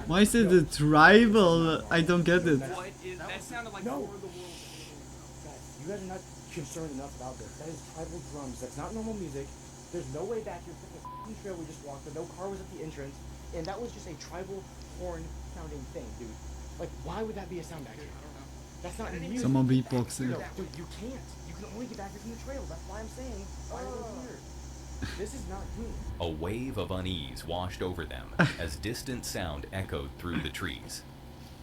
Why is it a tribal? I don't get it. What is that? Sounded like No. War of the Worlds. Guys, you guys are not concerned enough about this. That is tribal drums. That's not normal music. There's no way back here. Freaking f***ing trail we just walked. No car was at the entrance, and that was just a tribal horn sounding thing, dude. Like, why would that be a sound back here? I don't know. That's not music. Someone beatboxing. No, dude, you can't. You can only get back here from the trail. That's why I'm saying why are we here? This is not me. A wave of unease washed over them as distant sound echoed through the trees.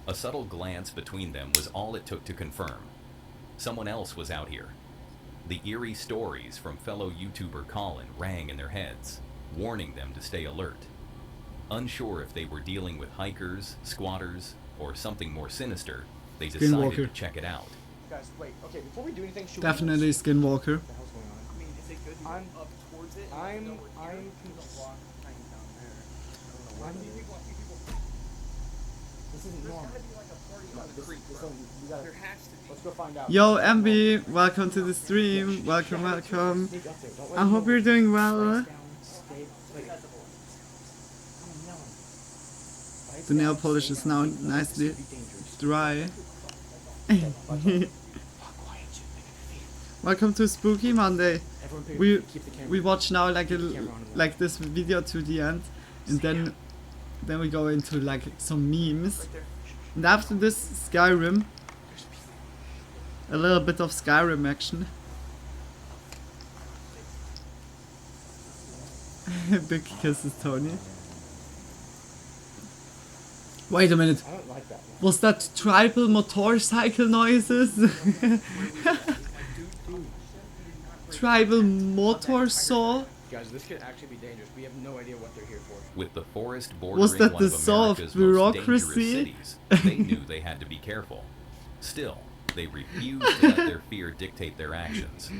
A subtle glance between them was all it took to confirm. Someone else was out here. The eerie stories from fellow YouTuber Colin rang in their heads, warning them to stay alert. Unsure if they were dealing with hikers, squatters, or something more sinister, they decided to check it out. Guys, wait. Okay, before we do anything, should Definitely Skinwalker. What the hell's going on? I mean, is it good to I'm- go up towards it? I'm There's a few people. This isn't normal. We gotta, There has to be. let's go find out. Yo, MB, welcome to the stream. Welcome, welcome. I hope you're doing well. The nail polish is now nicely dry. Welcome to Spooky Monday. We watch now like this video to the end, and then we go into like some memes. And after this, Skyrim. A little bit of Skyrim action. Big kisses, Tony. Wait a minute. I don't like that one. Was that tribal motorcycle noises? Tribal motor saw? Guys, this could actually be dangerous. We have no idea what they're here for. With the forest bordering Was that one the of saw of America's most dangerous bureaucracy? cities, they knew they had to be careful. Still, they refused to let their fear dictate their actions.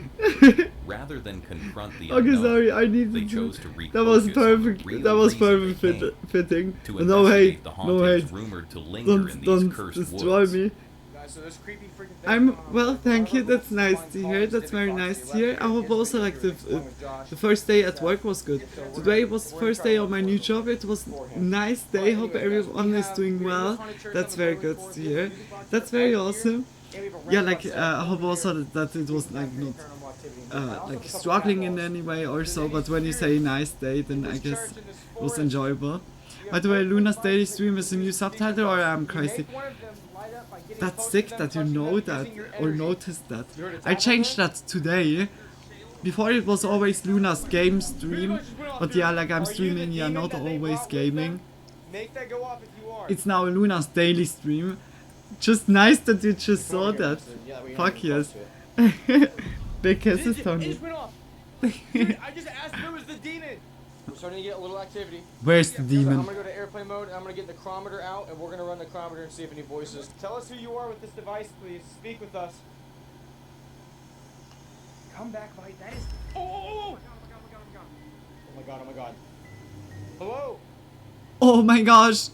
Rather than confront the Okay, unknown, sorry, I need they to. chose to refocus That was on the perfect. real That was reason perfect they came, fitting. to No hate. investigate the No hauntings hate. rumored to linger in these Don't cursed destroy woods. me. Guys, so this creepy freaking thing. I'm well, thank you. That's nice to hear. That's very nice to hear. I hope also like the first day at work was good. Today was the first day on my new job. It was a nice day. Hope everyone is doing well. That's very good to hear. That's very awesome. Yeah, like I hope also that it was like not like struggling in any way or so. But when you say nice day, then I guess it was enjoyable. By the way, Luna's daily stream is a new subtitle, or I'm crazy. That's sick that you know that or noticed that. I changed that today. Before it was always Luna's game stream, but yeah, like I'm streaming, yeah, not always gaming. Make that go off if you are. It's now Luna's daily stream. Just nice that you just saw that. Fuck yes. Big kisses, Tony. It just went off. Dude, I just asked if it was the demon. We're starting to get a little activity. Where's the I'm demon? gonna go to airplane mode and I'm gonna get the chronometer out and we're gonna run the chronometer and see if any voices. Tell us who you are with this device, please. Speak with us. Come back, Vite. That is. Oh my god, oh my god. Hello? Oh my gosh.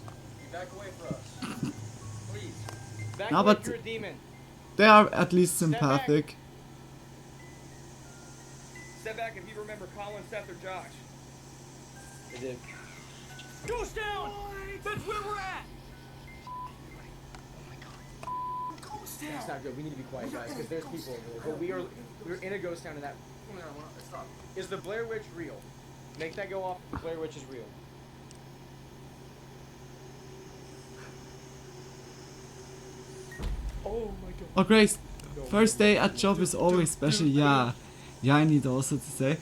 Back away for us. Please. Back No, away but if you're a demon. they are at least sympathetic. Step back if you remember Colin, Seth, or Josh. They did. Ghost down! That's where we're at! Oh my god. Ghost town! That's not good. We need to be quiet, guys, because there's people over there. But we're in a ghost town in that. Stop. Is the Blair Witch real? Make that go off. The Blair Witch is real. Oh my god. Oh Grace, first day at job is always special. Yeah, yeah. I need also to say,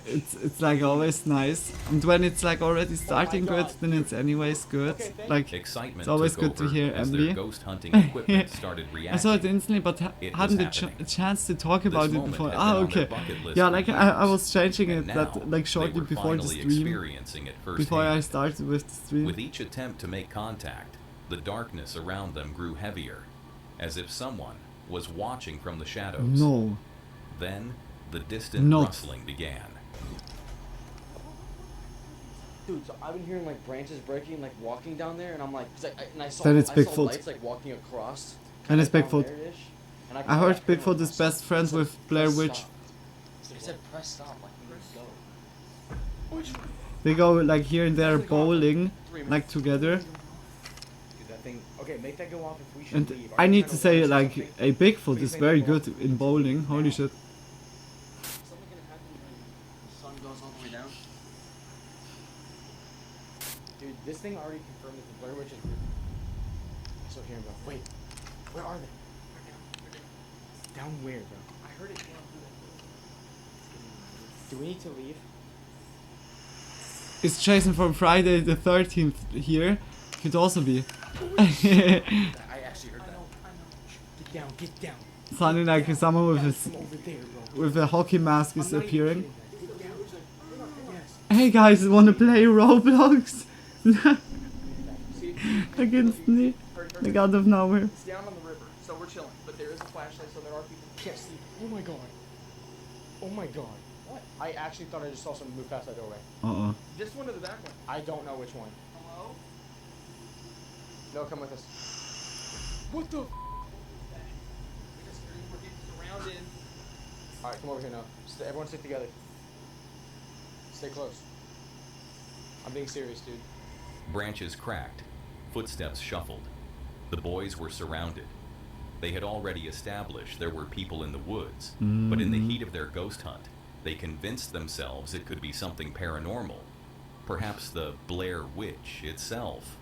it's like always nice, and when it's like already starting good, then it's anyways good. Like Excitement it's always took good to over hear as their MB. ghost hunting equipment started I saw it reacting. instantly, but It hadn't was the happening. chance to talk about it moment before. had Ah, been on okay. their bucket list Yeah, for like years. I was changing And it now that like shortly they were before the finally stream. experiencing it Before I firsthand. started with the stream. With each attempt to make contact, the darkness around them grew heavier, as if someone was watching from the shadows. No. Then, the distant Not. rustling began. Dude, so I've been hearing like branches breaking, like walking down there, and I'm like, and I saw, Then it's I saw Bigfoot. lights like walking across. And it's kinda down Bigfoot. there-ish, and I heard Bigfoot is best friends with Blair press Witch. stop. It said press stop, like we need to go. They go like here and there bowling, like together. that thing. Okay, make that go off if we should And leave. I need to say, like, a Bigfoot is very good in bowling. Holy shit. Something gonna happen when the sun goes all the way down? Dude, this thing already confirmed that the Blair Witch is real. I still hear him go. Wait, where are they? Down where, bro? I heard it down through that door. Do we need to leave? It's Jason from Friday the 13th here. Could also be. I actually heard that. Get down, get down. Sounding like someone with Over there, bro. with a hockey mask is appearing. Get down. Hey guys, wanna play Roblox? Against me? Like out of nowhere. It's down on the river, so we're chilling. But there is a flashlight, so there are people who can't see. Oh my god. Oh my god. What? I actually thought I just saw someone move past that doorway. This one or the back one? I don't know which one. Hello? No, come with us. What the? We're getting surrounded. Alright, come over here now. Everyone stick together. Stay close. I'm being serious, dude. Branches cracked, footsteps shuffled. The boys were surrounded. They had already established there were people in the woods, but in the heat of their ghost hunt, they convinced themselves it could be something paranormal. Perhaps the Blair Witch itself.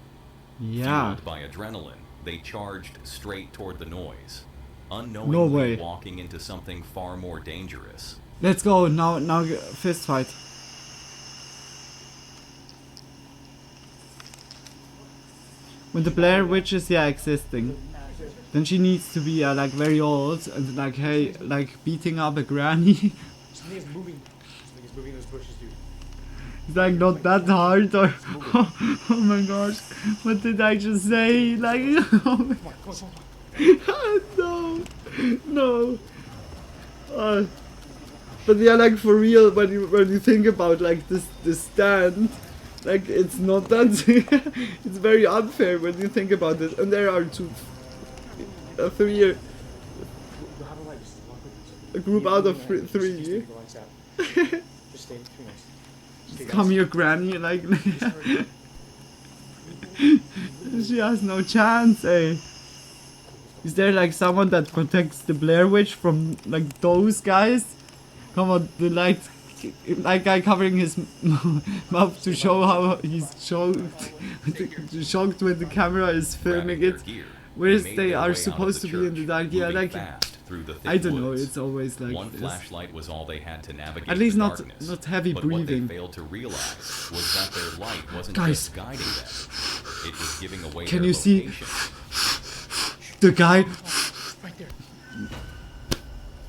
Yeah. Fueled by adrenaline, they charged straight toward the noise, unknowingly walking into something far more dangerous. Let's go now. Fist fight. When the Blair Witch is existing, then she needs to be like very old and like hey like beating up a granny. Something is moving. Something is moving in those bushes, dude. It's like not that hard or oh my gosh, what did I just say? Like oh no. But yeah, like for real, when you think about like this stand, like it's not that it's very unfair when you think about it. And there are three a group out of three. Just stay between us. Come here, granny, like she has no chance, eh? Is there like someone that protects the Blair Witch from like those guys? Come on, the light guy covering his mouth to show how he's shocked when the camera is filming it. Whereas they are supposed to be in the dark. Yeah, like I don't know. It's always like one flashlight was all they had to navigate. At least the not darkness, heavy but breathing. what they failed to realize was that their light wasn't Guys. just guiding them; it was giving away Can their you see location. the guy? Right there.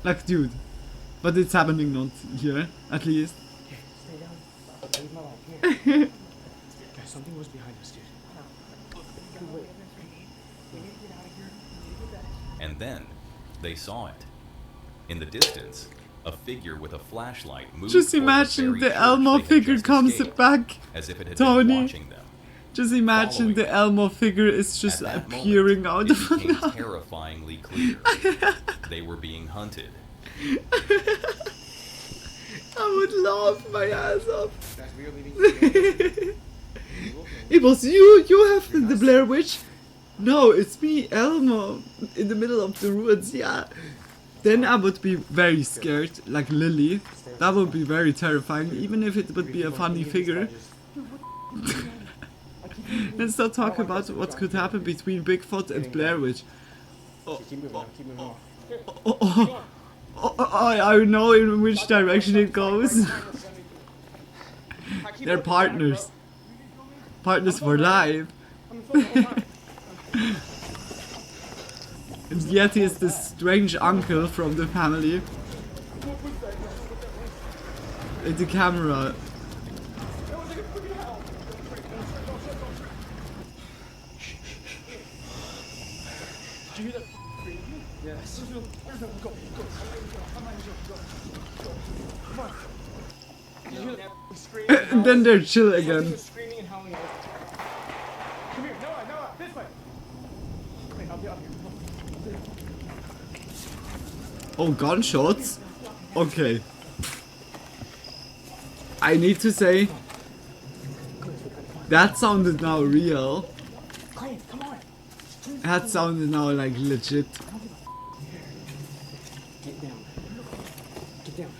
Like, dude. But it's happening not here, at least. Okay, stay down. Leave my life. Here. Guys, something was behind us, dude. Wait. We need to get out of here. And then they saw it. In the distance, a figure with a flashlight moved Just toward imagine very the church Elmo they had figure just comes escaped, back. as if it had Tony. been watching them. Just imagine the Elmo figure is just appearing out It of became the terrifyingly clear. They were being hunted. I would laugh my ass off. Guys, we are leaving. It was you. You have the Blair Witch. No, it's me, Elmo, in the middle of the woods. Yeah. Then I would be very scared, like Lily. That would be very terrifying, even if it would be a funny figure. Let's not talk about what could happen between Bigfoot and Blair Witch. Keep moving on. Keep moving on. I know in which direction it goes. They're partners. Partners for life. And yet he is this strange uncle from the family. It's the camera. Did you hear that? Yes. Go. Come on. Did you hear that scream? And then they're chill again. Screaming and howling. Come here, Noah, this way. Wait, up here. Oh, gunshots? Okay. I need to say, that sounded now real. Clay, come on. That sounded now like legit. Get down. Get down.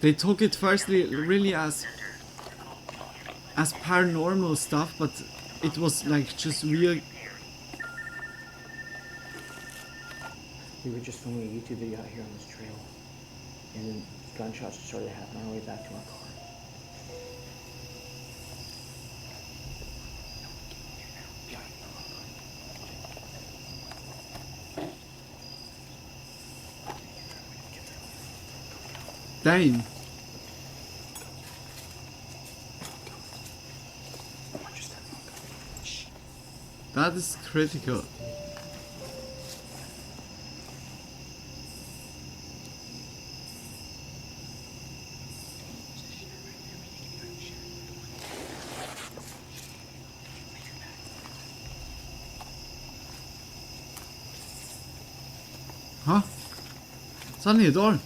They took it firstly really as paranormal stuff, but it was like just real. We were just filming a YouTube video out here on this trail, and then gunshots started to happen on our way back to our car. Damn. That is critical. Huh? Suddenly a door.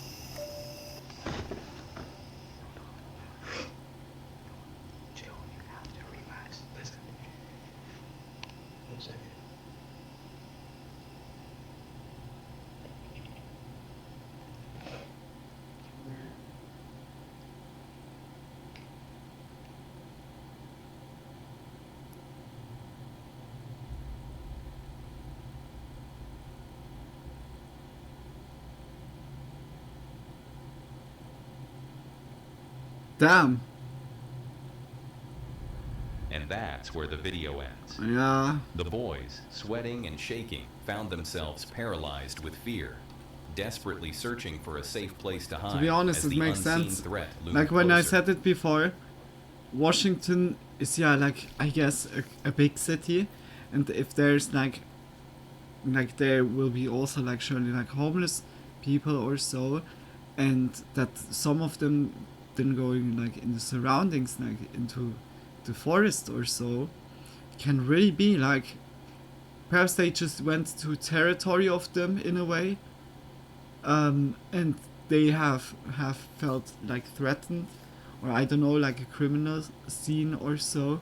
Damn. And that's where the video ends. Yeah. The boys, sweating and shaking, found themselves paralyzed with fear, desperately searching for a safe place to hide. To be honest, as it the makes unseen sense. threat loomed Like when I closer. said it before, Washington is, yeah, like, I guess a big city, and if there's like there will be also like surely like homeless people or so, and that some of them then going like in the surroundings, like into the forest or so, can really be like perhaps they just went to territory of them in a way, and they have felt like threatened, or I don't know, like a criminal scene or so.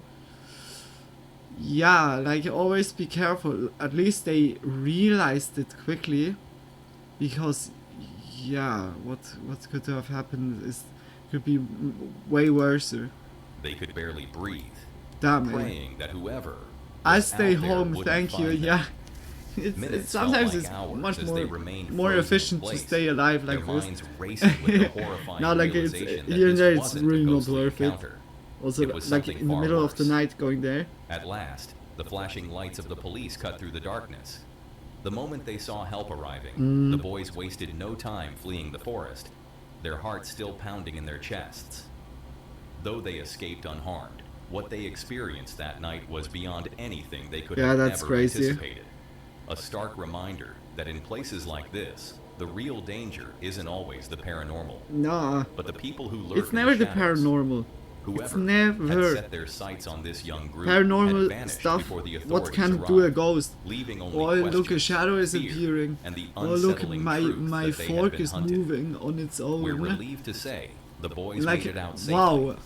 Yeah, like always be careful. At least they realized it quickly, because yeah, what could have happened is could be way worse. They could barely breathe, Damn, praying that whoever I was stay out there home, wouldn't thank you. find them. Yeah, it's Minutes sometimes felt like it's hours much as they remained more frozen in efficient to place, stay alive their like minds this. racing with the horrifying Not like it's realization that here and this there. It's wasn't a really not ghostly worth it. encounter. Also, It was like something in the far middle of the worse. night going there. At last, the flashing lights of the police cut through the darkness. The moment they saw help arriving, the boys wasted no time fleeing the forest, their hearts still pounding in their chests. Though they escaped unharmed, what they experienced that night was beyond anything they could have that's ever crazy. anticipated. A stark reminder that in places like this, the real danger isn't always the paranormal, Nah, but the people who lurk it's in never the shadows. paranormal. Whoever It's never had set their sights on this young group had paranormal vanished stuff. before the What authorities can arrived, do a ghost? leaving only Oh, look, a questions, shadow is fear, appearing. and the Oh, look, unsettling my truth that they had fork been is hunted. moving on its own. We're relieved to say the boys Like, made it out safely. wow.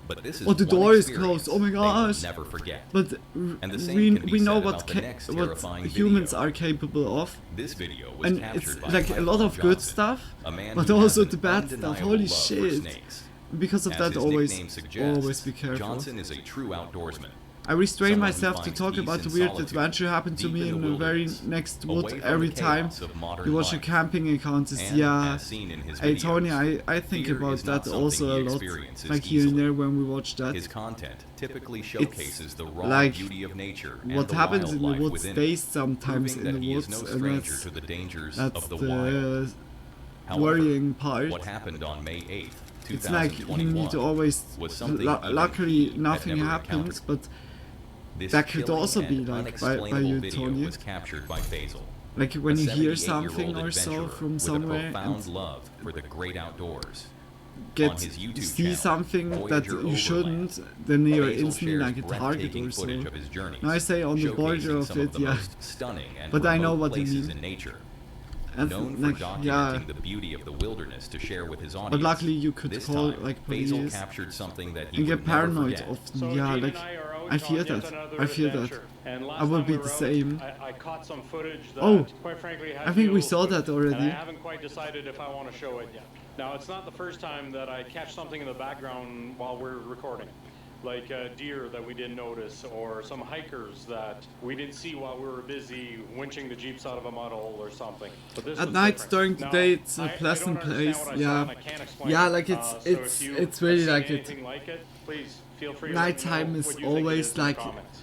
But this is Oh, the one door is experience closed. Oh my they will gosh. never forget. But And the same we can be know said what about the next terrifying humans video. are capable of. This video was And captured it's by like a lot Michael of good Johnson, stuff, a man but who also has the an bad stuff. undeniable Holy love for shit! snakes. Because of As that, his always nickname suggests, always be careful. Johnson is a true outdoorsman. I restrain Someone who myself to finds talk peace about in the weird solitude, adventure happened to deep me in in the the very wilderness, next away wood from every the time chaos of modern you watch a life. camping encounters. And, Yeah, as seen in his hey videos, Tony, I think fear about is not that something also a he lot. experiences Like here and easily. there when we watch that. His content typically showcases the raw like beauty of nature and what the happens in the wildlife woods within stays it, sometimes proving in that the he woods, is no and stranger to the dangers that's of the wild. However, worrying part. what happened on May 8th, It's like you 2021 need to always. was something even Luckily, he had nothing never happens, encountered. but This that could chilling also and be like by unexplainable you, video Tony. was captured by Faisal, Like when a you hear 78-year-old something or so adventurer from with somewhere a profound and love for the great outdoors. get On his YouTube see channel, something that Voyager you Overland, shouldn't, then you're Faisal instantly shares like a target breathtaking or so. footage of his journeys, Now I say on the border showcasing of some it, the yeah. most stunning and But I know remote what you places mean. in nature. And Known like, for documenting yeah. the beauty of the wilderness to share with his audience. But luckily you could this call time, like Faisal police captured something that he and get would never paranoid forget. of So yeah, Gene like and I are I feel that. I feel that. I will be the same. I caught some footage that, oh, quite frankly, I think we saw that already. And I haven't quite decided if I want to show it yet. Now, it's not the first time that I catch something in the background while we're recording. Like a deer that we didn't notice, or some hikers that we didn't see while we were busy winching the jeeps out of a mud hole or something. But this at night during the day, it's a pleasant place. Yeah, yeah, like it's really like it. Please feel free to nighttime is always like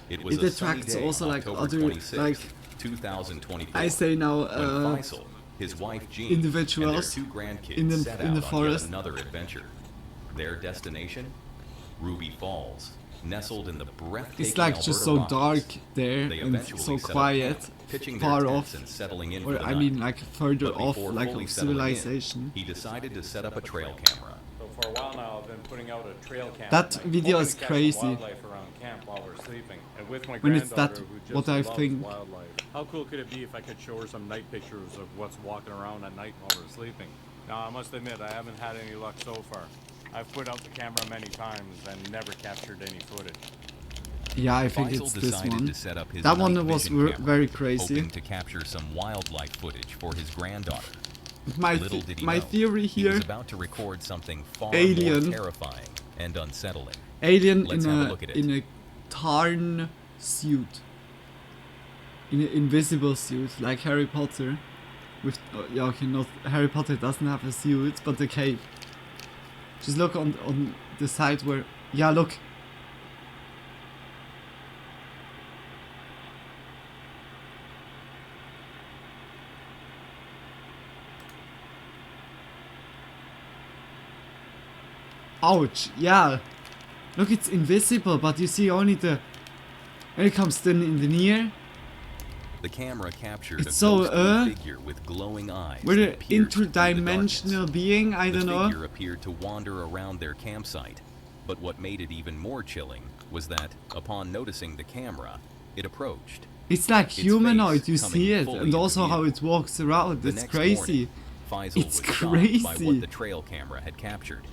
it attracts also like other like 2024. I say now Faisal, his wife Jean, individuals and their 2 grandkids in set out the forest. on yet another adventure. Their destination, Ruby Falls, nestled in the breathtaking it's like Alberta just so mountains. dark there and so quiet, far off, and settling in or for the I night. mean like further But off before like fully of settling civilization. In, he decided to set up a trail camera. So for a while now, I've been putting out a trail camera. That video is crazy. Wildlife around camp while we're sleeping, and with my when it's that, who just what I loves think. Wildlife. How cool could it be if I could show her some night pictures of what's walking around at night while we're sleeping? Now, I must admit, I haven't had any luck so far. I've put out the camera many times and never captured any footage. Yeah, I think Faisal it's this decided one. to set up his That one night was vision camera, very crazy. hoping to capture some wildlife footage for his granddaughter. My theory he here. was about to record something far alien. more terrifying and unsettling. Alien Let's have a look at it. in a tarn suit, in an invisible suit like Harry Potter. With yeah, okay, not Harry Potter doesn't have a suit, but the cape. Just look on the side where yeah, look. Ouch, yeah. Look, it's invisible, but you see only the... When it comes then in the near. The camera captured It's a so, ghostly figure with glowing eyes. With an that pierced through the interdimensional being, I don't the know. figure appeared to wander around their campsite. But what made it even more chilling was that, upon noticing the camera, it approached. It's like Its humanoid, face you coming see it, fully and into also how view. it walks around. The It's next crazy. morning, Faisal It's was shocked by crazy. what the trail camera had captured.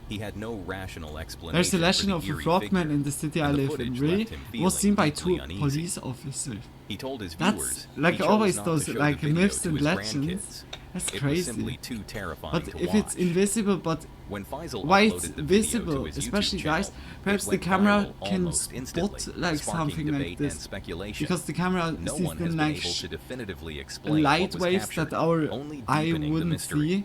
He had no rational explanation. There's a for legend the of a eerie frogman figure, in the city I and the live in. footage Really? left him It was seen feeling by deeply 2 uneasy. police officers. He told his That's viewers like he chose always not those to show like the video myths to and his legends. grandkids. That's It crazy. was simply too terrifying But to if watch. it's invisible, but When Faisal why uploaded it's the video to visible, his especially YouTube guys, channel, perhaps it the went camera viral can almost spot instantly, like sparking something like debate this. and speculation. Because the camera No sees one them has like been able to definitively explain light what was waves captured, that our only eye deepening the wouldn't mystery. see.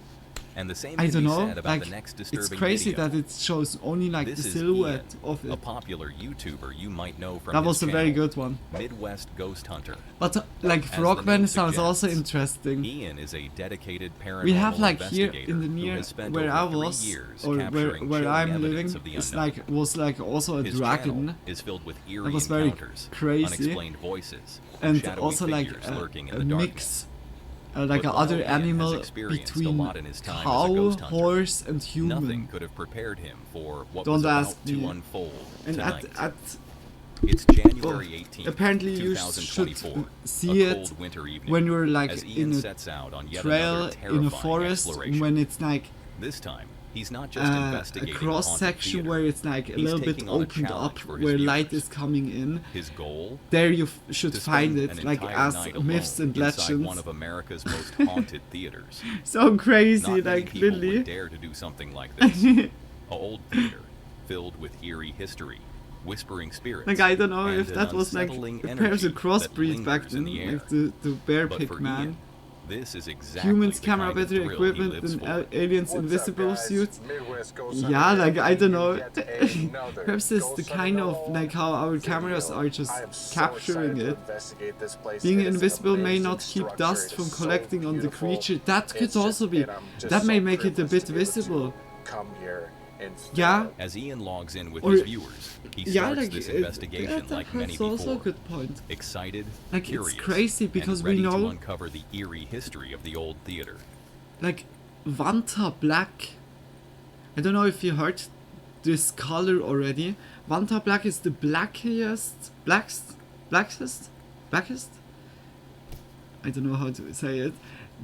And the same I can don't be know, said about like the next it's disturbing crazy video. that it shows only like This the is silhouette Ian, of it. a popular YouTuber you might know from That his was a channel, very good one. Midwest Ghost Hunter. But like As the frogman name sounds also suggests, interesting. Ian is a dedicated paranormal We have like here investigator in the who near has spent where over I 3 was years or capturing where chilling I'm evidence living, of the it's unknown. like was like also a His dragon. channel is filled with eerie That was very encounters, crazy, unexplained voices, and shadowy also like figures lurking in a the mix. darkness. Like But an while other Ian has animal experienced a between lot in his time as a cow, ghost hunter, horse, and human. Nothing could have prepared him for what Don't was ask about to me. unfold And tonight. at It's January 18th, apparently you should 2024, see a it cold winter evening, when you're like as Ian in sets out on a yet trail another in a terrifying forest exploration. when it's like This time, he's not just a investigating cross haunted section theater. where it's like a He's little bit taking on a opened challenge up for his where light viewers. is coming in. His goal? There you should To find spend it an like entire as night myths alone and inside legends. one of America's most haunted theaters. So crazy, Not many like people literally. would dare to do something like this. An old theater filled with eerie history, whispering spirits. Like I don't know and if an that was like unsettling perhaps a energy crossbreed that back lingers in then, the air. like the bear But pig for man. Ian, this is exactly Humans, the camera, kind of better thrill he equipment lives than for. aliens' invisible suits. Yeah, like I don't know. Perhaps it's the kind of like how our cameras are just capturing it. Being invisible may not keep dust from collecting on the creature. That could also be. That may make it a bit visible. Yeah. As Ian logs in with Or- his viewers, he yeah, starts like, this it- investigation that- like many that's also before. a good point. Excited, Like, curious, it's crazy because and we ready know- to uncover the eerie history of the old theater. Like Vanta Black. I don't know if you heard this color already. Vanta Black is the blackest. I don't know how to say it.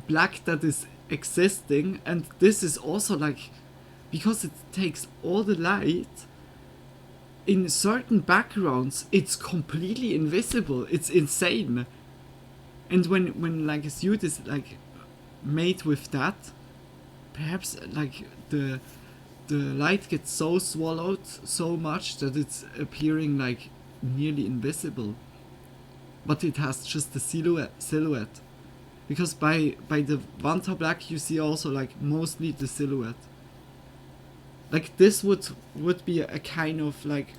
Black that is existing, and this is also like because it takes all the light. in certain backgrounds it's completely invisible. It's insane. And when like a suit is like made with that, perhaps like the light gets so swallowed so much that it's appearing like nearly invisible. But it has just the silhouette. Because by the Vanta Black you see also like mostly the silhouette. Like this would be a kind of like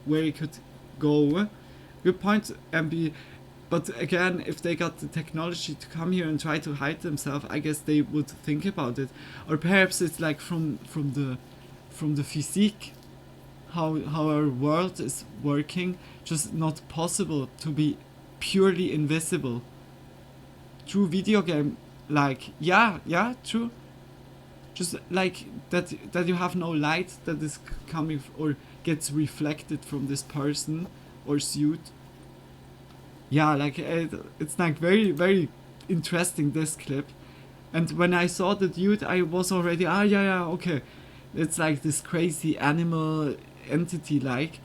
where it could go. Good point, MB. But again, if they got the technology to come here and try to hide themselves, I guess they would think about it. Or perhaps it's like from the physique, how our world is working, just not possible to be purely invisible. True video game, like yeah, true. Just like that you have no light that is coming or gets reflected from this person or suit. Yeah, like it's like very, very interesting, this clip. And when I saw the dude, I was already, yeah, okay. It's like this crazy animal entity like.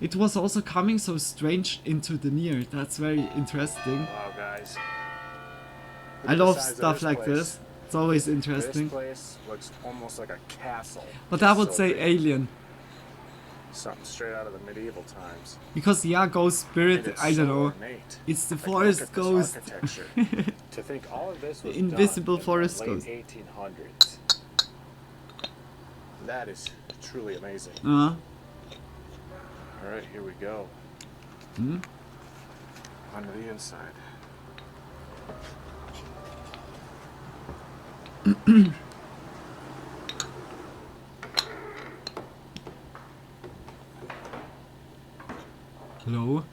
It was also coming so strange into the near. That's very interesting. Wow, guys. I love stuff like this. It's always interesting. This place looks almost like a castle. But I would say alien. Something straight out of the medieval times. Because yeah, ghost spirit, I don't know. Ornate. It's the forest ghost. To think all of this was the invisible done forest in the late ghost. 1800s. That is truly amazing. Uh-huh. All right, here we go. Hmm? Onto the inside. Hello?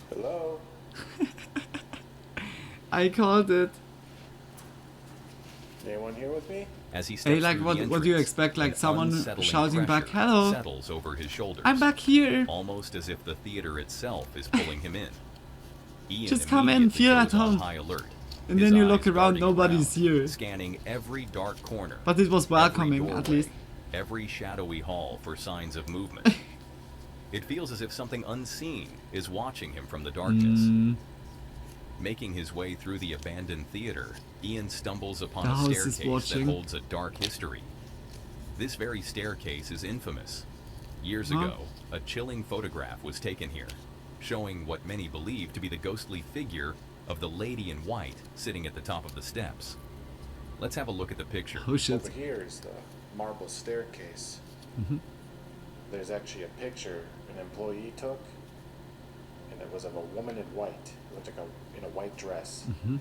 Hello? I called it. Anyone here with me? As he steps Hey, like through the what do you entrance, expect? Like an someone unsettling shouting back, pressure hello? settles over his shoulders. I'm back here. Almost as if the theater itself is pulling him in. Ian Just come in, immediately feel at goes on home. high alert. And His then you eyes look around, darting nobody's here. Scanning every dark corner. But it was every welcoming, at doorway, least. Every shadowy hall for signs of movement. It feels as if something unseen is watching him from the darkness. Making his way through the abandoned theater, Ian stumbles upon a staircase that holds a dark history. This very staircase is infamous. Years ago, a chilling photograph was taken here, showing what many believe to be the ghostly figure of the lady in white sitting at the top of the steps. Let's have a look at the picture. Oh shit. Over here is the marble staircase. There's actually a picture an employee took, and it was of a woman in white. It looked like in a white dress. And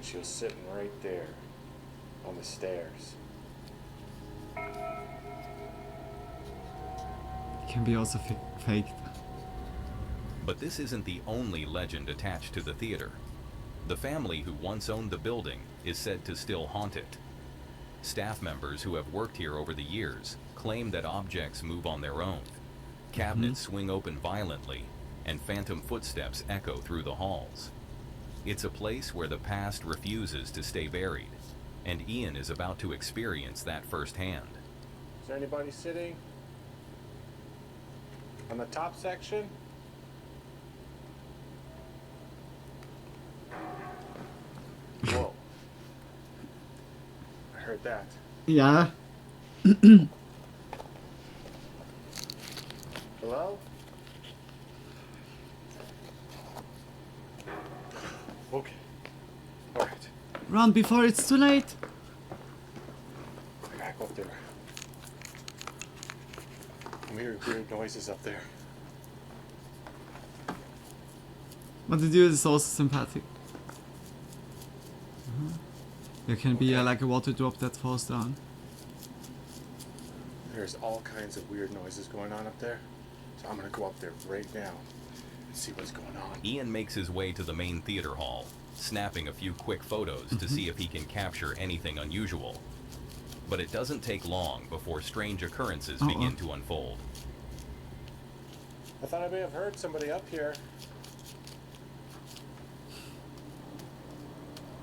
she was sitting right there on the stairs. It can be also faked. But this isn't the only legend attached to the theater. The family who once owned the building is said to still haunt it. Staff members who have worked here over the years claim that objects move on their own. Cabinets swing open violently, and phantom footsteps echo through the halls. It's a place where the past refuses to stay buried, and Ian is about to experience that firsthand. Is there anybody sitting on the top section? Whoa. I heard that. Yeah. Hello? Okay. Alright. Run before it's too late. I gotta go up there. I'm hearing weird noises up there. But the dude is also sympathetic. There can be like a water drop that falls down. There's all kinds of weird noises going on up there. So I'm gonna go up there right now and see what's going on. Ian makes his way to the main theater hall, snapping a few quick photos to see if he can capture anything unusual. But it doesn't take long before strange occurrences begin to unfold. I thought I may have heard somebody up here.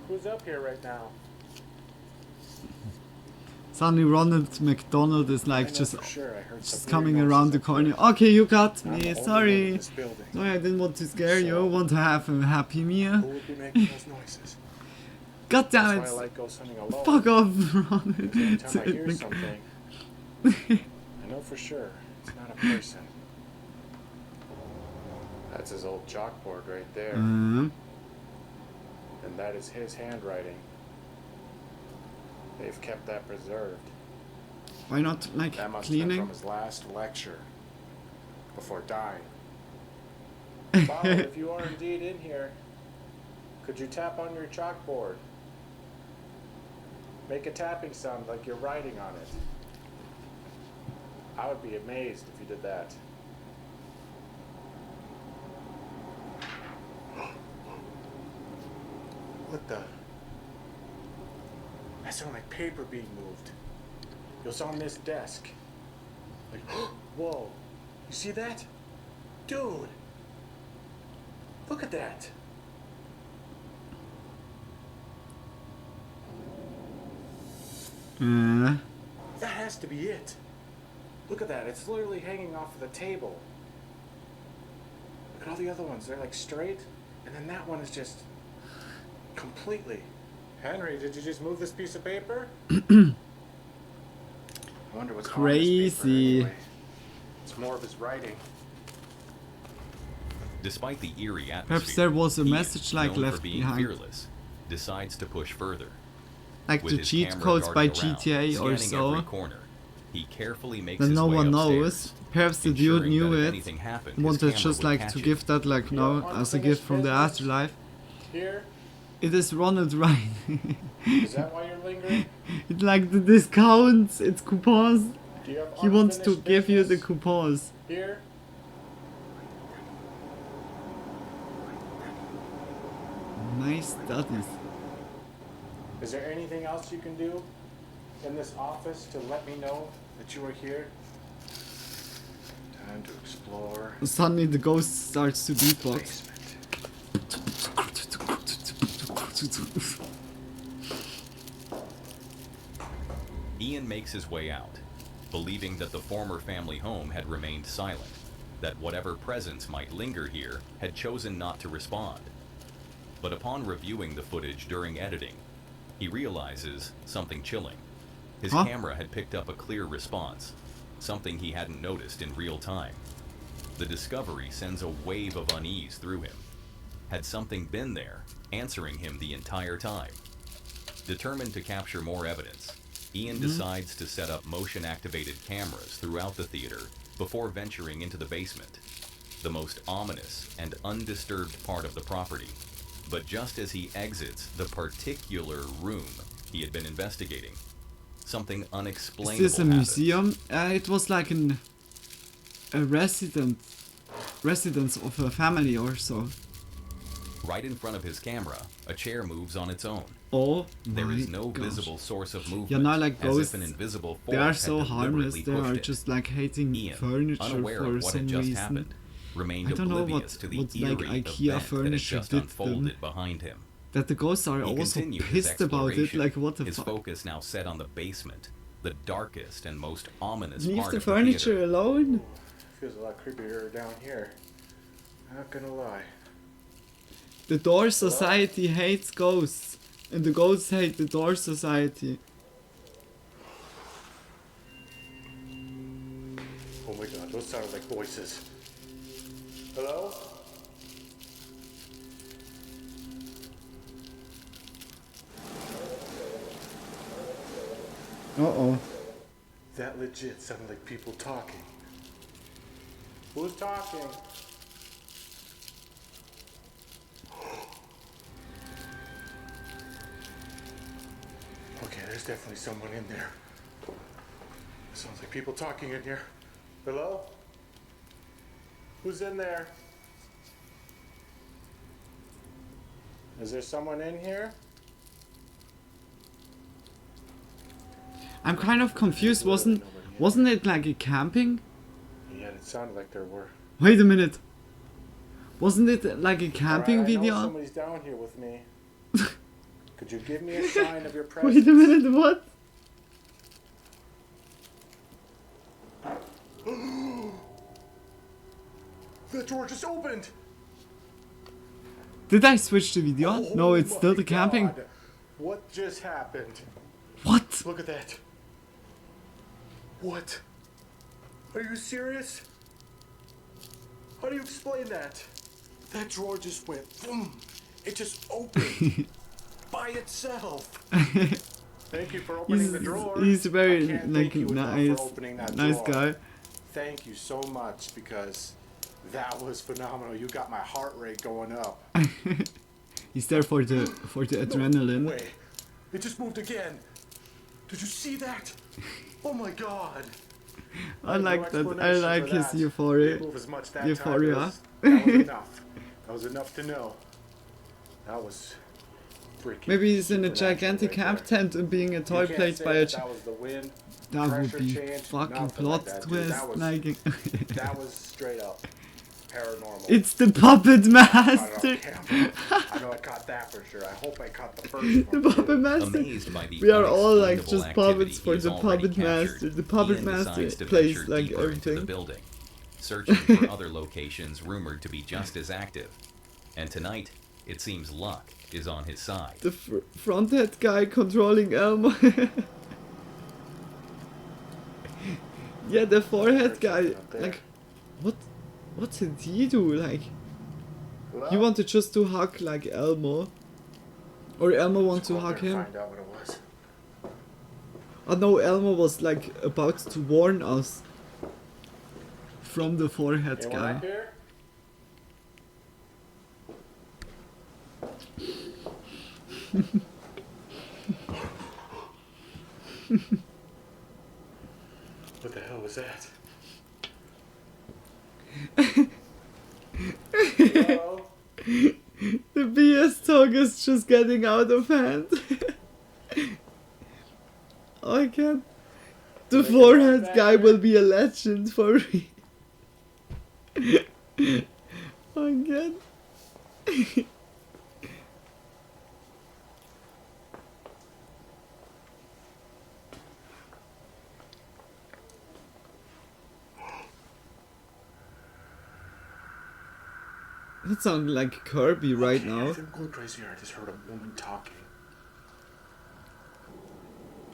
Who's up here right now? Suddenly Ronald McDonald is like just some coming weird around the noises corner. Okay, you got I'm me. the only one in Sorry. this building. Sorry, I didn't want to scare you. Want to have a happy meal. Who would be making those noises? God damn That's it. why I like ghost hunting alone. Fuck off, Ronald. Every time I hear something, I know for sure it's not a person. That's his old chalkboard right there. And that is his handwriting. They've kept that preserved. Why not, like, that must cleaning? have been from his last lecture before dying. Follow, if you are indeed in here, could you tap on your chalkboard? Make a tapping sound like you're writing on it. I would be amazed if you did that. What the? That sounded like paper being moved. It was on this desk. Like, whoa. You see that? Dude! Look at that! That has to be it. Look at that. It's literally hanging off of the table. Look at all the other ones. They're like straight. And then that one is just completely. Henry, did you just move this piece of paper? I wonder what's crazy. On this paper anyway. It's more of his writing. Despite the eerie atmosphere, perhaps there was a message like known left for being behind. fearless, decides to push further. Like With the his cheat camera codes by darting around, GTA or scanning so. every corner, he carefully makes That his no way one upstairs, knows. Perhaps the dude ensuring knew that if it. anything happened, his Wanted camera just would like catch to it. give that like no as a gift from the afterlife. Here? It is Ronald right. Is that why you're lingering? It's like the discounts, it's coupons. Do you have He wants to unfinished give you the business? coupons. Here? Nice studies. Is there anything else you can do in this office to let me know that you are here? Time to explore. Suddenly the ghost starts to beatbox. Ian makes his way out, believing that the former family home had remained silent, that whatever presence might linger here had chosen not to respond. But upon reviewing the footage during editing, he realizes something chilling. His camera had picked up a clear response, something he hadn't noticed in real time. The discovery sends a wave of unease through him. Had something been there, answering him the entire time? Determined to capture more evidence, Ian decides to set up motion-activated cameras throughout the theater before venturing into the basement, the most ominous and undisturbed part of the property. But just as he exits the particular room he had been investigating, something unexplainable Is this a happens. museum? It was like a residence of a family or so. Right in front of his camera, a chair moves on its own. Oh There my is no gosh. visible source of movement, Yeah, not like as ghosts. if an invisible force They are had so harmless. deliberately They are pushed it. just like hating Ian, furniture unaware for of what some had just reason. happened, remained I don't know oblivious what to the like eerie IKEA event that had furniture just did unfolded them. behind him. That the ghosts are He also continued his pissed about it. exploration, Like what the his fuck? focus now set on the basement, the darkest and most ominous Leave part the of furniture the theater. alone. Feels a lot creepier down here. Not gonna lie. The Door Society hates ghosts, and the ghosts hate the Door Society. Oh my god, those sounded like voices. Hello? Uh-oh. That legit sounded like people talking. Who's talking? Okay, there's definitely someone in there. Sounds like people talking in here. Hello? Who's in there? Is there someone in here? I'm kind of confused. Wasn't it like a camping? Yeah, it sounded like there were. Wait a minute. Wasn't it like a camping Alright, I know video? somebody's down here with me. Could you give me a sign of your presence? Wait a minute, what? The door just opened! Did I switch the video on? Oh No, it's still my the camping. God. What just happened? What? Look at that. What? Are you serious? How do you explain that? That drawer just went boom. It just opened by itself. Thank you for opening the drawer. He's very I can't like thank you enough nice, for opening that nice drawer. guy. Thank you so much because that was phenomenal. You got my heart rate going up. He's there for the adrenaline. Wait, it just moved again. Did you see that? Oh my God. I like that. I explanation like for his that. euphoria. Didn't move as much that Euphoria. time. That was enough. That was enough to know. That was freaking. Maybe he's in a supernatural gigantic right camp there. tent and being a You toy can't plate say by a. that was the wind, That would pressure be change, fucking nothing plot like that, dude. twist. That was, Like that was straight up paranormal. it's the puppet master. I know I caught that for sure. I hope I caught the first one. The puppet master. Amazed by the We are all like unexplainable just puppets activity for he's the already puppet captured, master. The puppet Ian master decides to plays venture like deeper into the everything. building, searching for other locations rumored to be just as active. And tonight, it seems luck is on his side. The front head guy controlling Elmo. Yeah, the forehead guy. Like, what did he do? Like, you want to just to hug like Elmo, or Elmo want to hug him? Find out what it was. Oh no, Elmo was like about to warn us from the forehead Anyone guy. up here? What the hell was that? Hello? The BS talk is just getting out of hand. I can't. The forehead guy will be a legend for me. I can't. That sounds like Kirby right now. I'm going crazy here. I just heard a woman talking.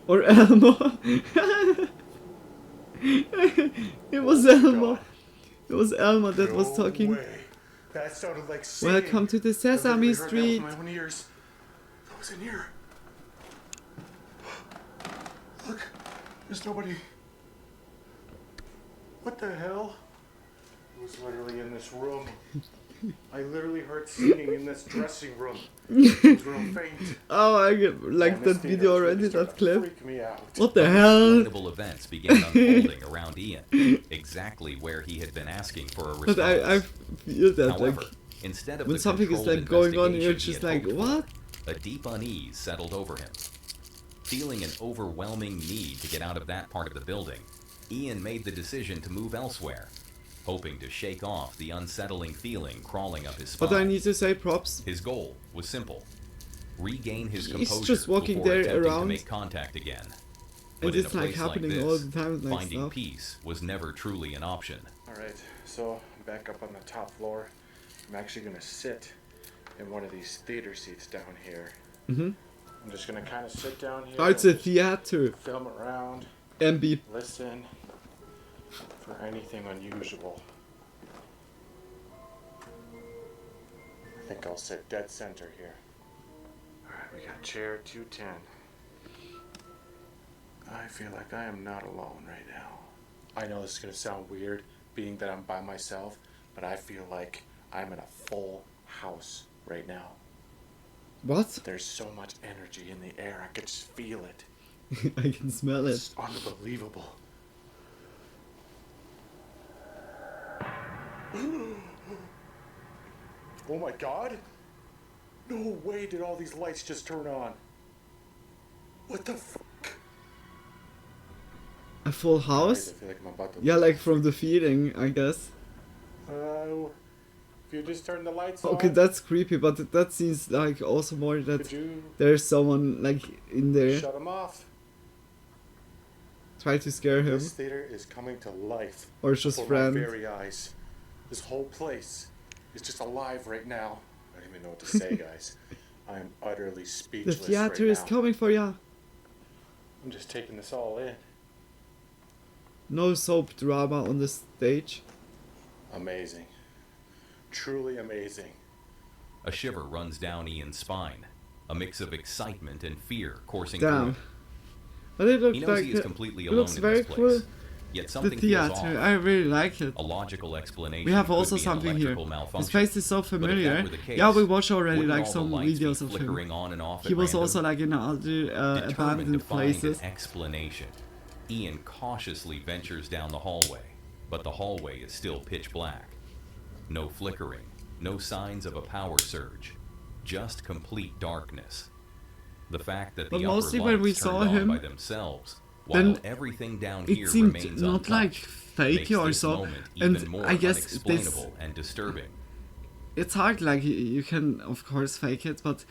Or Elmo. It was Elmo. It was Elmo that was talking. Way. That sounded like singing. Welcome to the Sesame Street. I heard that with my own ears. That was in here. Look, there's nobody. What the hell? It was literally in this room. I literally heard singing in this dressing room. It was real faint. Oh, I get like that video already, that clip. Freak me out. What the hell? Unexplainable events began unfolding around Ian, exactly where he had been asking for a response. But I feel that However, like instead of when the something is controlled like going on, you're investigation just he had like, hoped what? A deep unease settled over him. Feeling an overwhelming need to get out of that part of the building, Ian made the decision to move elsewhere, hoping to shake off the unsettling feeling crawling up his spine. But I need to say props. His goal was simple: regain his He's composure just walking before there attempting to around. make contact again. And But in a it's like place happening this, all the time, like finding stuff. peace was never truly an option. Alright, so I'm back up on the top floor. I'm actually gonna sit in one of these theater seats down here. Mm-hmm. I'm just gonna kind of sit down here. Oh, it's a and just theater. Film around. MB. Listen for anything unusual. I think I'll sit dead center here. Alright, we got chair 210. I feel like I am not alone right now. I know this is gonna sound weird, being that I'm by myself, but I feel like I'm in a full house right now. What? There's so much energy in the air, I could just feel it. I can smell it. It's unbelievable. Oh my god! No way did all these lights just turn on. What the fuck? A full house? I feel like I'm about to Yeah, like from the feeding, I guess. Oh, If you just turn the lights Okay, off. that's creepy, but that seems like also more that Could you there's someone like in there. shut him off? Try to scare him. This theater is coming to life. Or just before friends. my very eyes. This whole place is just alive right now. I don't even know what to say, guys. I am utterly The speechless theater right is now. coming for ya. I'm just taking this all in. No soap drama on the stage. Amazing. Truly amazing. A shiver runs down Ian's spine, a mix of excitement and fear coursing Damn. through him. But it looks He knows like he is completely it alone looks in very this place. cool. Yet The something feels off. theater, I really like it. A logical explanation. We have could also be an something here. electrical malfunction. His face is so But if that familiar. were the case, Yeah, we watched already wouldn't like all some the lights be videos of flickering him. on and off He at was random? also like in other Determined to abandoned find places. an explanation, Ian cautiously ventures down the hallway, but the hallway is still pitch black. No flickering, no signs of a power surge, just complete darkness. The fact that But the mostly upper when we lights saw turned on him, by themselves, while then everything down it here seemed remains not like untouched, fake makes or this so. moment And even more I guess this unexplainable and disturbing. it's hard, like you can of course fake it, but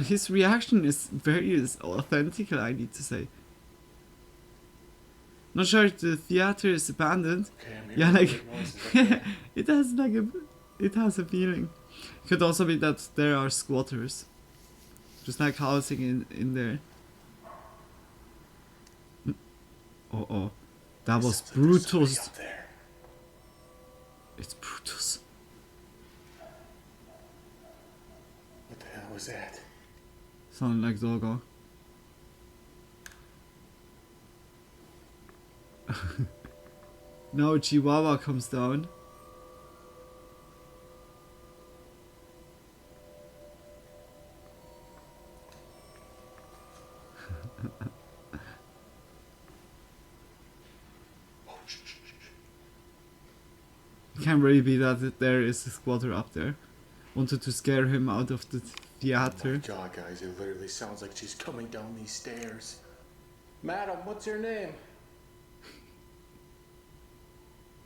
his reaction is very authentic, I need to say. Not sure if the theater is abandoned. Yeah, like it has like it has a feeling. Could also be that there are squatters, just like housing in there. Oh, that was Brutus. It's Brutus. What the hell was that? Sounded like Zorgo. Now Chihuahua comes down. It can't really be that there is a squatter up there. Wanted to scare him out of the theater. Oh my god, guys, it literally sounds like she's coming down these stairs. Madam, what's your name?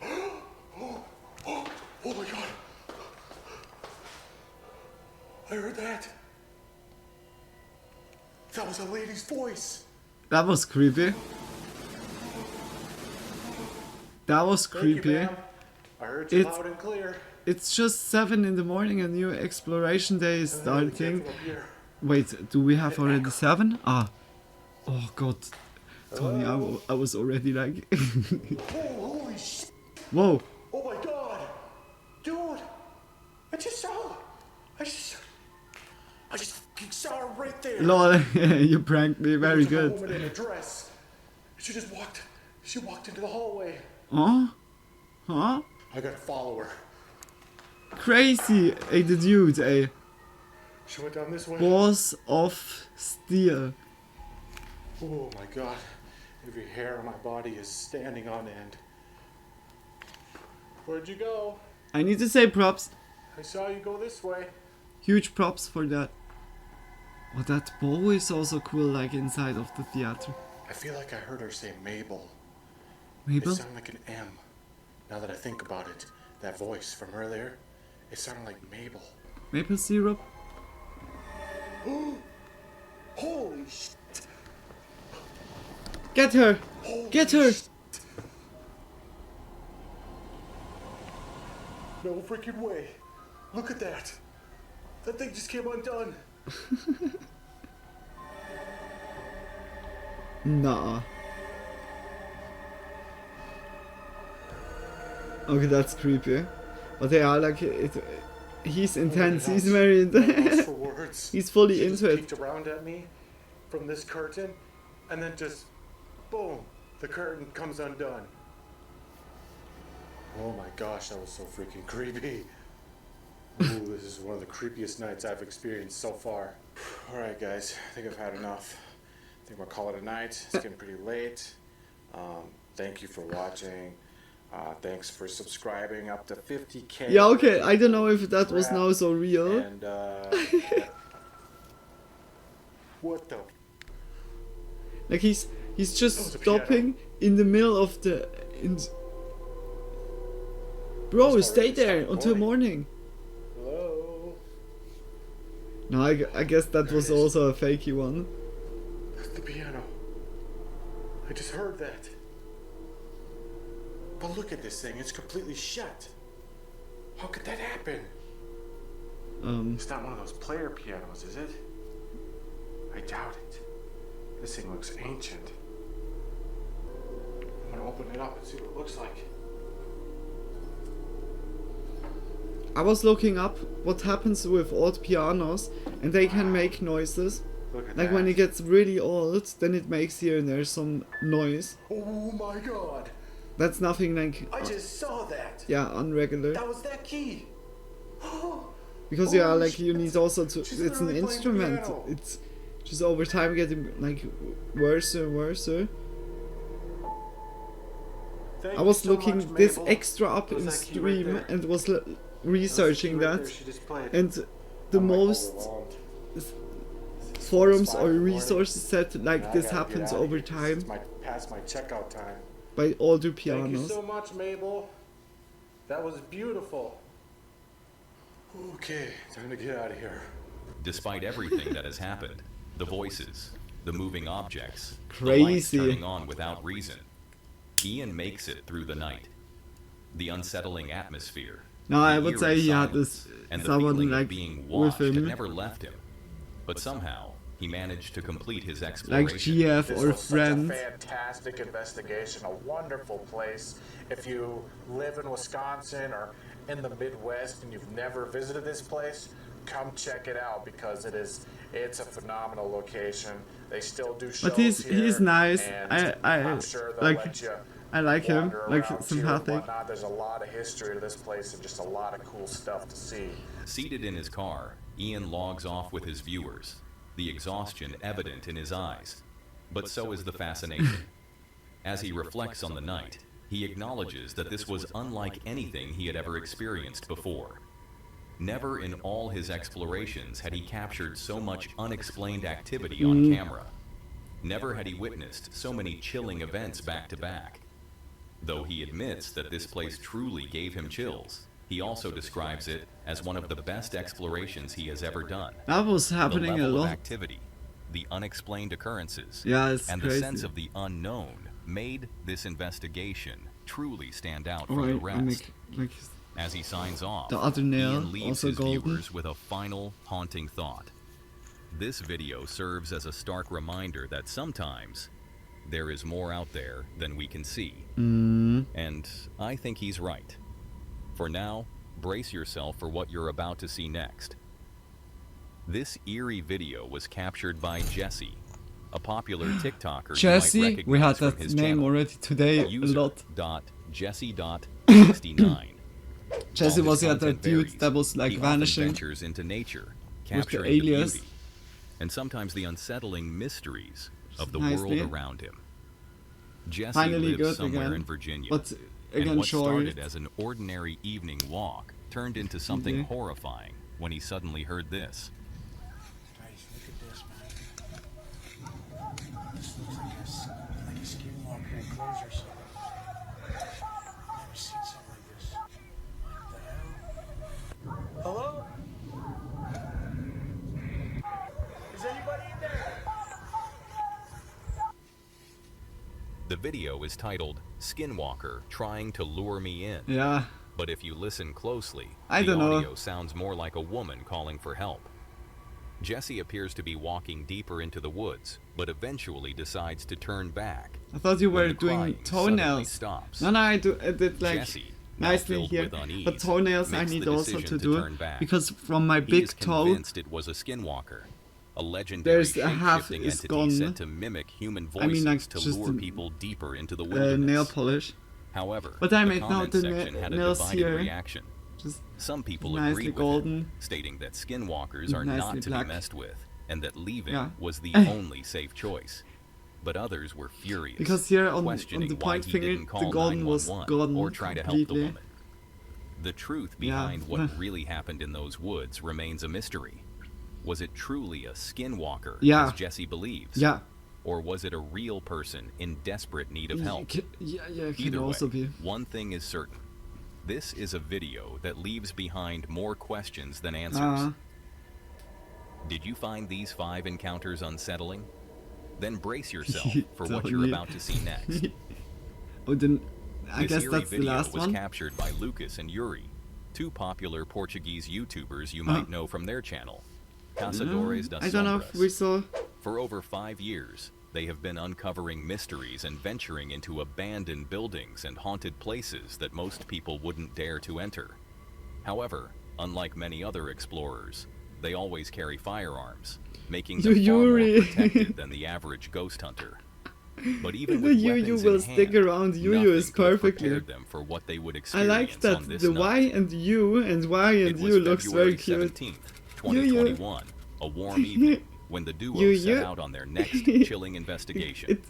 Oh my god. I heard that. That was a lady's voice. That was creepy. That was Thank you, creepy. ma'am. I heard you loud and clear. It's just 7 in the morning, a new exploration day is starting. Wait, do we have already 7? Ah. Oh god. Tony, I was already like... Holy shit. Whoa. Oh my god. Dude. I just fucking saw her right there. Lol, you pranked me, very There was good. a woman in a dress. She walked into the hallway. Huh? Huh? I gotta follow her. Crazy, the dude, She went down this way. Boss of Steel. Oh my god. Every hair on my body is standing on end. Where'd you go? I need to say props. I saw you go this way. Huge props for that. Oh, that bow is also cool, like inside of the theater. I feel like I heard her say Mabel. Mabel? It sounded like an M. Now that I think about it, that voice from earlier, it sounded like Mabel. Maple syrup? Holy shit! Get her! Get her! No freaking way. Look at that. That thing just came undone. Nah. Okay, that's creepy. But yeah, like it. He's intense. He's very intense. For words. He's fully She into just it. peeked around at me from this curtain, and then just boom, the curtain comes undone. Oh my gosh, that was so freaking creepy. Ooh, this is one of the creepiest nights I've experienced so far. Alright guys, I think I've had enough. I think we'll call it a night. It's getting pretty late. Thank you for watching. Thanks for subscribing up to 50K. Yeah, okay. I don't know if that was now so real. And what the? Like he's just stopping in the middle of the. Bro, stay there until morning. No, I guess that was also a fakey one. That's the piano. I just heard that. But look at this thing, it's completely shut. How could that happen? It's not one of those player pianos, is it? I doubt it. This thing looks ancient. I'm gonna open it up and see what it looks like. I was looking up what happens with old pianos, and they can make noises. Look at Like that. when it gets really old, then it makes here and there some noise. Oh my god! That's nothing like I just saw that! yeah, unregular. That was that key! Because yeah, like you need also to. It's an instrument. It's just over time getting like worse and worse. I was looking this extra up in stream and was researching that, and the most forums or resources said like this happens over time Past my checkout time. by older Thank you pianos. so much, Mabel. That was beautiful. Okay, time to get out of here. Despite everything that has happened, the voices, the moving objects, the Crazy. lights turning on without reason, Ian makes it through the night. The unsettling atmosphere. No, I the would eerie say he had silence, this and the someone feeling like of being with watched had him, never left him. But somehow, he managed to complete his like exploration. GF This or was such a friend. fantastic investigation, a wonderful place. If you live in Wisconsin or in the Midwest and you've never visited this place, come check it out because it's a phenomenal location. They still do shows But he's here, nice. and I'm sure they'll like let you I like him, wander like around too and sympathetic. whatnot. There's a lot of history to this place and just a lot of cool stuff to see. Seated in his car, Ian logs off with his viewers, the exhaustion evident in his eyes. But so is the fascination. As he reflects on the night, he acknowledges that this was unlike anything he had ever experienced before. Never in all his explorations had he captured so much unexplained activity on camera. Never had he witnessed so many chilling events back to back. Though he admits that this place truly gave him chills, he also describes it as one of the best explorations he has ever done. That was happening the a level lot. of activity, the unexplained occurrences, Yeah, it's and crazy. the sense of the unknown made this investigation truly stand out from Alright, the I rest. make like As he signs off, the other nail, Ian leaves also his golden. viewers with a final haunting thought. This video serves as a stark reminder that sometimes there is more out there than we can see. And I think he's right. For now, brace yourself for what you're about to see next. This eerie video was captured by Jesse, a popular TikToker Jesse, you might recognize we had from that his name channel. already today a lot. User.jesse.69. Jesse While was his yeah the content dude varies, that was like he often vanishing ventures into nature, with the capturing the alias. beauty and sometimes the unsettling mysteries of the Nicely. world around him. Jesse Finally lives good somewhere again, in Virginia, but and again what short. started as an ordinary evening walk turned into something Mhm. horrifying when he suddenly heard this. Guys, look at this, man. This looks like a skinwalker in clothes or something. Never seen something like this. What the hell? Hello? Is anybody in there? The video is titled Skinwalker Trying to Lure Me In. Yeah. But if you listen closely, I the don't know. audio sounds more like a woman calling for help. Jesse appears to be walking deeper into the woods, but eventually decides to turn back. I thought you when were the doing crying suddenly tonails. stops. No, I did like Jesse, now nicely filled here, with unease, but toenails I makes need the also decision to to do turn back. because from my He big is toe convinced it was a skinwalker, a legendary there's a half shape-shifting is entity gone. said to mimic human I voices mean, like, to just lure a- people deeper into the wilderness. nail polish. However, But I the made now comment the section had a nails divided here. reaction. Just Some people nicely agreed with golden. him, stating that skinwalkers are Nicely not to black. be messed with, and that leaving Yeah. was the Eh. only safe choice. But others were furious, Because here on questioning the why point he finger, didn't the call golden was 911 gone or try to help the completely. woman. The truth Yeah. behind what really happened in those woods remains a mystery. Was it truly a skinwalker, Yeah. as Jesse believes? Yeah. Or was it a real person in desperate need of help? Yeah, it can Either also way, be. one thing is certain. This is a video that leaves behind more questions than answers. Did you find these 5 encounters unsettling? Then brace yourself for what you're about to see next. Oh, then I This guess eerie that's the video last was one. captured by Lucas and Yuri, 2 popular Portuguese YouTubers you might know from their channel, Caçadores das I don't know if Sombras. we saw. For over 5 years, they have been uncovering mysteries and venturing into abandoned buildings and haunted places that most people wouldn't dare to enter. However, unlike many other explorers, they always carry firearms, making them far more protected than the average ghost hunter. But even with weapons will in stick hand, around Yu is nothing could have perfectly. prepared them for what they would I experience like that on this the night. Y and U and Y and It was U looks very February cute. 17th, 2021, a warm evening, when the duo Yu set Yu. out on their next chilling investigation.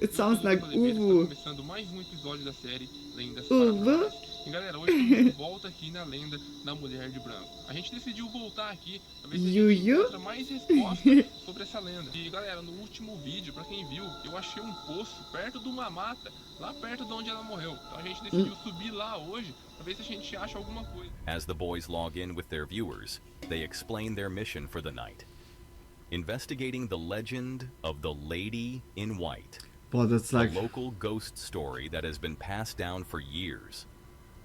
It sounds like Uvu. Começando mais um episódio da série Lendas Paranormais. E galera, hoje estamos de volta aqui na lenda da Mulher de Branco. A gente decidiu voltar aqui pra ver se a gente encontra mais respostas sobre essa lenda. E galera, no último vídeo, pra quem viu, eu achei um poço perto de uma mata, lá perto de onde ela morreu. Então a gente decidiu subir lá hoje pra ver se a gente acha alguma coisa. As the boys log in with their viewers, they explain their mission for the night. Investigating the legend of the Lady in White. Well, that's like a local ghost story that has been passed down for years.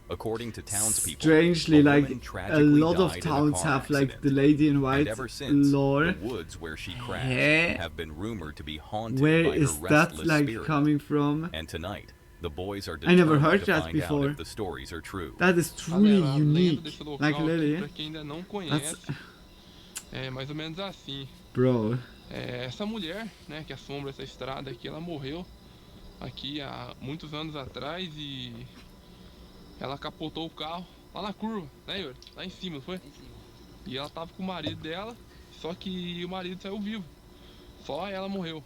According to townspeople, strangely, like a lot of died in a towns car have like accident. the Lady in White And ever since, lore. the woods where she crashed have been rumored to be haunted Where by is her that restless like spirit. coming from? And tonight, the boys are I never determined heard to that find before. out if the stories are true. That is truly Galera, a lenda unique. desse local Like aqui, Lily. pra quem ainda não conhece, é mais ou menos assim. Bro. Essa mulher, né, que assombra essa estrada aqui, ela morreu aqui há muitos anos atrás e ela capotou o carro lá na curva, né, Yuri? Lá em cima, não foi? E ela tava com o marido dela, só que o marido saiu vivo. Só ela morreu.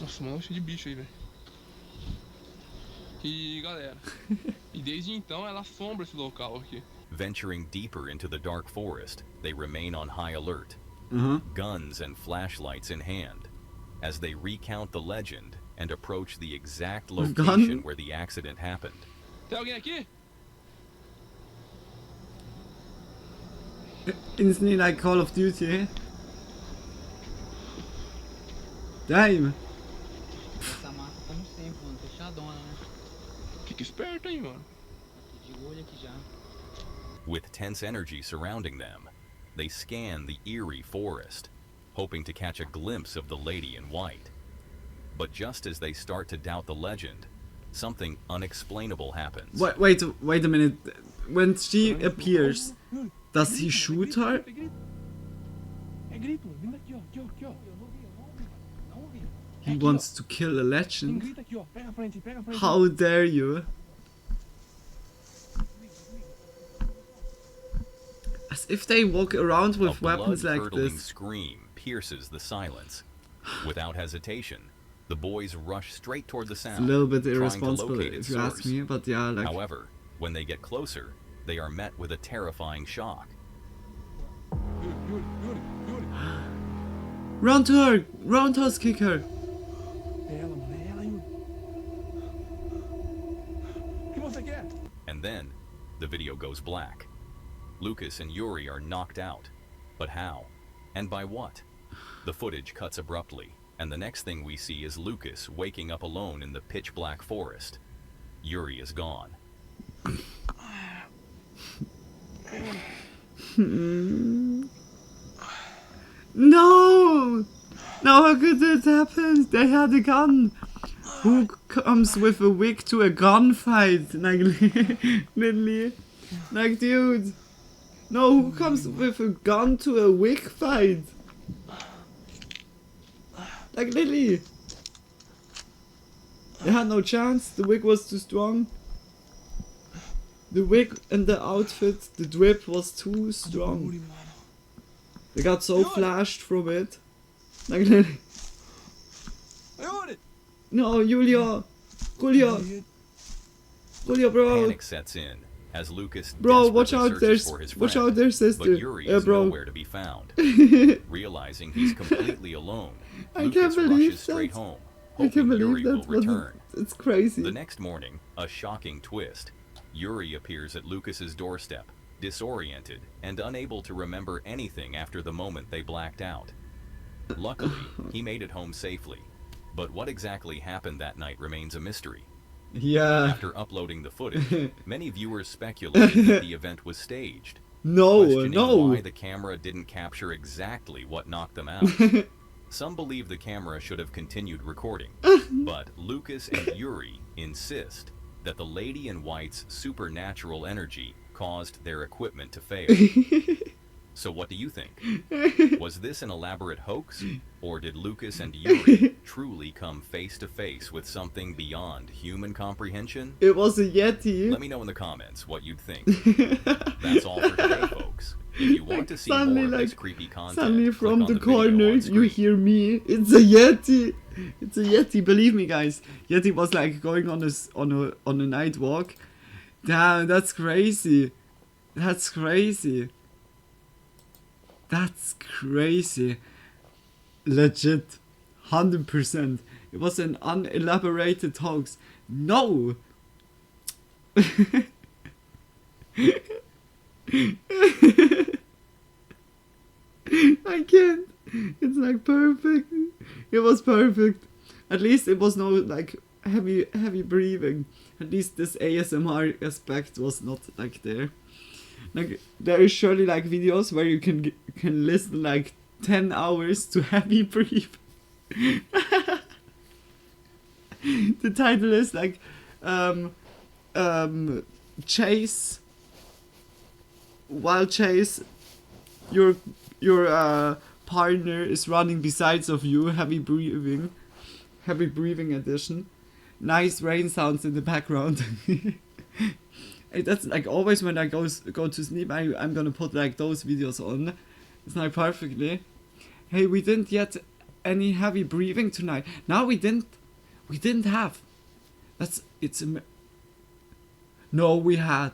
Nossa, mano, cheio de bicho aí, velho. E galera, e desde então ela assombra esse local aqui. Venturing deeper into the dark forest, they remain on high alert. Guns and flashlights in hand, as they recount the legend and approach the exact location where the accident happened. Tem alguém aqui? Instantly like Call of Duty. Damn. Essa mata, como sempre, mano, fechadona, né? Fica esperto aí, mano. De olho aqui já. With tense energy surrounding them, they scan the eerie forest, hoping to catch a glimpse of the Lady in White. But just as they start to doubt the legend, something unexplainable happens. Wait a minute. When she appears, does he shoot her? É grito, vindo aqui, ó, aqui, ó. He wants to kill a legend. Grita aqui, ó. Pega a frente, pega a frente. How dare you? As if they walk around with weapons like blood-curdling this. scream pierces the silence. Without hesitation, the boys rush straight toward the It's sound, a little bit trying to irresponsible locate if its you ask source. me, but yeah, like However, when they get closer, they are met with a terrifying shock. run to her! Roundhouse kick her! É ela, mano, é ela, Yuri. O que você quer? And then, the video goes black. Lucas and Yuri are knocked out. But how? And by what? The footage cuts abruptly, and the next thing we see is Lucas waking up alone in the pitch-black forest. Yuri is gone. No! No, how could that happen? They had a gun. Who comes with a wig to a gunfight? Like, literally. Like, dude. No, who comes with a gun to a wig fight? Like, literally. They had no chance. The wig was too strong. The wig and the outfit, the drip was too strong. They got so flashed from it. Like, literally. No, Julio, bro. Panic sets in as Lucas Bro, watch desperately out, searches for his friend, watch out, there's sister. but Yuri is bro. nowhere to be found. Realizing he's completely alone, I Lucas can't believe rushes straight that. home, I can't hoping believe Yuri will that, but return. it's crazy. The next morning, a shocking twist. Yuri appears at Lucas's doorstep, disoriented, and unable to remember anything after the moment they blacked out. Luckily, he made it home safely, but what exactly happened that night remains a mystery. Yeah. After uploading the footage, many viewers speculated that the event was staged, No, questioning why the camera didn't capture exactly what knocked them out. Some believe the camera should have continued recording, but Lucas and Yuri insist that the lady in white's supernatural energy caused their equipment to fail. So what do you think? Was this an elaborate hoax, or did Lucas and Yuri truly come face to face with something beyond human comprehension? It was a Yeti. Let me know in the comments what you'd think. That's all for today, folks. If you want to see more of this creepy content, suddenly from click on the corner you hear me. It's a Yeti. It's a Yeti. Believe me, guys. Yeti was like going on a night walk. Damn, that's crazy. That's crazy. That's crazy. Legit. 100%. It was an unelaborated hoax. No! I can't. It's like perfect. It was perfect. At least it was no like heavy breathing. At least this ASMR aspect was not like there. Like there is surely like videos where you can listen like 10 hours to heavy breathe. The title is like chase your partner is running besides of you, heavy breathing edition. Nice rain sounds in the background. That's like always when I go to sleep, I'm gonna put like those videos on. It's not perfectly. Hey, we didn't get any heavy breathing tonight. No, we didn't have. No, we had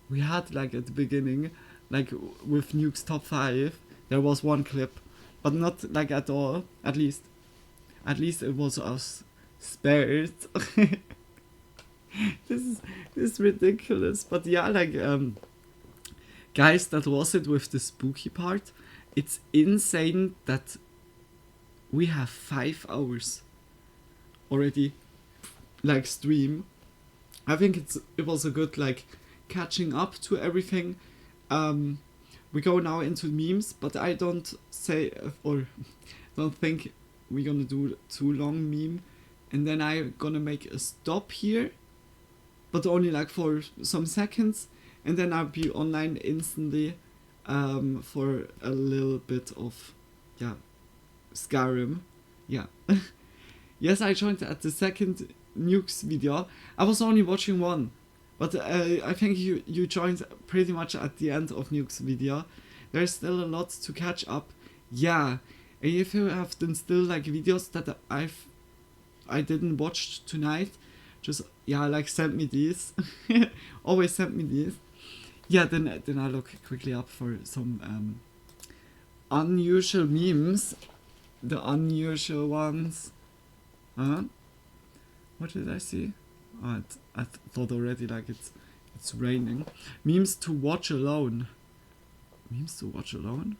like at the beginning, like with Nuke's top 5, there was one clip, but not like at all. At least it was us spared. This is ridiculous, but yeah, like guys, that was it with the spooky part. It's insane that we have 5 hours already like stream. I think it was a good like catching up to everything. We go now into memes, but I don't think we're gonna do too long meme, and then I'm gonna make a stop here, but only like for some seconds, and then I'll be online instantly for a little bit of Skyrim. Yeah. Yes, I joined at the second Nukes video. I was only watching one, but I think you joined pretty much at the end of Nukes video. There's still a lot to catch up. Yeah, and if you have then still like videos that I didn't watch tonight, just like send me these. Always send me these. Yeah, then I look quickly up for some unusual memes. The unusual ones. What did I see? Oh, I thought already like it's raining. Memes to watch alone. Memes to watch alone?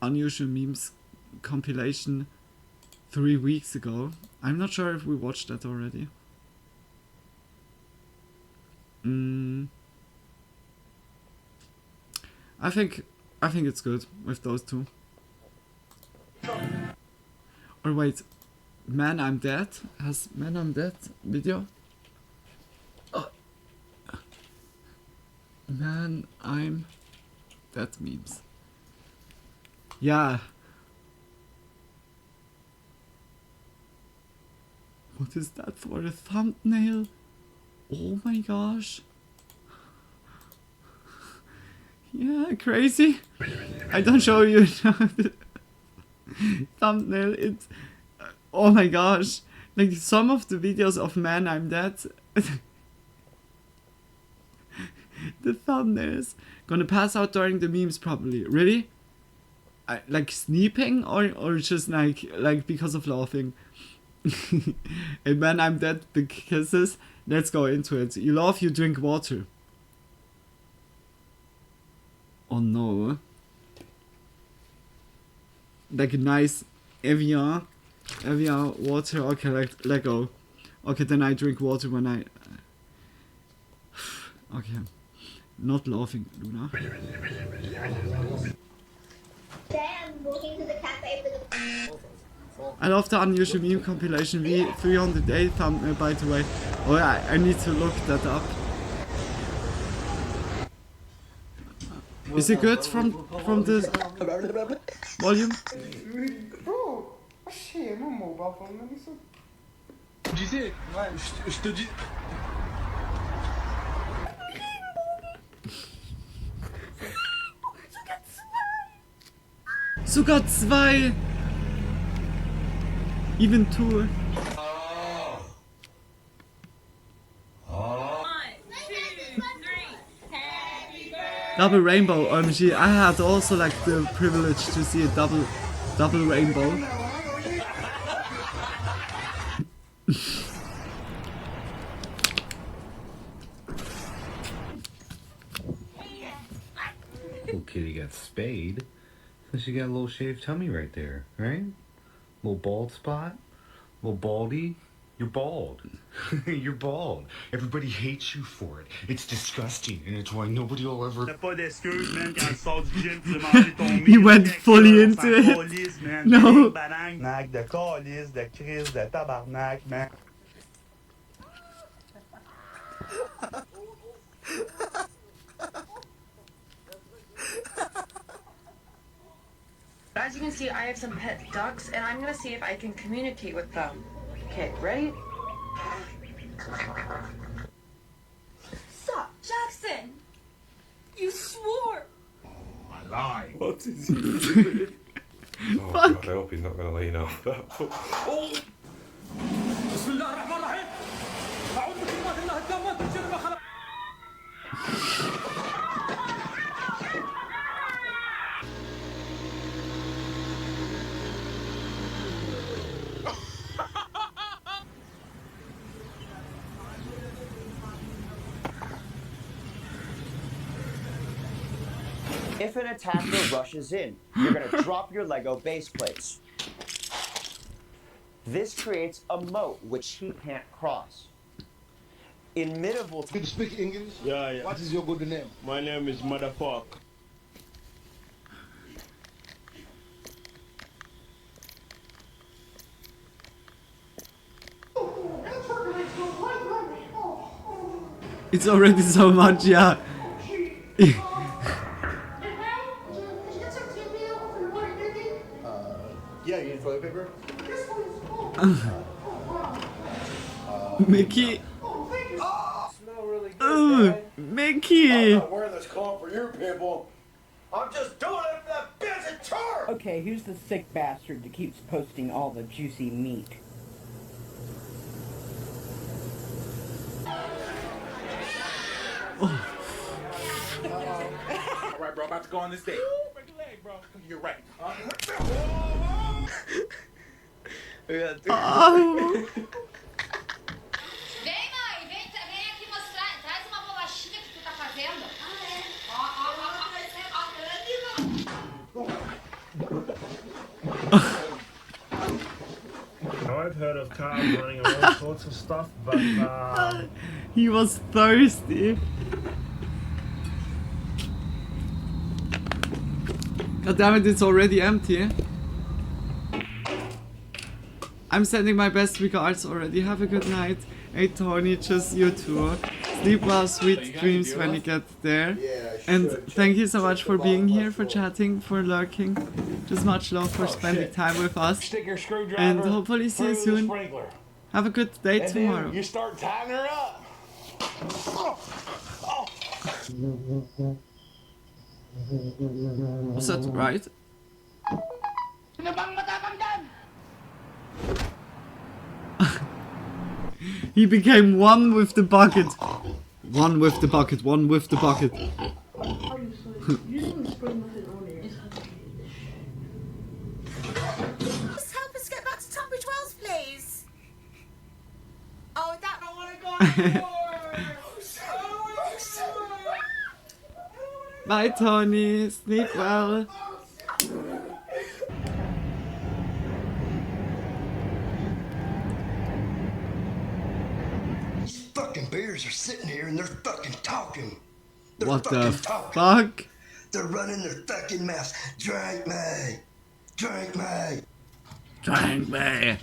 Unusual memes compilation 3 weeks ago. I'm not sure if we watched that already. I think it's good with those two. Or wait, Man I'm Dead has Man I'm Dead video. Man I'm Dead memes. Yeah. What is that for a thumbnail? Oh my gosh. Yeah, crazy. I don't show you the thumbnail. It's oh my gosh. Like some of the videos of Man I'm Dead. The thumbnails. Gonna pass out during the memes probably. Really? like sleeping or just like because of laughing? And when I'm dead, big kisses. Let's go into it. You laugh, you drink water. Oh no. Like a nice Evian water. Okay, like let go. Okay, then I drink water when I. Okay, not laughing, Luna. I love the unusual meme compilation V308 thumbnail, by the way. Oh yeah, I need to look that up. Is it good from the volume? Bro, shit, my mobile phone, let me see. Disais, je te dis. Sogar 2! Even 2. Double rainbow, OMG. I had also like the privilege to see a double rainbow. Little kitty got spayed, so she got a little shaved tummy right there, right? Little bald spot, little baldy. You're bald. You're bald. Everybody hates you for it. It's disgusting, and it's why nobody will ever. He went fully into it. No. De calice, de crise, de tabarnak, man. As you can see, I have some pet ducks, and I'm gonna see if I can communicate with them. Okay, ready? Stop, Jackson! You swore! I lied. What is he doing? Oh God, I hope he's not going to let you know. Oh! If an attacker rushes in, you're going to drop your Lego base plates. This creates a moat which he can't cross. In medieval times... You speak English? Yeah. What is your good name? My name is Motherfuck. It's already so much, yeah. Yeah, you need toilet paper? Mickey. Smell really good, Mickey. I'm not wearing this cologne for you people. I'm just doing it for the busy tour. Okay, who's the sick bastard that keeps posting all the juicy meat? Alright, bro, about to go on this date. Break a leg, bro. You're right. Oh. Vem, mãe, vem aqui mostrar. Traz uma bolachinha que tu tá fazendo. I've heard of cars running all sorts of stuff, but He was thirsty. God damn it, it's already empty. I'm sending my best regards already. Have a good night. Hey Tony, just you too. Sleep well, sweet dreams when you get there. And thank you so much for being here, for chatting, for lurking. Just much love for spending time with us. And hopefully see you soon. Have a good day tomorrow. you start tying her up. Was that right? He became one with the bucket. One with the bucket, one with the bucket. Bye, Tony. Sleep well. These fucking bears are sitting here and they're fucking talking. They're What fucking the talking. fuck? They're running their fucking mouths. Drink me. Drink me. Drink me.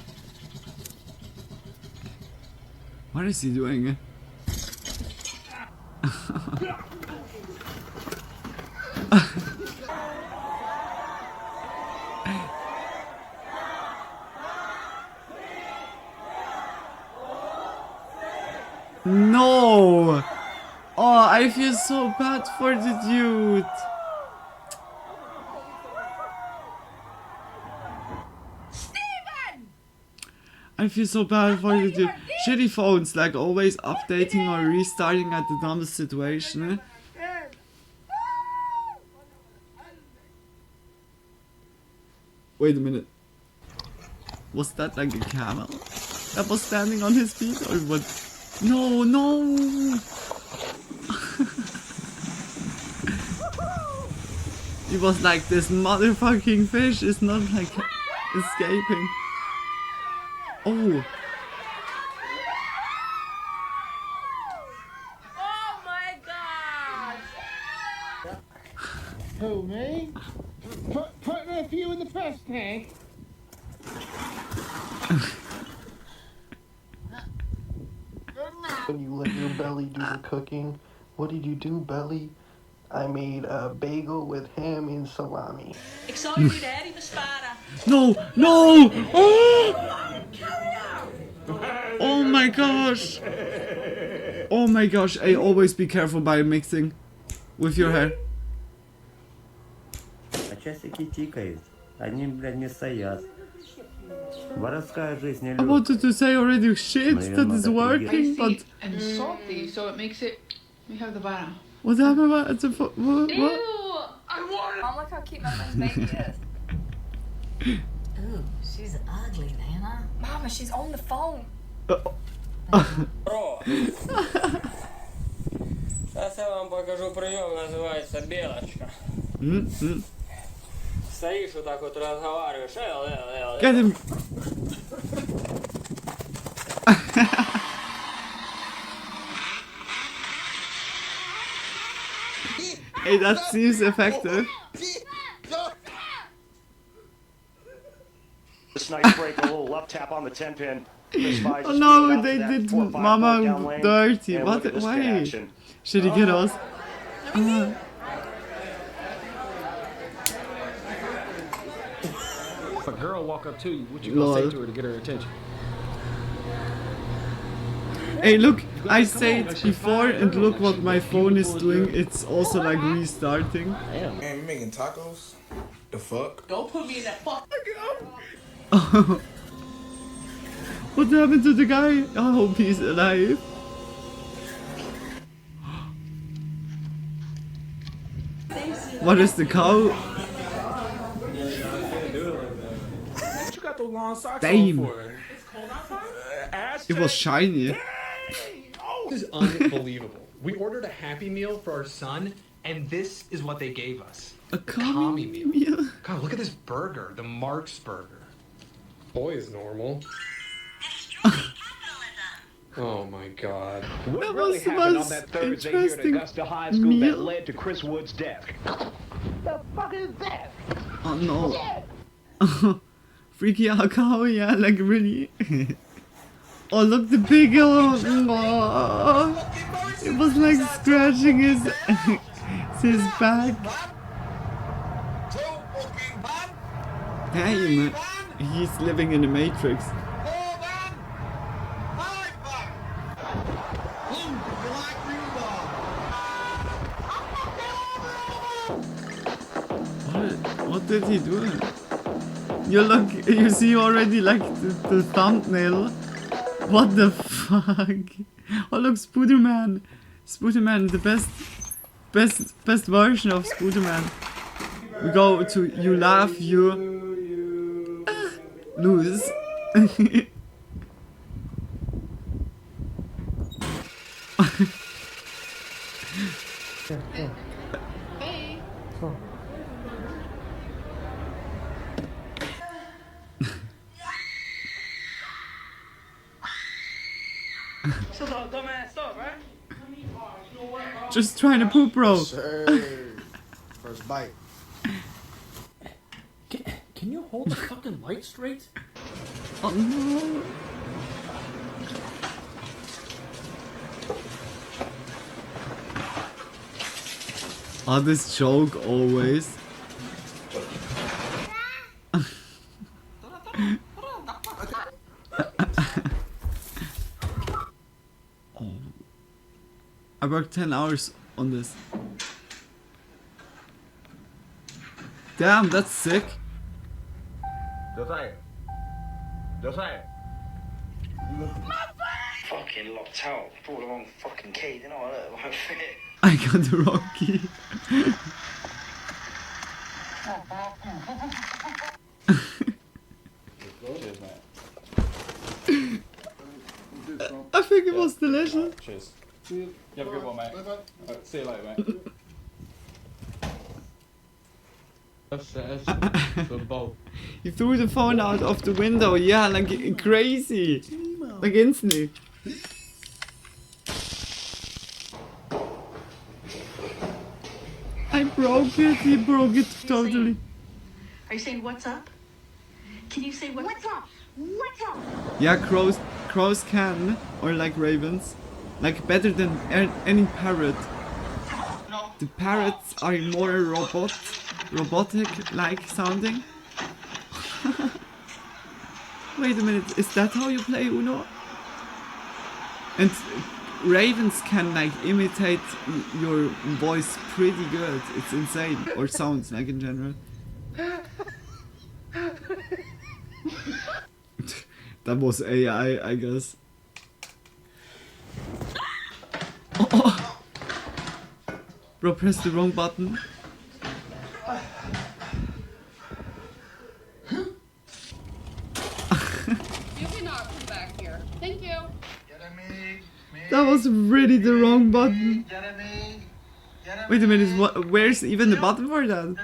What is he doing? No! Oh, I feel so bad for the dude. I feel so bad for the dude. Shitty phones, like always updating or restarting at the dumbest situation. Wait a minute. Was that like a camel that was standing on his feet or what? No, no! It was like this motherfucking fish is not like escaping. Oh! Oh my god! Who, me? Putting a few in the press tank. When you let your belly do the cooking, what did you do, belly? I made a bagel with ham and salami. No! No! Oh! Oh my gosh! Oh my gosh, hey, always be careful by mixing with your hair. А часики тикают. Они, блядь, не стоят. Воровская жизнь не I wanted to say already shit that is working, but... And salty, so it makes it... We have the bottom. What happened? What? Ew! I want it! Oh, look how cute my friend's baby is. Ooh, she's ugly, Nana. Mama, she's on the phone. Сейчас я вам покажу прием, называется белочка. Стоишь вот так вот разговариваешь. Get him! Hey, that seems effective. This nice break, a little left tap on the 10 pin. Oh no, they did Mama dirty. What? Why? Should he get us? If a girl walk up to you, what you gonna say to her to get her attention? Hey, look, I said before, and look what my phone is doing. It's also like restarting. Damn. Man, you making tacos? The fuck? Don't put me in that fuck. What happened to the guy? I hope he's alive. What is the cow? What you got those long socks Damn. on for? It was shiny. This is unbelievable. We ordered a Happy Meal for our son, and this is what they gave us. A commie meal. God, look at this burger, the Mark's burger. Boy is normal. Oh my God. What That really was the happened most on that Thursday here at interesting Augusta High School meal. that led to Chris Wood's death? The fuck is that? Oh no. Freaky out cow, yeah, like really. Oh look, the big one. Oh, it was like scratching his his back. Damn, he's living in the Matrix. What did he do? You see already like the thumbnail. What the fuck? Oh look, Spooderman. Spooderman, the best version of Spooderman. We go to you laugh, you lose. dumbass up, right? Just trying to poop, bro. Sir. First bite. Can you hold the fucking light straight? Oh no. Oh, this joke always. Oh. I worked 10 hours on this. Damn, that's sick. Fucking locked out. Brought the wrong fucking key, didn't I? Look, won't fit. I got the wrong key. I think it was delicious. Cheers. You have a good one, mate. Right, see you later, mate. He threw the phone out of the window, yeah, like crazy. Like instantly. I broke it, he broke it totally. Are you saying what's up? Can you say what's up? What's up? Yeah, crows can, or like ravens, like better than any parrot. The parrots are more robotic-like sounding. Wait a minute, is that how you play Uno? And ravens can like imitate your voice pretty good. It's insane. Or sounds like in general. That was AI, I guess. Oh. Bro, press the wrong button. You cannot come back here. Thank you. That was really the wrong button. Wait a minute, where's even the button for that?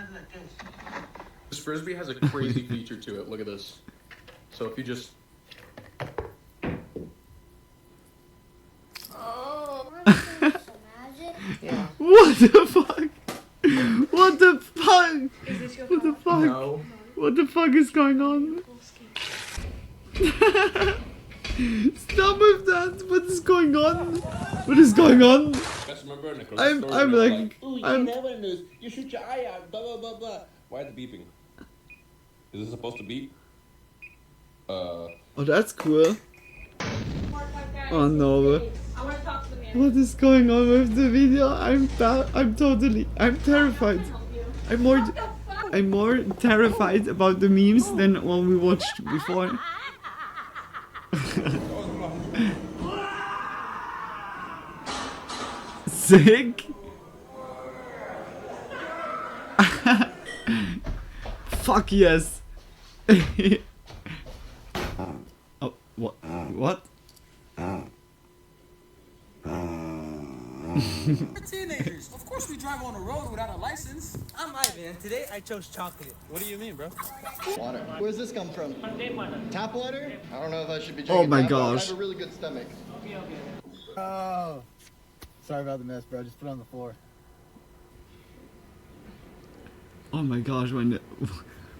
This frisbee has a crazy feature to it. Look at this. So if you just... What the fuck? What the fuck? What the fuck? No. What the fuck is going on? Stop with that! What is going on? What is going on? I'm like, You shoot your eye out, blah blah blah blah. Why the beeping? Is this supposed to beep? Oh, that's cool. Oh no. What is going on with the video? I'm terrified. I'm more terrified about the memes than what we watched before. Sick. Fuck yes. Oh, what? What? We're teenagers. Of course we drive on the road without a license. I'm Ivan. Today I chose chocolate. What do you mean, bro? Water. Where's this come from? Tap water? I don't know if I should be Oh drinking my tap water. I gosh. have a really good stomach. Oh. Sorry about the mess, bro. Just put it on the floor. Oh my gosh, when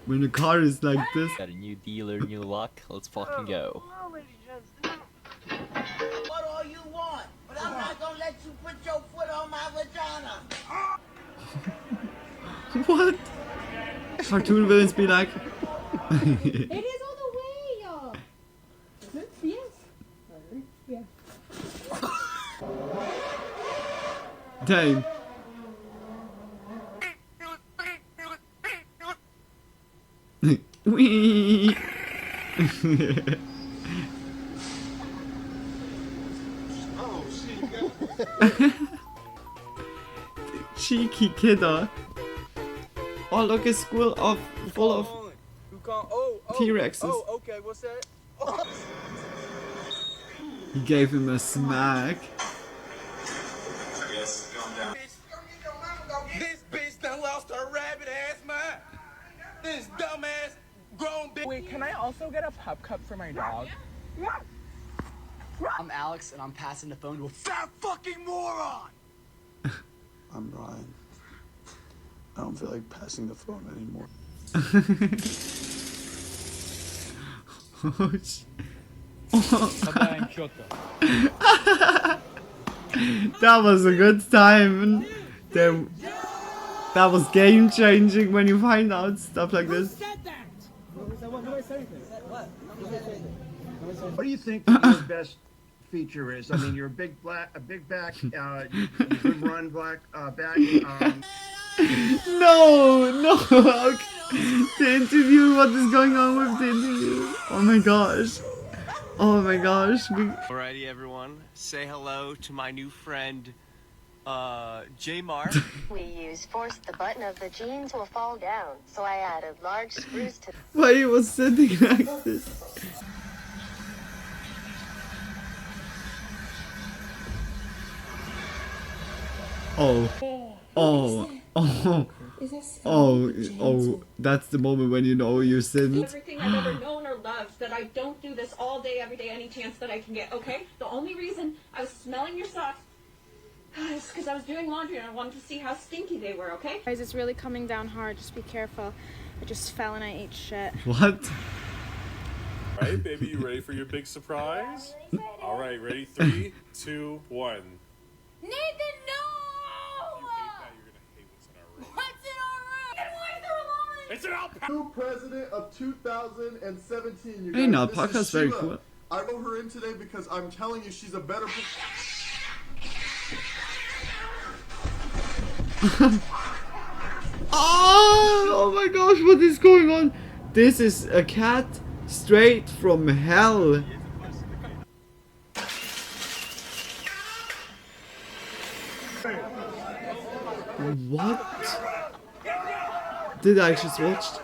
the car is like this. Got a new dealer, new luck. Let's fucking go. What all you want, but I'm not gonna let you put your foot on my vagina. What? Cartoon villains be like. It is on the way, y'all. Yes. Yeah. Damn. Wee. Cheeky kidder. Oh look, a school full of T-Rexes. Oh, okay, what's that? He gave him a smack. Yes, calm down. This bitch done lost her rabbit ass mind. This dumbass grown bitch. Wait, can I also get a pup cup for my dog? I'm Alex, and I'm passing the phone to a fat fucking moron! I'm Ryan. I don't feel like passing the phone anymore. That was a good time. That was game changing when you find out stuff like this. What do you think your best feature is? I mean, you're a big back, good run back. No. The interview. What is going on with the interview? Oh my gosh. Alrighty, everyone. Say hello to my new friend, J Mark. We used forced the button of the jeans will fall down, so I added large screws to. Why he was sitting like this? Oh, that's the moment when you know you sinned. Everything I've ever known or loved, that I don't do this all day, every day, any chance that I can get, okay? The only reason I was smelling your socks is because I was doing laundry and I wanted to see how stinky they were, okay? Guys, it's really coming down hard. Just be careful. I just fell and I ate shit. What? Alright, baby, you ready for your big surprise? Alright, ready? 3, 2, 1. Nathan, no! What's in our room? And why is there a llama? It's an alpaca! New president of 2017, you guys. Hey, no, This is alpaca's very Sheila. cool. I wrote her in today because I'm telling you she's a better... Oh my gosh, what is going on? This is a cat straight from hell. What? Did I just watch?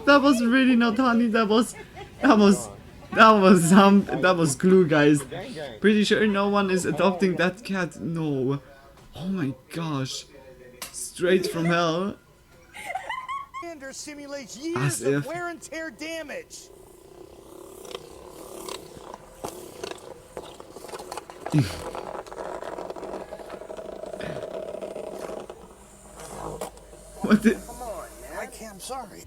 That was really not honey. That was glue, guys. Pretty sure no one is adopting that cat. No. Oh my gosh. Straight from hell. Simulates As years if. of wear and tear damage. What the? Come on, man. I can't. I'm sorry.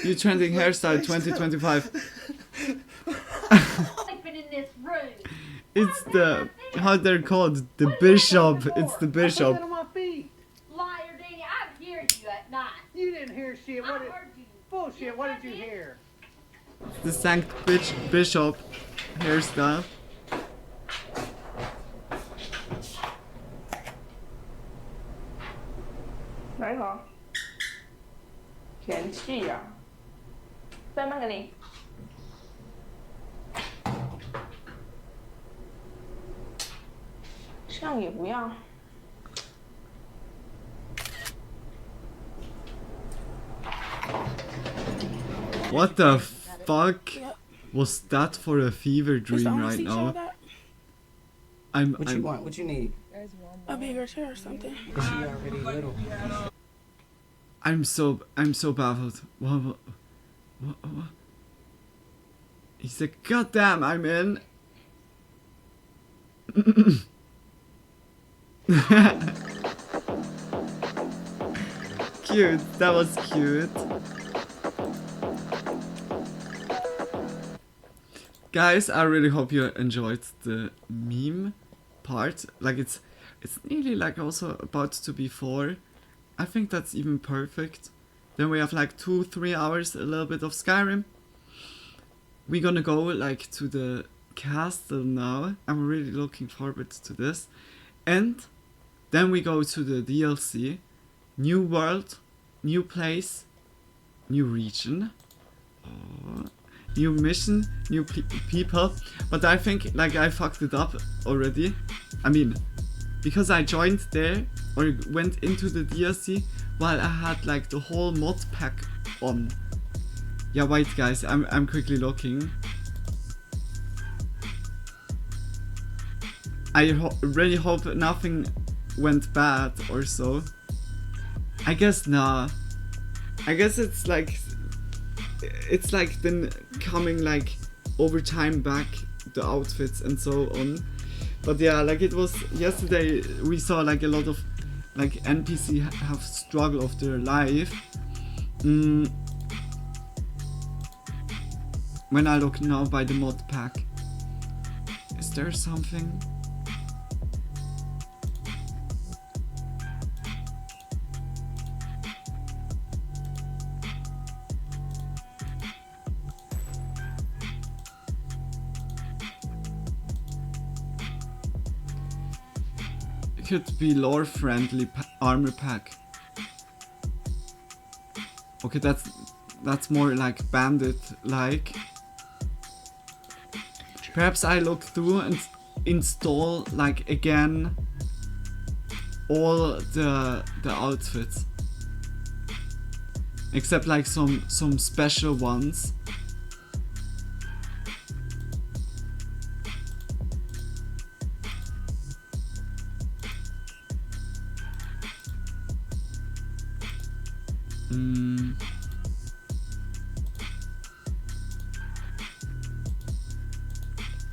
You trending hairstyle 2025. I've been in this room. It's the how they're called, the bishop. It's the bishop. on my feet. Liar, Danny, I've heard you at night. You didn't hear shit. I heard you. Bullshit. What did you hear? The Sankt Bishop hairstyle. Đấy hả?嫌弃呀？再卖给你。这样也不要。What the fuck was that for a fever dream right now? What you want? What you need? A bigger chair or something. Is she already little? I'm so baffled. What? He said, "God damn, I'm in." Cute. That was cute. Guys, I really hope you enjoyed the meme part. Like it's nearly like also about to be 4. I think that's even perfect. Then we have like 2-3 hours, a little bit of Skyrim. We're gonna go like to the castle now. I'm really looking forward to this. And then we go to the DLC. New world, new place, new region. Oh. new mission, new people, but I think like I fucked it up already. I mean, because I joined there or went into the DLC while I had like the whole mod pack on. Yeah, wait guys, I'm quickly looking. I really hope nothing went bad or so. I guess nah. I guess it's like then coming like over time back the outfits and so on. But yeah, like it was yesterday we saw like a lot of like NPC have struggle of their life. When I look now by the mod pack, is there something? Could be lore friendly armor pack. Okay, that's more like bandit like. Perhaps I look through and install like again all the outfits, except like some special ones.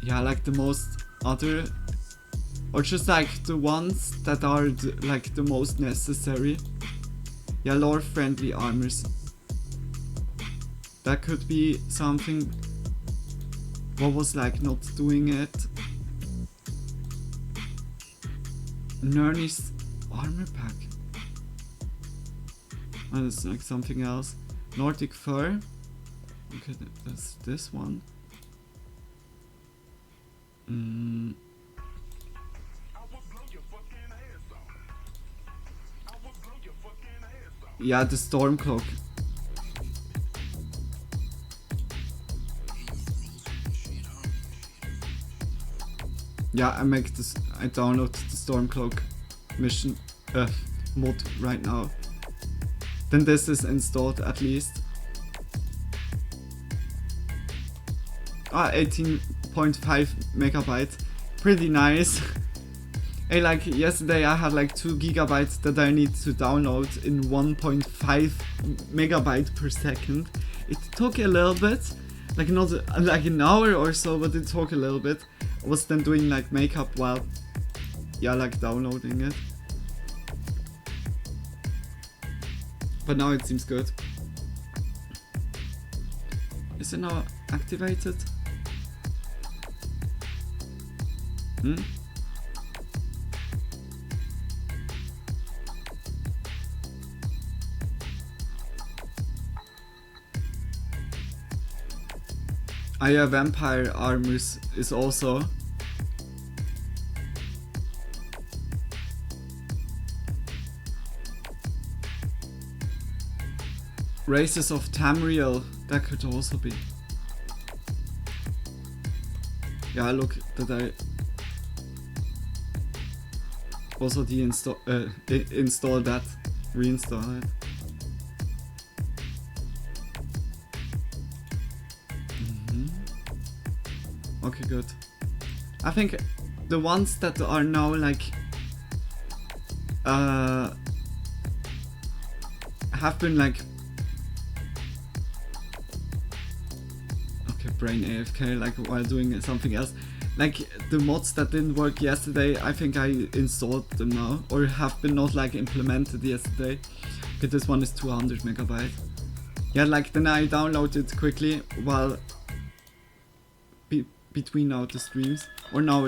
Yeah, like the most other, or just like the ones that are like the most necessary. Yeah, lore friendly armors. That could be something. What was like not doing it? Nerney's armor pack. Oh, it's like something else. Nordic fur. Okay, that's this one. Yeah, the storm cloak. Yeah, I download the storm cloak mission mod right now. Then this is installed at least. 18.5 megabytes, pretty nice. Hey, like yesterday I had like 2 gigabytes that I need to download in 1.5 megabyte per second. It took a little bit, like not like an hour or so, but it took a little bit. I was then doing like makeup while, yeah, like downloading it. But now it seems good. Is it now activated? Yeah, vampire armors is also. Races of Tamriel, that could also be. Yeah, look that I also install that, reinstall it. Okay, good. I think the ones that are now like have been like brain AFK like while doing something else. Like the mods that didn't work yesterday, I think I installed them now or have been not like implemented yesterday. Okay, this one is 200 megabytes. Yeah, like then I downloaded quickly while between now the streams. Or now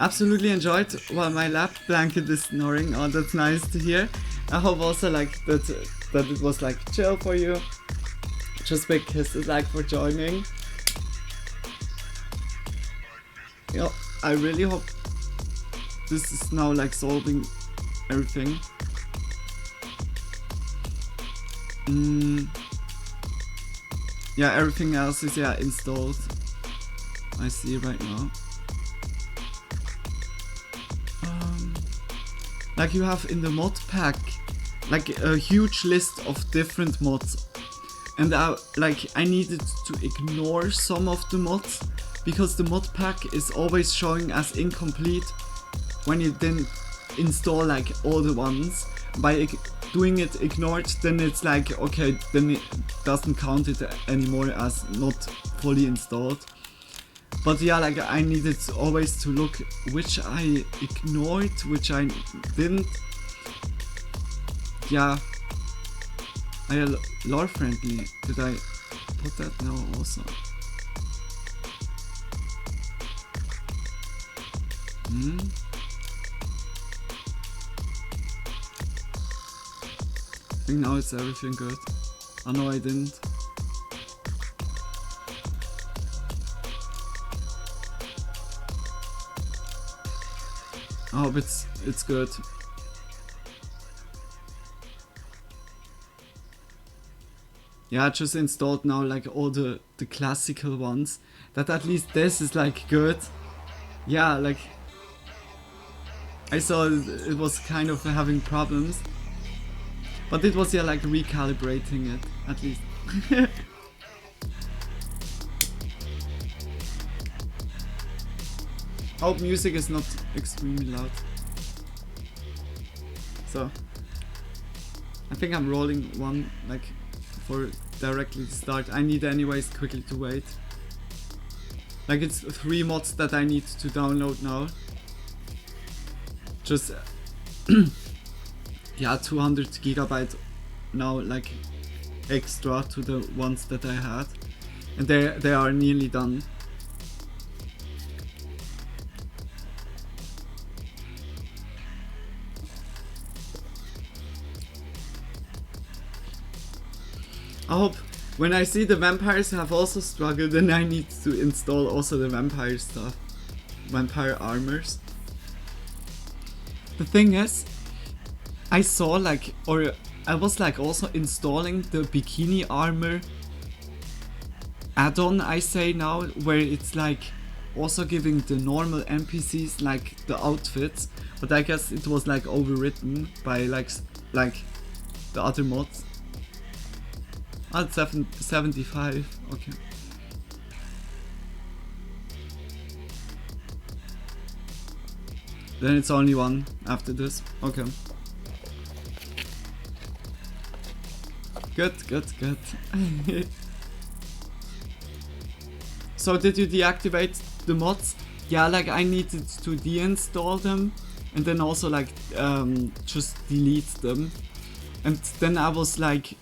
absolutely enjoyed while my lap blanket is snoring. Oh, that's nice to hear. I hope also like that it was like chill for you. Just big kisses like for joining. You know, I really hope this is now like solving everything. yeah, everything else is installed. I see right now. Like you have in the mod pack like a huge list of different mods, and I needed to ignore some of the mods because the mod pack is always showing as incomplete when you then install like all the ones. By doing it ignored, then it's like okay, then it doesn't count it anymore as not fully installed. But yeah, like I needed always to look which I ignored, which I didn't. Yeah. Lore friendly. Did I put that now also? I think now it's everything good. Oh no, I didn't. I hope it's good. Yeah, I just installed now like all the classical ones. That at least this is like good. Yeah, like I saw it was kind of having problems. But it was like recalibrating it at least. Hope music is not extremely loud. So I think I'm rolling one like for directly to start. I need anyways quickly to wait. Like it's 3 mods that I need to download now. Just yeah, 200 gigabyte now, like extra to the ones that I had, and they are nearly done. I hope when I see the vampires have also struggled, then I need to install also the vampire stuff, vampire armors. The thing is, I saw like, or I was like also installing the bikini armor add-on, I say now, where it's like also giving the normal NPCs like the outfits, but I guess it was like overwritten by like the other mods. Oh, it's 75, okay. Then it's only one after this, okay. Good. So did you deactivate the mods? Yeah, like I needed to deinstall them and then also like just delete them. And then I was like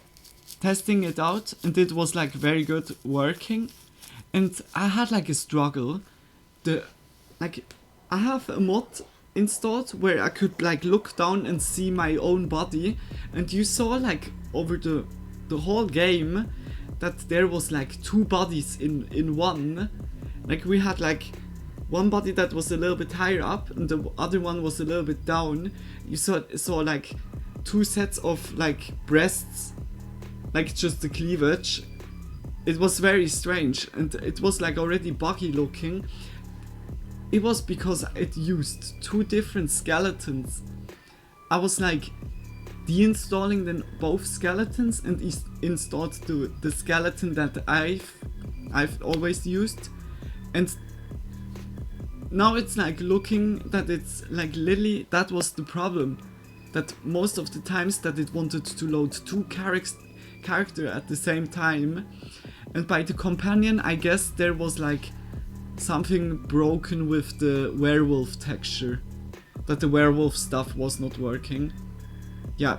testing it out and it was like very good working. And I had like a struggle. I have a mod installed where I could like look down and see my own body, and you saw like over the whole game that there was like 2 bodies in one. Like we had like one body that was a little bit higher up and the other one was a little bit down. You saw like 2 sets of like breasts, like just the cleavage. It was very strange and it was like already buggy looking. It was because it used 2 different skeletons. I was like deinstalling then both skeletons and installed the skeleton that I've always used, and now it's like looking that it's like literally that was the problem, that most of the times that it wanted to load 2 character at the same time, and by the companion I guess there was like something broken with the werewolf texture, that the werewolf stuff was not working. Yeah,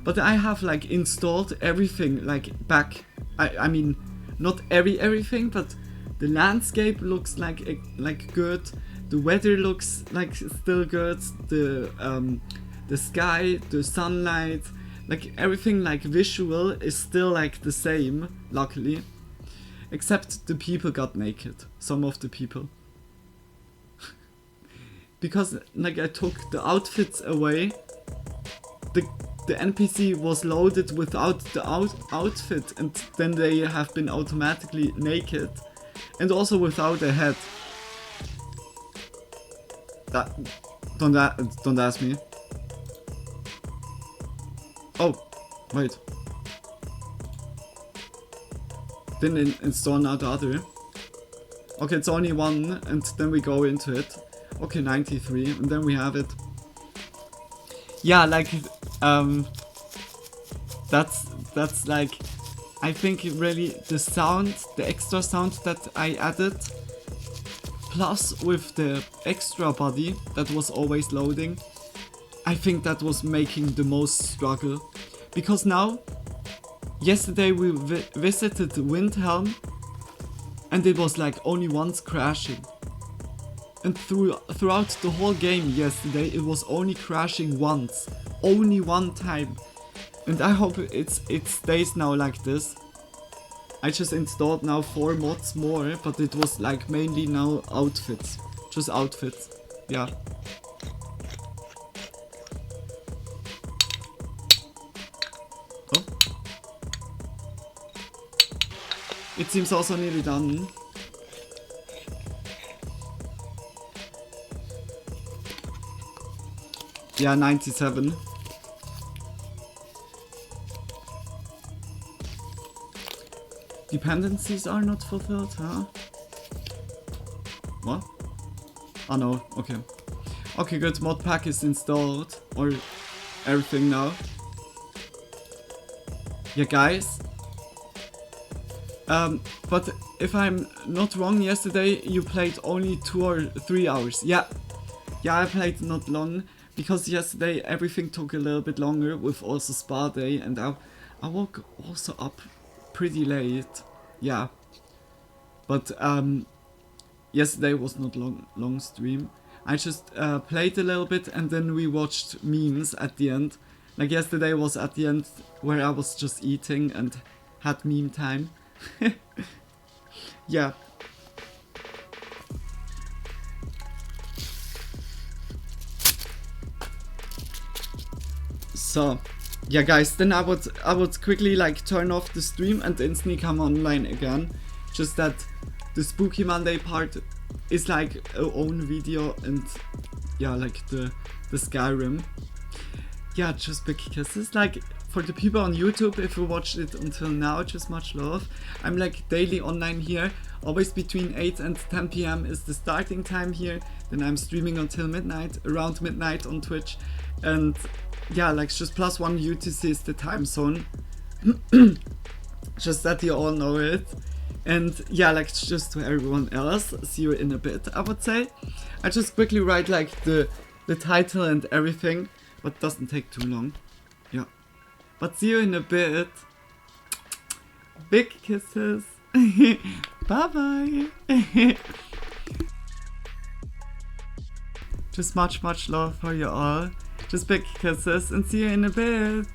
but I have like installed everything like back. I mean not everything, but the landscape looks like good. The weather looks like still good. The sky, the sunlight, like everything like visual is still like the same, luckily. Except the people got naked, some of the people. Because like I took the outfits away, the NPC was loaded without the outfit, and then they have been automatically naked, and also without a head. Don't ask me. Oh, wait. Didn't install now the other. Okay, it's only one, and then we go into it. Okay, 93, and then we have it. Yeah, like, that's like, I think really the sound, the extra sound that I added, plus with the extra body that was always loading, I think that was making the most struggle. Because now, yesterday we visited Windhelm, and it was like only once crashing. And throughout the whole game yesterday, it was only crashing once. Only one time. And I hope it stays now like this. I just installed now 4 mods more, but it was like mainly now outfits. Just outfits. Yeah. Oh. It seems also nearly done. Yeah, 97. Dependencies are not fulfilled, huh? What? Oh no, okay. Okay, good, mod pack is installed. Or everything now. Yeah, guys. But if I'm not wrong, yesterday you played only 2 or 3 hours. Yeah, I played not long. Because yesterday everything took a little bit longer with also spa day, and I woke also up pretty late. Yeah. But yesterday was not long stream. I just played a little bit, and then we watched memes at the end. Like yesterday was at the end where I was just eating and had meme time. Yeah. So, yeah guys, then I would quickly like turn off the stream and instantly come online again. Just that the Spooky Monday part is like a own video, and yeah, like the Skyrim. Yeah, just big kisses. Like for the people on YouTube, if you watched it until now, just much love. I'm like daily online here. Always between 8 and 10 PM is the starting time here. Then I'm streaming until midnight, around midnight on Twitch. And yeah, like just +1 UTC is the time zone. Just that you all know it. And yeah, like just to everyone else, see you in a bit, I would say. I just quickly write like the title and everything, but doesn't take too long. Yeah. But see you in a bit. Big kisses. Bye bye. Just much love for you all. Just big kisses and see you in a bit.